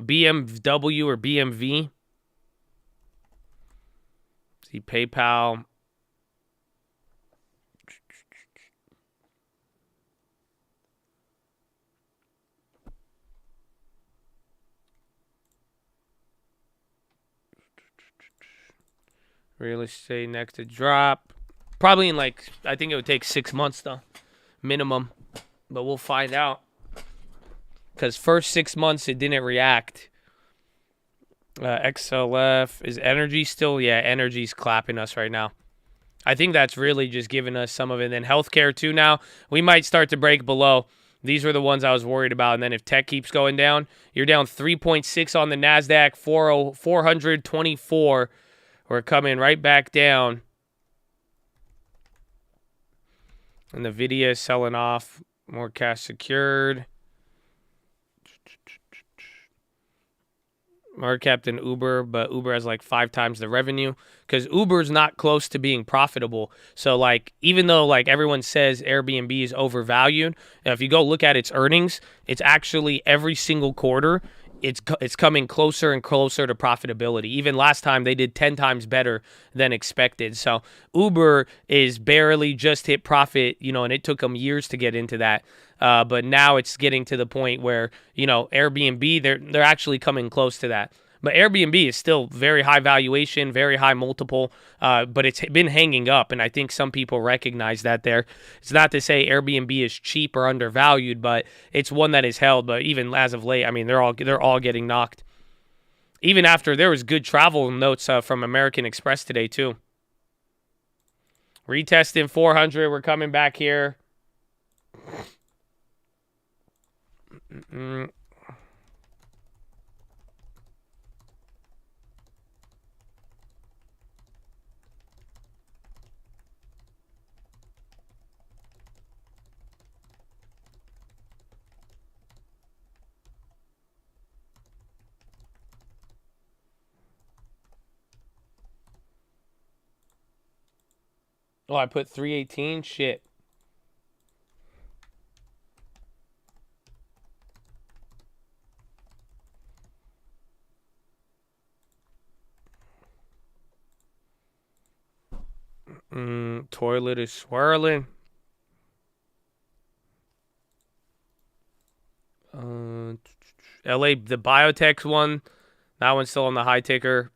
BMW or BMV. See PayPal. Real estate next to drop. Probably in like, I think it would take 6 months though. Minimum. But we'll find out. Because first 6 months it didn't react. XLF. Is energy still? Yeah, energy's clapping us right now. I think that's really just giving us some of it. And then healthcare too now. We might start to break below. These were the ones I was worried about. And then if tech keeps going down, you're down 3.6 on the NASDAQ, 424. We're coming right back down. And the Nvidia is selling off. More cash secured. Market cap than Uber, but Uber has like 5 times the revenue because Uber's not close to being profitable. So like, even though like everyone says Airbnb is overvalued, if you go look at its earnings, it's actually every single quarter, it's coming closer and closer to profitability. Even last time they did 10 times better than expected. So Uber is barely just hit profit, and it took them years to get into that. But now it's getting to the point where, Airbnb, they're actually coming close to that. But Airbnb is still very high valuation, very high multiple, but it's been hanging up, and I think some people recognize that there. It's not to say Airbnb is cheap or undervalued, but it's one that is held. But even as of late, I mean, they're all getting knocked. Even after there was good travel notes from American Express today too. Retesting 400, we're coming back here. Oh, I put 318? Shit. Toilet is swirling. LA, the biotech one. That one's still on the high ticker.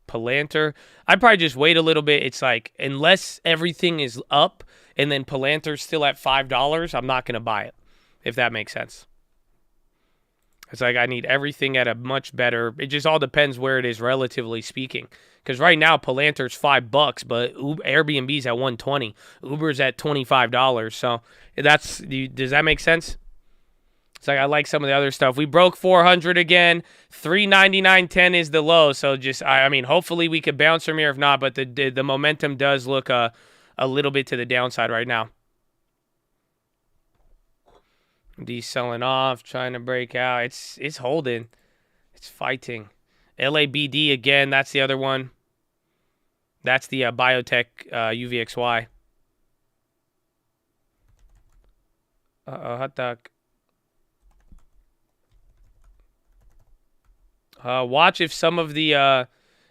Palantir. I'd probably just wait a little bit. It's like, unless everything is up and then Palantir's still at $5, I'm not going to buy it, if that makes sense. It's like I need everything at a much better. It just all depends where it is, relatively speaking. Because right now, Palantir's $5, but Airbnb's at $120. Uber's at $25. So does that make sense? It's like I like some of the other stuff. We broke 400 again. 399.10 is the low. So just, I mean, hopefully we could bounce from here. If not, but the momentum does look a little bit to the downside right now. These selling off, trying to break out. It's holding. It's fighting. LABD again. That's the other one. That's the biotech UVXY. Hot dog. Watch if some of the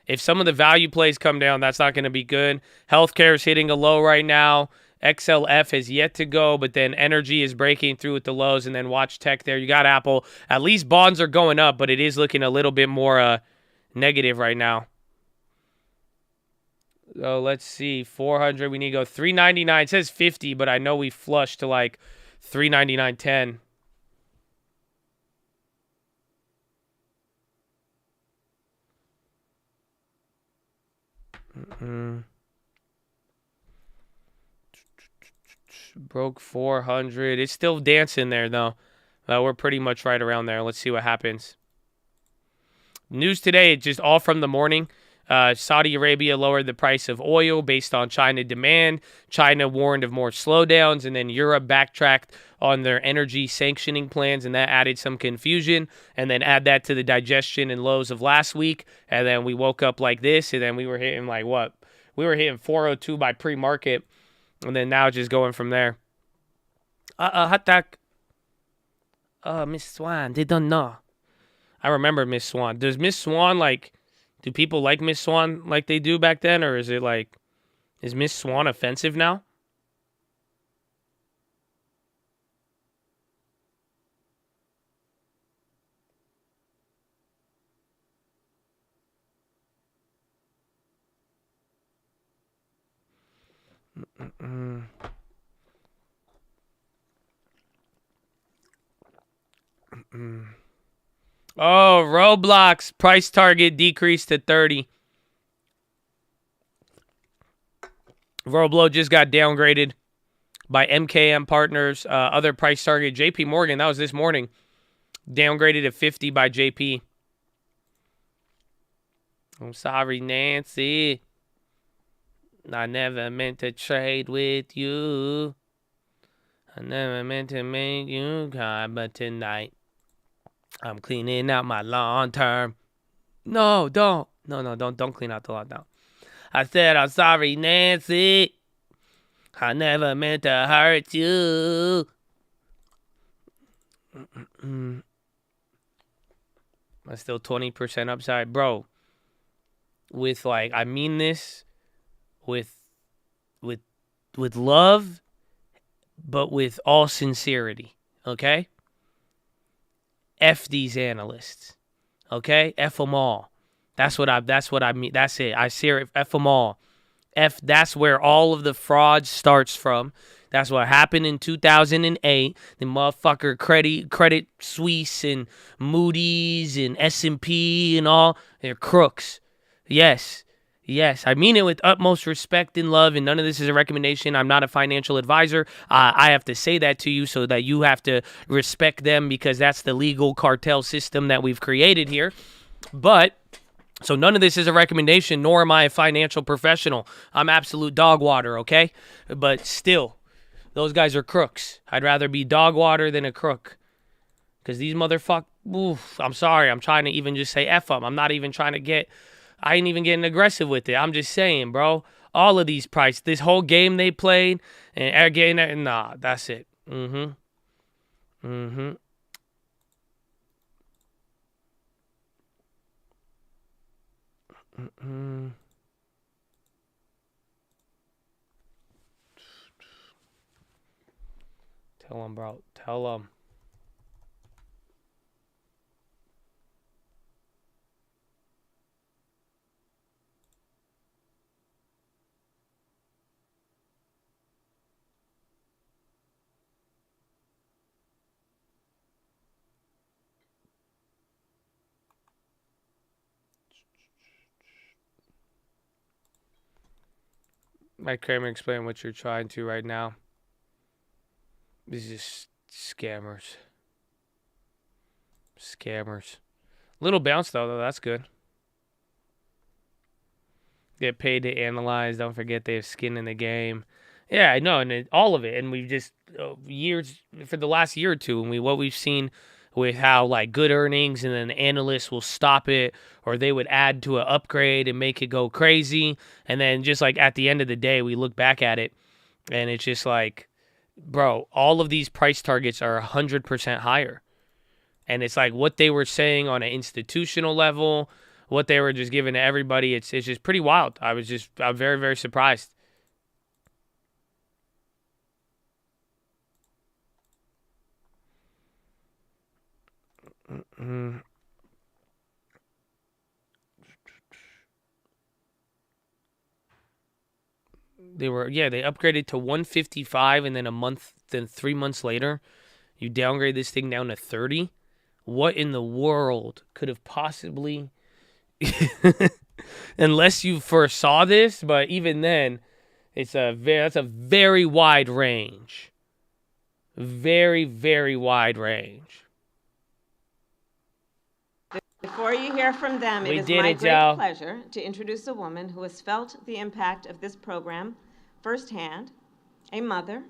value plays come down. That's not going to be good. Healthcare is hitting a low right now. XLF has yet to go, but then energy is breaking through with the lows, and then watch tech there. You got Apple. At least bonds are going up, but it is looking a little bit more negative right now. So let's see, 400. We need to go 399. It says 50, but I know we flushed to like 399.10. Broke 400. It's still dancing there, though. We're pretty much right around there. Let's see what happens. News today, just all from the morning. Saudi Arabia lowered the price of oil based on China demand. China warned of more slowdowns, and then Europe backtracked on their energy sanctioning plans, and that added some confusion. And then add that to the digestion and lows of last week, and then we woke up like this, and then we were hitting like what? We were hitting 402 by pre-market, and then now just going from there. Hot dog. Miss Swan, they don't know. I remember Miss Swan. Does Miss Swan like... Do people like Miss Swan like they do back then, or is it like, is Miss Swan offensive now? Oh, Roblox price target decreased to 30. Roblox just got downgraded by MKM Partners. Other price target, JP Morgan, that was this morning. Downgraded to 50 by JP. I'm sorry, Nancy. I never meant to trade with you. I never meant to make you cry, but tonight I'm cleaning out my lawn term. No, don't. No, don't clean out the lawn now. I said, I'm sorry, Nancy. I never meant to hurt you. I'm still 20% upside. Bro, with like, I mean this with love, but with all sincerity, okay? F these analysts, okay? F them all. That's what I mean. That's it. I see it. F them all. That's where all of the fraud starts from. That's what happened in 2008. The motherfucker Credit Suisse and Moody's and S&P and all, they're crooks. Yes. I mean it with utmost respect and love, and none of this is a recommendation. I'm not a financial advisor. I have to say that to you so that you have to respect them, because that's the legal cartel system that we've created here. But, so none of this is a recommendation, nor am I a financial professional. I'm absolute dog water, okay? But still, those guys are crooks. I'd rather be dog water than a crook. Because these I'm sorry. I'm trying to even just say F them. I'm not even trying to get... I ain't even getting aggressive with it. I'm just saying, bro. All of these prices, this whole game they played, and again, nah, that's it. Tell them, bro. Tell them. Mike Kramer, explain what you're trying to right now. These are just scammers. Little bounce, though. That's good. Get paid to analyze. Don't forget they have skin in the game. Yeah, I know, and all of it. And we've just, years, for the last year or two, and what we've seen with how, like, good earnings, and then analysts will stop it, or they would add to an upgrade and make it go crazy. And then just, like, at the end of the day, we look back at it, and it's just like, bro, all of these price targets are 100% higher. And it's like what they were saying on an institutional level, what they were just giving to everybody, it's just pretty wild. I'm very, very surprised. They upgraded to 155, and then 3 months later, you downgrade this thing down to 30. What in the world could have possibly, unless you foresaw this, but even then, that's a very wide range. Very, very wide range. Before you hear from them, it is my great pleasure to introduce a woman who has felt the impact of this program firsthand, a mother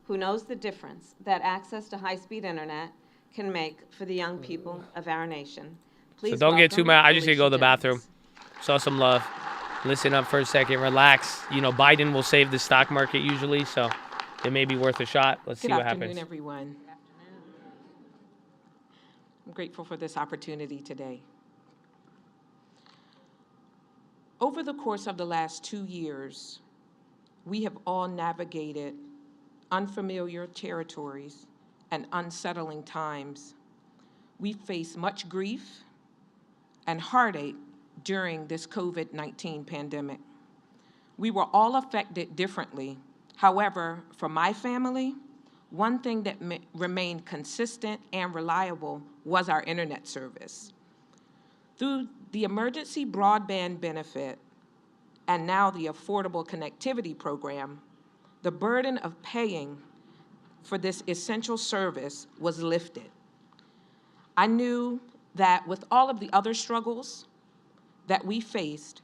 who knows the difference that access to high-speed internet can make for the young people of our nation. Please so don't get too mad. I just need to go to the Jennings. bathroom. Show some love. Listen up for a second. Relax. You know, Biden will save the stock market usually, so it may be worth a shot. Let's see what happens. Good afternoon, everyone. I'm grateful for this opportunity today. Over the course of the last 2 years, we have all navigated unfamiliar territories and unsettling times. We faced much grief and heartache during this COVID-19 pandemic. We were all affected differently. However, for my family, one thing that remained consistent and reliable was our internet service. Through the emergency broadband benefit and now the Affordable Connectivity Program, the burden of paying for this essential service was lifted. I knew that with all of the other struggles that we faced,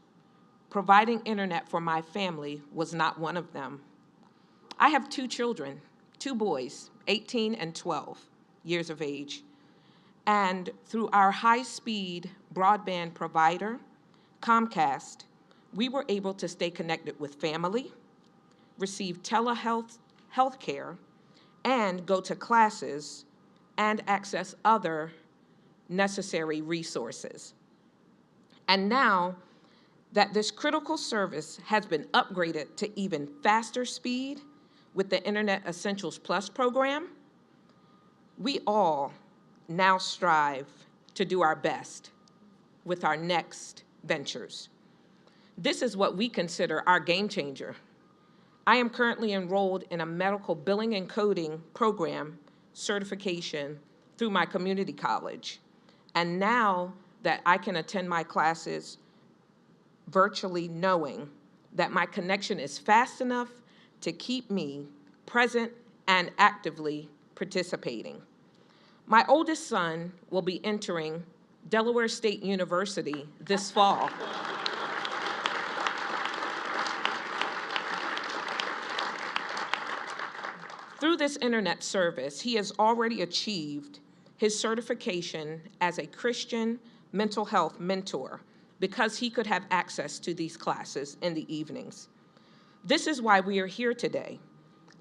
providing internet for my family was not one of them. I have 2 children, 2 boys, 18 and 12 years of age. And through our high-speed broadband provider, Comcast, we were able to stay connected with family, receive telehealth care, and go to classes and access other necessary resources. And now that this critical service has been upgraded to even faster speed with the Internet Essentials Plus program, we all now strive to do our best with our next ventures. This is what we consider our game changer. I am currently enrolled in a medical billing and coding program certification through my community college. And now that I can attend my classes virtually, knowing that my connection is fast enough to keep me present and actively participating. My oldest son will be entering Delaware State University this fall. Through this internet service, he has already achieved his certification as a Christian mental health mentor because he could have access to these classes in the evenings. This is why we are here today,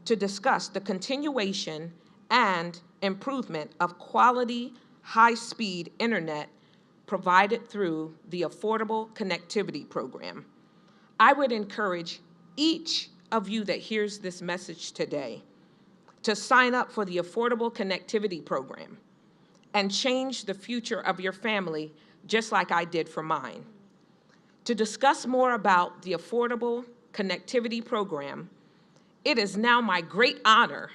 to discuss the continuation and improvement of quality, high-speed internet provided through the Affordable Connectivity Program. I would encourage each of you that hears this message today to sign up for the Affordable Connectivity Program and change the future of your family just like I did for mine. To discuss more about the Affordable Connectivity Program, it is now my great honor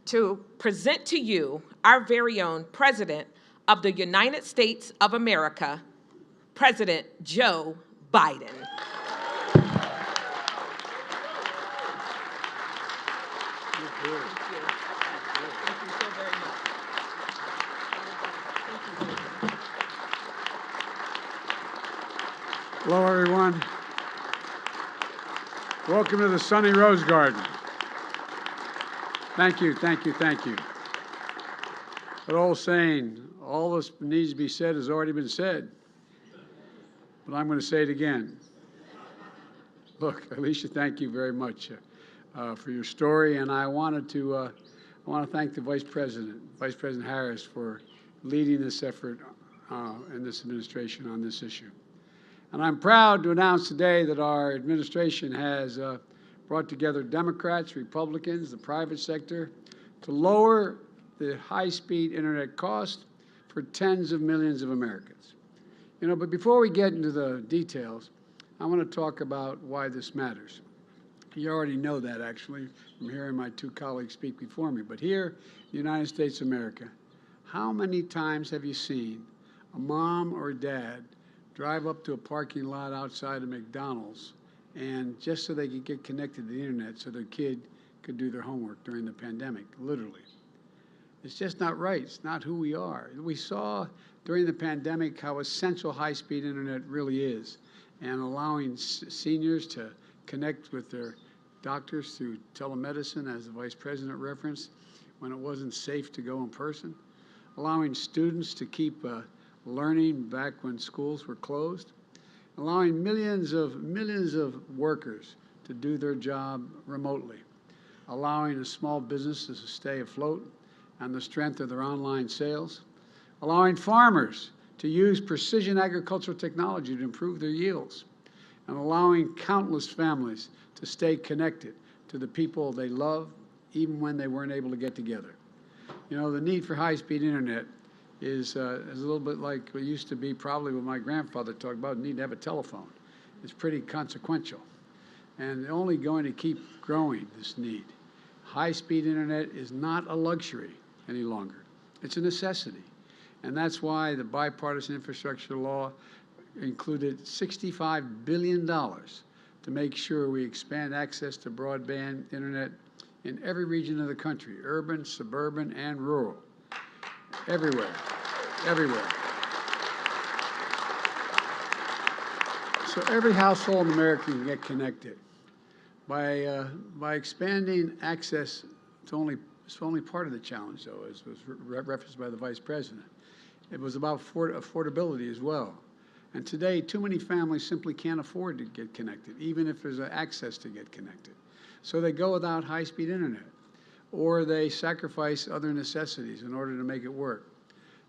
to present to you our very own President of the United States of America, President Joe Biden. Hello, everyone. Welcome to the sunny Rose Garden. Thank you, thank you, thank you. That old saying, all that needs to be said has already been said, but I'm going to say it again. Look, Alicia, thank you very much for your story, and I want to thank the Vice President Harris, for leading this effort in this administration on this issue. And I'm proud to announce today that our administration has brought together Democrats, Republicans, the private sector, to lower the high-speed internet cost for tens of millions of Americans. You know, but before we get into the details, I want to talk about why this matters. You already know that, actually, from hearing my two colleagues speak before me. But here, in the United States of America, how many times have you seen a mom or dad drive up to a parking lot outside of McDonald's and just so they could get connected to the internet so their kid could do their homework during the pandemic, literally? It's just not right. It's not who we are. We saw during the pandemic how essential high-speed internet really is, and allowing seniors to connect with their doctors through telemedicine, as the Vice President referenced, when it wasn't safe to go in person, allowing students to keep learning back when schools were closed, allowing millions of workers to do their job remotely, allowing the small businesses to stay afloat on the strength of their online sales, allowing farmers to use precision agricultural technology to improve their yields, and allowing countless families to stay connected to the people they love, even when they weren't able to get together. You know, the need for high-speed internet is a little bit like it used to be probably what my grandfather talked about, the need to have a telephone. It's pretty consequential, and only going to keep growing, this need. High-speed internet is not a luxury any longer. It's a necessity. And that's why the bipartisan infrastructure law included $65 billion to make sure we expand access to broadband internet in every region of the country, urban, suburban, and rural. Everywhere. Everywhere. So every household in America can get connected. By expanding access, it's only part of the challenge, though, as was referenced by the Vice President. It was about affordability as well. And today, too many families simply can't afford to get connected, even if there's access to get connected. So they go without high-speed internet, or they sacrifice other necessities in order to make it work.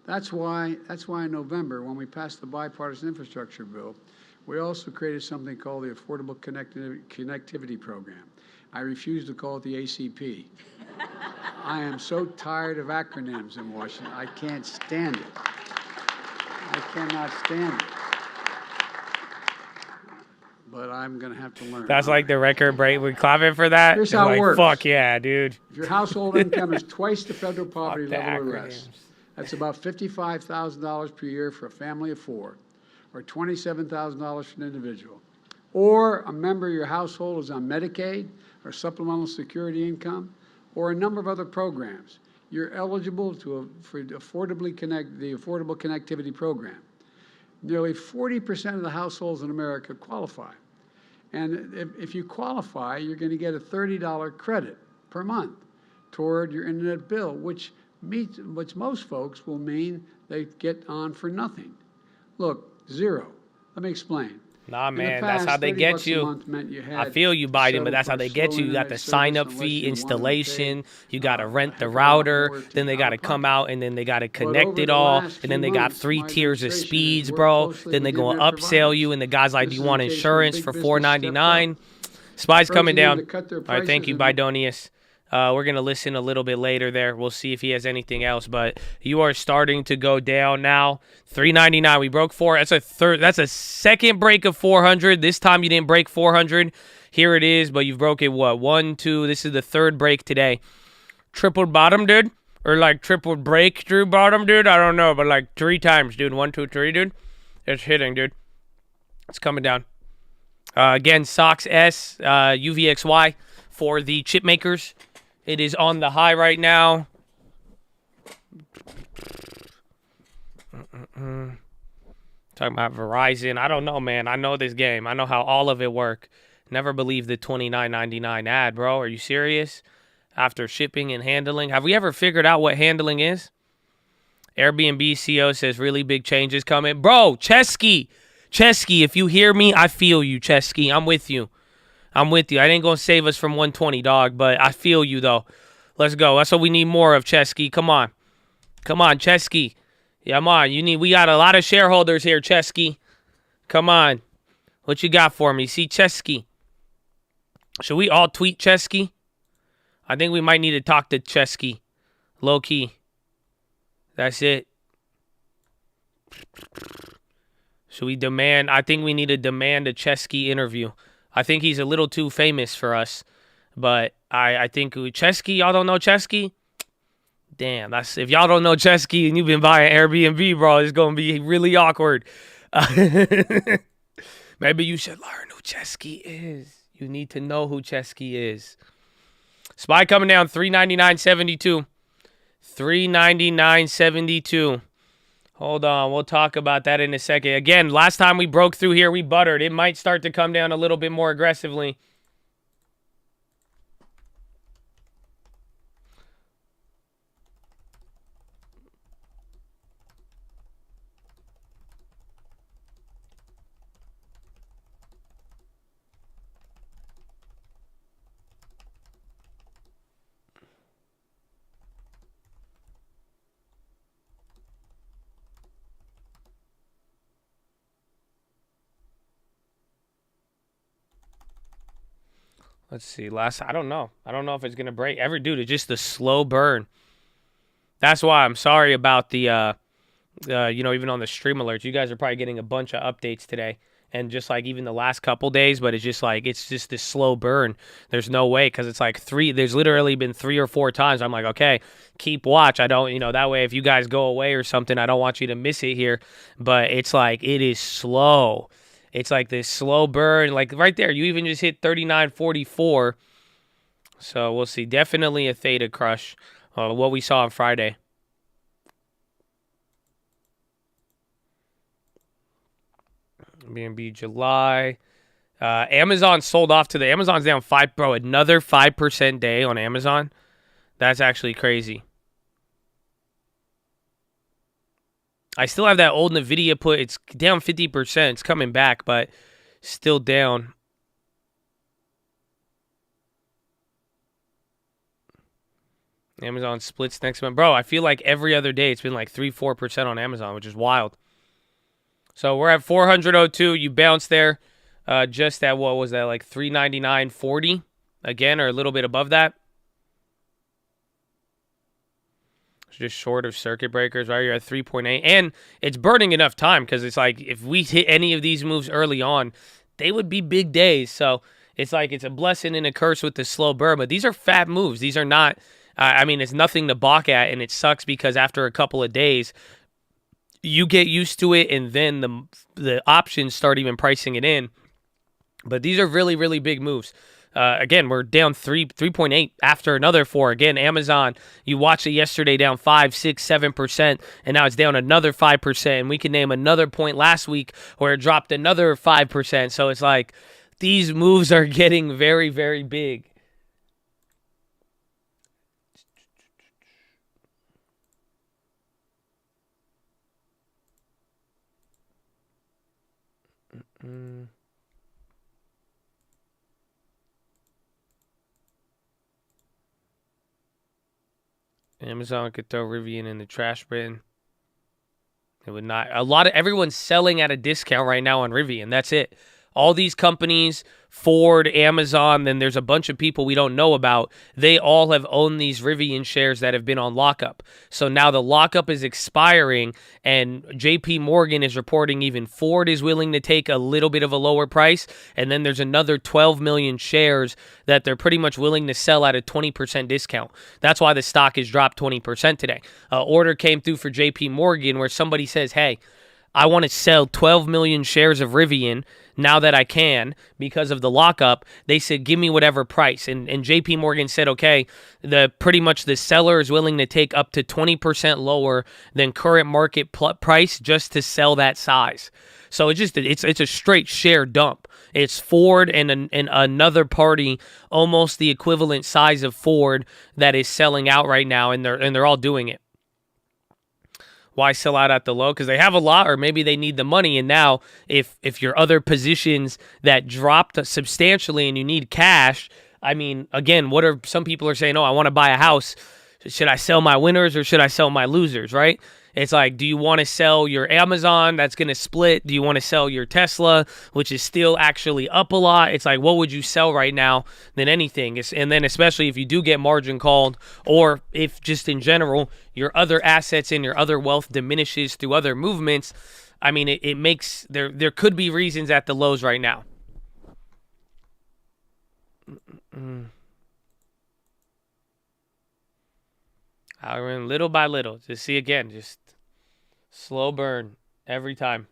That's why in November, when we passed the bipartisan infrastructure bill, we also created something called the Affordable Connectivity Program. I refuse to call it the ACP. I am so tired of acronyms in Washington. I can't stand it. I cannot stand it. But I'm going to have to learn. That's like the record break. We're clapping for that. Here's how it works. Fuck yeah, dude. If your household income is twice the federal poverty level or less, that's about $55,000 per year for a family of four, or $27,000 for an individual. Or a member of your household is on Medicaid or supplemental security income, or a number of other programs. You're eligible for the Affordable Connectivity Program. Nearly 40% of the households in America qualify. And if you qualify, you're going to get a $30 credit per month toward your internet bill, which most folks will mean they get on for nothing. Look, zero. Let me explain. Nah, man, that's how they get you. I feel you, Biden, but that's how they get you. You got the sign-up fee, installation. You got to rent the router. Then they got to come out, and then they got to connect it all. And then they got 3 tiers of speeds, bro. Then they going to upsell you, and the guy's like, do you want insurance for $4.99? Spy's coming down. All right, thank you, Bidonius. We're going to listen a little bit later there. We'll see if he has anything else. But you are starting to go down now. $3.99. We broke 4. That's a second break of 400. This time you didn't break 400. Here it is. But you've broken what? 1, 2. This is the third break today. Triple bottom, dude? Or like triple breakthrough bottom, dude? I don't know. But like 3 times, dude. 1, 2, 3, dude. It's hitting, dude. It's coming down. Again, SOX S, UVXY for the chip makers. It is on the high right now. Talking about Verizon. I don't know, man. I know this game. I know how all of it work. Never believed the $29.99 ad, bro. Are you serious? After shipping and handling. Have we ever figured out what handling is? Airbnb CEO says really big changes coming. Bro, Chesky, if you hear me, I feel you, Chesky. I'm with you. I ain't going to save us from 120, dog, but I feel you, though. Let's go. That's what we need more of, Chesky. Come on, Chesky. Yeah, come on. We got a lot of shareholders here, Chesky. Come on. What you got for me? See, Chesky. Should we all tweet Chesky? I think we might need to talk to Chesky. Low key. That's it. Should we demand? I think we need to demand a Chesky interview. I think he's a little too famous for us. But I think Chesky, y'all don't know Chesky? Damn, that's if y'all don't know Chesky and you've been buying Airbnb, bro, it's going to be really awkward. Maybe you should learn who Chesky is. You need to know who Chesky is. SPY coming down 399.72. 399.72. Hold on, we'll talk about that in a second. Again, last time we broke through here, we buttered. It might start to come down a little bit more aggressively. Let's see. I don't know. I don't know if it's going to break. Dude, it's just a slow burn. That's why I'm sorry about the, even on the stream alerts. You guys are probably getting a bunch of updates today. And just like even the last couple days, but it's just this slow burn. There's no way because it's like there's literally been 3 or 4 times. I'm like, okay, keep watch. I don't, that way if you guys go away or something, I don't want you to miss it here. But it's like, it is slow. It's like this slow burn, like right there. You even just hit 39.44. So we'll see. Definitely a theta crush. What we saw on Friday. BNB July. Amazon sold off to the Amazon's down 5, bro. Another 5% day on Amazon. That's actually crazy. I still have that old NVIDIA put. It's down 50%. It's coming back, but still down. Amazon splits next month. Bro, I feel like every other day it's been like 3-4% on Amazon, which is wild. So we're at 400.02. You bounced there just at, what was that, like 399.40 again, or a little bit above that. Just short of circuit breakers, right? You're at 3.8. And it's burning enough time because it's like if we hit any of these moves early on, they would be big days. So it's like it's a blessing and a curse with the slow burn. But these are fat moves. These are not, it's nothing to balk at. And it sucks because after a couple of days, you get used to it and then the options start even pricing it in. But these are really, really big moves. Again, we're down 3.8 after another 4. Again, Amazon, you watched it yesterday down 5, 6, 7%, and now it's down another 5%. And we can name another point last week where it dropped another 5%. So it's like these moves are getting very, very big. Amazon could throw Rivian in the trash bin. It would not. Everyone's selling at a discount right now on Rivian. That's it. All these companies, Ford, Amazon, then there's a bunch of people we don't know about. They all have owned these Rivian shares that have been on lockup. So now the lockup is expiring, and JP Morgan is reporting even Ford is willing to take a little bit of a lower price, and then there's another 12 million shares that they're pretty much willing to sell at a 20% discount. That's why the stock has dropped 20% today. Order came through for JP Morgan where somebody says, hey, I want to sell 12 million shares of Rivian now that I can because of the lockup. They said, give me whatever price. And JP Morgan said, okay, pretty much the seller is willing to take up to 20% lower than current market price just to sell that size. So it's a straight share dump. It's Ford and another party, almost the equivalent size of Ford, that is selling out right now, and they're all doing it. Why sell out at the low? Because they have a lot, or maybe they need the money. And now, if your other positions that dropped substantially and you need cash, again, what are some people are saying? Oh, I want to buy a house. Should I sell my winners or should I sell my losers? Right? It's like, do you want to sell your Amazon that's going to split? Do you want to sell your Tesla, which is still actually up a lot? It's like, what would you sell right now than anything? And then especially if you do get margin called, or if just in general, your other assets and your other wealth diminishes through other movements, I mean, it makes, there could be reasons at the lows right now. Little by little. Just see again, just slow burn every time.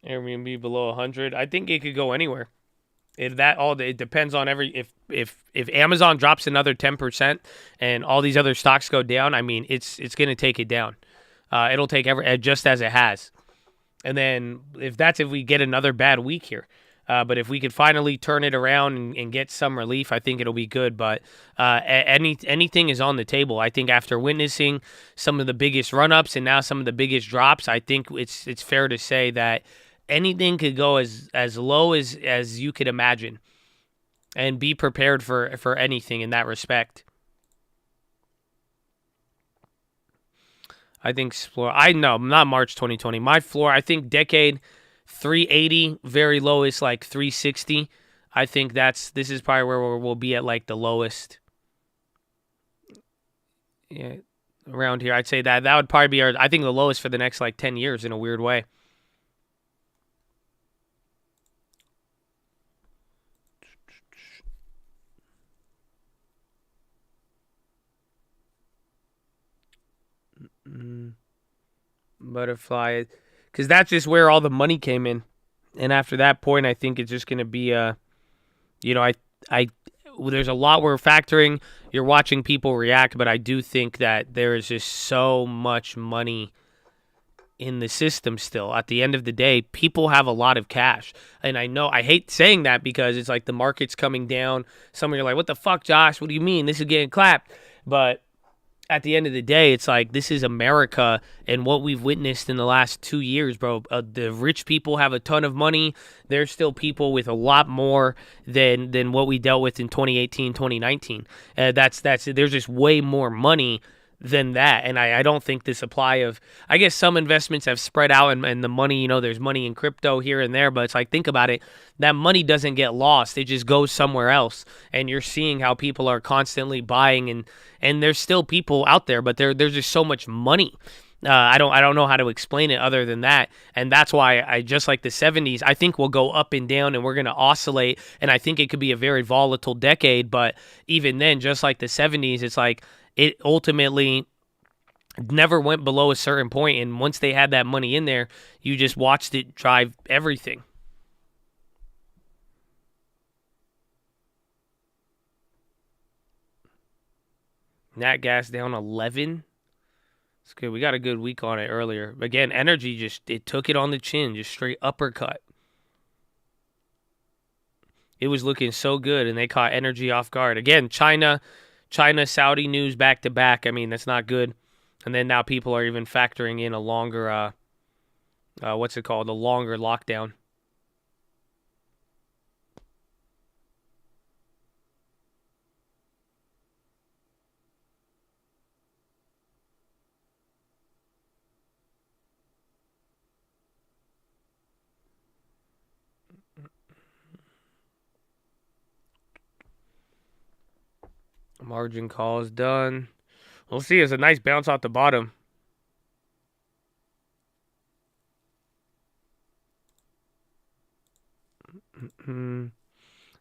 Airbnb below 100. I think it could go anywhere. It depends on if Amazon drops another 10% and all these other stocks go down, I mean, it's going to take it down. It'll take just as it has. And then if we get another bad week here. But if we could finally turn it around and get some relief, I think it'll be good. But anything is on the table. I think after witnessing some of the biggest run-ups and now some of the biggest drops, I think it's fair to say that anything could go as low as you could imagine. And be prepared for anything in that respect. I think not March 2020. My floor, I think decade 380, very lowest like 360. I think this is probably where we'll be at like the lowest. Yeah, around here. I'd say that would probably be I think the lowest for the next like 10 years in a weird way. Butterfly, because that's just where all the money came in, and after that point, I think it's just going to be there's a lot we're factoring. You're watching people react, but I do think that there is just so much money in the system still. At the end of the day, people have a lot of cash, and I know I hate saying that because it's like the market's coming down. Some of you are like, "What the fuck, Josh? What do you mean this is getting clapped?" But at the end of the day, it's like this is America, and what we've witnessed in the last 2 years, bro. The rich people have a ton of money. There's still people with a lot more than what we dealt with in 2018, 2019. There's just way more money than that, and I don't think the supply of, I guess some investments have spread out, and the money, there's money in crypto here and there, but it's like, think about it, that money doesn't get lost, it just goes somewhere else, and you're seeing how people are constantly buying, and there's still people out there, but there's just so much money. I don't know how to explain it other than that, and that's why I just like the 70s. I think we'll go up and down, and we're going to oscillate, and I think it could be a very volatile decade, but even then, just like the 70s, it's like it ultimately never went below a certain point, and once they had that money in there, you just watched it drive everything. Nat gas down 11. It's good. We got a good week on it earlier. Again, energy it took it on the chin, just straight uppercut. It was looking so good, and they caught energy off guard. Again, China, Saudi news back to back. I mean, that's not good. And then now people are even factoring in a longer, a longer lockdown. Margin call is done. We'll see. It's a nice bounce off the bottom.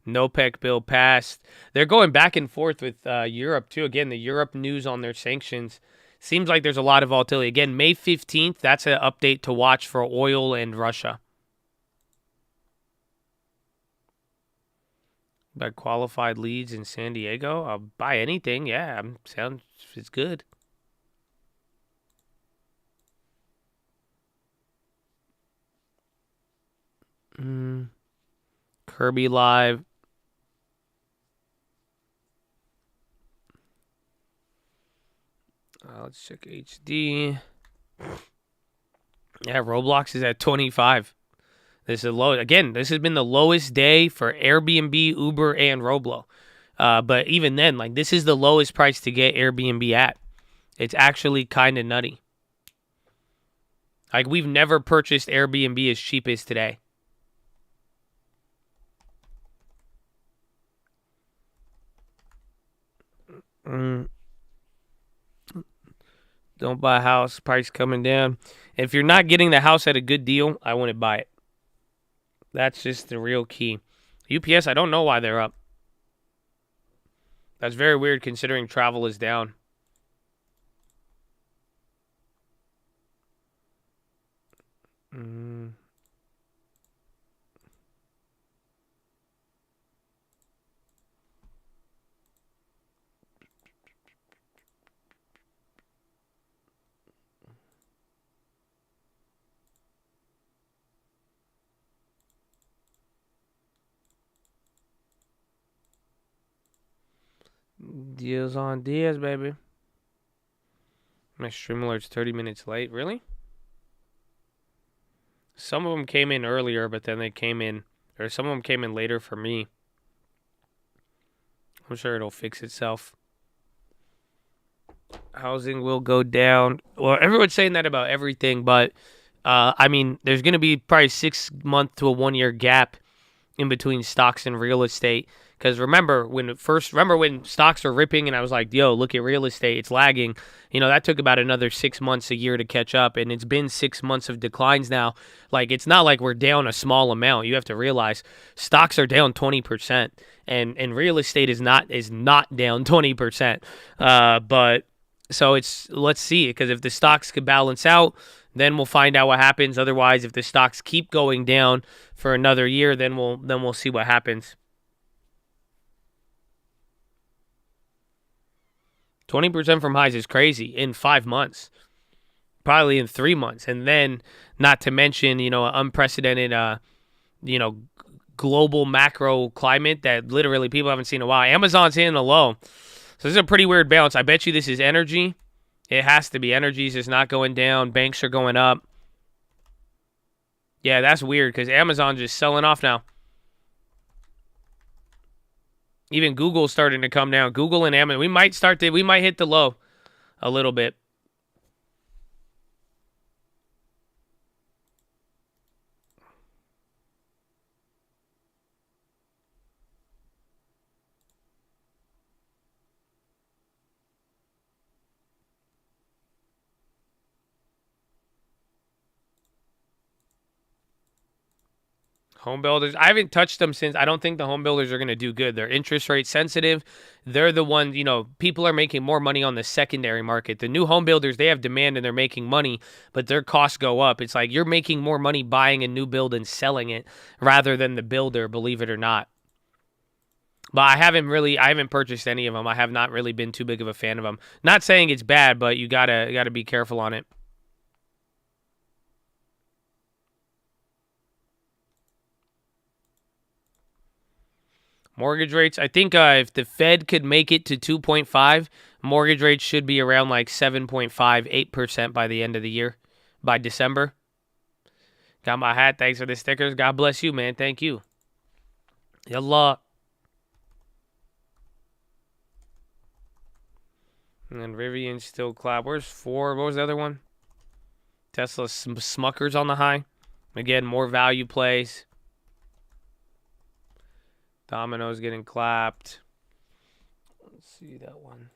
NOPEC bill passed. They're going back and forth with Europe, too. Again, the Europe news on their sanctions. Seems like there's a lot of volatility. Again, May 15th, that's an update to watch for oil and Russia. By qualified leads in San Diego, I'll buy anything. Yeah, it's good. Kirby Live. Let's check HD. Yeah, Roblox is at 25. This is low. Again, this has been the lowest day for Airbnb, Uber, and Roblo. But even then, like, this is the lowest price to get Airbnb at. It's actually kind of nutty. Like, we've never purchased Airbnb as cheap as today. Don't buy a house, price coming down. If you're not getting the house at a good deal, I wouldn't buy it. That's just the real key. UPS, I don't know why they're up. That's very weird considering travel is down. Deals on deals, baby. My stream alert's 30 minutes late. Really? Some of them came in earlier, but then they came in, or some of them came in later for me. I'm sure it'll fix itself. Housing will go down. Well, everyone's saying that about everything, but I mean, there's going to be probably 6 month to a 1 year gap in between stocks and real estate. Because remember when stocks were ripping and I was like, yo, look at real estate, it's lagging. You know, that took about another 6 months, a year to catch up. And it's been 6 months of declines now. Like, it's not like we're down a small amount. You have to realize stocks are down 20%. And real estate is not down 20%. But so let's see. Because if the stocks could balance out, then we'll find out what happens. Otherwise, if the stocks keep going down for another year, then we'll see what happens. 20% from highs is crazy in 5 months, probably in 3 months. And then not to mention, unprecedented, global macro climate that literally people haven't seen in a while. Amazon's hitting a low. So this is a pretty weird balance. I bet you this is energy. It has to be. Energy's just not going down. Banks are going up. Yeah, that's weird because Amazon's just selling off now. Even Google's starting to come down. Google and Amazon. We might hit the low a little bit. Home builders, I haven't touched them since. I don't think the home builders are going to do good. They're interest rate sensitive. They're the ones, people are making more money on the secondary market. The new home builders, they have demand and they're making money, but their costs go up. It's like you're making more money buying a new build and selling it rather than the builder, believe it or not. But I haven't purchased any of them. I have not really been too big of a fan of them. Not saying it's bad, but you gotta be careful on it. Mortgage rates, I think if the Fed could make it to 2.5, mortgage rates should be around like 7.5, 8% by the end of the year, by December. Got my hat. Thanks for the stickers. God bless you, man. Thank you. Yallah. And then Rivian still clap. Where's 4? What was the other one? Tesla Smuckers on the high. Again, more value plays. Domino's getting clapped. Let's see that one.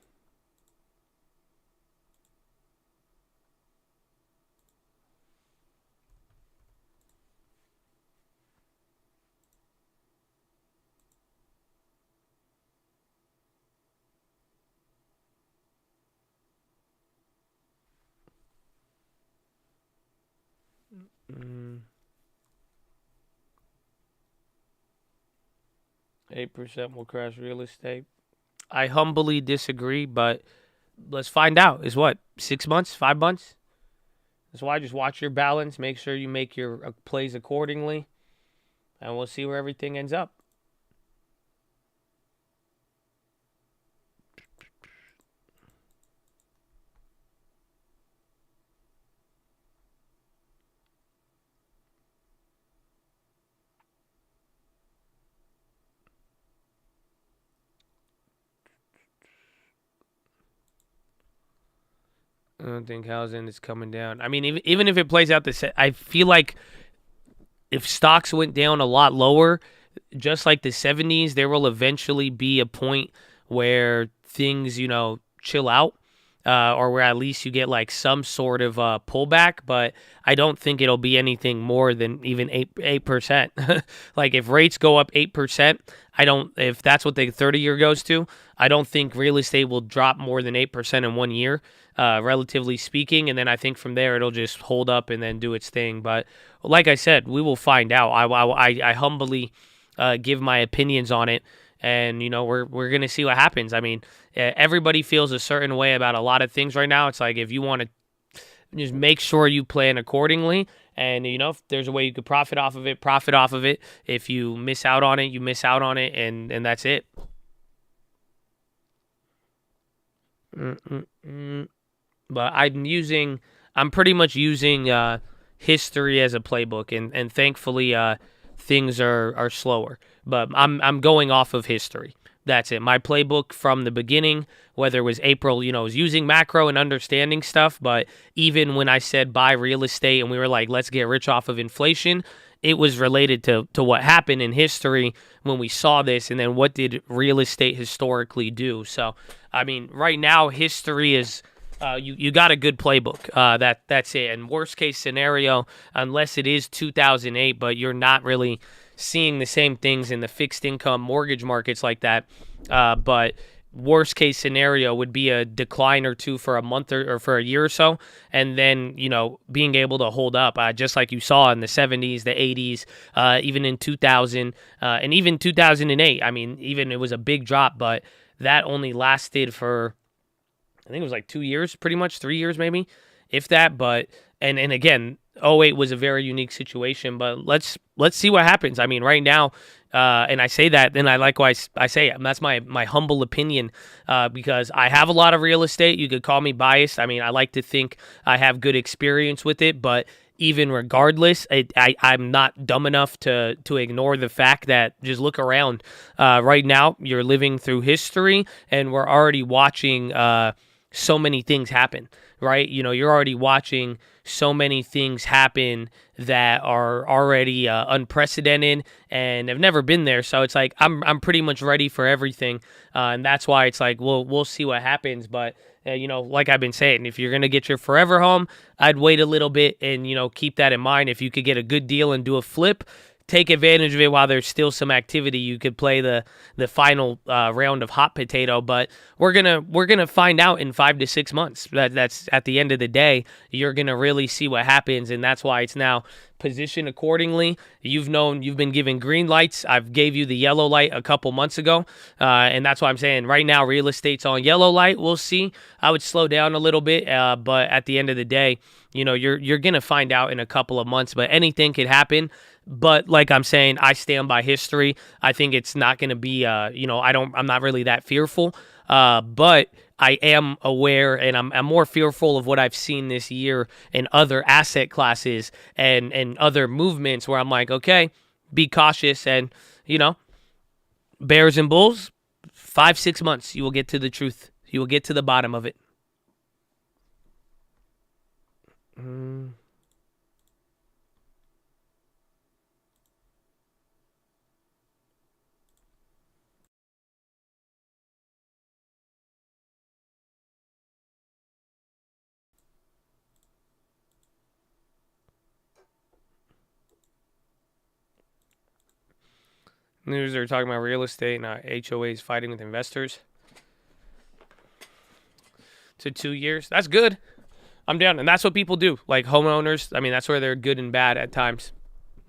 8% will crash real estate. I humbly disagree, but let's find out. Is what, 6 months, 5 months? That's why just watch your balance. Make sure you make your plays accordingly. And we'll see where everything ends up. I don't think housing is coming down. I mean, even if it plays out I feel like if stocks went down a lot lower, just like the 70s, there will eventually be a point where things, chill out, or where at least you get like some sort of pullback. But I don't think it'll be anything more than even 8%. Like if rates go up 8%, if that's what the 30-year goes to, I don't think real estate will drop more than 8% in 1 year, relatively speaking. And then I think from there it'll just hold up and then do its thing. But like I said, we will find out. I humbly give my opinions on it. And, we're going to see what happens. I mean, everybody feels a certain way about a lot of things right now. It's like if you want to just make sure you plan accordingly. And, if there's a way you could profit off of it, profit off of it. If you miss out on it, you miss out on it. And that's it. But I'm pretty much using history as a playbook. And thankfully, things are slower. But I'm going off of history. That's it. My playbook from the beginning, whether it was April, was using macro and understanding stuff. But even when I said buy real estate and we were like, let's get rich off of inflation, it was related to what happened in history when we saw this. And then what did real estate historically do? So, I mean, right now, history is... you got a good playbook. That's it. And worst case scenario, unless it is 2008, but you're not really seeing the same things in the fixed income mortgage markets like that. But worst case scenario would be a decline or two for a month or for a year or so. And then, being able to hold up, just like you saw in the 70s, the 80s, even in 2000, and even 2008. I mean, even it was a big drop, but that only lasted for... I think it was like 2 years, pretty much 3 years, maybe, if that. But and again, 08 was a very unique situation. But let's see what happens. I mean, right now, and I say that, then I say it. That's my humble opinion, because I have a lot of real estate. You could call me biased. I mean, I like to think I have good experience with it, but even regardless, I'm not dumb enough to ignore the fact that just look around. Right now, you're living through history, and we're already watching so many things happen, right? You're already watching so many things happen that are already unprecedented and have never been there. So it's like I'm pretty much ready for everything, and that's why it's like we'll see what happens. But like I've been saying, if you're gonna get your forever home, I'd wait a little bit and keep that in mind. If you could get a good deal and do a flip, take advantage of it while there's still some activity. You could play the final round of hot potato, but we're gonna find out in 5 to 6 months. That's at the end of the day, you're gonna really see what happens, and that's why it's now positioned accordingly. You've been given green lights. I've gave you the yellow light a couple months ago, and that's why I'm saying right now real estate's on yellow light. We'll see. I would slow down a little bit, but at the end of the day, you're gonna find out in a couple of months. But anything could happen. But like I'm saying, I stand by history. I think it's not going to be, I'm not really that fearful. But I am aware, and I'm more fearful of what I've seen this year in other asset classes and other movements where I'm like, okay, be cautious. And, bears and bulls, 5-6 months, you will get to the truth. You will get to the bottom of it. News, they're talking about real estate and HOAs fighting with investors. To 2 years. That's good. I'm down. And that's what people do. Like homeowners, I mean, that's where they're good and bad at times.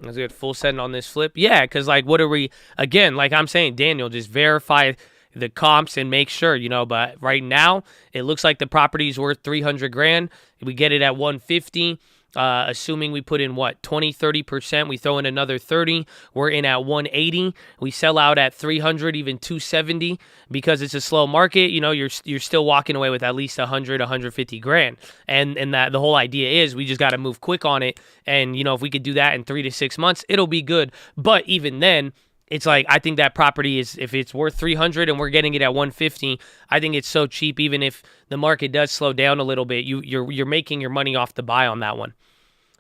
Let's get full send on this flip. Yeah, because, like, what are we, again, like I'm saying, Daniel, just verify the comps and make sure, but right now it looks like the property is worth 300 grand. We get it at 150. Assuming we put in 20-30%, we throw in another 30, we're in at 180. We sell out at 300, even 270, because it's a slow market. You're still walking away with at least 150 grand, and that the whole idea is we just got to move quick on it. And if we could do that in 3 to 6 months, it'll be good. But even then, it's like, I think that property is, if it's worth 300 and we're getting it at 150, I think it's so cheap. Even if the market does slow down a little bit, you're making your money off the buy on that one.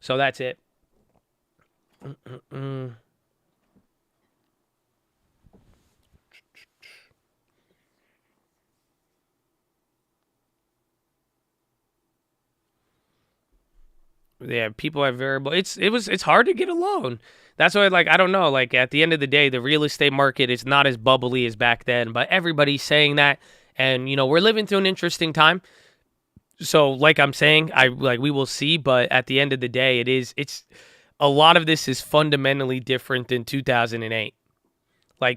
So that's it. Yeah, people have variable. It's hard to get a loan. That's why, I don't know. At the end of the day, the real estate market is not as bubbly as back then. But everybody's saying that, and we're living through an interesting time. So, like I'm saying, we will see, but at the end of the day, it's a lot of this is fundamentally different than 2008.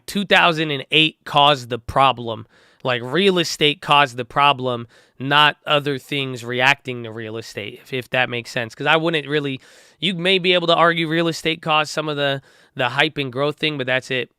2008 caused the problem. Real estate caused the problem, not other things reacting to real estate, if that makes sense. Because I wouldn't really, you may be able to argue real estate caused some of the hype and growth thing, but that's it.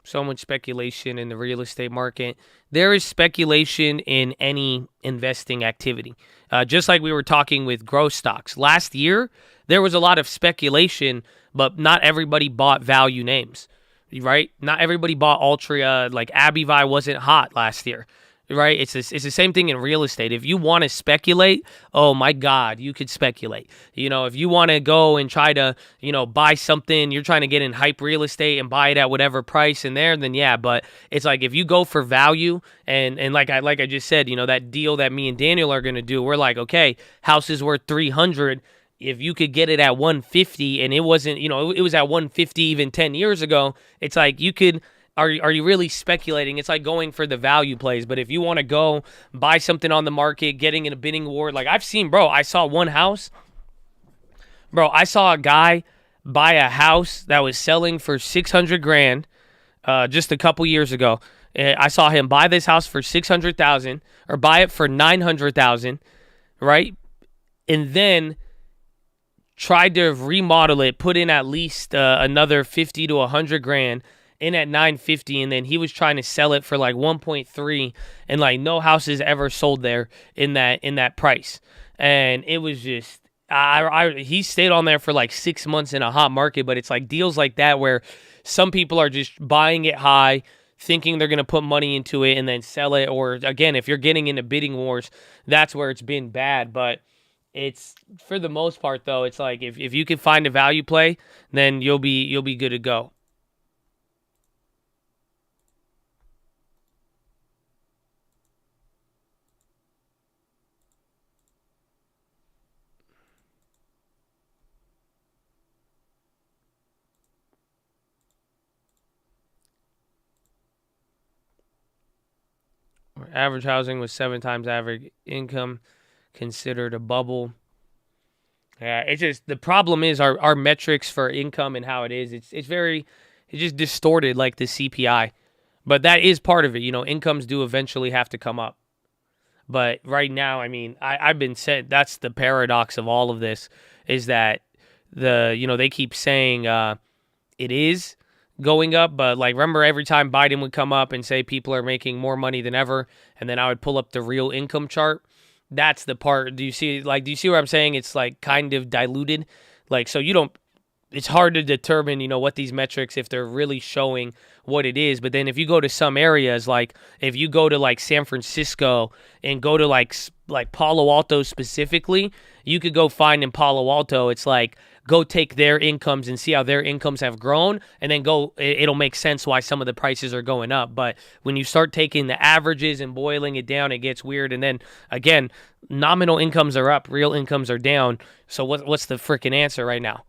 So much speculation in the real estate market. There is speculation in any investing activity. Just like we were talking with growth stocks. Last year, there was a lot of speculation, but not everybody bought value names, right? Not everybody bought Altria. Abivi wasn't hot last year, right? It's the same thing in real estate. If you want to speculate, oh my God, you could speculate. If you want to go and try to, buy something, you're trying to get in hype real estate and buy it at whatever price in there, then yeah. But it's if you go for value and like I just said, that deal that me and Daniel are going to do, we're okay, house is worth 300. If you could get it at 150 and it wasn't, it was at 150 even 10 years ago, it's you could. Are you really speculating? It's going for the value plays. But if you want to go buy something on the market, getting in a bidding war, I've seen, I saw one house. I saw a guy buy a house that was selling for 600 grand just a couple years ago. I saw him buy this house for 600,000 or buy it for 900,000, right? And then tried to remodel it, put in at least another 50 to 100 grand. In at 950, and then he was trying to sell it for 1.3, and no houses ever sold there in that price. And it was just he stayed on there for 6 months in a hot market. But it's deals like that where some people are just buying it high, thinking they're going to put money into it and then sell it. Or again, if you're getting into bidding wars, that's where it's been bad. But it's, for the most part though, it's if you can find a value play, then you'll be good to go. Average housing was 7 times average income, considered a bubble. Yeah, it's just, the problem is our metrics for income and how it is. It's just distorted like the CPI. But that is part of it. Incomes do eventually have to come up. But right now, I've been said that's the paradox of all of this, is that they keep saying it is going up, but remember every time Biden would come up and say people are making more money than ever, and then I would pull up the real income chart. That's the part. Do you see what I'm saying? It's kind of diluted. So you don't, it's hard to determine, what these metrics, if they're really showing what it is. But then if you go to some areas, if you go to San Francisco and go to Palo Alto specifically, you could go find in Palo Alto, it's go take their incomes and see how their incomes have grown, and then it'll make sense why some of the prices are going up. But when you start taking the averages and boiling it down, it gets weird. And then again, nominal incomes are up, real incomes are down. So what's the freaking answer right now?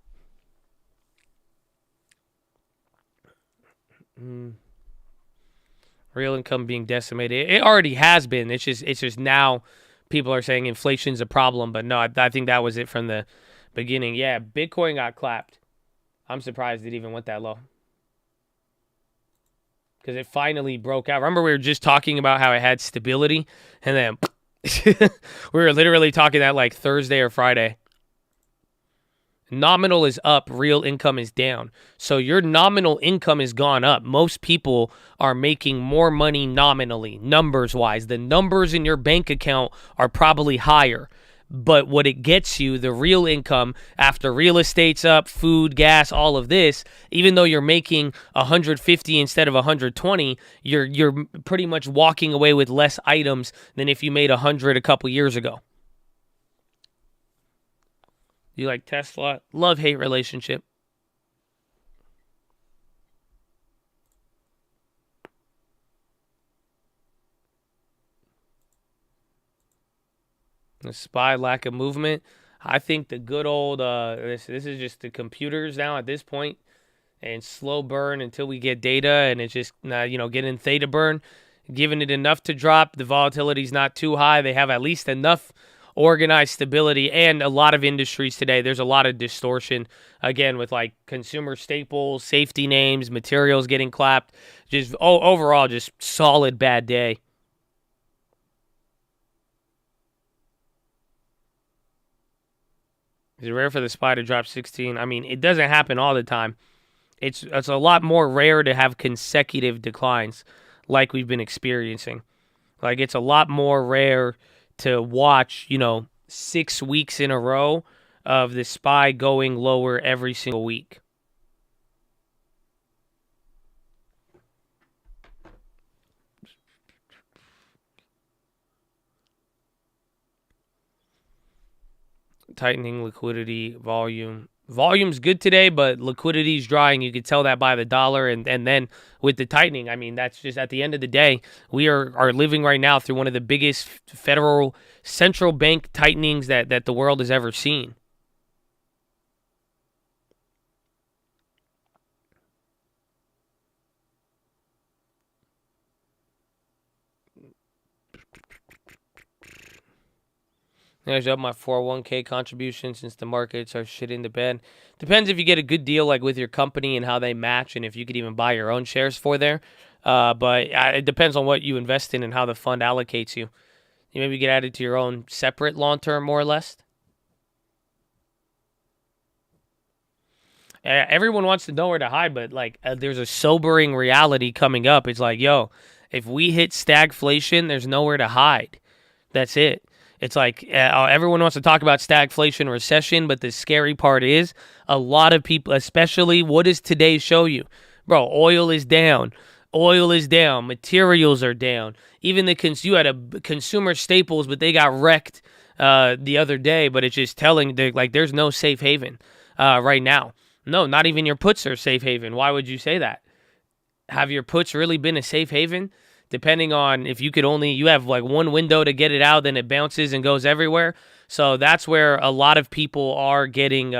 Real income being decimated. It already has been. It's just now people are saying inflation's a problem, but no, I think that was it from the beginning. Yeah, Bitcoin got clapped. I'm surprised it even went that low. Because it finally broke out. Remember we were just talking about how it had stability, and then we were literally talking that like Thursday or Friday. Nominal is up, real income is down. So your nominal income has gone up. Most people are making more money nominally, numbers-wise. The numbers in your bank account are probably higher. But what it gets you, the real income, after real estate's up, food, gas, all of this, even though you're making 150 instead of 120, you're pretty much walking away with less items than if you made 100 a couple years ago. You like Tesla? Love-hate relationship. The SPY lack of movement. I think the good old, this is just the computers now at this point, and slow burn until we get data, and it's just, getting theta burn, giving it enough to drop. The volatility's not too high. They have at least enough organized stability, and a lot of industries today, there's a lot of distortion, again, with like consumer staples, safety names, materials getting clapped. Just overall, just solid bad day. Is it rare for the SPY to drop 16? I mean, it doesn't happen all the time. It's a lot more rare to have consecutive declines like we've been experiencing. Like, it's a lot more rare to watch, 6 weeks in a row of the SPY going lower every single week. Tightening liquidity, volume. Volume's good today, but liquidity's drying. You could tell that by the dollar. And then with the tightening, I mean, that's just at the end of the day, we are living right now through one of the biggest federal central bank tightenings that the world has ever seen. I up my 401k contribution since the markets are shitting the bed. Depends if you get a good deal like with your company and how they match, and if you could even buy your own shares for there. But it depends on what you invest in and how the fund allocates you. You maybe get added to your own separate long-term, more or less. Everyone wants to know where to hide, but there's a sobering reality coming up. It's like, if we hit stagflation, there's nowhere to hide. That's it. It's like everyone wants to talk about stagflation, recession, but the scary part is a lot of people, especially what does today show you? Bro, oil is down. Oil is down. Materials are down. Even you had a consumer staples, but they got wrecked the other day, but it's just telling, there's no safe haven right now. No, not even your puts are safe haven. Why would you say that? Have your puts really been a safe haven? Depending on if you have like one window to get it out, then it bounces and goes everywhere. So that's where a lot of people are getting,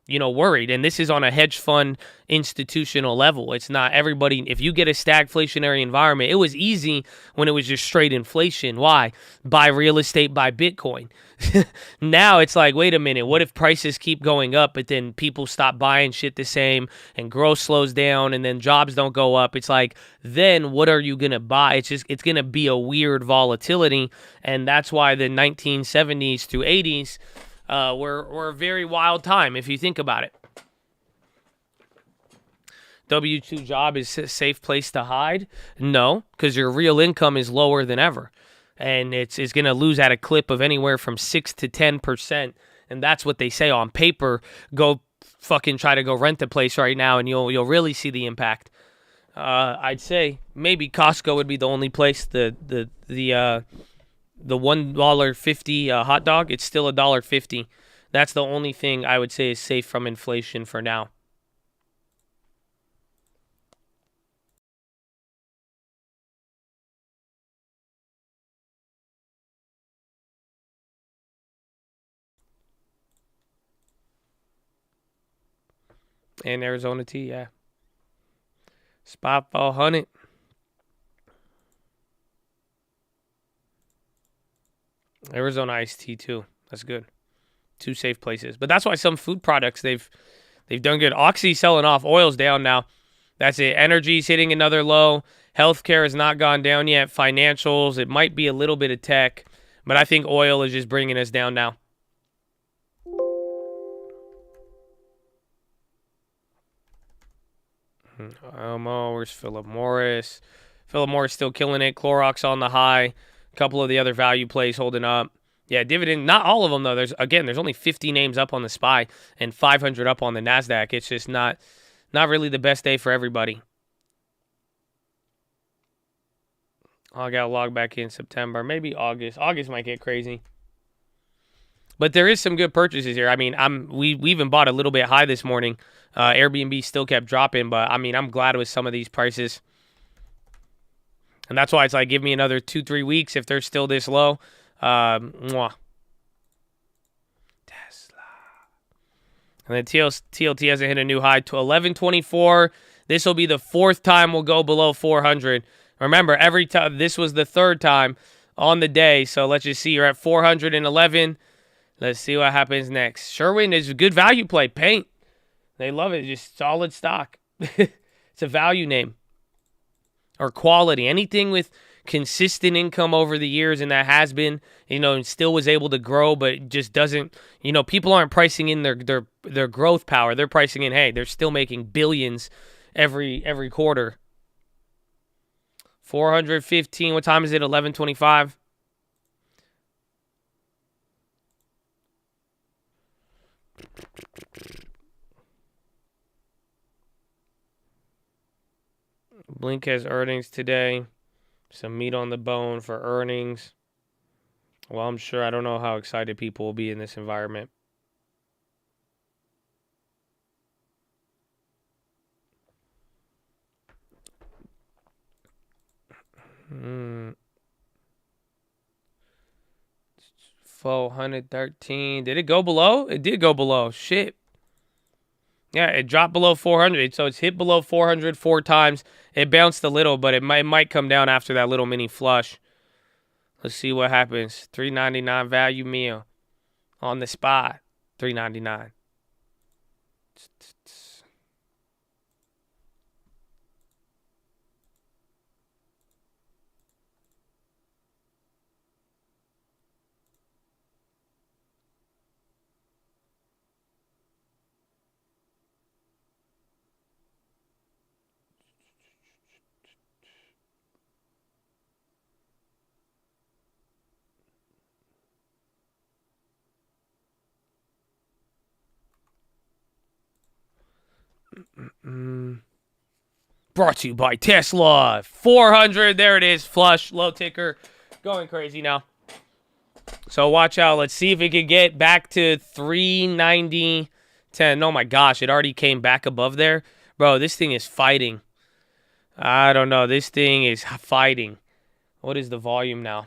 worried. And this is on a hedge fund institutional level. It's not everybody. If you get a stagflationary environment, it was easy when it was just straight inflation. Why? Buy real estate, buy Bitcoin. Now it's like, wait a minute, what if prices keep going up, but then people stop buying shit the same and growth slows down and then jobs don't go up? It's like, then what are you going to buy? It's going to be a weird volatility. And that's why the 1970s through 80s were a very wild time, if you think about it. W-2 job is a safe place to hide? No, because your real income is lower than ever. And it's going to lose at a clip of anywhere from 6 to 10%. And that's what they say on paper. Go fucking try to go rent the place right now, and you'll really see the impact. I'd say maybe Costco would be the only place. The $1.50 hot dog, it's still $1.50. That's the only thing I would say is safe from inflation for now. And Arizona tea, yeah. Spot 400. Arizona iced tea too. That's good. 2 safe places. But that's why some food products they've done good. Oxy selling off. Oil's down now. That's it. Energy's hitting another low. Healthcare has not gone down yet. Financials, it might be a little bit of tech, but I think oil is just bringing us down now. Where's Philip Morris? Philip Morris still killing it. Clorox on the high. A couple of the other value plays holding up. Yeah, dividend, not all of them, though. There's only 50 names up on the SPY and 500 up on the NASDAQ. It's just not really the best day for everybody. I got to log back in September. Maybe August. August might get crazy. But there is some good purchases here. I mean, we even bought a little bit high this morning. Airbnb still kept dropping, but I mean, I'm glad with some of these prices. And that's why it's like, give me another 2-3 weeks if they're still this low. Tesla. And then TLT hasn't hit a new high to 1124. This will be the 4th time we'll go below 400. Remember, every time, this was the 3rd time on the day. So let's just see. You're at 411. Let's see what happens next. Sherwin is a good value play. Paint. They love it. Just solid stock. It's a value name. Or quality. Anything with consistent income over the years, and that has been, and still was able to grow, but just doesn't, people aren't pricing in their growth power. They're pricing in, hey, they're still making billions every quarter. 415. What time is it? 11:25. Blink has earnings today. Some meat on the bone for earnings. Well, I'm sure, I don't know how excited people will be in this environment. Mm. 413. Did it go below? It did go below. Shit. Yeah, it dropped below 400. So it's hit below 400 4 times. It bounced a little, but it might come down after that little mini flush. Let's see what happens. $3.99 value meal on the spot. $3.99. Brought to you by Tesla. 400. There it is. Flush. Low ticker. Going crazy now. So watch out. Let's see if it can get back to 390.10. Oh my gosh. It already came back above there. Bro, this thing is fighting. I don't know. This thing is fighting. What is the volume now?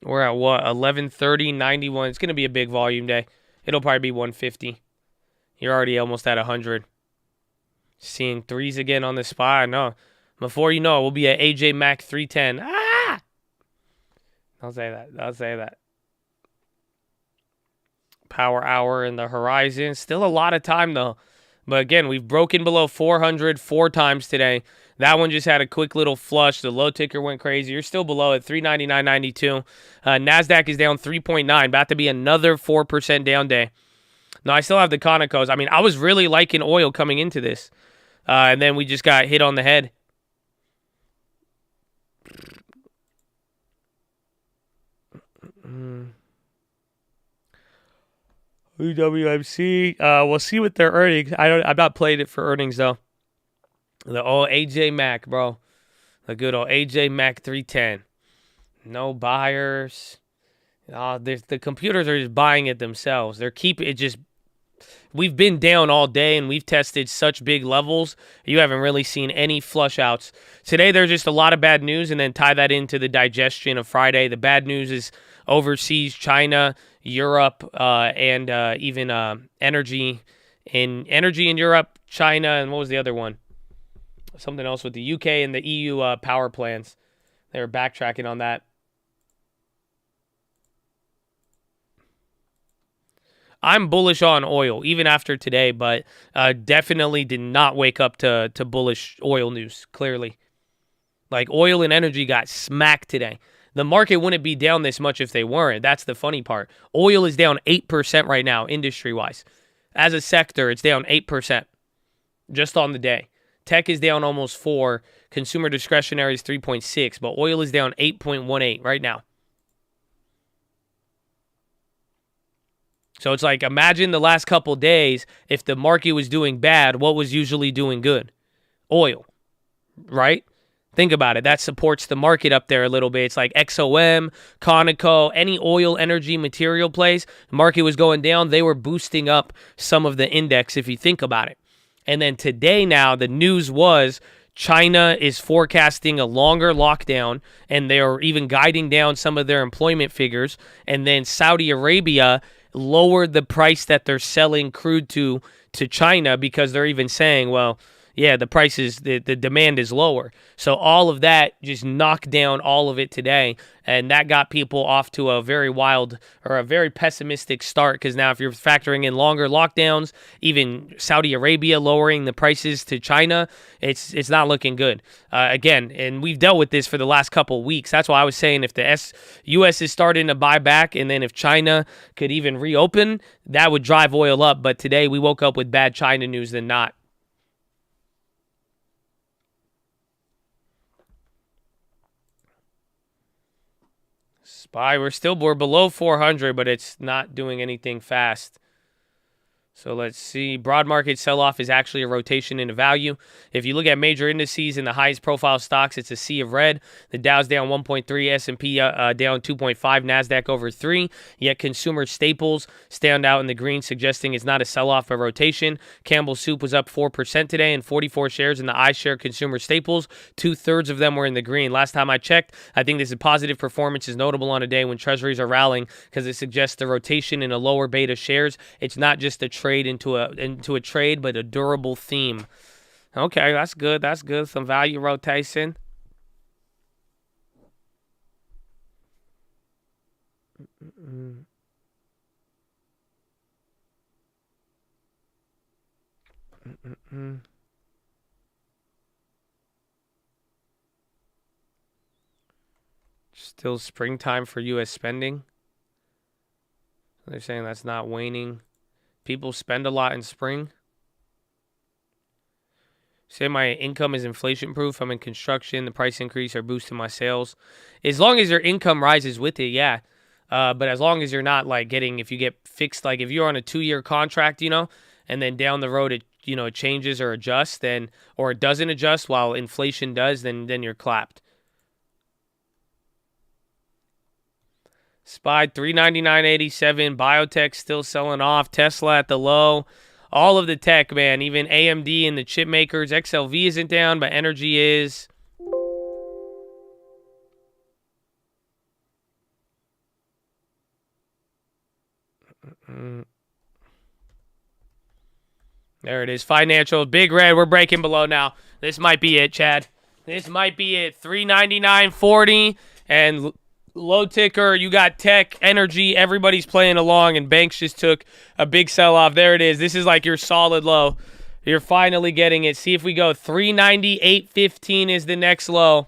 We're at what? 11:30.91. It's going to be a big volume day. It'll probably be 150. You're already almost at 100. Seeing threes again on the spot. No. Before you know it, we'll be at AJ Mac 310. Ah! I'll say that. Power hour in the horizon. Still a lot of time, though. But again, we've broken below 400 4 times today. That one just had a quick little flush. The low ticker went crazy. You're still below at 399.92. NASDAQ is down 3.9. About to be another 4% down day. No, I still have the Conocos. I mean, I was really liking oil coming into this. And then we just got hit on the head. WMC. We'll see what their earnings. I'm not playing it for earnings, though. The old AJ Mac, bro. The good old AJ Mac 310. No buyers. The computers are just buying it themselves. They're keeping it just. We've been down all day, and we've tested such big levels. You haven't really seen any flush outs. Today, there's just a lot of bad news, and then tie that into the digestion of Friday. The bad news is overseas, China, Europe, and even energy in Europe, China, and what was the other one? something else with the UK and the EU power plans. They were backtracking on that. I'm bullish on oil, even after today, but definitely did not wake up to bullish oil news, clearly. Like, oil and energy got smacked today. The market wouldn't be down this much if they weren't. That's the funny part. Oil is down 8% right now, industry-wise. As a sector, it's down 8% just on the day. Tech is down almost 4%. Consumer discretionary is 3.6%, but oil is down 8.18% right now. So it's like, imagine the last couple days, if the market was doing bad, what was usually doing good? Oil, right? Think about it. That supports the market up there a little bit. It's like XOM, Conoco, any oil, energy, material plays. The market was going down. They were boosting up some of the index if you think about it. And then today now, the news was China is forecasting a longer lockdown, and they're even guiding down some of their employment figures. And then Saudi Arabia lowered the price that they're selling crude to China because they're even saying, well, yeah, the price is, the demand is lower. So all of that just knocked down all of it today. And that got people off to a very wild or a very pessimistic start. Because now if you're factoring in longer lockdowns, even Saudi Arabia lowering the prices to China, it's not looking good. Again, and we've dealt with this for the last couple of weeks. That's why I was saying if the U.S. is starting to buy back, and then if China could even reopen, that would drive oil up. But today we woke up with bad China news than not. SPY, we're below 400, but it's not doing anything fast. So let's see. Broad market sell-off is actually a rotation into value. If you look at major indices and the highest profile stocks, it's a sea of red. The Dow's down 1.3, S&P down 2.5, NASDAQ over 3. Yet consumer staples stand out in the green, suggesting it's not a sell-off but rotation. Campbell's Soup was up 4% today, and 44 shares in the iShare consumer staples. 2/3 of them were in the green. Last time I checked, I think this is positive performance is notable on a day when treasuries are rallying because it suggests the rotation in a lower beta shares. It's not just a trade into a trade, but a durable theme. Okay, that's good. That's good. Some value rotation. Still springtime for U.S. spending. They're saying that's not waning. People spend a lot in spring. Say my income is inflation-proof. I'm in construction. The price increase are boosting my sales. As long as your income rises with it, yeah. But as long as you're not like getting, if you get fixed, like if you're on a 2-year contract, and then down the road it, it changes or adjusts, then, or it doesn't adjust while inflation does, then you're clapped. SPY 399.87. Biotech still selling off. Tesla at the low. All of the tech, man. Even AMD and the chip makers. XLV isn't down, but energy is. There it is. Financial. Big red. We're breaking below now. This might be it, Chad. This might be it. 399.40 and low ticker, you got tech, energy, everybody's playing along, and banks just took a big sell-off. There it is. This is like your solid low. You're finally getting it. See if we go 398.15 is the next low.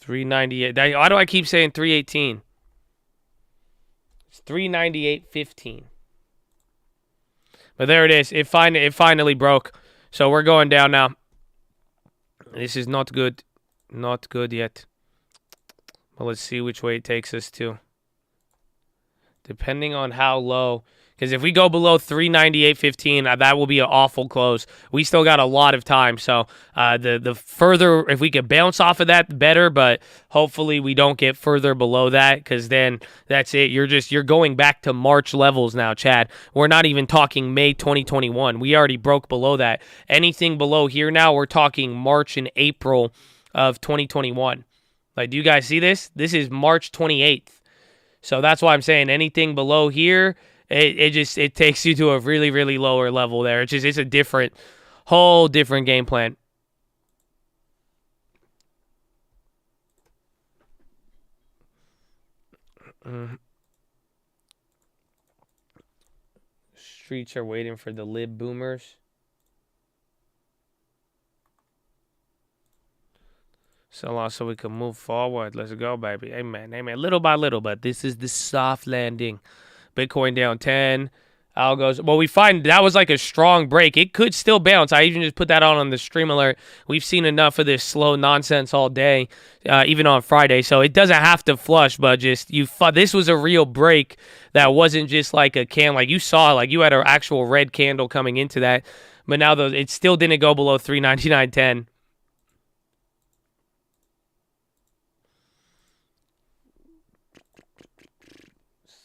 $398. Why do I keep saying 318? It's 398.15. But there it is. It finally broke. So we're going down now. This is not good. Not good yet. But let's see which way it takes us to. Depending on how low, Because if we go below 398.15, that will be an awful close. We still got a lot of time. So the further, if we could bounce off of that, better. But hopefully we don't get further below that, because then that's it. You're going back to March levels now, Chad. We're not even talking May 2021. We already broke below that. Anything below here now, we're talking March and April of 2021. Like, do you guys see this? This is March 28th. So that's why I'm saying anything below here, it takes you to a really, really lower level there. It's a whole different game plan. Streets are waiting for the lib boomers. So we can move forward. Let's go, baby. Amen. Little by little, but this is the soft landing. Bitcoin down 10. Algos. Well, we find that was like a strong break. It could still bounce. I even just put that on the stream alert. We've seen enough of this slow nonsense all day, even on Friday. So it doesn't have to flush, but just this was a real break that wasn't just like a can. Like you saw, like you had an actual red candle coming into that. But now it still didn't go below 399.10.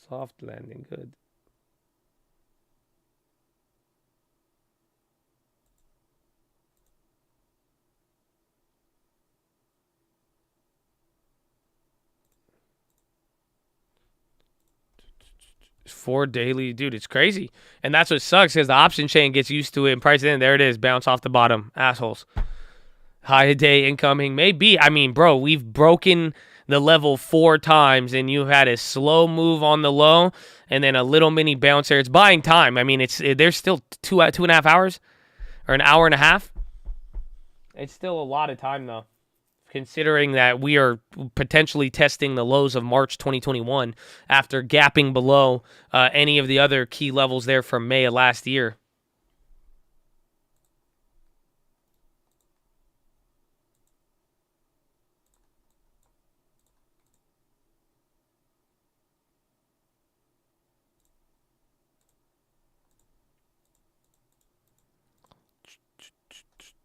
Soft landing, good. Four daily, dude, it's crazy. And that's what sucks, because the option chain gets used to it and price it in. There it is, bounce off the bottom. Assholes. High day incoming, maybe. I mean, bro, we've broken the level 4 times, and you had a slow move on the low and then a little mini bounce there. It's buying time. I mean, there's still 2.5 hours or an hour and a half. It's still a lot of time, though, considering that we are potentially testing the lows of March 2021 after gapping below any of the other key levels there from May of last year.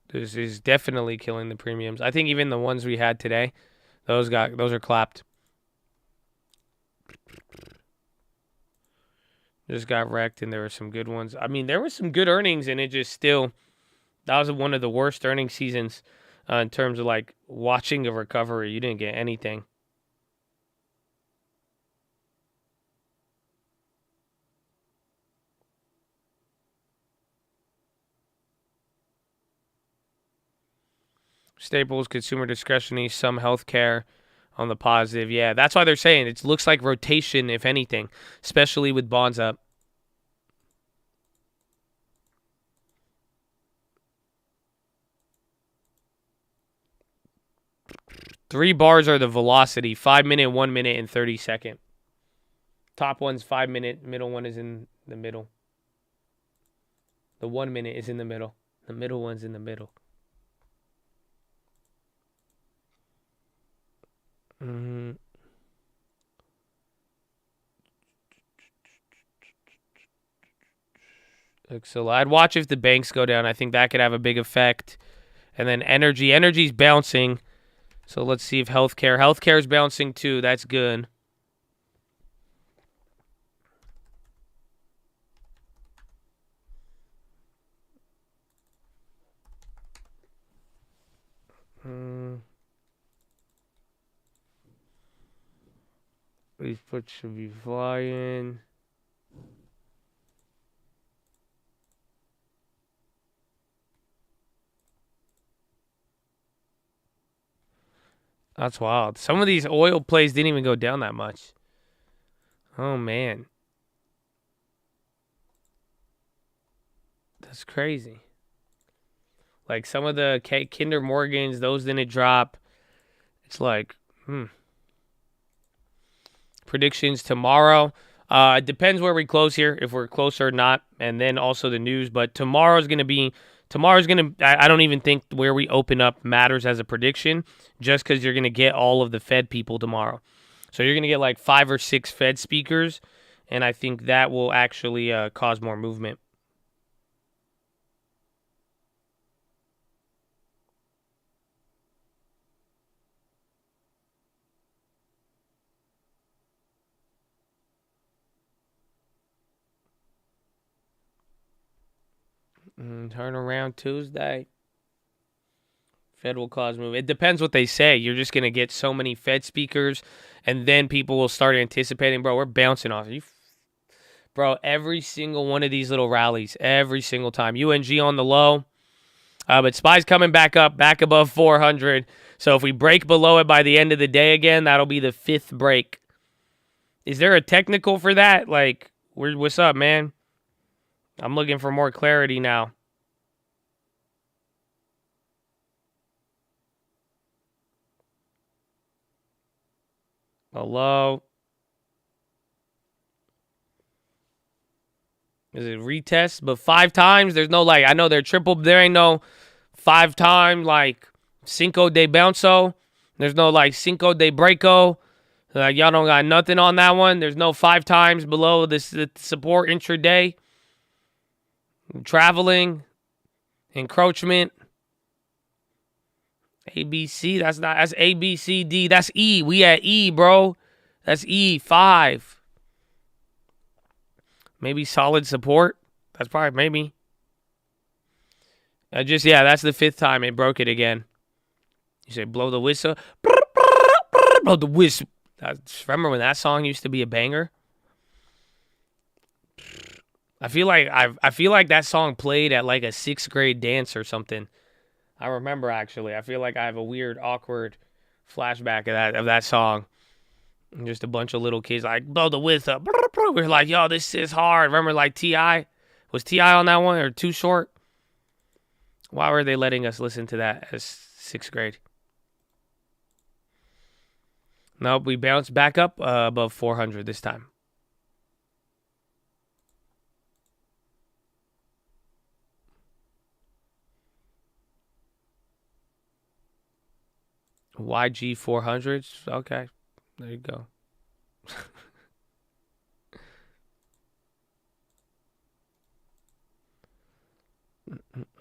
This is definitely killing the premiums. I think even the ones we had today, those are clapped. Just got wrecked, and there were some good ones. I mean, there were some good earnings, and it just still, that was one of the worst earning seasons in terms of like watching a recovery. You didn't get anything. Staples, consumer discretionary, some healthcare on the positive. Yeah, that's why they're saying it looks like rotation, if anything, especially with bonds up. Three bars are the velocity: 5 minute, 1 minute, and 30 second. Top one's 5 minute, middle one is in the middle. The 1 minute is in the middle. The middle one's in the middle. So I'd watch if the banks go down. I think that could have a big effect. And then energy's bouncing. So let's see if healthcare is bouncing too. That's good. These puts should be flying. That's wild. Some of these oil plays didn't even go down that much. Oh, man. That's crazy. Like some of the Kinder Morgans, those didn't drop. It's like, Predictions tomorrow. It depends where we close here, if we're close or not, and then also the news. But tomorrow's going to, I don't even think where we open up matters as a prediction, just because you're going to get all of the Fed people tomorrow. So you're going to get like 5 or 6 Fed speakers, and I think that will actually cause more movement. Turn around Tuesday. Fed will cause move. It depends what they say. You're just going to get so many Fed speakers, and then people will start anticipating, bro, we're bouncing off. Bro, every single one of these little rallies, every single time. UNG on the low, but SPY's coming back up, back above 400. So if we break below it by the end of the day again, that'll be the 5th break. Is there a technical for that? Like, what's up, man? I'm looking for more clarity now. Hello? Is it retest? But 5 times? There's no, like, I know they're triple. There ain't no 5-time, like, Cinco de Bounco. There's no, like, Cinco de Breako. Like, y'all don't got nothing on that one. There's no 5 times below the support intraday. Traveling. Encroachment. ABC. That's A, B, C, D. That's E. We at E, bro. That's E. 5. Maybe solid support. That's probably maybe. Yeah, that's the 5th time it broke it again. You say blow the whistle. Blow the whistle. Remember when that song used to be a banger? I feel like that song played at like a 6th grade dance or something. I remember actually. I feel like I have a weird, awkward flashback of that song. And just a bunch of little kids like blow the whistle. We're like, yo, this is hard. Remember like T.I.? Was T.I. on that one or Too Short? Why were they letting us listen to that as 6th grade? Nope, we bounced back up above 400 this time. YG 400s. Okay, there you go.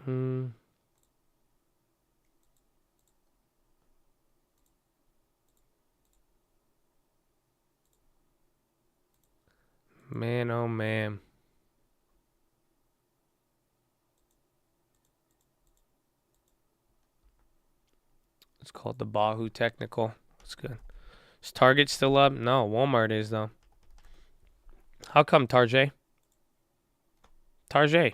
Man, oh man. It's called the Bahu Technical. It's good. Is Target still up? No, Walmart is, though. How come, Tarjay? Tarjay,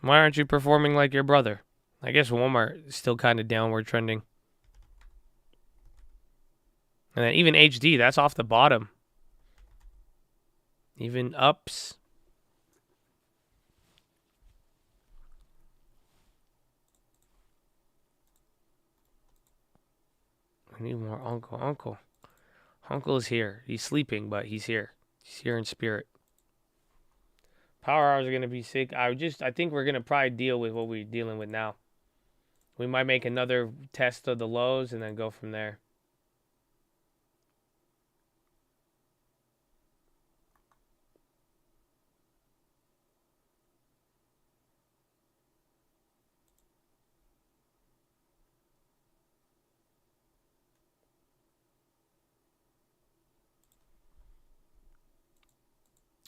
why aren't you performing like your brother? I guess Walmart is still kind of downward trending. And then even HD, that's off the bottom. Even ups. I need more Uncle. Uncle is here. He's sleeping, but he's here. He's here in spirit. Power hours are going to be sick. I think we're going to probably deal with what we're dealing with now. We might make another test of the lows and then go from there.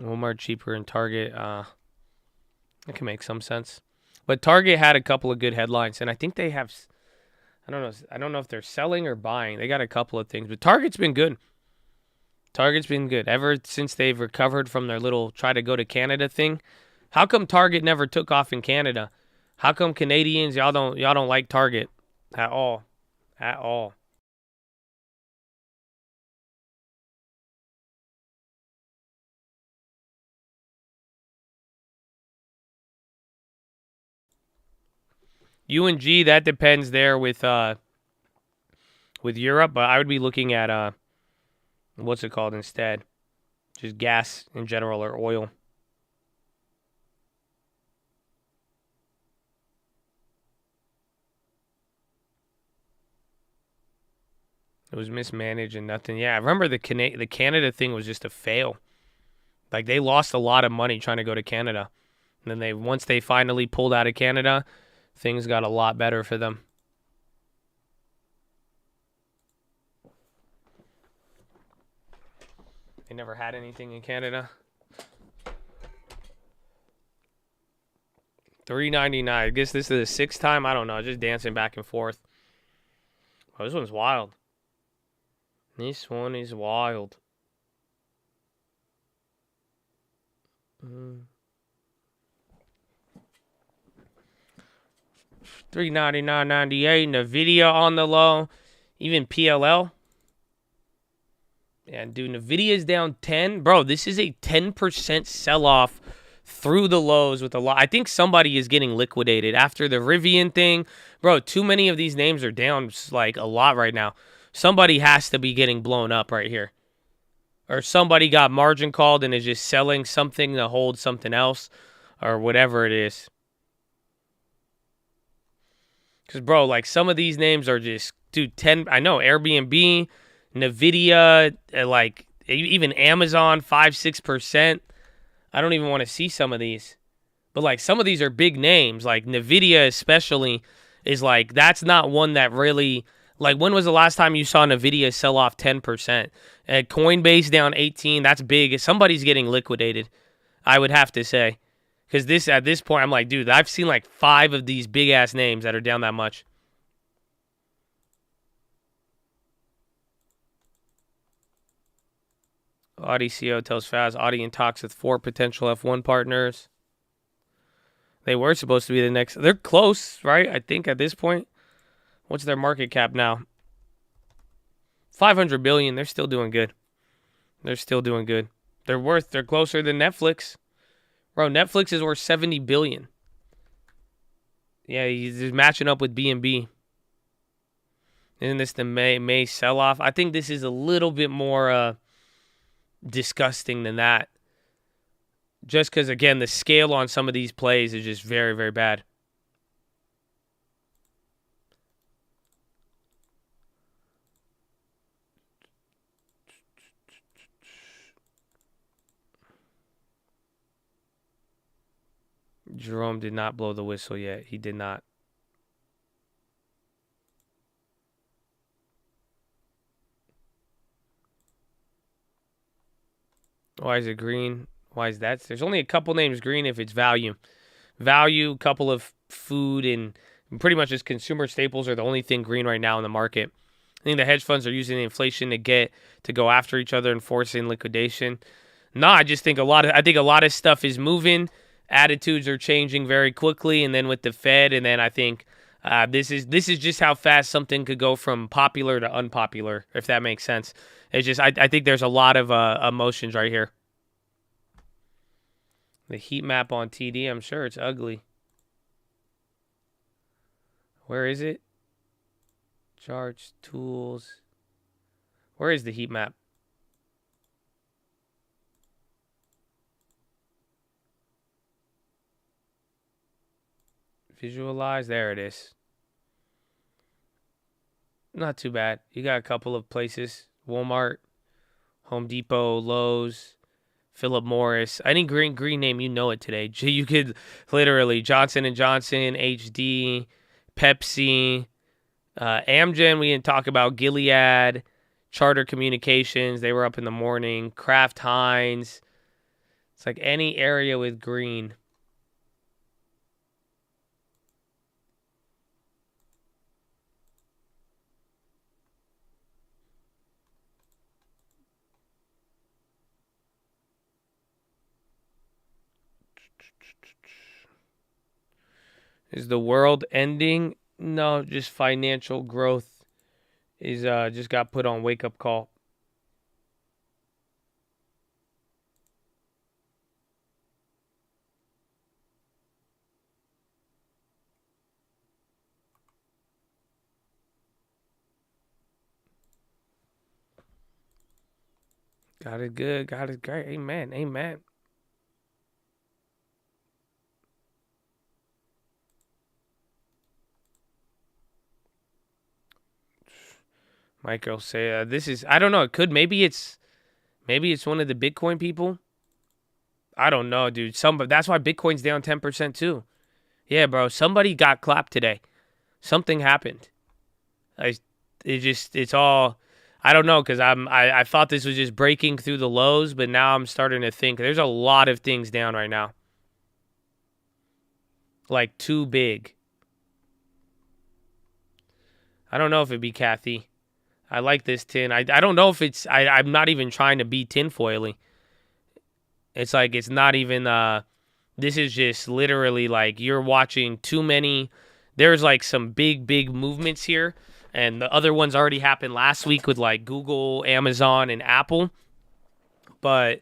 Walmart cheaper and Target, that can make some sense. But Target had a couple of good headlines, and I think they have, I don't know if they're selling or buying. They got a couple of things, but Target's been good. Target's been good ever since they've recovered from their little try to go to Canada thing. How come Target never took off in Canada? How come Canadians y'all don't like Target at all? At all. UNG, that depends there with Europe, but I would be looking at what's it called instead? Just gas in general or oil. It was mismanaged and nothing. Yeah, I remember the Canada thing was just a fail. Like, they lost a lot of money trying to go to Canada. And then once they finally pulled out of Canada, things got a lot better for them. They never had anything in Canada. $3.99. I guess this is the 6th time. I don't know. Just dancing back and forth. Oh, this one's wild. This one is wild. $399.98. Nvidia on the low. Even PLL. Yeah, dude, Nvidia's down 10. Bro, this is a 10% sell-off through the lows with a lot. I think somebody is getting liquidated after the Rivian thing. Bro, too many of these names are down like a lot right now. Somebody has to be getting blown up right here. Or somebody got margin called and is just selling something to hold something else. Or whatever it is. Because, bro, like some of these names are just, dude, 10. I know, Airbnb, Nvidia, like even Amazon, 5-6%. I don't even want to see some of these. But, like, some of these are big names. Like, Nvidia especially is, like, that's not one that really... Like, when was the last time you saw Nvidia sell off 10%? Coinbase down 18. That's big. Somebody's getting liquidated, I would have to say. Because at this point, I'm like, dude, I've seen, like, 5 of these big-ass names that are down that much. Audi CEO tells Faz Audi in talks with 4 potential F1 partners. They were supposed to be the next. They're close, right? I think at this point. What's their market cap now? $500 billion. They're still doing good. They're still doing good. They're closer than Netflix. Bro, Netflix is worth $70 billion. Yeah, he's matching up with B&B. Isn't this the May sell-off? I think this is a little bit more disgusting than that. Just because, again, the scale on some of these plays is just very, very bad. Jerome did not blow the whistle yet. He did not. Why is it green? Why is that? There's only a couple names green if it's value. Value, couple of food, and pretty much just consumer staples are the only thing green right now in the market. I think the hedge funds are using the inflation to go after each other and forcing liquidation. No, I just think a lot of stuff is moving. Attitudes are changing very quickly, and then with the Fed, and then I think this is just how fast something could go from popular to unpopular, if that makes sense. It's just I think there's a lot of emotions right here. The heat map on TD, I'm sure it's ugly. Where is it? Charts, tools. Where is the heat map? Visualize. There it is. Not too bad. You got a couple of places. Walmart, Home Depot, Lowe's, Philip Morris. Any green name, you know it today. You could literally Johnson & Johnson, HD, Pepsi, Amgen. We didn't talk about Gilead, Charter Communications. They were up in the morning. Kraft Heinz. It's like any area with green. Is the world ending? No, just financial growth is just got put on wake-up call. Got it good, got it great. Amen, amen. Michael say this is, I don't know, maybe it's one of the Bitcoin people. I don't know, dude. That's why Bitcoin's down 10% too. Yeah, bro. Somebody got clapped today. Something happened. It's all. I don't know, because I thought this was just breaking through the lows, but now I'm starting to think there's a lot of things down right now. Like, too big. I don't know if it'd be Kathy. I like this tin. I don't know if it's... I'm not even trying to be tinfoily. It's like, it's not even... This is just literally like you're watching too many... There's like some big movements here. And the other ones already happened last week with like Google, Amazon, and Apple. But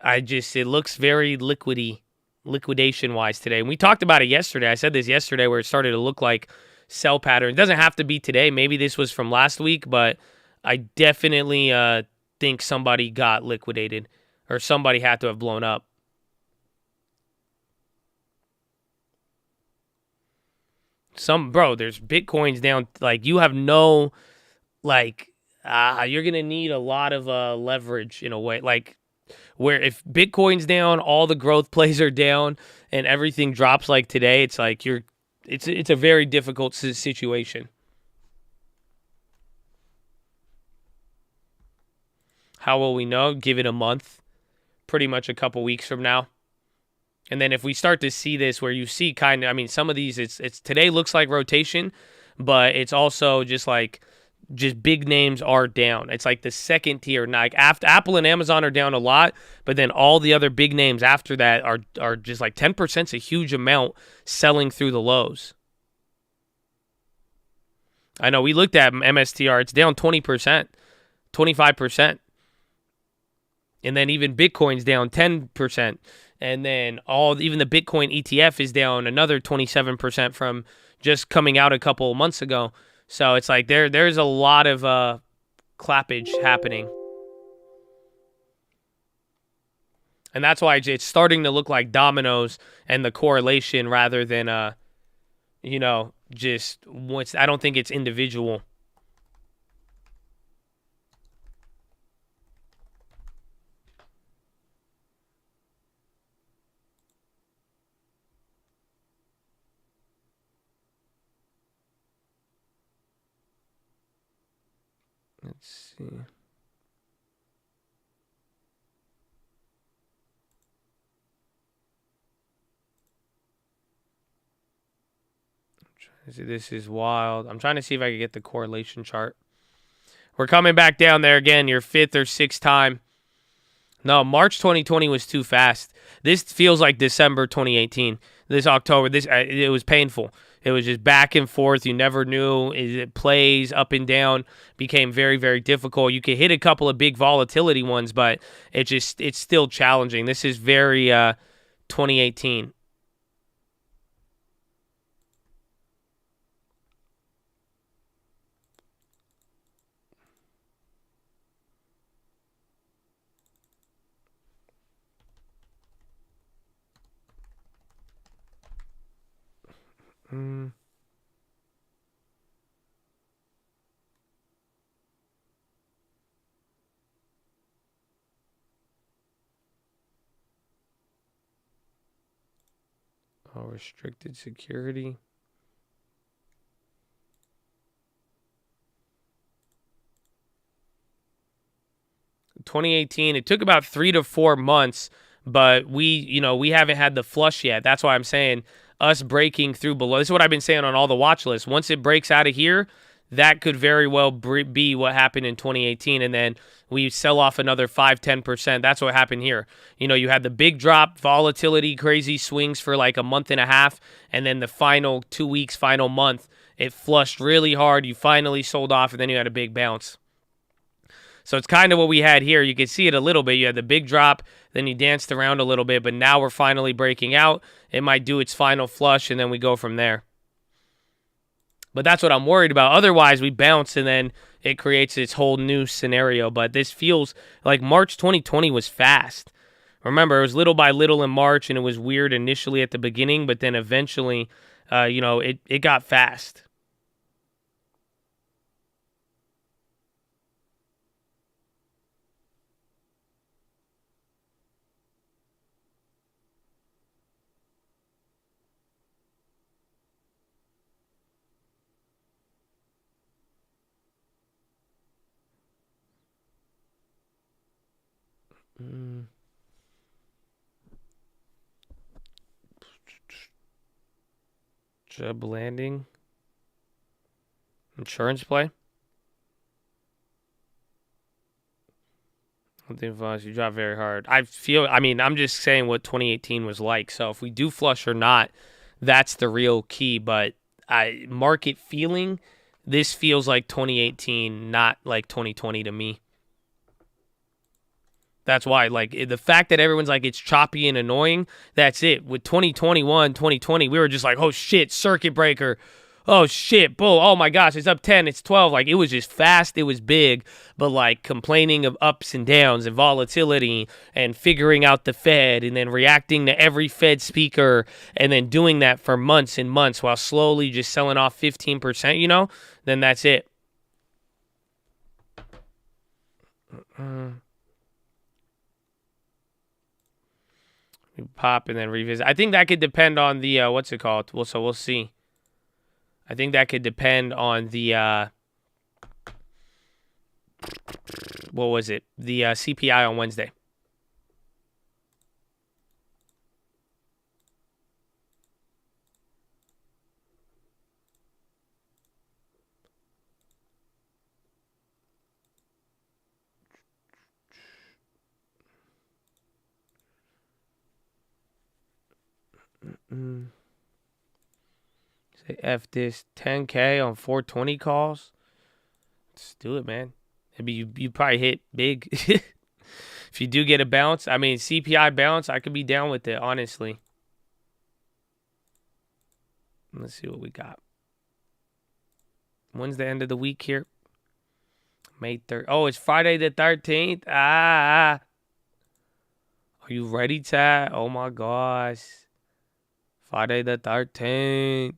it looks very liquidation-wise today. And we talked about it yesterday. I said this yesterday where it started to look like sell pattern. It doesn't have to be today. Maybe this was from last week, but I definitely think somebody got liquidated or somebody had to have blown up. There's Bitcoins down. Like, you have no, like, you're going to need a lot of leverage in a way. Like, where if Bitcoin's down, all the growth plays are down, and everything drops like today, it's like it's a very difficult situation. How will we know? Give it a month. Pretty much a couple weeks from now. And then if we start to see this where you see some of these, it's today looks like rotation, but it's also just big names are down. It's like the second tier. Like after Apple and Amazon are down a lot, but then all the other big names after that are just like 10% is a huge amount selling through the lows. I know we looked at MSTR, it's down 20%, 25%. And then even Bitcoin's down 10%. And then even the Bitcoin ETF is down another 27% from just coming out a couple of months ago. So it's like there's a lot of clappage happening. And that's why it's starting to look like dominoes and the correlation rather than, I don't think it's individual. Let's see. This is wild. I'm trying to see if I can get the correlation chart. We're coming back down there again, your fifth or sixth time. No, March 2020 was too fast. This feels like December 2018. This October, it was painful. It was just back and forth. You never knew. It plays up and down. Became very, very difficult. You could hit a couple of big volatility ones, but it's still challenging. This is very 2018. Restricted security. In 2018, it took about 3 to 4 months, but we haven't had the flush yet. That's why I'm saying us breaking through below. This is what I've been saying on all the watch lists. Once it breaks out of here, that could very well be what happened in 2018, and then we sell off another 5-10%. That's what happened here. You had the big drop, volatility, crazy swings for like a month and a half, and then the final 2 weeks, final month, it flushed really hard. You finally sold off, and then you had a big bounce. So it's kind of what we had here. You can see it a little bit. You had the big drop, then you danced around a little bit, but now we're finally breaking out. It might do its final flush, and then we go from there. But that's what I'm worried about. Otherwise, we bounce, and then it creates this whole new scenario. But this feels like March 2020 was fast. Remember, it was little by little in March, and it was weird initially at the beginning, but then eventually, it got fast. Job landing. Insurance play. I think you drop very hard. I'm just saying what 2018 was like. So if we do flush or not, that's the real key. But market feeling, this feels like 2018, not like 2020 to me. That's why, like, the fact that everyone's like, it's choppy and annoying, that's it. With 2021, 2020, we were just like, oh, shit, circuit breaker. Oh, shit, bull. Oh, my gosh, it's up 10, it's 12. Like, it was just fast, it was big. But, like, complaining of ups and downs and volatility and figuring out the Fed and then reacting to every Fed speaker and then doing that for months and months while slowly just selling off 15%, then that's it. We pop and then revisit. I think that could depend on the, what's it called? Well, so we'll see. I think that could depend on the, what was it? The CPI on Wednesday. Say F this 10K on 420 calls. Let's do it, man. Maybe you probably hit big. If you do get a bounce, CPI bounce, I could be down with it, honestly. Let's see what we got. When's the end of the week here? May 3rd. Oh, it's Friday the 13th. Are you ready, Tad? Oh, my gosh. Friday the 13th.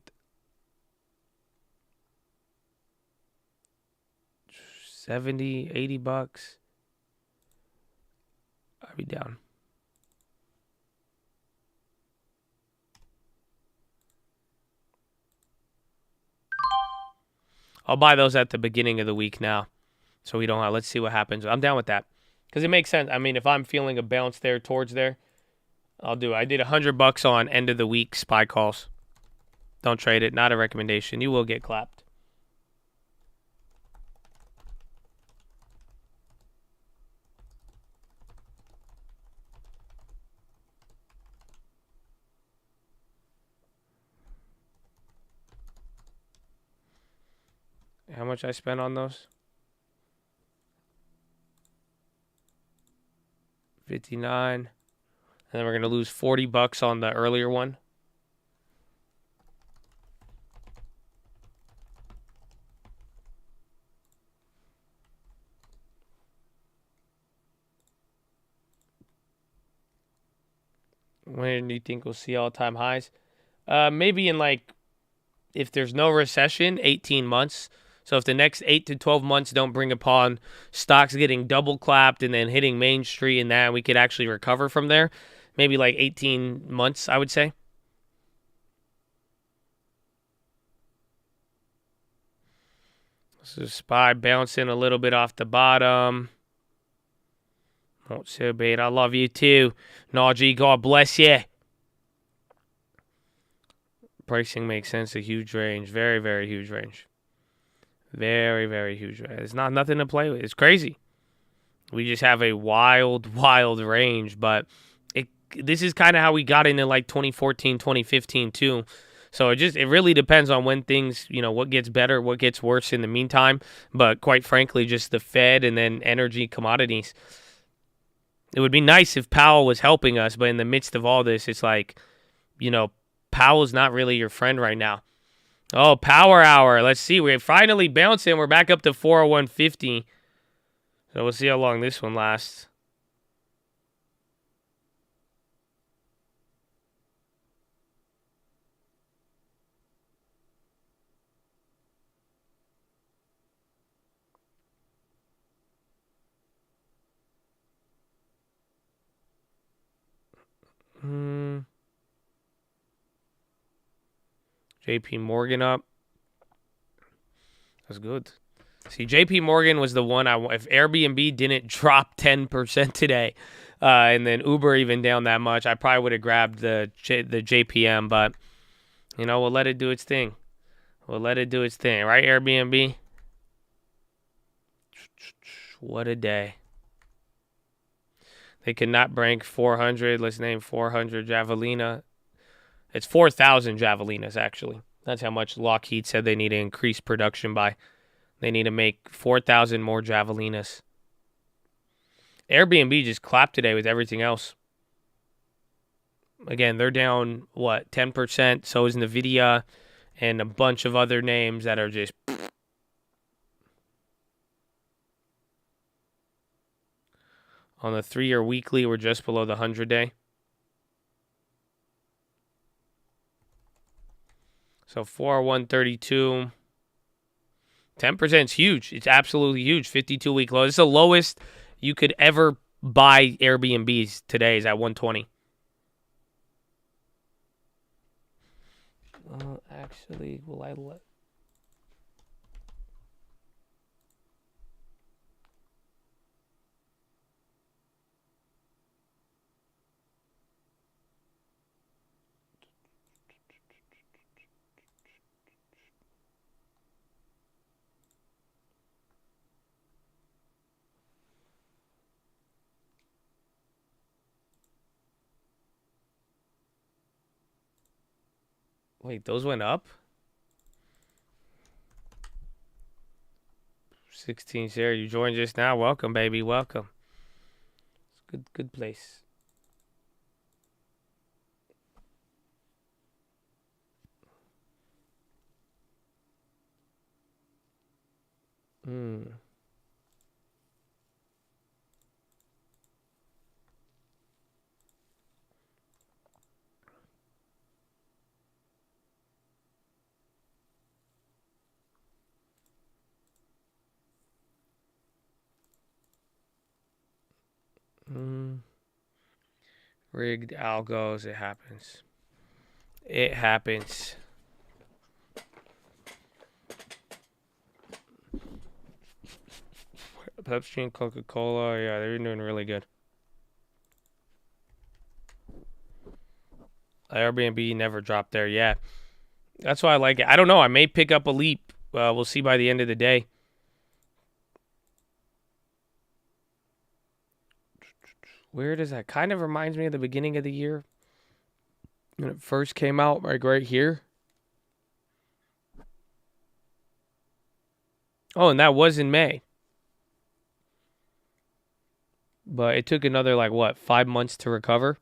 70, 80 bucks. I'll be down. I'll buy those at the beginning of the week now. So we don't have, let's see what happens. I'm down with that. Because it makes sense. If I'm feeling a bounce there towards there, I'll do it. I did $100 on end of the week SPY calls. Don't trade it. Not a recommendation. You will get clapped. How much I spent on those? 59. And then we're going to lose $40 on the earlier one. When do you think we'll see all-time highs? Maybe in if there's no recession, 18 months. So if the next 8 to 12 months don't bring upon stocks getting double clapped and then hitting Main Street and that, we could actually recover from there. Maybe 18 months, I would say. This is SPY bouncing a little bit off the bottom. Not so bad. I love you too. Najee, God bless you. Pricing makes sense. A huge range. Very, very huge range. Very, very huge range. It's nothing to play with. It's crazy. We just have a wild, wild range. But this is kind of how we got into 2014, 2015 too. So it really depends on when things, what gets better, what gets worse in the meantime. But quite frankly, just the Fed and then energy commodities. It would be nice if Powell was helping us, but in the midst of all this, it's Powell's not really your friend right now. Oh, power hour. Let's see. We're finally bouncing. We're back up to 401.50. So we'll see how long this one lasts. JP Morgan up. That's good. See, JP Morgan was the one if Airbnb didn't drop 10% today, and then Uber even down that much, I probably would have grabbed the JPM, but You know, we'll let it do its thing. We'll let it do its thing. Right, Airbnb? What a day. They could not rank 400. Let's name 400 Javelina. It's 4,000 Javelinas, actually. That's how much Lockheed said they need to increase production by. They need to make 4,000 more Javelinas. Airbnb just clapped today with everything else. Again, they're down, 10%? So is NVIDIA and a bunch of other names that are just... On the 3-year weekly, we're just below the 100-day. So 40132. 10% is huge. It's absolutely huge. 52-week low. It's the lowest you could ever buy Airbnbs today is at 120. Actually, will I let... Wait, those went up? 16 share. You joined just now. Welcome, baby. Welcome. It's good place. Rigged algos. It happens. It happens. Pepsi and Coca-Cola. Yeah, they're doing really good. Airbnb never dropped there. Yeah. That's why I like it. I don't know. I may pick up a leap. We'll see by the end of the day. Weird as that kind of reminds me of the beginning of the year when it first came out, like right here. Oh, and that was in May. But it took another, 5 months to recover.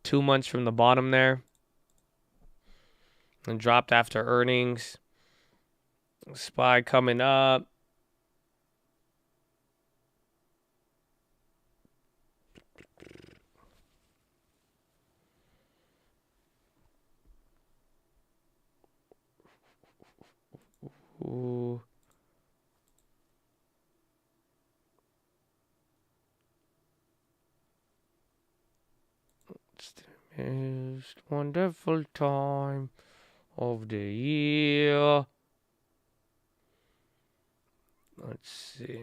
2 months from the bottom there. And dropped after earnings. SPY coming up. Ooh. It's the most wonderful time of the year. Let's see.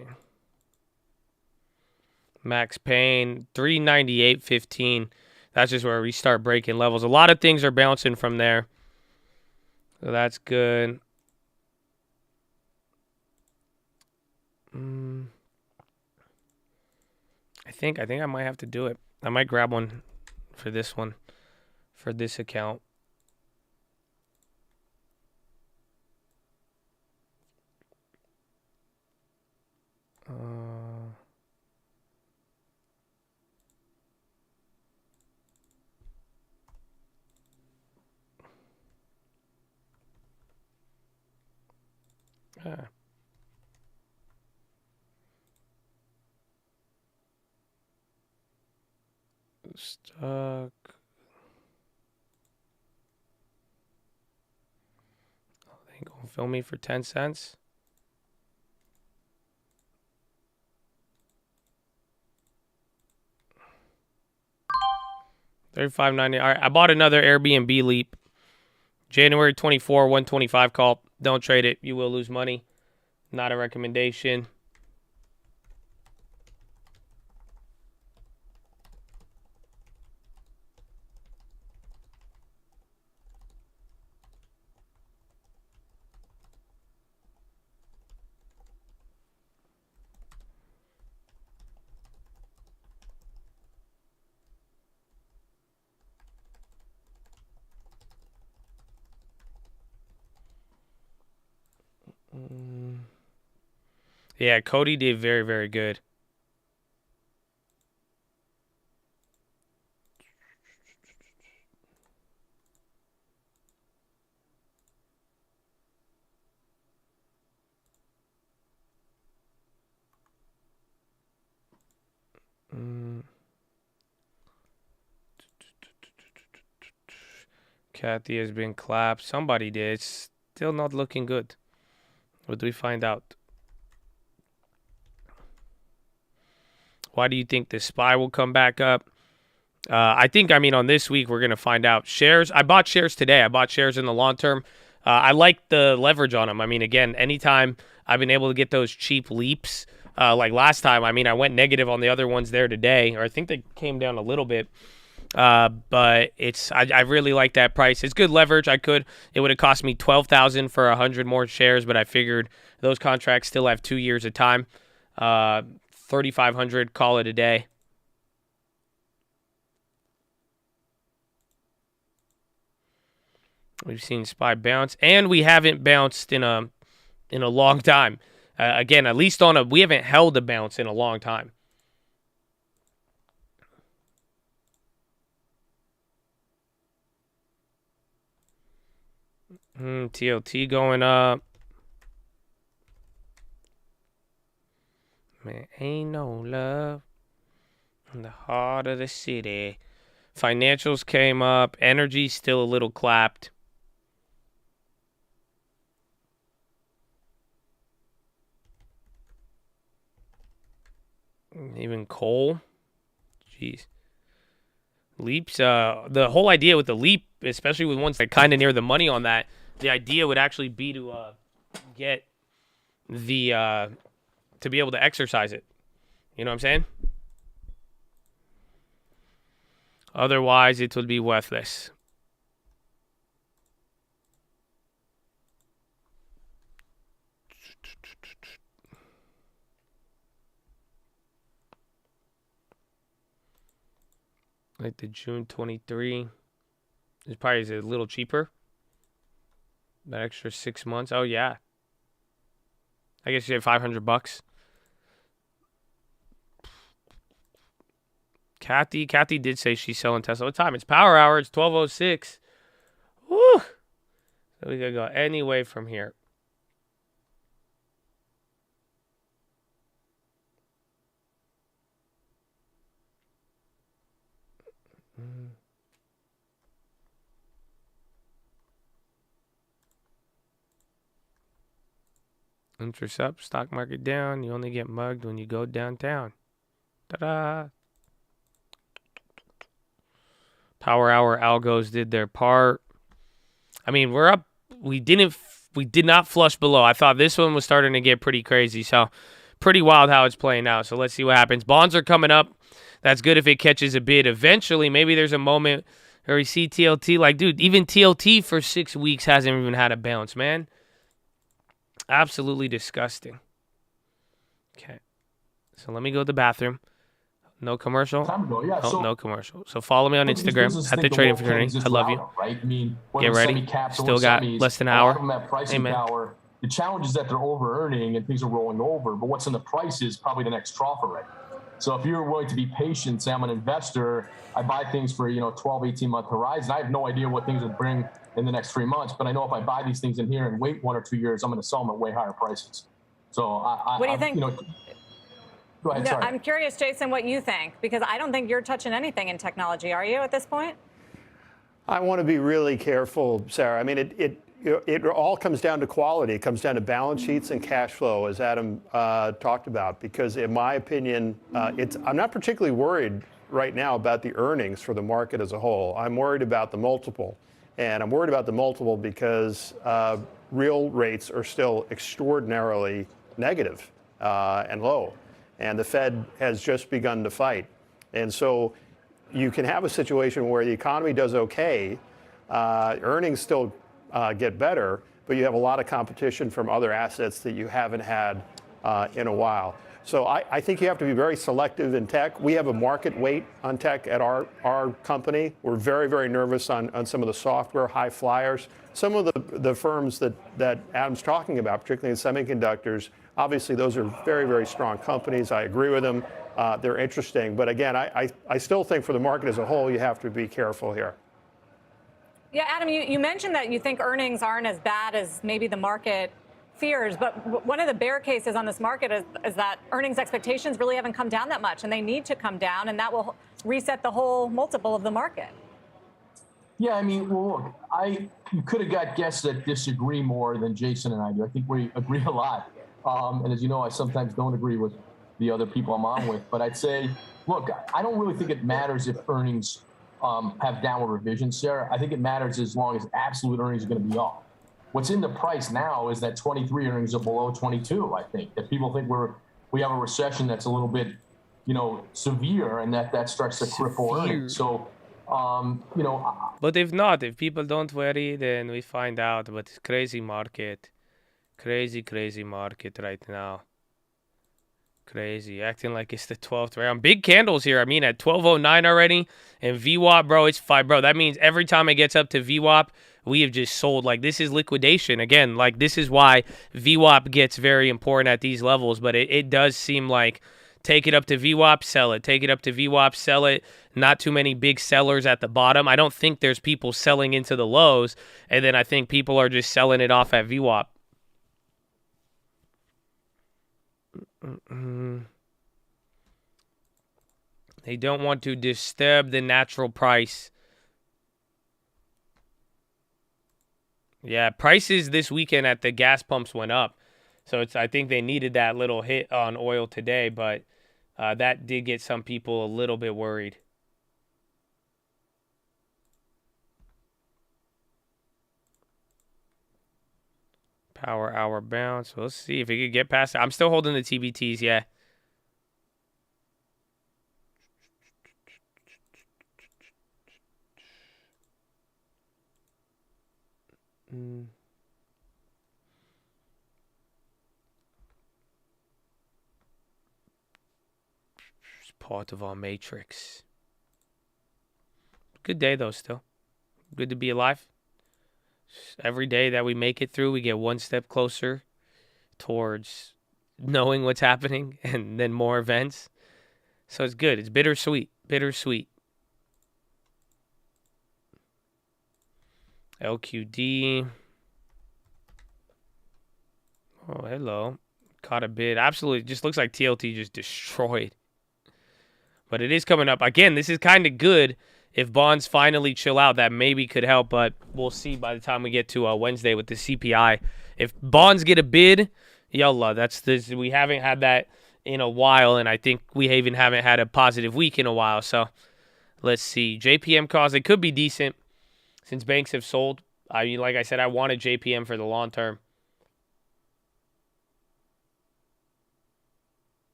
Max Payne, 398.15. That's just where we start breaking levels. A lot of things are bouncing from there. So that's good. I think I might have to do it. I might grab one for this one, for this account. Stuck. Oh, they ain't gonna film me for 10 cents. $35.90. All right, I bought another Airbnb leap. January 24, 125 call. Don't trade it. You will lose money. Not a recommendation. Yeah, Cody did very, very good. Kathy has been clapped. Somebody did. It's still not looking good. What do we find out? Why do you think the SPY will come back up? I think, on this week, we're going to find out. Shares, I bought shares today. I bought shares in the long term. I like the leverage on them. Again, anytime I've been able to get those cheap leaps, like last time, I went negative on the other ones there today, or I think they came down a little bit. But I really like that price. It's good leverage. It would have cost me $12,000 for 100 more shares, but I figured those contracts still have 2 years of time. 3,500, call it a day. We've seen SPY bounce, and we haven't bounced in a long time. Again, at least we haven't held a bounce in a long time. TLT going up. Man, ain't no love in the heart of the city. Financials came up. Energy still a little clapped. Even coal. Jeez. Leaps. The whole idea with the leap, especially with ones that kind of near the money on that, the idea would actually be to get the to be able to exercise it. You know what I'm saying? Otherwise, it would be worthless. Like the June 23. It's probably a little cheaper. That extra 6 months. Oh, yeah. I guess you have $500. Kathy did say she's selling Tesla. What time? It's power hour. It's 12:06. Woo! So we gotta go any way from here. Interest up, stock market down. You only get mugged when you go downtown. Ta-da! Power hour algos did their part. We're up. We did not flush below. I thought this one was starting to get pretty crazy. So pretty wild how it's playing out. So let's see what happens. Bonds are coming up. That's good if it catches a bid. Eventually, maybe there's a moment where we see TLT. Like, dude, even TLT for 6 weeks hasn't even had a bounce, man. Absolutely disgusting. Okay. So let me go to the bathroom. No commercial? No commercial. So follow me on Instagram at the Trading Fraternity. I love you. Right? Get ready. Still got less than an hour. Amen. The challenge is that they're over-earning and things are rolling over, but what's in the price is probably the next trough already. So if you're willing to be patient, say I'm an investor, I buy things for 12, 18-month horizon. I have no idea what things would bring in the next 3 months, but I know if I buy these things in here and wait 1 or 2 years, I'm going to sell them at way higher prices. So what do you think? Go ahead, sorry. I'm curious, Jason, what you think, because I don't think you're touching anything in technology, are you, at this point? I want to be really careful, Sarah. It all comes down to quality. It comes down to balance sheets and cash flow, as Adam talked about, because in my opinion, I'm not particularly worried right now about the earnings for the market as a whole. I'm worried about the multiple. And I'm worried about the multiple because real rates are still extraordinarily negative and low. And the Fed has just begun to fight. And so you can have a situation where the economy does okay, earnings still get better, but you have a lot of competition from other assets that you haven't had in a while. So I think you have to be very selective in tech. We have a market weight on tech at our company. We're very, very nervous on some of the software high flyers. Some of the firms that Adam's talking about, particularly in semiconductors, obviously those are very, very strong companies. I agree with them. They're interesting. But again, I still think for the market as a whole, you have to be careful here. Yeah, Adam, you mentioned that you think earnings aren't as bad as maybe the market fears, but one of the bear cases on this market is that earnings expectations really haven't come down that much, and they need to come down, and that will reset the whole multiple of the market. Yeah, I mean, well, look, you could have got guests that disagree more than Jason and I do. I think we agree a lot. And as you know, I sometimes don't agree with the other people I'm on with. But I'd say, look, I don't really think it matters if earnings have downward revisions, Sarah. I think it matters as long as absolute earnings are going to be up. What's in the price now is that 23 earnings are below 22, I think. That people think we have a recession that's a little bit, severe, and that starts to cripple earnings. So, But if not, if people don't worry, then we find out. But it's crazy market. Crazy market right now. Crazy. Acting like it's the 12th round. Big candles here. I mean, at 12:09 already. And VWAP, bro, it's 5. Bro, that means every time it gets up to VWAP, we have just sold. Like, this is liquidation. Again, like, this is why VWAP gets very important at these levels. But it does seem like take it up to VWAP, sell it. Take it up to VWAP, sell it. Not too many big sellers at the bottom. I don't think there's people selling into the lows. And then I think people are just selling it off at VWAP. They don't want to disturb the natural price. Yeah, prices this weekend at the gas pumps went up. So I think they needed that little hit on oil today, but that did get some people a little bit worried. Power hour bounce. We'll see if it could get past it. I'm still holding the TBTs, yeah. It's part of our matrix. Good day, though, still. Good to be alive. Every day that we make it through, we get one step closer towards knowing what's happening and then more events. So it's good. It's bittersweet. Bittersweet. LQD. Oh, hello. Caught a bid. Absolutely. Just looks like TLT just destroyed. But it is coming up. Again, this is kind of good. If bonds finally chill out, that maybe could help, but we'll see by the time we get to Wednesday with the CPI. If bonds get a bid, yallah, we haven't had that in a while, and I think we even haven't had a positive week in a while. So let's see. JPM calls, they could be decent since banks have sold. I mean, like I said, I wanted JPM for the long term.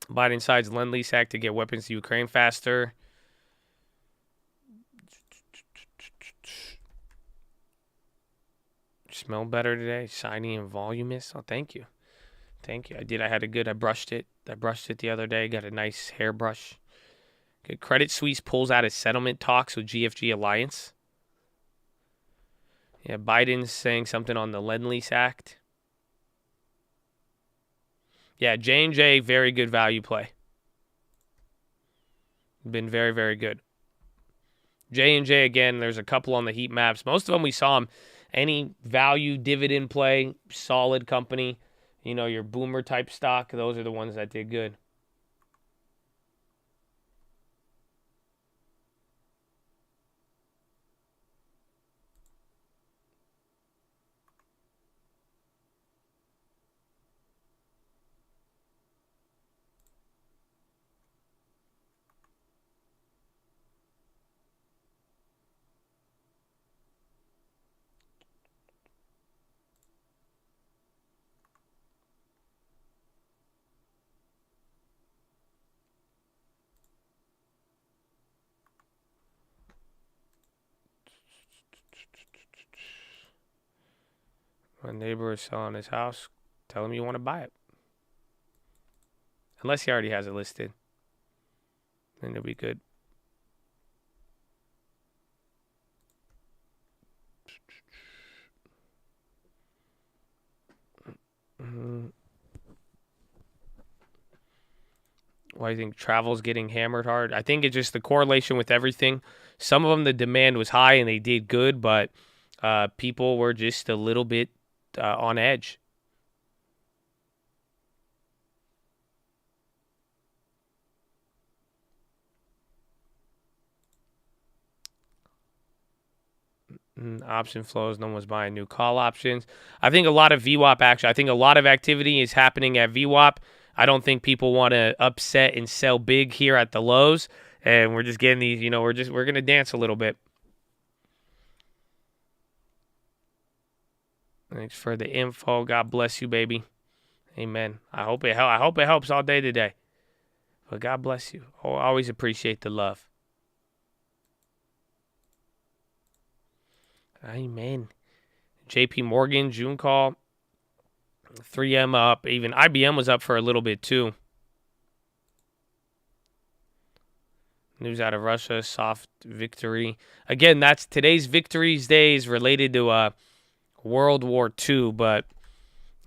Biden signs Lend-Lease Act to get weapons to Ukraine faster. Smell better today. Shiny and voluminous. Oh, thank you. Thank you. I brushed it. I brushed it the other day. Got a nice hairbrush. Good. Credit Suisse pulls out of settlement talks with GFG Alliance. Yeah, Biden's saying something on the Lend-Lease Act. Yeah, J&J, very good value play. Been very, very good. J&J, again, there's a couple on the heat maps. Most of them we saw them. Any value dividend play, solid company, your boomer type stock, those are the ones that did good. My neighbor is selling his house. Tell him you want to buy it. Unless he already has it listed. Then it'll be good. Why do you think travel's getting hammered hard? I think it's just the correlation with everything. Some of them, the demand was high and they did good, but people were just a little bit on edge. Option flows. No one was buying new call options. I think a lot of VWAP action. I think a lot of activity is happening at VWAP. I don't think people want to upset and sell big here at the lows. And we're just getting these, we're going to dance a little bit. Thanks for the info. God bless you, baby. Amen. I hope it helps all day today. But God bless you. I always appreciate the love. Amen. JP Morgan, June call. 3M up. Even IBM was up for a little bit too. News out of Russia, soft victory. Again, that's today's victories days related to World War II, but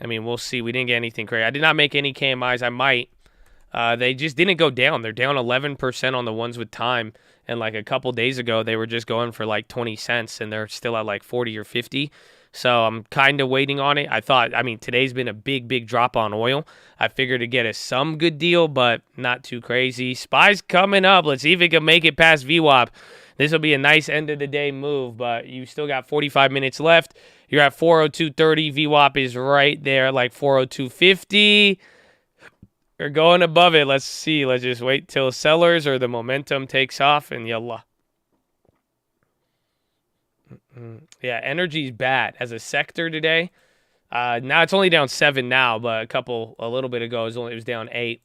I mean, we'll see. We didn't get anything crazy. I did not make any KMIs. I might. They just didn't go down. They're down 11% on the ones with time. And like a couple days ago, they were just going for like 20 cents, and they're still at like 40 or 50. So I'm kind of waiting on it. Today's been a big drop on oil. I figured to get us some good deal, but not too crazy. SPY's coming up. Let's see if it can make it past VWAP. This will be a nice end of the day move, but you still got 45 minutes left. You're at 402.30. VWAP is right there, like 402.50. We're going above it. Let's see. Let's just wait till sellers or the momentum takes off, and yallah. Yeah, energy's bad as a sector today. Now it's only down 7 now, but a little bit ago, it was down 8.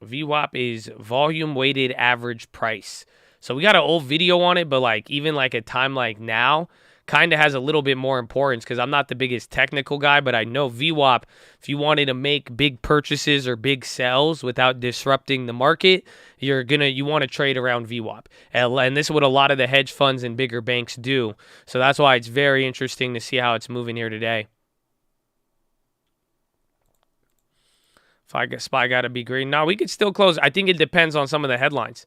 VWAP is volume weighted average price. So we got an old video on it, but like even like a time like now kind of has a little bit more importance because I'm not the biggest technical guy, but I know VWAP, if you wanted to make big purchases or big sells without disrupting the market, you want to trade around VWAP. And this is what a lot of the hedge funds and bigger banks do. So that's why it's very interesting to see how it's moving here today. SPY got to be green. No, we could still close. I think it depends on some of the headlines.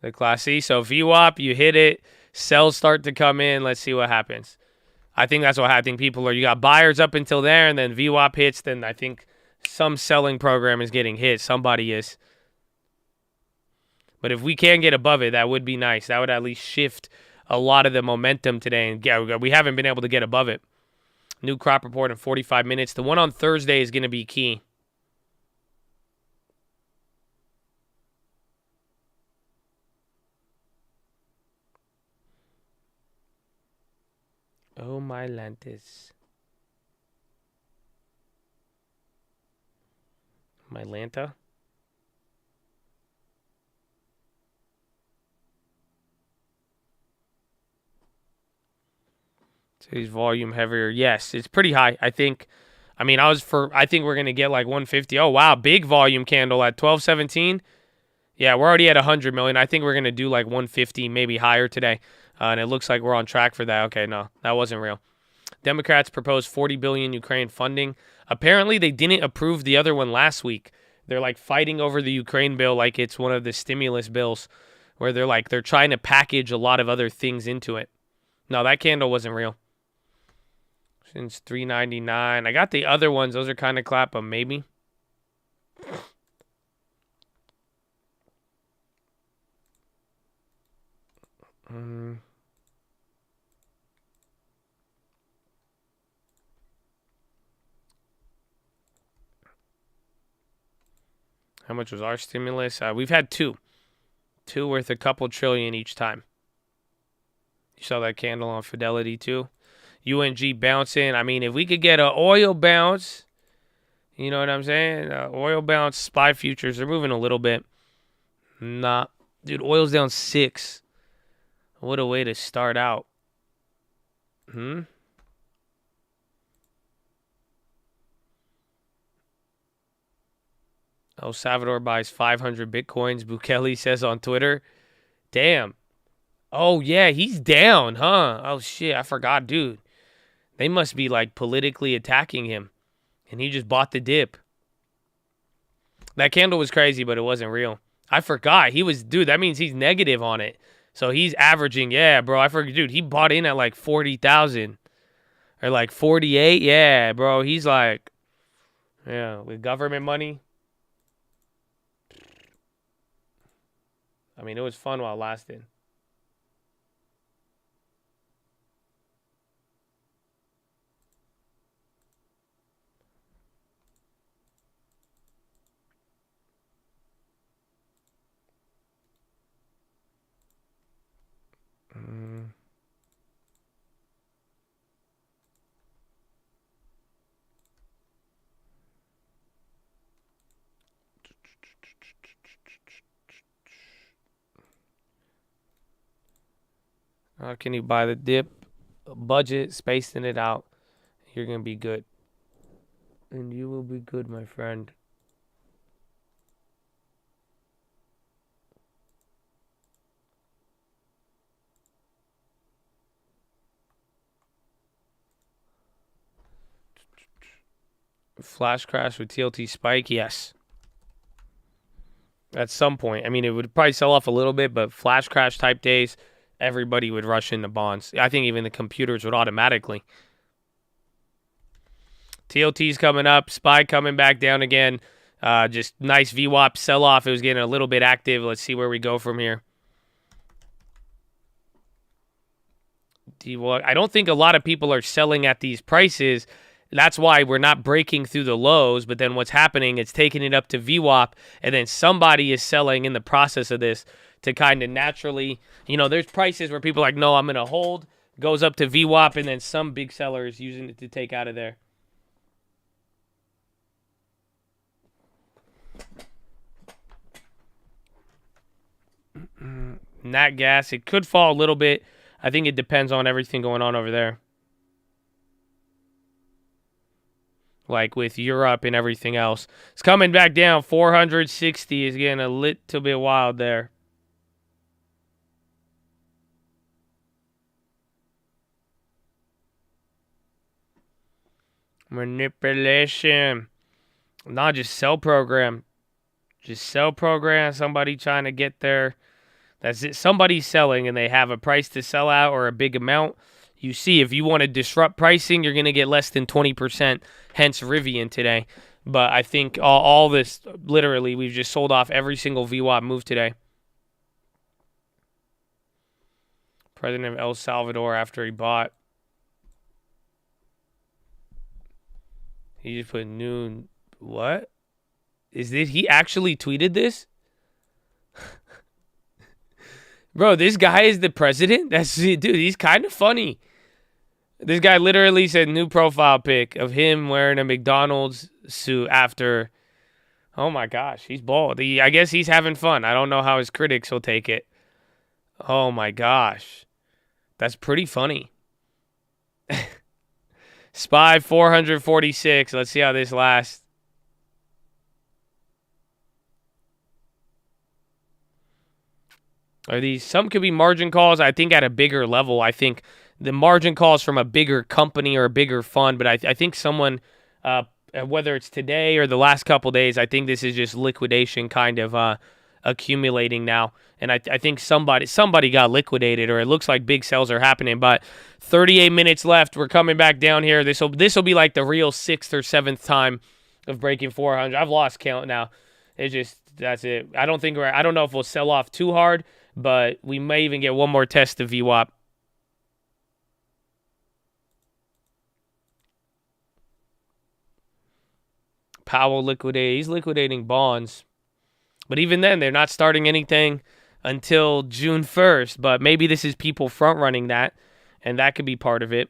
The Class C. So VWAP, you hit it. Sells start to come in. Let's see what happens. I think that's what happening. You got buyers up until there, and then VWAP hits. Then I think some selling program is getting hit. Somebody is. But if we can get above it, that would be nice. That would at least shift a lot of the momentum today. And we haven't been able to get above it. New crop report in 45 minutes. The one on Thursday is going to be key. Oh, my Lantis. My Lanta. Today's volume heavier. Yes, it's pretty high. I think we're going to get like 150. Oh, wow. Big volume candle at 1217. Yeah, we're already at 100 million. I think we're going to do like 150, maybe higher today. And it looks like we're on track for that. Okay, no, that wasn't real. Democrats proposed $40 billion Ukraine funding. Apparently, they didn't approve the other one last week. They're like fighting over the Ukraine bill like it's one of the stimulus bills where they're trying to package a lot of other things into it. No, that candle wasn't real. Since $3.99. I got the other ones. Those are kind of clap, but maybe. How much was our stimulus? We've had 2. Two worth a couple trillion each time. You saw that candle on Fidelity too. UNG bouncing. I mean, if we could get an oil bounce, you know what I'm saying? Oil bounce, SPY futures, they're moving a little bit. Nah. Dude, oil's down 6. What a way to start out. El Salvador buys 500 Bitcoins, Bukele says on Twitter. Damn. Oh, yeah, he's down, huh? Oh, shit, I forgot, dude. They must be, like, politically attacking him. And he just bought the dip. That candle was crazy, but it wasn't real. I forgot. He was, dude, that means he's negative on it. So he's averaging, yeah, bro. I forgot, dude, he bought in at, like, 40,000. Or, like, 48. Yeah, bro. He's, like, yeah, with government money. I mean, it was fun while it lasted. How can you buy the dip? Budget, spacing it out. You're going to be good. And you will be good, my friend. Flash crash with TLT spike? Yes. At some point. I mean, it would probably sell off a little bit, but flash crash type days, everybody would rush into bonds. I think even the computers would automatically. TLT's coming up. SPY coming back down again. Just nice VWAP sell-off. It was getting a little bit active. Let's see where we go from here. I don't think a lot of people are selling at these prices. That's why we're not breaking through the lows. But then what's happening, it's taking it up to VWAP, and then somebody is selling in the process of this to kind of naturally, you know, there's prices where people are like, no, I'm going to hold, goes up to VWAP, and then some big seller is using it to take out of there. Nat gas, it could fall a little bit. I think it depends on everything going on over there. Like with Europe and everything else. It's coming back down. 460 is getting a little bit wild there. Manipulation. Not just sell program. Just sell program. Somebody trying to get there. That's it. Somebody's selling and they have a price to sell out or a big amount. You see, if you want to disrupt pricing, you're going to get less than 20%, hence Rivian today. But I think all this, literally, we've just sold off every single VWAP move today. President of El Salvador after he bought. He just put noon. What? Is this, he actually tweeted this? Bro, this guy is the president? That's, dude, he's kind of funny. This guy literally said new profile pic of him wearing a McDonald's suit after. Oh my gosh, he's bald. I guess he's having fun. I don't know how his critics will take it. Oh my gosh. That's pretty funny. SPY 446. Let's see how this lasts. Are these, some could be margin calls, I think at a bigger level. I think the margin calls from a bigger company or a bigger fund, but I think someone, whether it's today or the last couple days, I think this is just liquidation kind of accumulating now. And I think somebody got liquidated, or it looks like big sales are happening. But 38 minutes left. We're coming back down here. This will be like the real 6th or 7th time of breaking 400. I've lost count now. It's just, that's it. I don't know if we'll sell off too hard, but we may even get one more test of VWAP. Powell liquidated. He's liquidating bonds. But even then, they're not starting anything. until June 1st. But maybe this is people front running that, and that could be part of it.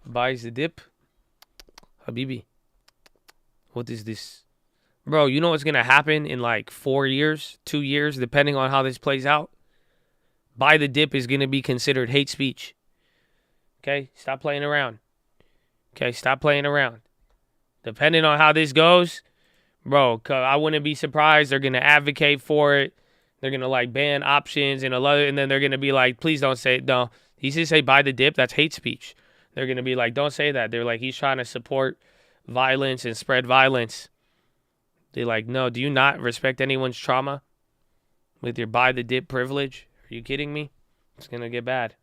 Buys the dip. Habibi. What is this? Bro, you know what's going to happen in like 4 years, 2 years, depending on how this plays out? Buy the dip is going to be considered hate speech. Okay? Stop playing around. Okay? Stop playing around. Depending on how this goes, bro, I wouldn't be surprised. They're going to advocate for it. They're going to like ban options and then they're going to be like, please don't say it. No, he should say buy the dip. That's hate speech. They're going to be like, don't say that. They're like, he's trying to support violence and spread violence. They're like, no, do you not respect anyone's trauma with your buy the dip privilege? Are you kidding me? It's going to get bad.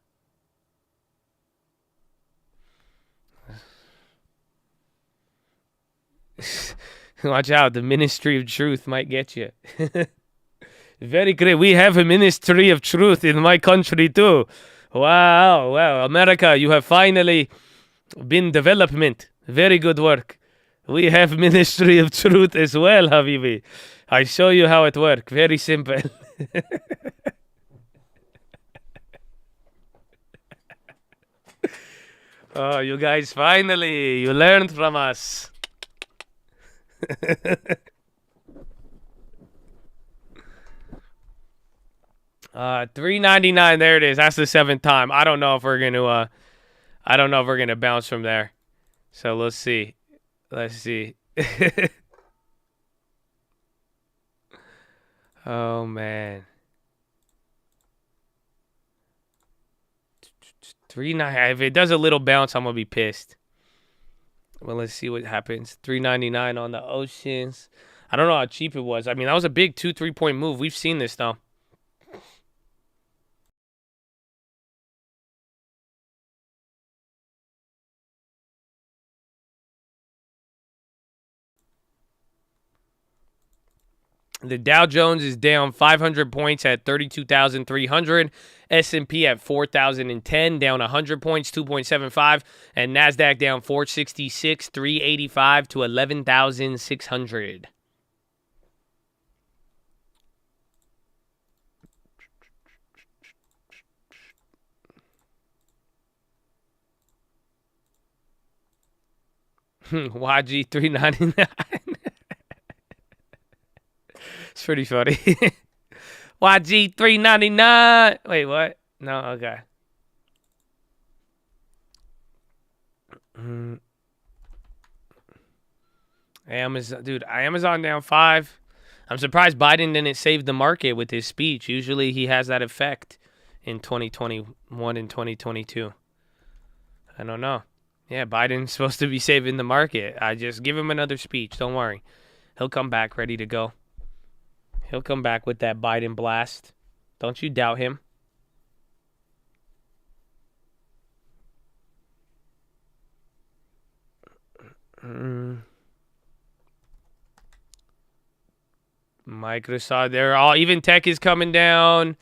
Watch out. The Ministry of Truth might get you. Very great. We have a Ministry of Truth in my country too. Wow. Wow. America, you have finally been development. Very good work. We have Ministry of Truth as well, Habibi. I show you how it works. Very simple. Oh, you guys, finally, you learned from us. $3.99. There it is. That's the 7th time. I don't know if we're gonna bounce from there. So let's see. Let's see. Oh man. $3.99. If it does a little bounce, I'm gonna be pissed. Well, let's see what happens. $3.99 on the oceans. I don't know how cheap it was. I mean, that was a big 2-3 point move. We've seen this though. The Dow Jones is down 500 points at 32,300. S&P at 4,010, down 100 points, 2.75. And NASDAQ down 466, 385 to 11,600. YG 399. It's pretty funny. YG 399. Wait, what? No, okay. Amazon, dude, Amazon down 5. I'm surprised Biden didn't save the market with his speech. Usually he has that effect in 2021 and 2022. I don't know. Yeah, Biden's supposed to be saving the market. I just give him another speech. Don't worry. He'll come back ready to go. He'll come back with that Biden blast. Don't you doubt him. Microsoft, they're all, even tech is coming down.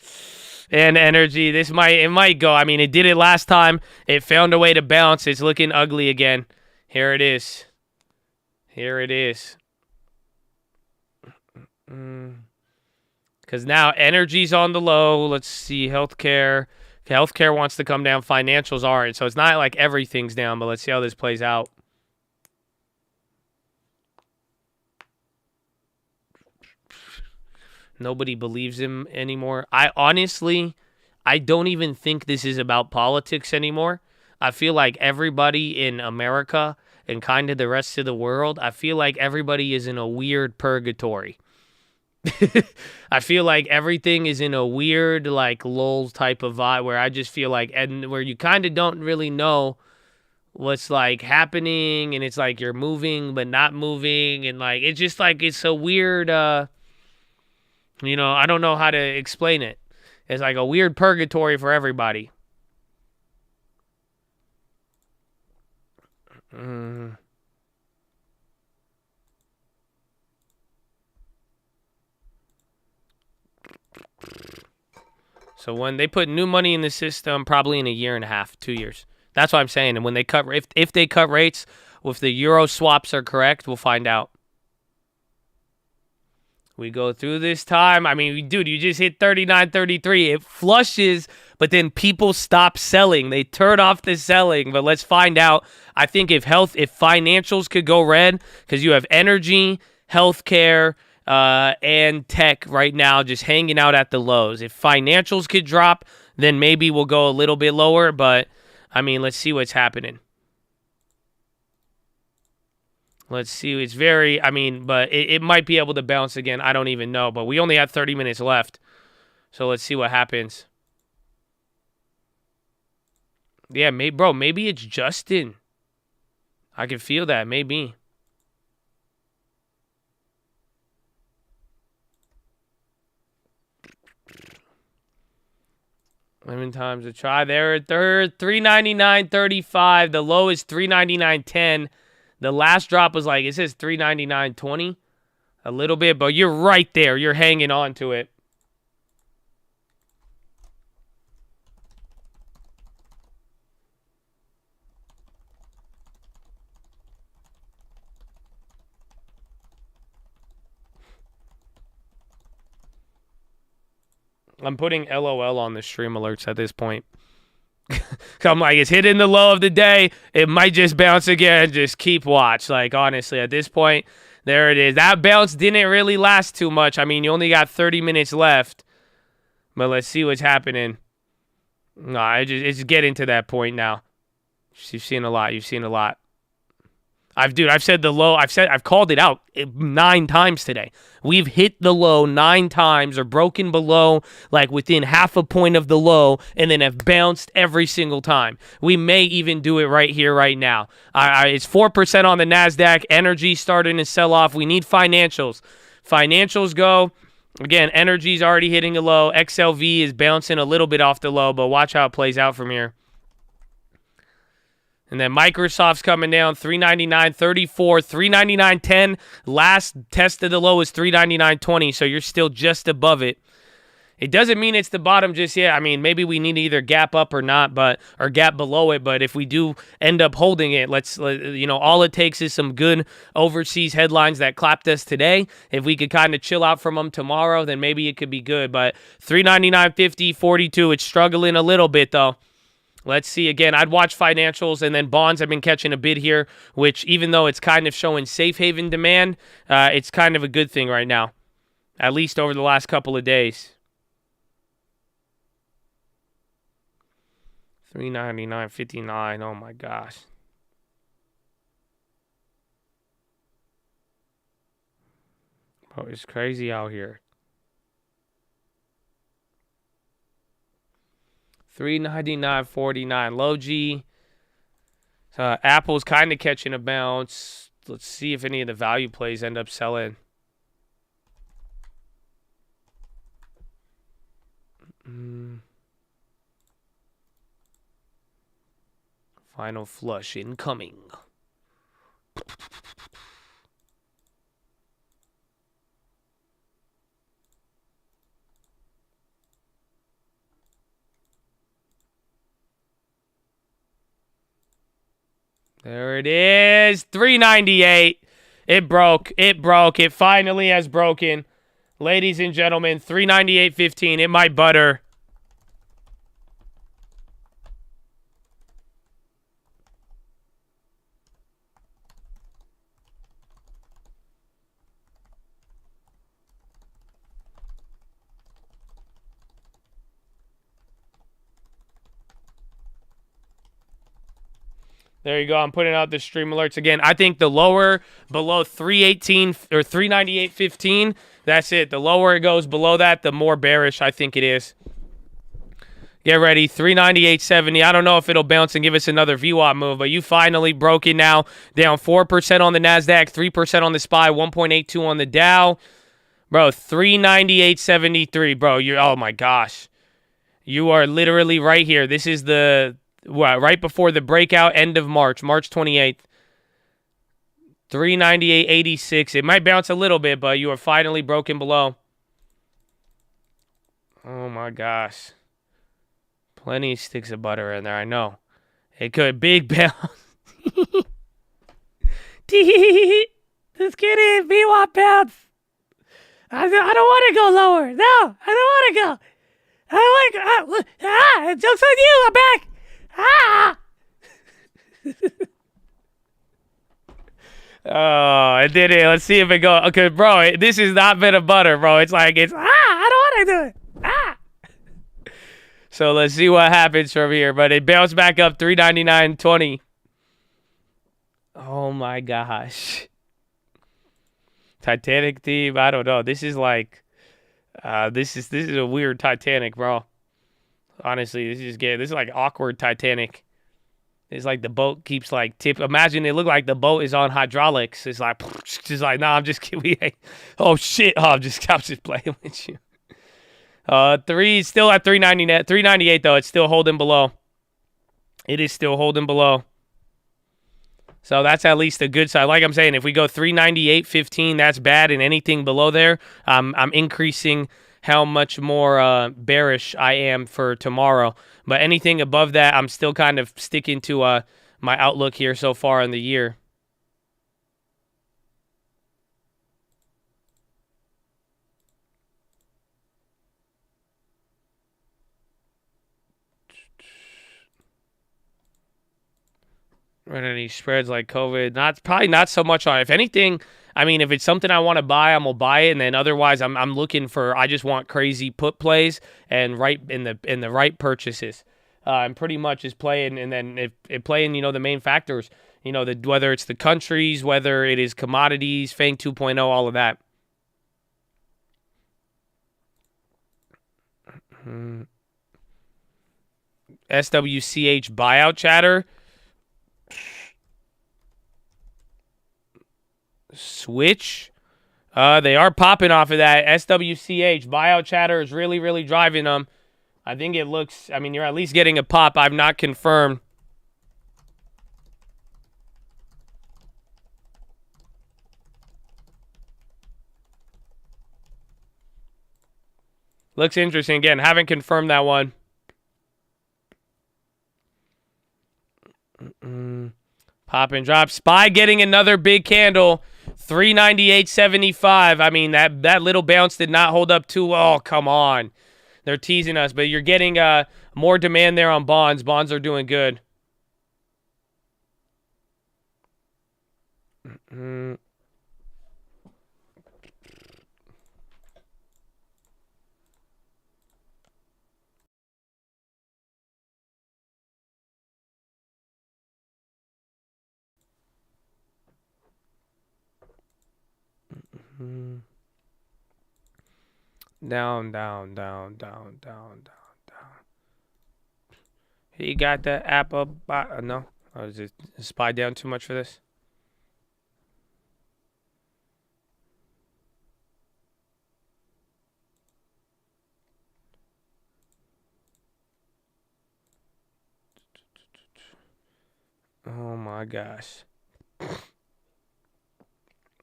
And energy, it might go. I mean, it did it last time. It found a way to bounce. It's looking ugly again. Here it is. Here it is. Because now energy's on the low. Let's see, healthcare. Healthcare wants to come down. Financials aren't. So it's not like everything's down, but let's see how this plays out. Nobody believes him anymore. I don't even think this is about politics anymore. I feel like everybody in America and kind of the rest of the world, I feel like everybody is in a weird purgatory. I feel like everything is in a weird, like, lull type of vibe where I just feel like, and where you kind of don't really know what's, like, happening, and it's like you're moving but not moving, and, like, it's just like, it's a weird, you know, I don't know how to explain it. It's like a weird purgatory for everybody. So when they put new money in the system, probably in a year and a half, 2 years. That's what I'm saying. And when they cut, if they cut rates, if the euro swaps are correct, we'll find out. We go through this time. I mean, dude, you just hit 39.33. It flushes, but then people stop selling. They turn off the selling. But let's find out. I think if financials could go red, because you have energy, healthcare, and tech right now just hanging out at the lows. If financials could drop, then maybe we'll go a little bit lower. But, I mean, let's see what's happening. Let's see. It's very, I mean, but it might be able to bounce again. I don't even know. But we only have 30 minutes left. So let's see what happens. Yeah, maybe it's Justin. I can feel that. Maybe. Lemon times a try. There at third, 399.35. The low is 399.10. The last drop was like, it says 399.20. A little bit, but you're right there. You're hanging on to it. I'm putting LOL on the stream alerts at this point. I'm like, it's hitting the low of the day. It might just bounce again. Just keep watch. Like, honestly, at this point, there it is. That bounce didn't really last too much. I mean, you only got 30 minutes left. But let's see what's happening. No, it's getting to that point now. You've seen a lot. You've seen a lot. I've said the low. I've called it out 9 times today. We've hit the low 9 times or broken below, like within half a point of the low, and then have bounced every single time. We may even do it right here, right now. It's 4% on the NASDAQ. Energy starting to sell off. We need financials. Financials go. Again, energy's already hitting a low. XLV is bouncing a little bit off the low, but watch how it plays out from here. And then Microsoft's coming down, 399.34, 399.10. Last test of the low is 399.20, so you're still just above it. It doesn't mean it's the bottom just yet. I mean, maybe we need to either gap up or not, or gap below it. But if we do end up holding it, all it takes is some good overseas headlines that clapped us today. If we could kind of chill out from them tomorrow, then maybe it could be good. But 399.50, 42, it's struggling a little bit though. Let's see. Again, I'd watch financials, and then bonds have been catching a bid here, which even though it's kind of showing safe haven demand, it's kind of a good thing right now, at least over the last couple of days. 399.59. Oh, my gosh. Oh, it's crazy out here. 399.49. Low G. Apple's kind of catching a bounce. Let's see if any of the value plays end up selling. Final flush incoming. There it is. 398. It broke. It broke. It finally has broken. Ladies and gentlemen, 398.15. It might butter. There you go. I'm putting out the stream alerts again. I think the lower below 318 or 398.15, that's it. The lower it goes below that, the more bearish I think it is. Get ready. 398.70. I don't know if it'll bounce and give us another VWAP move, but you finally broke it now. Down 4% on the NASDAQ, 3% on the SPY, 1.82 on the Dow. Bro, 398.73. Bro, oh my gosh. You are literally right here. This is right before the breakout, end of March 28th. 398.86. It might bounce a little bit, but you are finally broken below. Oh my gosh. Plenty of sticks of butter in there, I know. It could. Big bounce. Let's get in. VWAP bounce. I don't want to go lower. No, I don't want to go. I don't want to go. Joke's on you. I'm back. Oh, I did it. Let's see if it goes. Okay, bro, this is not bit of butter, bro. It's like, I don't want to do it. So let's see what happens from here. But it bounced back up 399.20. Oh my gosh. Titanic team, I don't know. This is like, this is a weird Titanic, bro. Honestly, this is like awkward Titanic. It's like the boat keeps like Imagine it look like the boat is on hydraulics. It's like, just like, nah, I'm just kidding. Oh shit. Oh, I'm just playing with you. Still at 398 though. It's still holding below. It is still holding below. So that's at least a good side. Like I'm saying, if we go 398.15, that's bad, and anything below there, I'm increasing how much more bearish I am for tomorrow. But anything above that, I'm still kind of sticking to my outlook here so far in the year. Run any spreads like COVID? Probably not so much on. If anything, I mean, if it's something I want to buy, I'm gonna buy it, and then otherwise, I'm looking for. I just want crazy put plays and right in the right purchases. And pretty much is playing, and then if playing, the main factors, whether it's the countries, whether it is commodities, FANG 2.0, all of that. SWCH buyout chatter. Switch. They are popping off of that. SWCH buyout chatter is really, really driving them. I think it looks, you're at least getting a pop. I've not confirmed. Looks interesting. Again, haven't confirmed that one. Pop and drop. SPY getting another big candle. 398.75. That little bounce did not hold up too well. Oh, come on. They're teasing us, but you're getting more demand there on bonds. Bonds are doing good. Down. He got the apple. No, is it SPY down too much for this? Oh my gosh.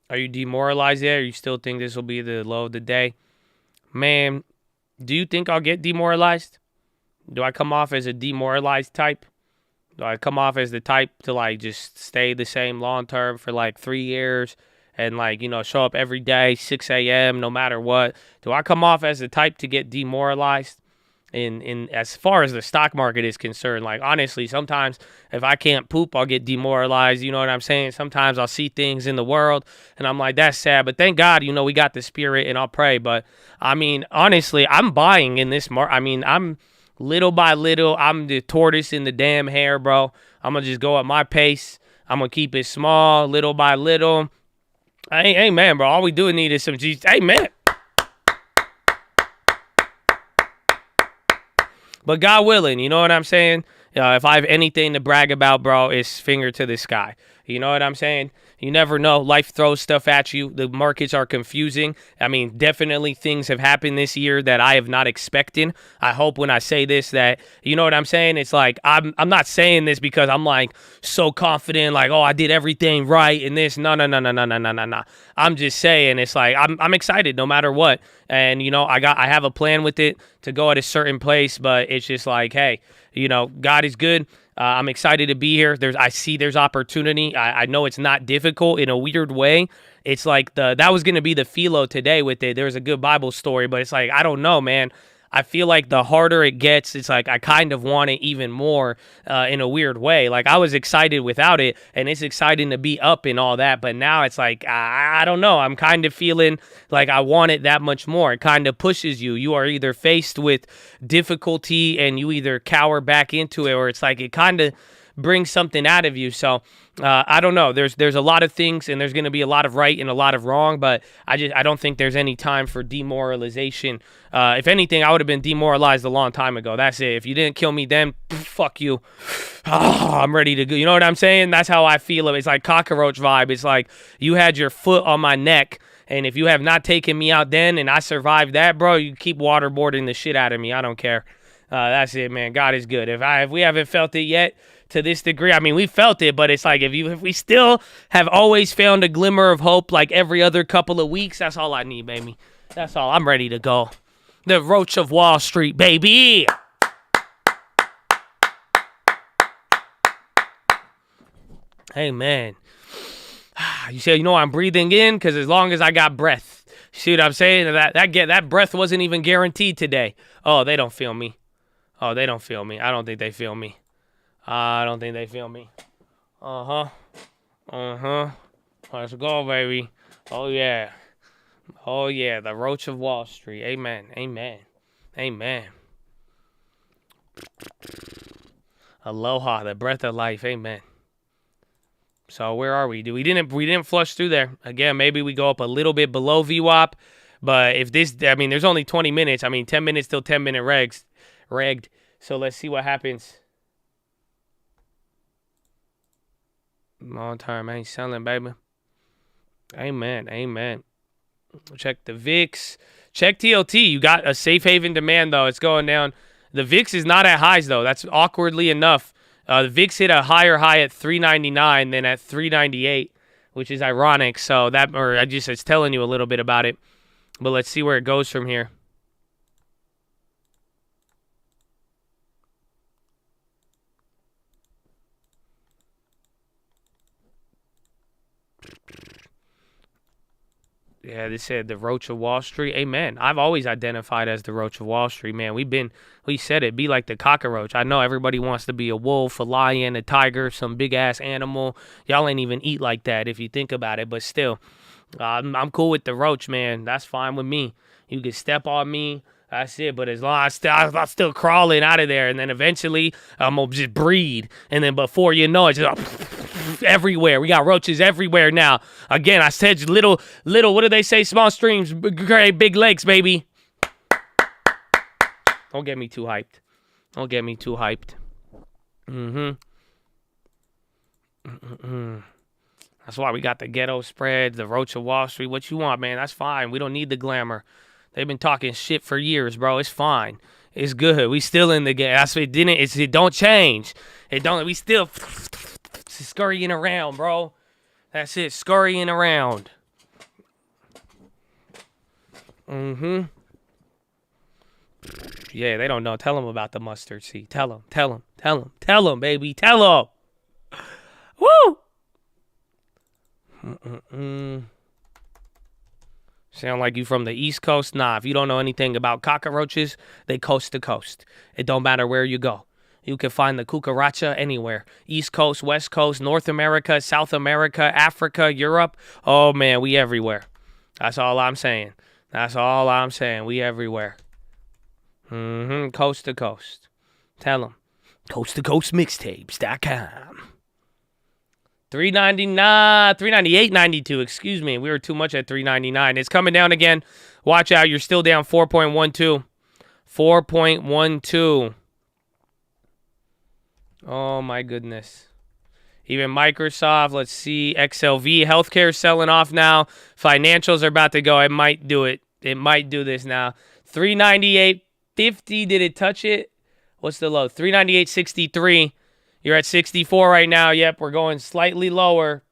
Are you demoralized yet, or you still think this will be the low of the day? Man, do you think I'll get demoralized? Do I come off as a demoralized type? Do I come off as the type to just stay the same long term for 3 years and show up every day, 6 a.m. no matter what? Do I come off as the type to get demoralized? In as far as the stock market is concerned, honestly, sometimes if I can't poop, I'll get demoralized. You know what I'm saying? Sometimes I'll see things in the world and I'm like, that's sad. But thank God, we got the spirit, and I'll pray. But honestly, I'm buying in this market. I'm little by little. I'm the tortoise in the damn hare, bro. I'm gonna just go at my pace. I'm gonna keep it small, little by little. Hey, man, bro. All we do need is some G's. Hey, man. But God willing, you know what I'm saying? If I have anything to brag about, bro, it's finger to the sky. You know what I'm saying? You never know. Life throws stuff at you. The markets are confusing. I mean, definitely things have happened this year that I have not expected. I hope when I say this that, you know what I'm saying? It's like, I'm not saying this because I'm like so confident, like, oh, I did everything right and this. No. I'm just saying it's like, I'm excited no matter what. And, you know, I have a plan with it to go at a certain place, but it's just like, hey, you know, God is good. I'm excited to be here. I see there's opportunity. I know it's not difficult in a weird way. It's like that was going to be the PHILO today with it. There's a good Bible story, but it's like, I don't know, man. I feel like the harder it gets, it's like I kind of want it even more in a weird way. Like I was excited without it, and it's exciting to be up and all that. But now it's like, I don't know. I'm kind of feeling like I want it that much more. It kind of pushes you. You are either faced with difficulty and you either cower back into it, or it's like it kind of brings something out of you. So I don't know. There's a lot of things, and there's going to be a lot of right and a lot of wrong, but I don't think there's any time for demoralization. If anything, I would have been demoralized a long time ago. That's it. If you didn't kill me then, fuck you. I'm ready to go. You know what I'm saying? That's how I feel. It's like cockroach vibe. It's like you had your foot on my neck, and if you have not taken me out then and I survived that, bro, you keep waterboarding the shit out of me. I don't care. That's it, man. God is good. If we haven't felt it yet to this degree, I mean, we felt it, but it's like if we still have always found a glimmer of hope like every other couple of weeks, that's all I need, baby. That's all. I'm ready to go. The Roach of Wall Street, baby. Hey, man. You say, you know, I'm breathing in because as long as I got breath. See what I'm saying? That breath wasn't even guaranteed today. Oh, they don't feel me. Oh, they don't feel me. I don't think they feel me. I don't think they feel me. Uh-huh. Let's go, baby. Oh, yeah. Oh, yeah. The Roach of Wall Street. Amen. Aloha, the breath of life. Amen. So where are we? We didn't flush through there. Again, maybe we go up a little bit below VWAP. But if this, I mean, there's only 20 minutes. I mean, 10 minutes till 10-minute regged. So let's see what happens. Long term ain't selling, baby. Amen. Check the VIX. Check TLT. You got a safe haven demand, though. It's going down. The VIX is not at highs, though. That's awkwardly enough. The VIX hit a higher high at 399 than at 398, which is ironic. So it's telling you a little bit about it. But let's see where it goes from here. Yeah, they said the Roach of Wall Street. Amen. I've always identified as the Roach of Wall Street, man. We said it, be like the cockroach. I know everybody wants to be a wolf, a lion, a tiger, some big-ass animal. Y'all ain't even eat like that if you think about it, but still. I'm cool with the roach, man. That's fine with me. You can step on me. That's it. But as long as I'm still crawling out of there, and then eventually I'm going to just breed. And then before you know it, just everywhere. We got roaches everywhere now. Again, I said little, what do they say? Small streams, great big lakes, baby. Don't get me too hyped. That's why we got the ghetto spread, the Roach of Wall Street. What you want, man? That's fine. We don't need the glamour. They've been talking shit for years, bro. It's fine. It's good. We still in the game. That's what it don't change. We still scurrying around, bro. That's it. Scurrying around. Yeah, they don't know. Tell them about the mustard seed. Tell them, baby. Tell them. Woo! Sound like you from the East Coast? Nah, if you don't know anything about cockroaches, they coast to coast. It don't matter where you go. You can find the cucaracha anywhere. East Coast, West Coast, North America, South America, Africa, Europe. Oh, man, we everywhere. That's all I'm saying. We everywhere. Coast to coast. Tell them. CoastToCoastMixtapes.com. 398.92, excuse me. We were too much at 399. It's coming down again. Watch out. You're still down 4.12. 4.12. Oh, my goodness. Even Microsoft, let's see, XLV, healthcare selling off now. Financials are about to go. It might do it. It might do this now. 398.50. Did it touch it? What's the low? 398.63. You're at 64 right now. Yep, we're going slightly lower.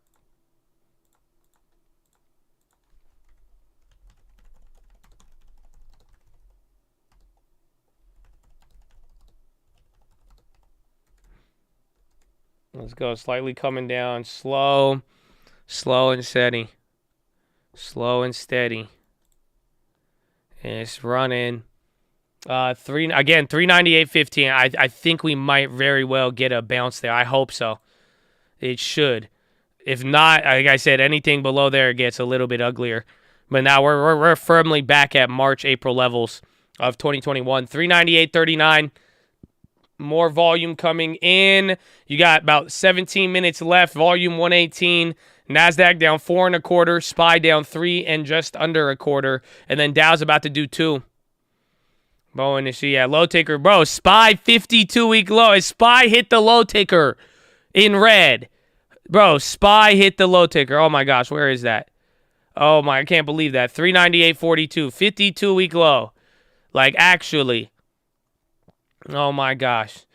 Let's go. Slightly coming down. Slow. Slow and steady. Slow and steady. And it's running. 398.15. I think we might very well get a bounce there. I hope so. It should. If not, like I said, anything below there gets a little bit uglier. But now we're firmly back at March, April levels of 2021. 398.39. More volume coming in. You got about 17 minutes left. Volume 118. NASDAQ down 4 1/4. SPY down 3 and just under 1/4. And then Dow's about to do 2. Bowen is yeah, low taker. Bro, SPY 52-week low. SPY hit the low taker in red. Bro, SPY hit the low taker. Oh my gosh, where is that? Oh my, I can't believe that. 398.42. 52-week low. Like actually. Oh my gosh.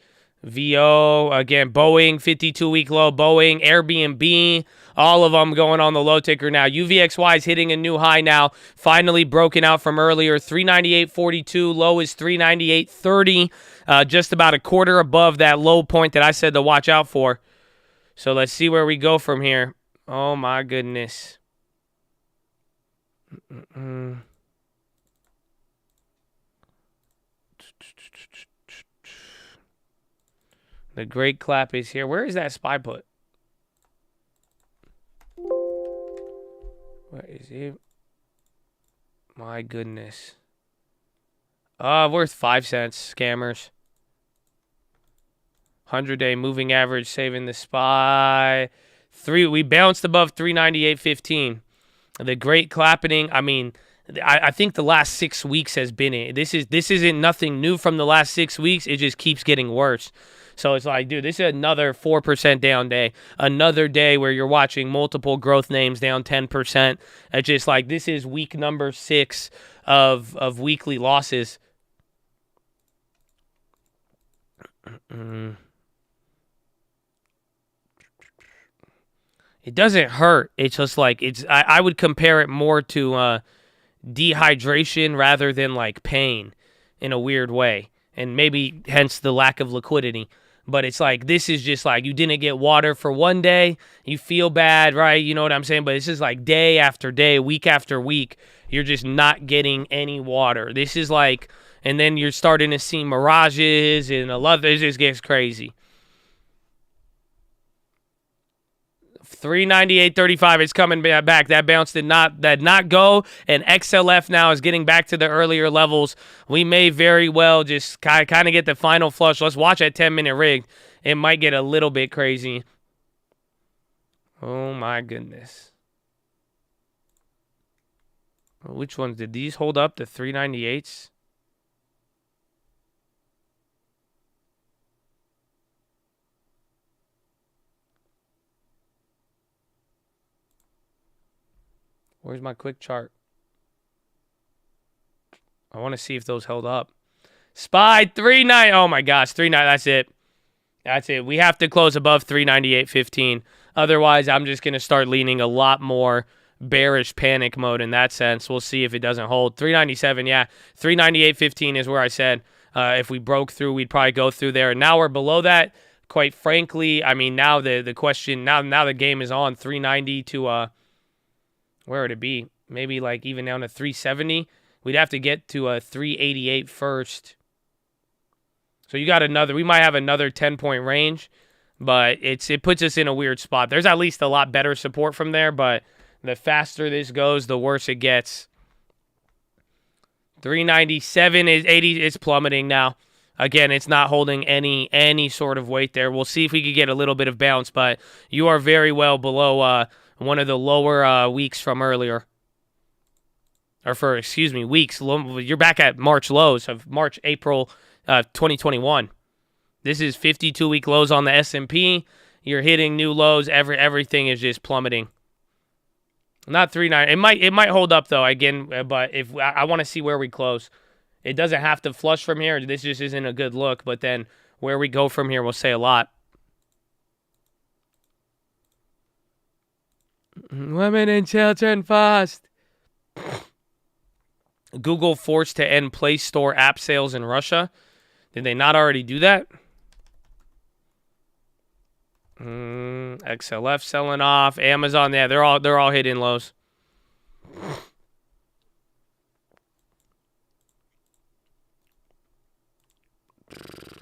VO, again, Boeing, 52-week low. Boeing, Airbnb, all of them going on the low ticker now. UVXY is hitting a new high now. Finally broken out from earlier. 398.42. Low is 398.30. Just about 1/4 above that low point that I said to watch out for. So let's see where we go from here. Oh my goodness. The great clap is here. Where is that SPY put? Where is it? My goodness. Worth 5 cents, scammers. 100-day moving average saving the SPY. We bounced above 398.15. The great clapping. I mean, I think the last 6 weeks has been it. This isn't nothing new from the last 6 weeks. It just keeps getting worse. So it's like, dude, this is another 4% down day. Another day where you're watching multiple growth names down 10%. It's just like, this is week number 6 of weekly losses. It doesn't hurt. It's just like, I would compare it more to dehydration rather than like pain in a weird way. And maybe hence the lack of liquidity. But it's like, this is just like, you didn't get water for one day, you feel bad, right? You know what I'm saying? But this is like day after day, week after week, you're just not getting any water. This is like, and then you're starting to see mirages and it just gets crazy. 398.35 is coming back. That bounce did not go, and XLF now is getting back to the earlier levels. We may very well just kind of get the final flush. Let's watch that 10-minute rig. It might get a little bit crazy. Oh my goodness. Which ones did these hold up? The 398s? Where's my quick chart? I want to see if those held up. SPY 39. Oh my gosh, 39. That's it. That's it. We have to close above 398.15. Otherwise, I'm just going to start leaning a lot more bearish panic mode in that sense. We'll see if it doesn't hold. 397, yeah. 398.15 is where I said if we broke through, we'd probably go through there. And now we're below that. Quite frankly, I mean, now the question, now the game is on 390 to where would it be? Maybe like even down to 370. We'd have to get to 388 first. So you got another, we might have another 10-point range, but it puts us in a weird spot. There's at least a lot better support from there, but the faster this goes, the worse it gets. 397 is 80. It's plummeting now. Again, it's not holding any sort of weight there. We'll see if we could get a little bit of bounce, but you are very well below one of the lower weeks from earlier. Weeks. You're back at March lows of April 2021. This is 52-week lows on the S&P. You're hitting new lows. Everything is just plummeting. Not 390. It might hold up though again, but if I want to see where we close. It doesn't have to flush from here. This just isn't a good look, but then where we go from here will say a lot. Women in children fast. Google forced to end Play Store app sales in Russia. Did they not already do that? XLF selling off. Amazon, yeah, they're all hitting lows.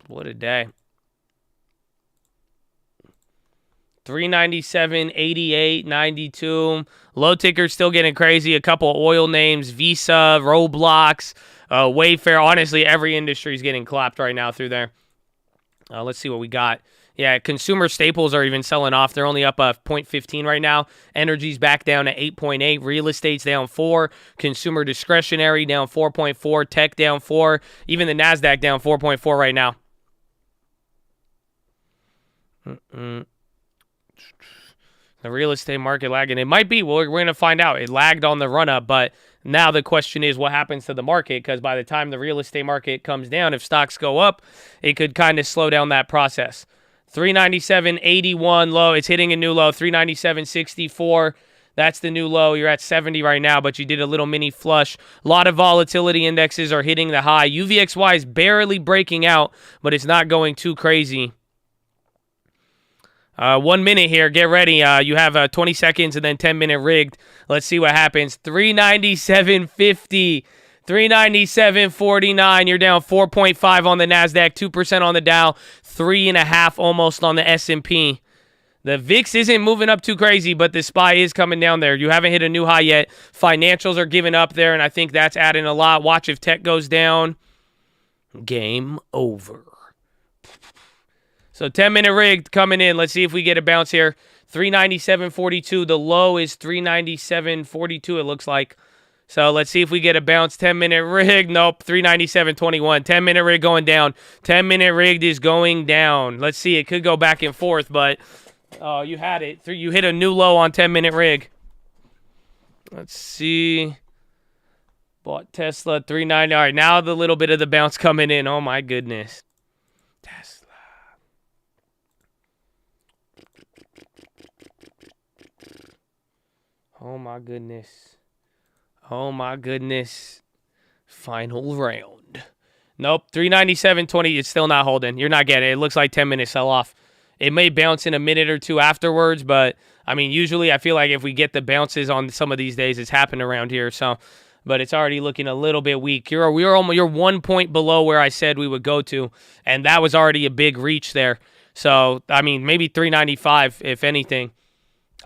What a day. 397, 88, 92. Low ticker still getting crazy. A couple oil names, Visa, Roblox, Wayfair. Honestly, every industry is getting clapped right now through there. Let's see what we got. Yeah, consumer staples are even selling off. They're only up 0.15 right now. Energy's back down to 8.8. Real estate's down 4. Consumer discretionary down 4.4. Tech down 4. Even the NASDAQ down 4.4 right now. The real estate market lagging. It might be. Well, we're going to find out. It lagged on the run-up, but now the question is what happens to the market, because by the time the real estate market comes down, if stocks go up, it could kind of slow down that process. 397.81 low. It's hitting a new low. 397.64. That's the new low. You're at 70 right now, but you did a little mini flush. A lot of volatility indexes are hitting the high. UVXY is barely breaking out, but it's not going too crazy. 1 minute here. Get ready. You have 20 seconds and then 10-minute rigged. Let's see what happens. 397.50. 397.49. You're down 4.5 on the NASDAQ, 2% on the Dow, 3.5 almost on the S&P. The VIX isn't moving up too crazy, but the SPY is coming down there. You haven't hit a new high yet. Financials are giving up there, and I think that's adding a lot. Watch if tech goes down. Game over. So 10-minute rig coming in. Let's see if we get a bounce here. 397.42. The low is 397.42, it looks like. So let's see if we get a bounce. 10-minute rig. Nope. 397.21. 10-minute rig going down. 10-minute rigged is going down. Let's see. It could go back and forth, but you had it. You hit a new low on 10-minute rig. Let's see. Bought Tesla 390. All right, now the little bit of the bounce coming in. Oh, my goodness. Oh, my goodness. Oh, my goodness. Final round. Nope. 397.20. It's still not holding. You're not getting it. It looks like 10-minute sell-off. It may bounce in a minute or two afterwards, but, I mean, usually I feel like if we get the bounces on some of these days, it's happened around here. So, but it's already looking a little bit weak. You're 1 point below where I said we would go to, and that was already a big reach there. So, I mean, maybe 395, if anything.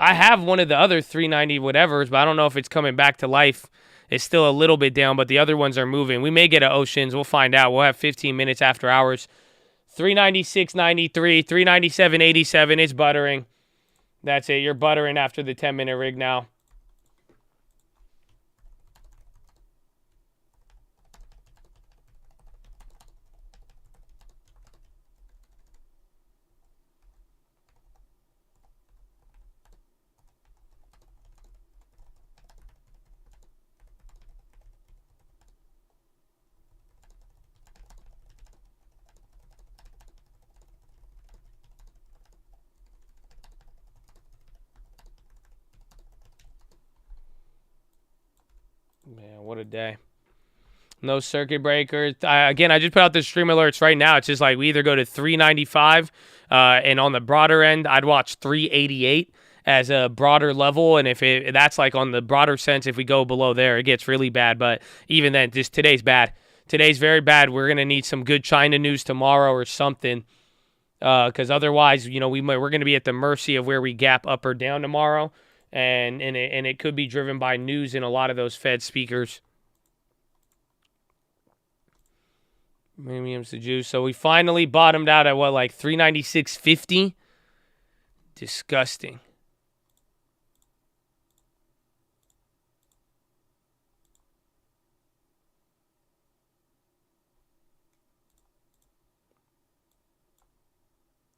I have one of the other 390 whatevers, but I don't know if it's coming back to life. It's still a little bit down, but the other ones are moving. We may get an Oceans. We'll find out. We'll have 15 minutes after hours. 396.93, 397.87. It's buttering. That's it. You're buttering after the 10-minute rig now. Man, what a day. No circuit breakers. Again, I just put out the stream alerts right now. It's just like we either go to 395, and on the broader end, I'd watch 388 as a broader level. And if that's like on the broader sense, if we go below there, it gets really bad. But even then, just today's bad. Today's very bad. We're going to need some good China news tomorrow or something, because otherwise, you know, we're going to be at the mercy of where we gap up or down tomorrow. And it could be driven by news in a lot of those Fed speakers. Premiums to juice. So we finally bottomed out at what, like 396.50? Disgusting.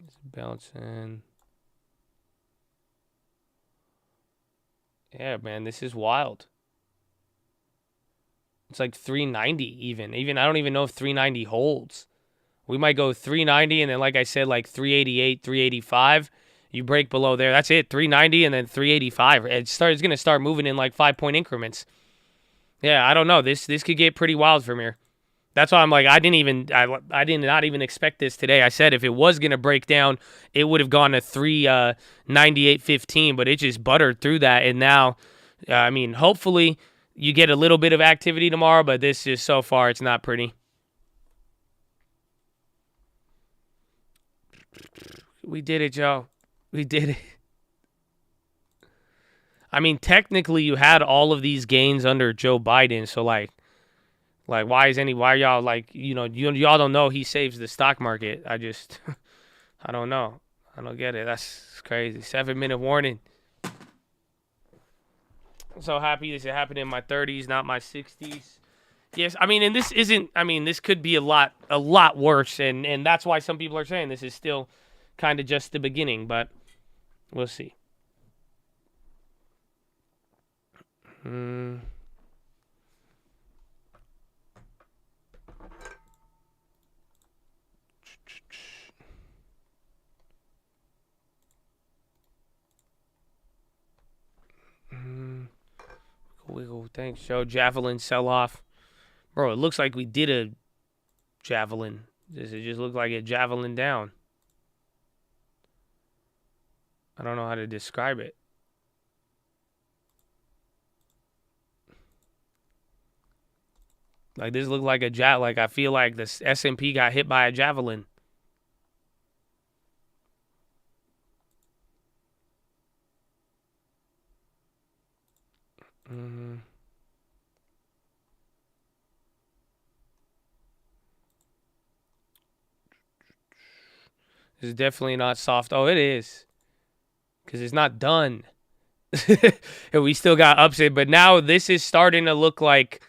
It's bouncing. Yeah, man, this is wild. It's like 390 even. I don't even know if 390 holds. We might go 390 and then, like I said, like 388, 385. You break below there. That's it. 390 and then 385. It's going to start moving in like 5-point increments. Yeah, I don't know. This could get pretty wild from here. That's why I'm like, I did not even expect this today. I said if it was going to break down, it would have gone to 398.15, but it just buttered through that. And now, I mean, hopefully you get a little bit of activity tomorrow, but this is so far, it's not pretty. We did it, Joe. We did it. I mean, technically, you had all of these gains under Joe Biden, so why y'all like, y'all don't know he saves the stock market. I don't know. I don't get it. That's crazy. 7-minute warning. I'm so happy this happened in my 30s, not my 60s. Yes, I mean, and this isn't, I mean, this could be a lot worse, and that's why some people are saying this is still kind of just the beginning, but we'll see. Wiggle. Thanks, Joe. Javelin sell-off. Bro, it looks like we did a javelin. It just looked like a javelin down. I don't know how to describe it. Like, this looked like a like I feel like the S&P got hit by a javelin. This is definitely not soft. Oh, it is. Because it's not done. And we still got upset. But now this is starting to look like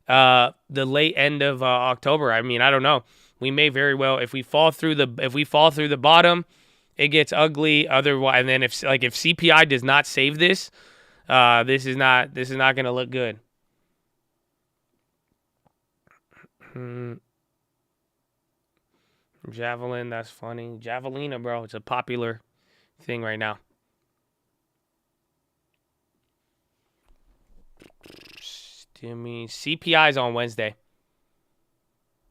the late end of October. I mean, I don't know. We may very well, if we fall through the bottom, it gets ugly. Otherwise, and then if CPI does not save this, this is not going to look good. Javelin, that's funny. Javelina, bro, it's a popular thing right now. CPI is on Wednesday.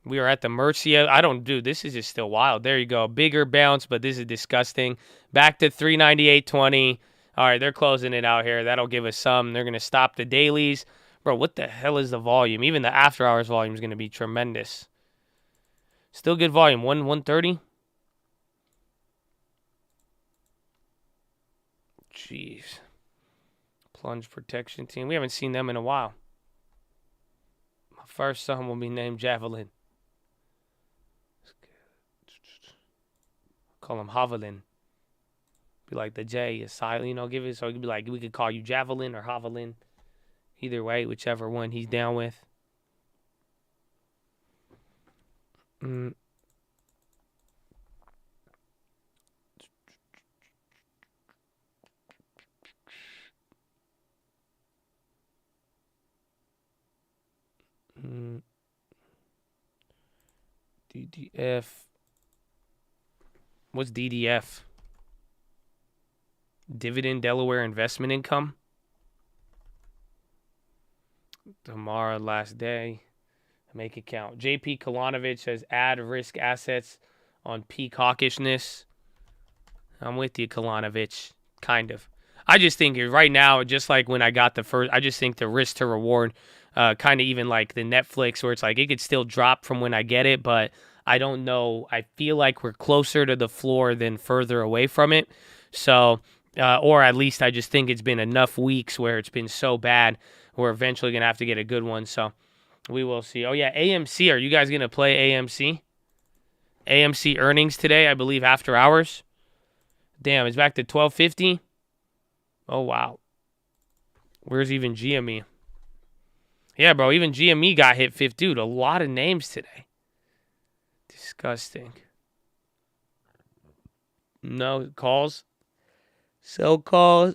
We are at the mercy of, this is just still wild. There you go. Bigger bounce, but this is disgusting. Back to 398.20. All right, they're closing it out here. That'll give us some. They're going to stop the dailies. Bro, what the hell is the volume? Even the after hours volume is going to be tremendous. Still good volume. 130. Jeez. Plunge protection team. We haven't seen them in a while. My first son will be named Javelin. Call him Javelin. Be like the J is silent, give it. So it could be like, we could call you Javelin or Javelin. Either way, whichever one he's down with. DDF. What's DDF? Dividend Delaware investment income. Tomorrow, last day. Make it count. JP Kalanovich says add risk assets on peak hawkishness. I'm with you, Kalanovich. Kind of. I just think right now, just like when I got the first, I just think the risk to reward, kind of even like the Netflix, where it's like it could still drop from when I get it, but I don't know. I feel like we're closer to the floor than further away from it. So, or at least I just think it's been enough weeks where it's been so bad, we're eventually going to have to get a good one. So we will see. Oh, yeah, AMC. Are you guys going to play AMC? AMC earnings today, I believe, after hours. Damn, it's back to 1250. Oh, wow. Where's even GME? Yeah, bro, even GME got hit 50. Dude, a lot of names today. Disgusting. No calls. Sell calls.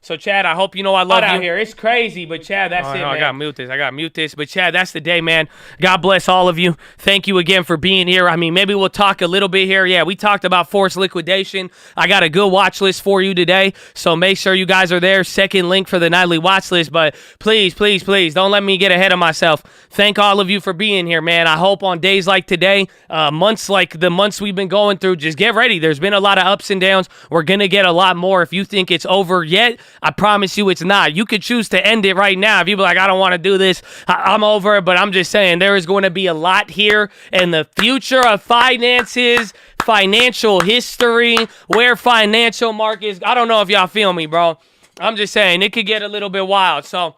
So, Chad, I hope you know I love you. Out here. It's crazy, but, Chad, that's it, man. I got to mute this. But, Chad, that's the day, man. God bless all of you. Thank you again for being here. I mean, maybe we'll talk a little bit here. Yeah, we talked about forced liquidation. I got a good watch list for you today, so make sure you guys are there. Second link for the nightly watch list. But please, please, please, don't let me get ahead of myself. Thank all of you for being here, man. I hope on days like today, months like the months we've been going through, just get ready. There's been a lot of ups and downs. We're going to get a lot more. If you think it's over yet, I promise you it's not. You could choose to end it right now. If you be like, I don't want to do this, I'm over it. But I'm just saying there is going to be a lot here in the future of finances, financial history, where financial markets. I don't know if y'all feel me, bro. I'm just saying it could get a little bit wild. So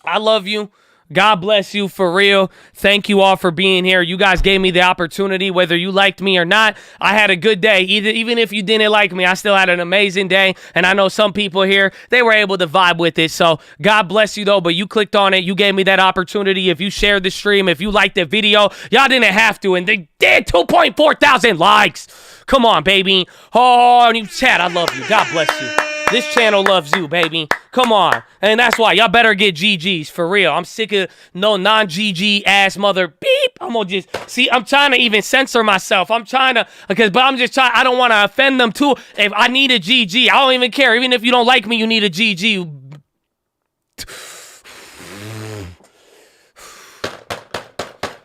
I love you. God bless you for real. Thank you all for being here. You guys gave me the opportunity, whether you liked me or not. I had a good day. Even if you didn't like me, I still had an amazing day. And I know some people here, they were able to vibe with it. So God bless you, though. But you clicked on it. You gave me that opportunity. If you shared the stream, if you liked the video, y'all didn't have to. And they did 2.4 thousand likes. Come on, baby. Oh, and you chat. I love you. God bless you. This channel loves you, baby. Come on. And that's why y'all better get GGs for real. I'm sick of no non-GG ass mother beep. I'm gonna just see, I'm trying to even censor myself. I'm trying to, but I'm just trying, I don't want to offend them too. If I need a GG, I don't even care. Even if you don't like me, you need a GG.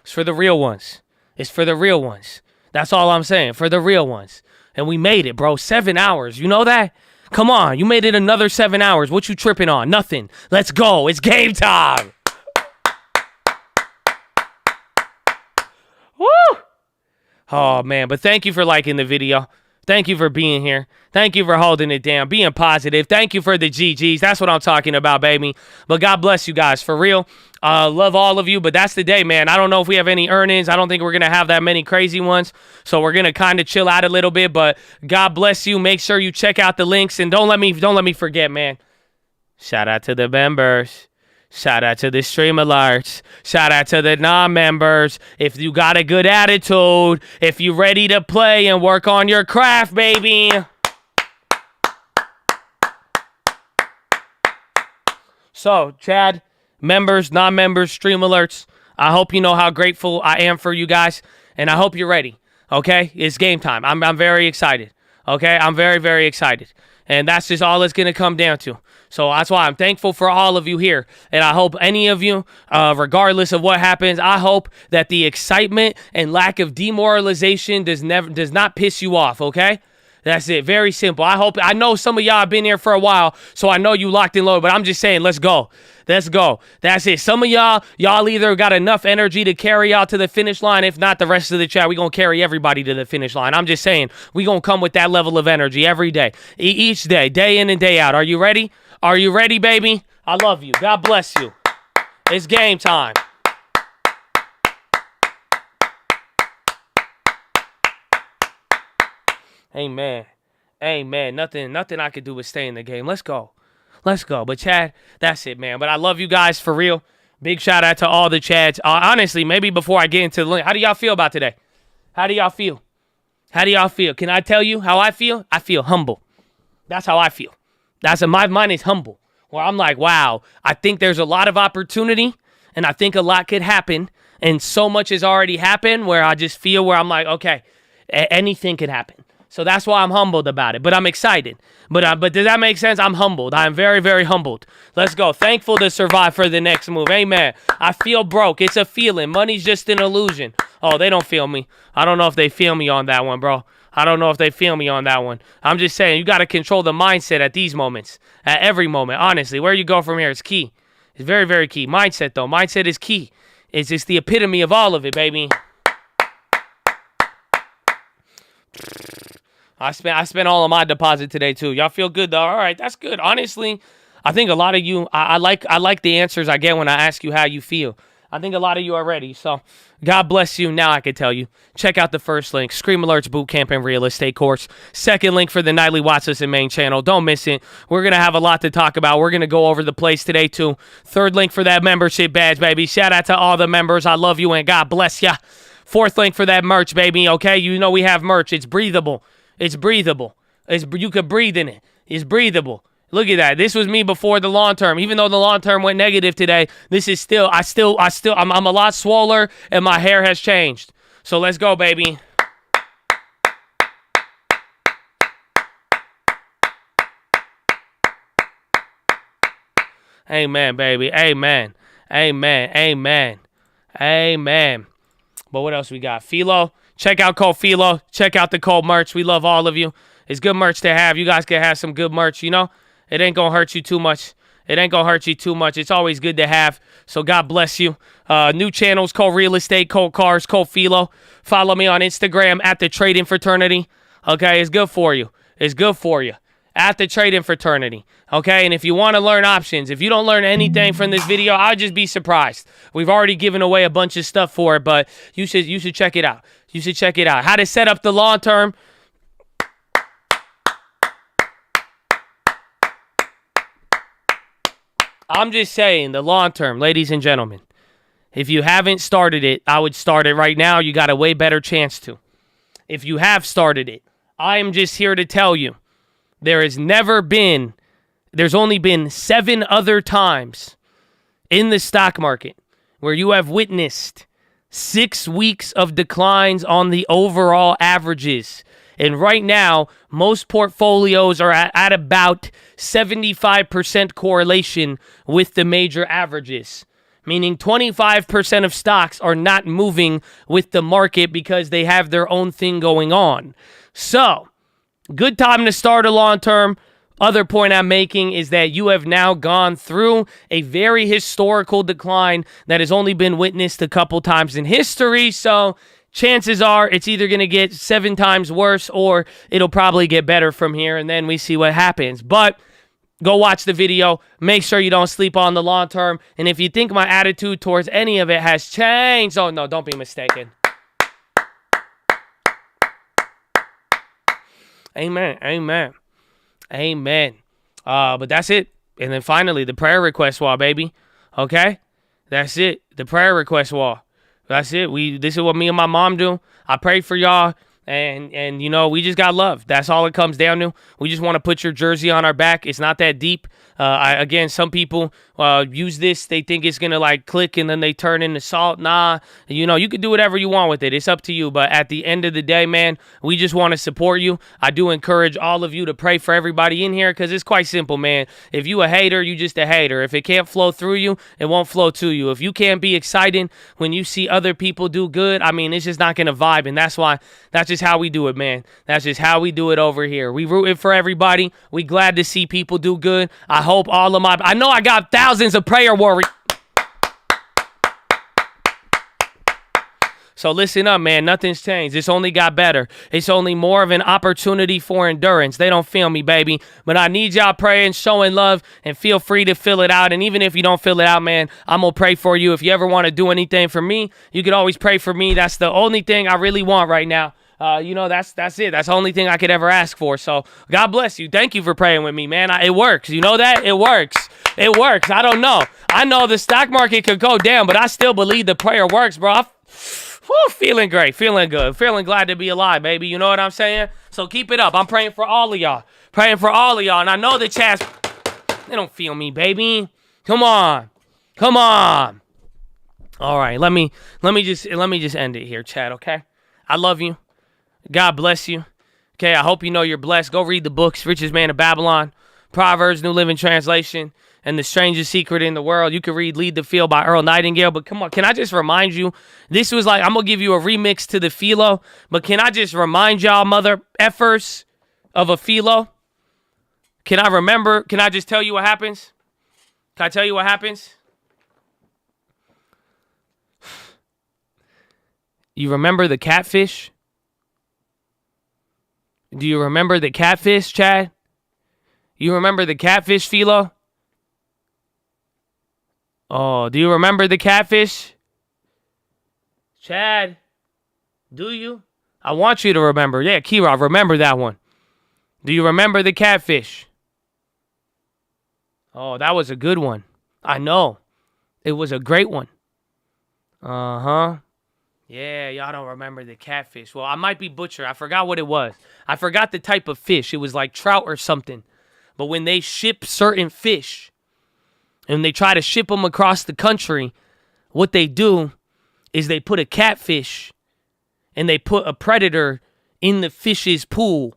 It's for the real ones. It's for the real ones. That's all I'm saying. For the real ones. And we made it, bro. 7 hours. You know that? Come on, you made it another 7 hours. What you tripping on? Nothing. Let's go. It's game time. Woo! Oh, man. But thank you for liking the video. Thank you for being here. Thank you for holding it down, being positive. Thank you for the GGs. That's what I'm talking about, baby. But God bless you guys, for real. Love all of you, but that's the day, man. I don't know if we have any earnings. I don't think we're going to have that many crazy ones, so we're going to kind of chill out a little bit, but God bless you. Make sure you check out the links, and don't let me forget, man. Shout out to the members. Shout out to the stream alerts. Shout out to the non-members. If you got a good attitude, if you ready to play and work on your craft, baby. So, Chad, members, non-members, stream alerts, I hope you know how grateful I am for you guys, and I hope you're ready, okay? It's game time. I'm very excited, okay? I'm very, very excited, and that's just all it's going to come down to. So that's why I'm thankful for all of you here, and I hope any of you, regardless of what happens, I hope that the excitement and lack of demoralization does not piss you off, okay? That's it. Very simple. I know some of y'all have been here for a while, so I know you locked and loaded, but I'm just saying, let's go. Let's go. That's it. Some of y'all either got enough energy to carry out to the finish line. If not, the rest of the chat, we're going to carry everybody to the finish line. I'm just saying, we're going to come with that level of energy every day, each day, day in and day out. Are you ready? Are you ready, baby? I love you. God bless you. It's game time. Amen. Amen. Nothing I could do but stay in the game. Let's go. Let's go. But Chad, that's it, man. But I love you guys for real. Big shout out to all the Chads. Honestly, maybe before I get into the link, how do y'all feel about today? How do y'all feel? How do y'all feel? Can I tell you how I feel? I feel humble. That's how I feel. My mind is humble. Where I'm like, wow, I think there's a lot of opportunity, and I think a lot could happen, and so much has already happened where I just feel where I'm like, okay, anything could happen. So that's why I'm humbled about it. But I'm excited. But does that make sense? I'm humbled. I'm very, very humbled. Let's go. Thankful to survive for the next move. Amen. I feel broke. It's a feeling. Money's just an illusion. Oh, they don't feel me. I don't know if they feel me on that one, bro. I don't know if they feel me on that one. I'm just saying, you got to control the mindset at these moments. At every moment. Honestly, where you go from here is key. It's very, very key. Mindset, though. Mindset is key. It's just the epitome of all of it, baby. I spent all of my deposit today too. Y'all feel good though? All right, that's good. Honestly, I think a lot of you, I like the answers I get when I ask you how you feel. I think a lot of you are ready. So God bless you. Now I can tell you. Check out the first link, Scream Alerts Bootcamp and Real Estate Course. Second link for the nightly Watchlist and main channel. Don't miss it. We're going to have a lot to talk about. We're going to go over the place today too. Third link for that membership badge, baby. Shout out to all the members. I love you and God bless ya. Fourth link for that merch, baby. Okay, you know we have merch. It's breathable. It's breathable. You could breathe in it. It's breathable. Look at that. This was me before the long term. Even though the long term went negative today, this is still, I'm a lot swoller and my hair has changed. So let's go, baby. Amen, baby. Amen. Amen. Amen. Amen. But what else we got? PHILO. Check out code PHILO. Check out the code merch. We love all of you. It's good merch to have. You guys can have some good merch, you know? It ain't going to hurt you too much. It ain't going to hurt you too much. It's always good to have. So God bless you. New channels, code real estate, code cars, code PHILO. Follow me on Instagram at the Trading Fraternity. Okay, it's good for you. It's good for you. At the Trading Fraternity. Okay, and if you want to learn options, if you don't learn anything from this video, I'll just be surprised. We've already given away a bunch of stuff for it, but you should check it out. You should check it out. How to set up the long term. I'm just saying, the long term, ladies and gentlemen. If you haven't started it, I would start it right now. You got a way better chance to. If you have started it, I am just here to tell you, there's only been 7 other times in the stock market where you have witnessed 6 weeks of declines on the overall averages. And right now, most portfolios are at about 75% correlation with the major averages, meaning 25% of stocks are not moving with the market because they have their own thing going on. So, good time to start a long term. Other point I'm making is that you have now gone through a very historical decline that has only been witnessed a couple times in history. So chances are it's either going to get 7 times worse or it'll probably get better from here, and then we see what happens. But go watch the video. Make sure you don't sleep on the long term. And if you think my attitude towards any of it has changed, oh no, don't be mistaken. Amen. Amen. Amen. But that's it. And then finally, the prayer request wall, baby. Okay? That's it. The prayer request wall. That's it. This is what me and my mom do. I pray for y'all. And you know, we just got love. That's all it comes down to. We just want to put your jersey on our back. It's not that deep. Again, some people use this. They think it's going to like click and then they turn into salt. Nah, you know, you can do whatever you want with it. It's up to you. But at the end of the day, man, we just want to support you. I do encourage all of you to pray for everybody in here because it's quite simple, man. If you a hater, you just a hater. If it can't flow through you, it won't flow to you. If you can't be excited when you see other people do good, I mean, it's just not going to vibe. And that's just how we do it, man. That's just how we do it over here. We rooting for everybody. We glad to see people do good. I hope all of I know I got thousands of prayer warriors. So listen up, man. Nothing's changed. It's only got better. It's only more of an opportunity for endurance. They don't feel me, baby. But I need y'all praying, showing love, and feel free to fill it out. And even if you don't fill it out, man, I'm going to pray for you. If you ever want to do anything for me, you can always pray for me. That's the only thing I really want right now. You know, that's it. That's the only thing I could ever ask for. So God bless you. Thank you for praying with me, man. It works. You know that? It works. It works. I don't know. I know the stock market could go down, but I still believe the prayer works, bro. Feeling great. Feeling good. Feeling glad to be alive, baby. You know what I'm saying? So keep it up. I'm praying for all of y'all. Praying for all of y'all. And I know the chats, they don't feel me, baby. Come on. Come on. All right. Let me just end it here, chat, okay? I love you. God bless you. Okay, I hope you know you're blessed. Go read the books, Richest Man of Babylon, Proverbs, New Living Translation, and The Strangest Secret in the World. You can read Lead the Field by Earl Nightingale. But come on, can I just remind you, this was like, I'm going to give you a remix to the PHILO, but can I just remind y'all, mother effers, of a PHILO? Can I just tell you what happens? Can I tell you what happens? You remember the catfish? Do you remember the catfish, Chad? You remember the catfish, PHILO? Oh, do you remember the catfish? Chad, do you? I want you to remember. Yeah, Kira, remember that one. Do you remember the catfish? Oh, that was a good one. I know. It was a great one. Uh-huh. Yeah, y'all don't remember the catfish. Well, I might be butcher. I forgot what it was. I forgot the type of fish. It was like trout or something. But when they ship certain fish and they try to ship them across the country, what they do is they put a catfish and they put a predator in the fish's pool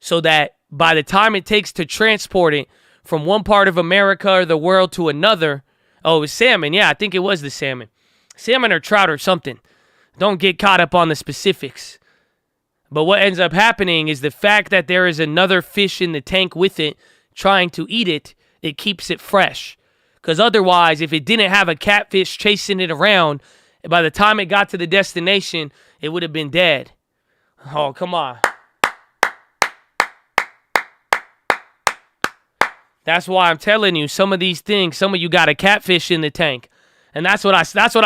so that by the time it takes to transport it from one part of America or the world to another, oh, it was salmon. Yeah, I think it was the salmon. Salmon or trout or something. Don't get caught up on the specifics. But what ends up happening is the fact that there is another fish in the tank with it trying to eat it, it keeps it fresh. Because otherwise, if it didn't have a catfish chasing it around, by the time it got to the destination, it would have been dead. Oh, come on. That's why I'm telling you, some of these things, some of you got a catfish in the tank. And that's what I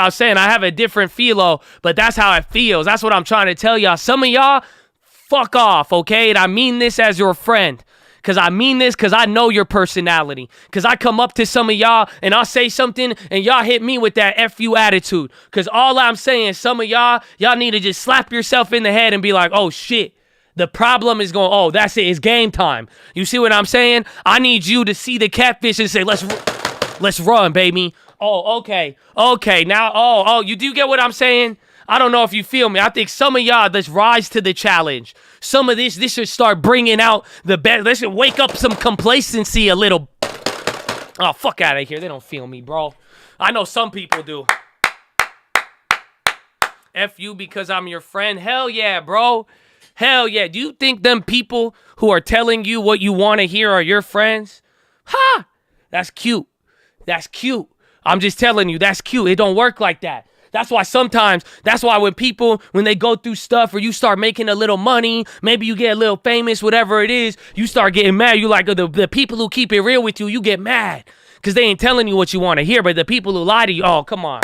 was saying. I have a different philo, but that's how it feels. That's what I'm trying to tell y'all. Some of y'all, fuck off, okay? And I mean this as your friend. Because I mean this because I know your personality. Because I come up to some of y'all and I'll say something and y'all hit me with that F you attitude. Because all I'm saying, some of y'all need to just slap yourself in the head and be like, oh shit. The problem is going, oh, that's it. It's game time. You see what I'm saying? I need you to see the catfish and say, let's run, baby. Oh, okay. Okay, now, you do get what I'm saying? I don't know if you feel me. I think some of y'all, let's rise to the challenge. Some of this should start bringing out the best. This should wake up some complacency a little. Oh, fuck out of here. They don't feel me, bro. I know some people do. F you because I'm your friend. Hell yeah, bro. Hell yeah. Do you think them people who are telling you what you want to hear are your friends? Ha! That's cute. That's cute. I'm just telling you, that's cute. It don't work like that. That's why when people, when they go through stuff or you start making a little money, maybe you get a little famous, whatever it is, you start getting mad. You like the people who keep it real with you, you get mad because they ain't telling you what you want to hear. But the people who lie to you, oh, come on.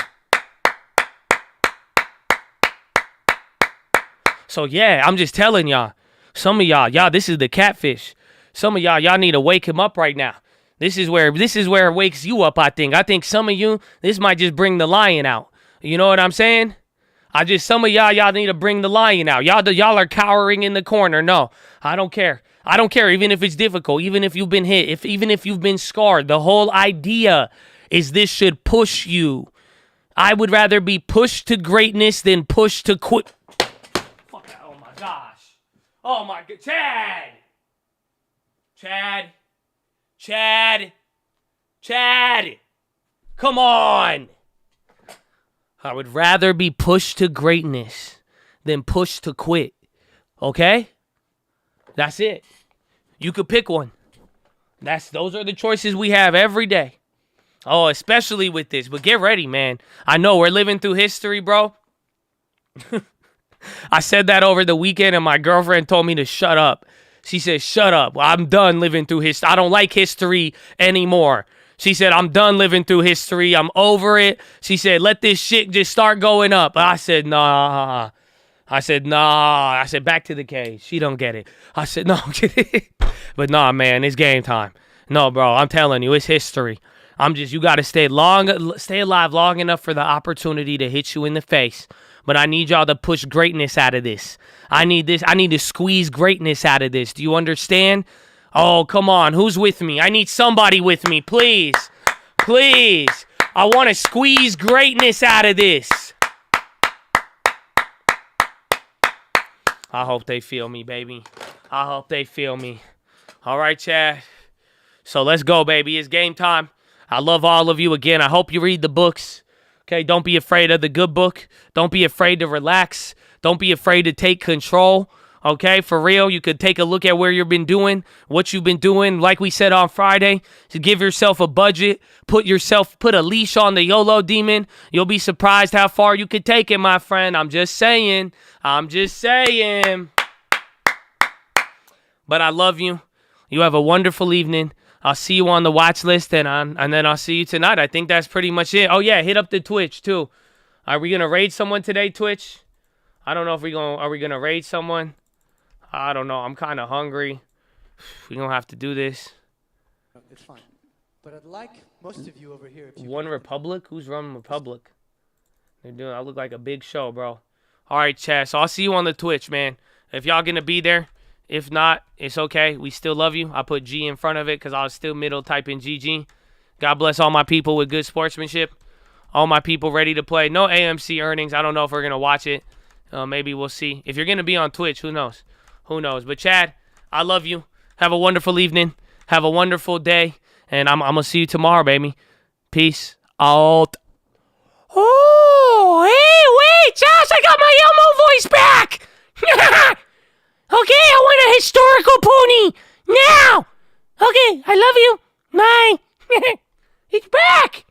So yeah, I'm just telling y'all, some of y'all, this is the catfish. Some of y'all need to wake him up right now. This is where it wakes you up, I think. I think some of you, this might just bring the lion out. You know what I'm saying? Some of y'all need to bring the lion out. Y'all are cowering in the corner. No, I don't care. I don't care, even if it's difficult, even if you've been hit, even if you've been scarred. The whole idea is this should push you. I would rather be pushed to greatness than pushed to quit. Fuck that. Oh my gosh. Oh my God. Chad. Come on. I would rather be pushed to greatness than pushed to quit. Okay? That's it. You could pick one. Those are the choices we have every day. Oh, especially with this. But get ready, man. I know we're living through history, bro. I said that over the weekend and my girlfriend told me to shut up. She said, shut up. Well, I'm done living through history. I don't like history anymore. She said, I'm done living through history. I'm over it. She said, let this shit just start going up. I said, nah. I said, back to the cage. She don't get it. I said, no, I'm kidding. But nah, man, it's game time. No, bro, I'm telling you, it's history. You got to stay alive long enough for the opportunity to hit you in the face. But I need y'all to push greatness out of this. I need to squeeze greatness out of this. Do you understand? Oh, come on. Who's with me? I need somebody with me, please. Please. I want to squeeze greatness out of this. I hope they feel me, baby. I hope they feel me. All right, Chad. So let's go, baby. It's game time. I love all of you again. I hope you read the books. Okay, don't be afraid of the good book. Don't be afraid to relax. Don't be afraid to take control. Okay, for real, you could take a look at where you've been doing, what you've been doing. Like we said on Friday, to give yourself a budget, put a leash on the YOLO demon. You'll be surprised how far you could take it, my friend. I'm just saying. But I love you. You have a wonderful evening. I'll see you on the watch list, and then I'll see you tonight. I think that's pretty much it. Oh yeah, hit up the Twitch too. Are we gonna raid someone today, Twitch? I don't know if are we gonna raid someone? I don't know. I'm kind of hungry. We don't have to do this. It's fine. But I'd like most of you over here. If you One Republic? Who's running Republic? I look like a big show, bro. All right, chat. So I'll see you on the Twitch, man. If y'all gonna be there, If not, it's okay. We still love you. I put G in front of it because I was still middle typing GG. God bless all my people with good sportsmanship. All my people ready to play. No AMC earnings. I don't know if we're going to watch it. Maybe we'll see. If you're going to be on Twitch, who knows? Who knows? But Chad, I love you. Have a wonderful evening. Have a wonderful day. And I'm going to see you tomorrow, baby. Peace out. Oh, hey, wait, Josh, I got my Elmo voice back. Okay, I want a historical pony now. Okay, I love you. Bye. It's back.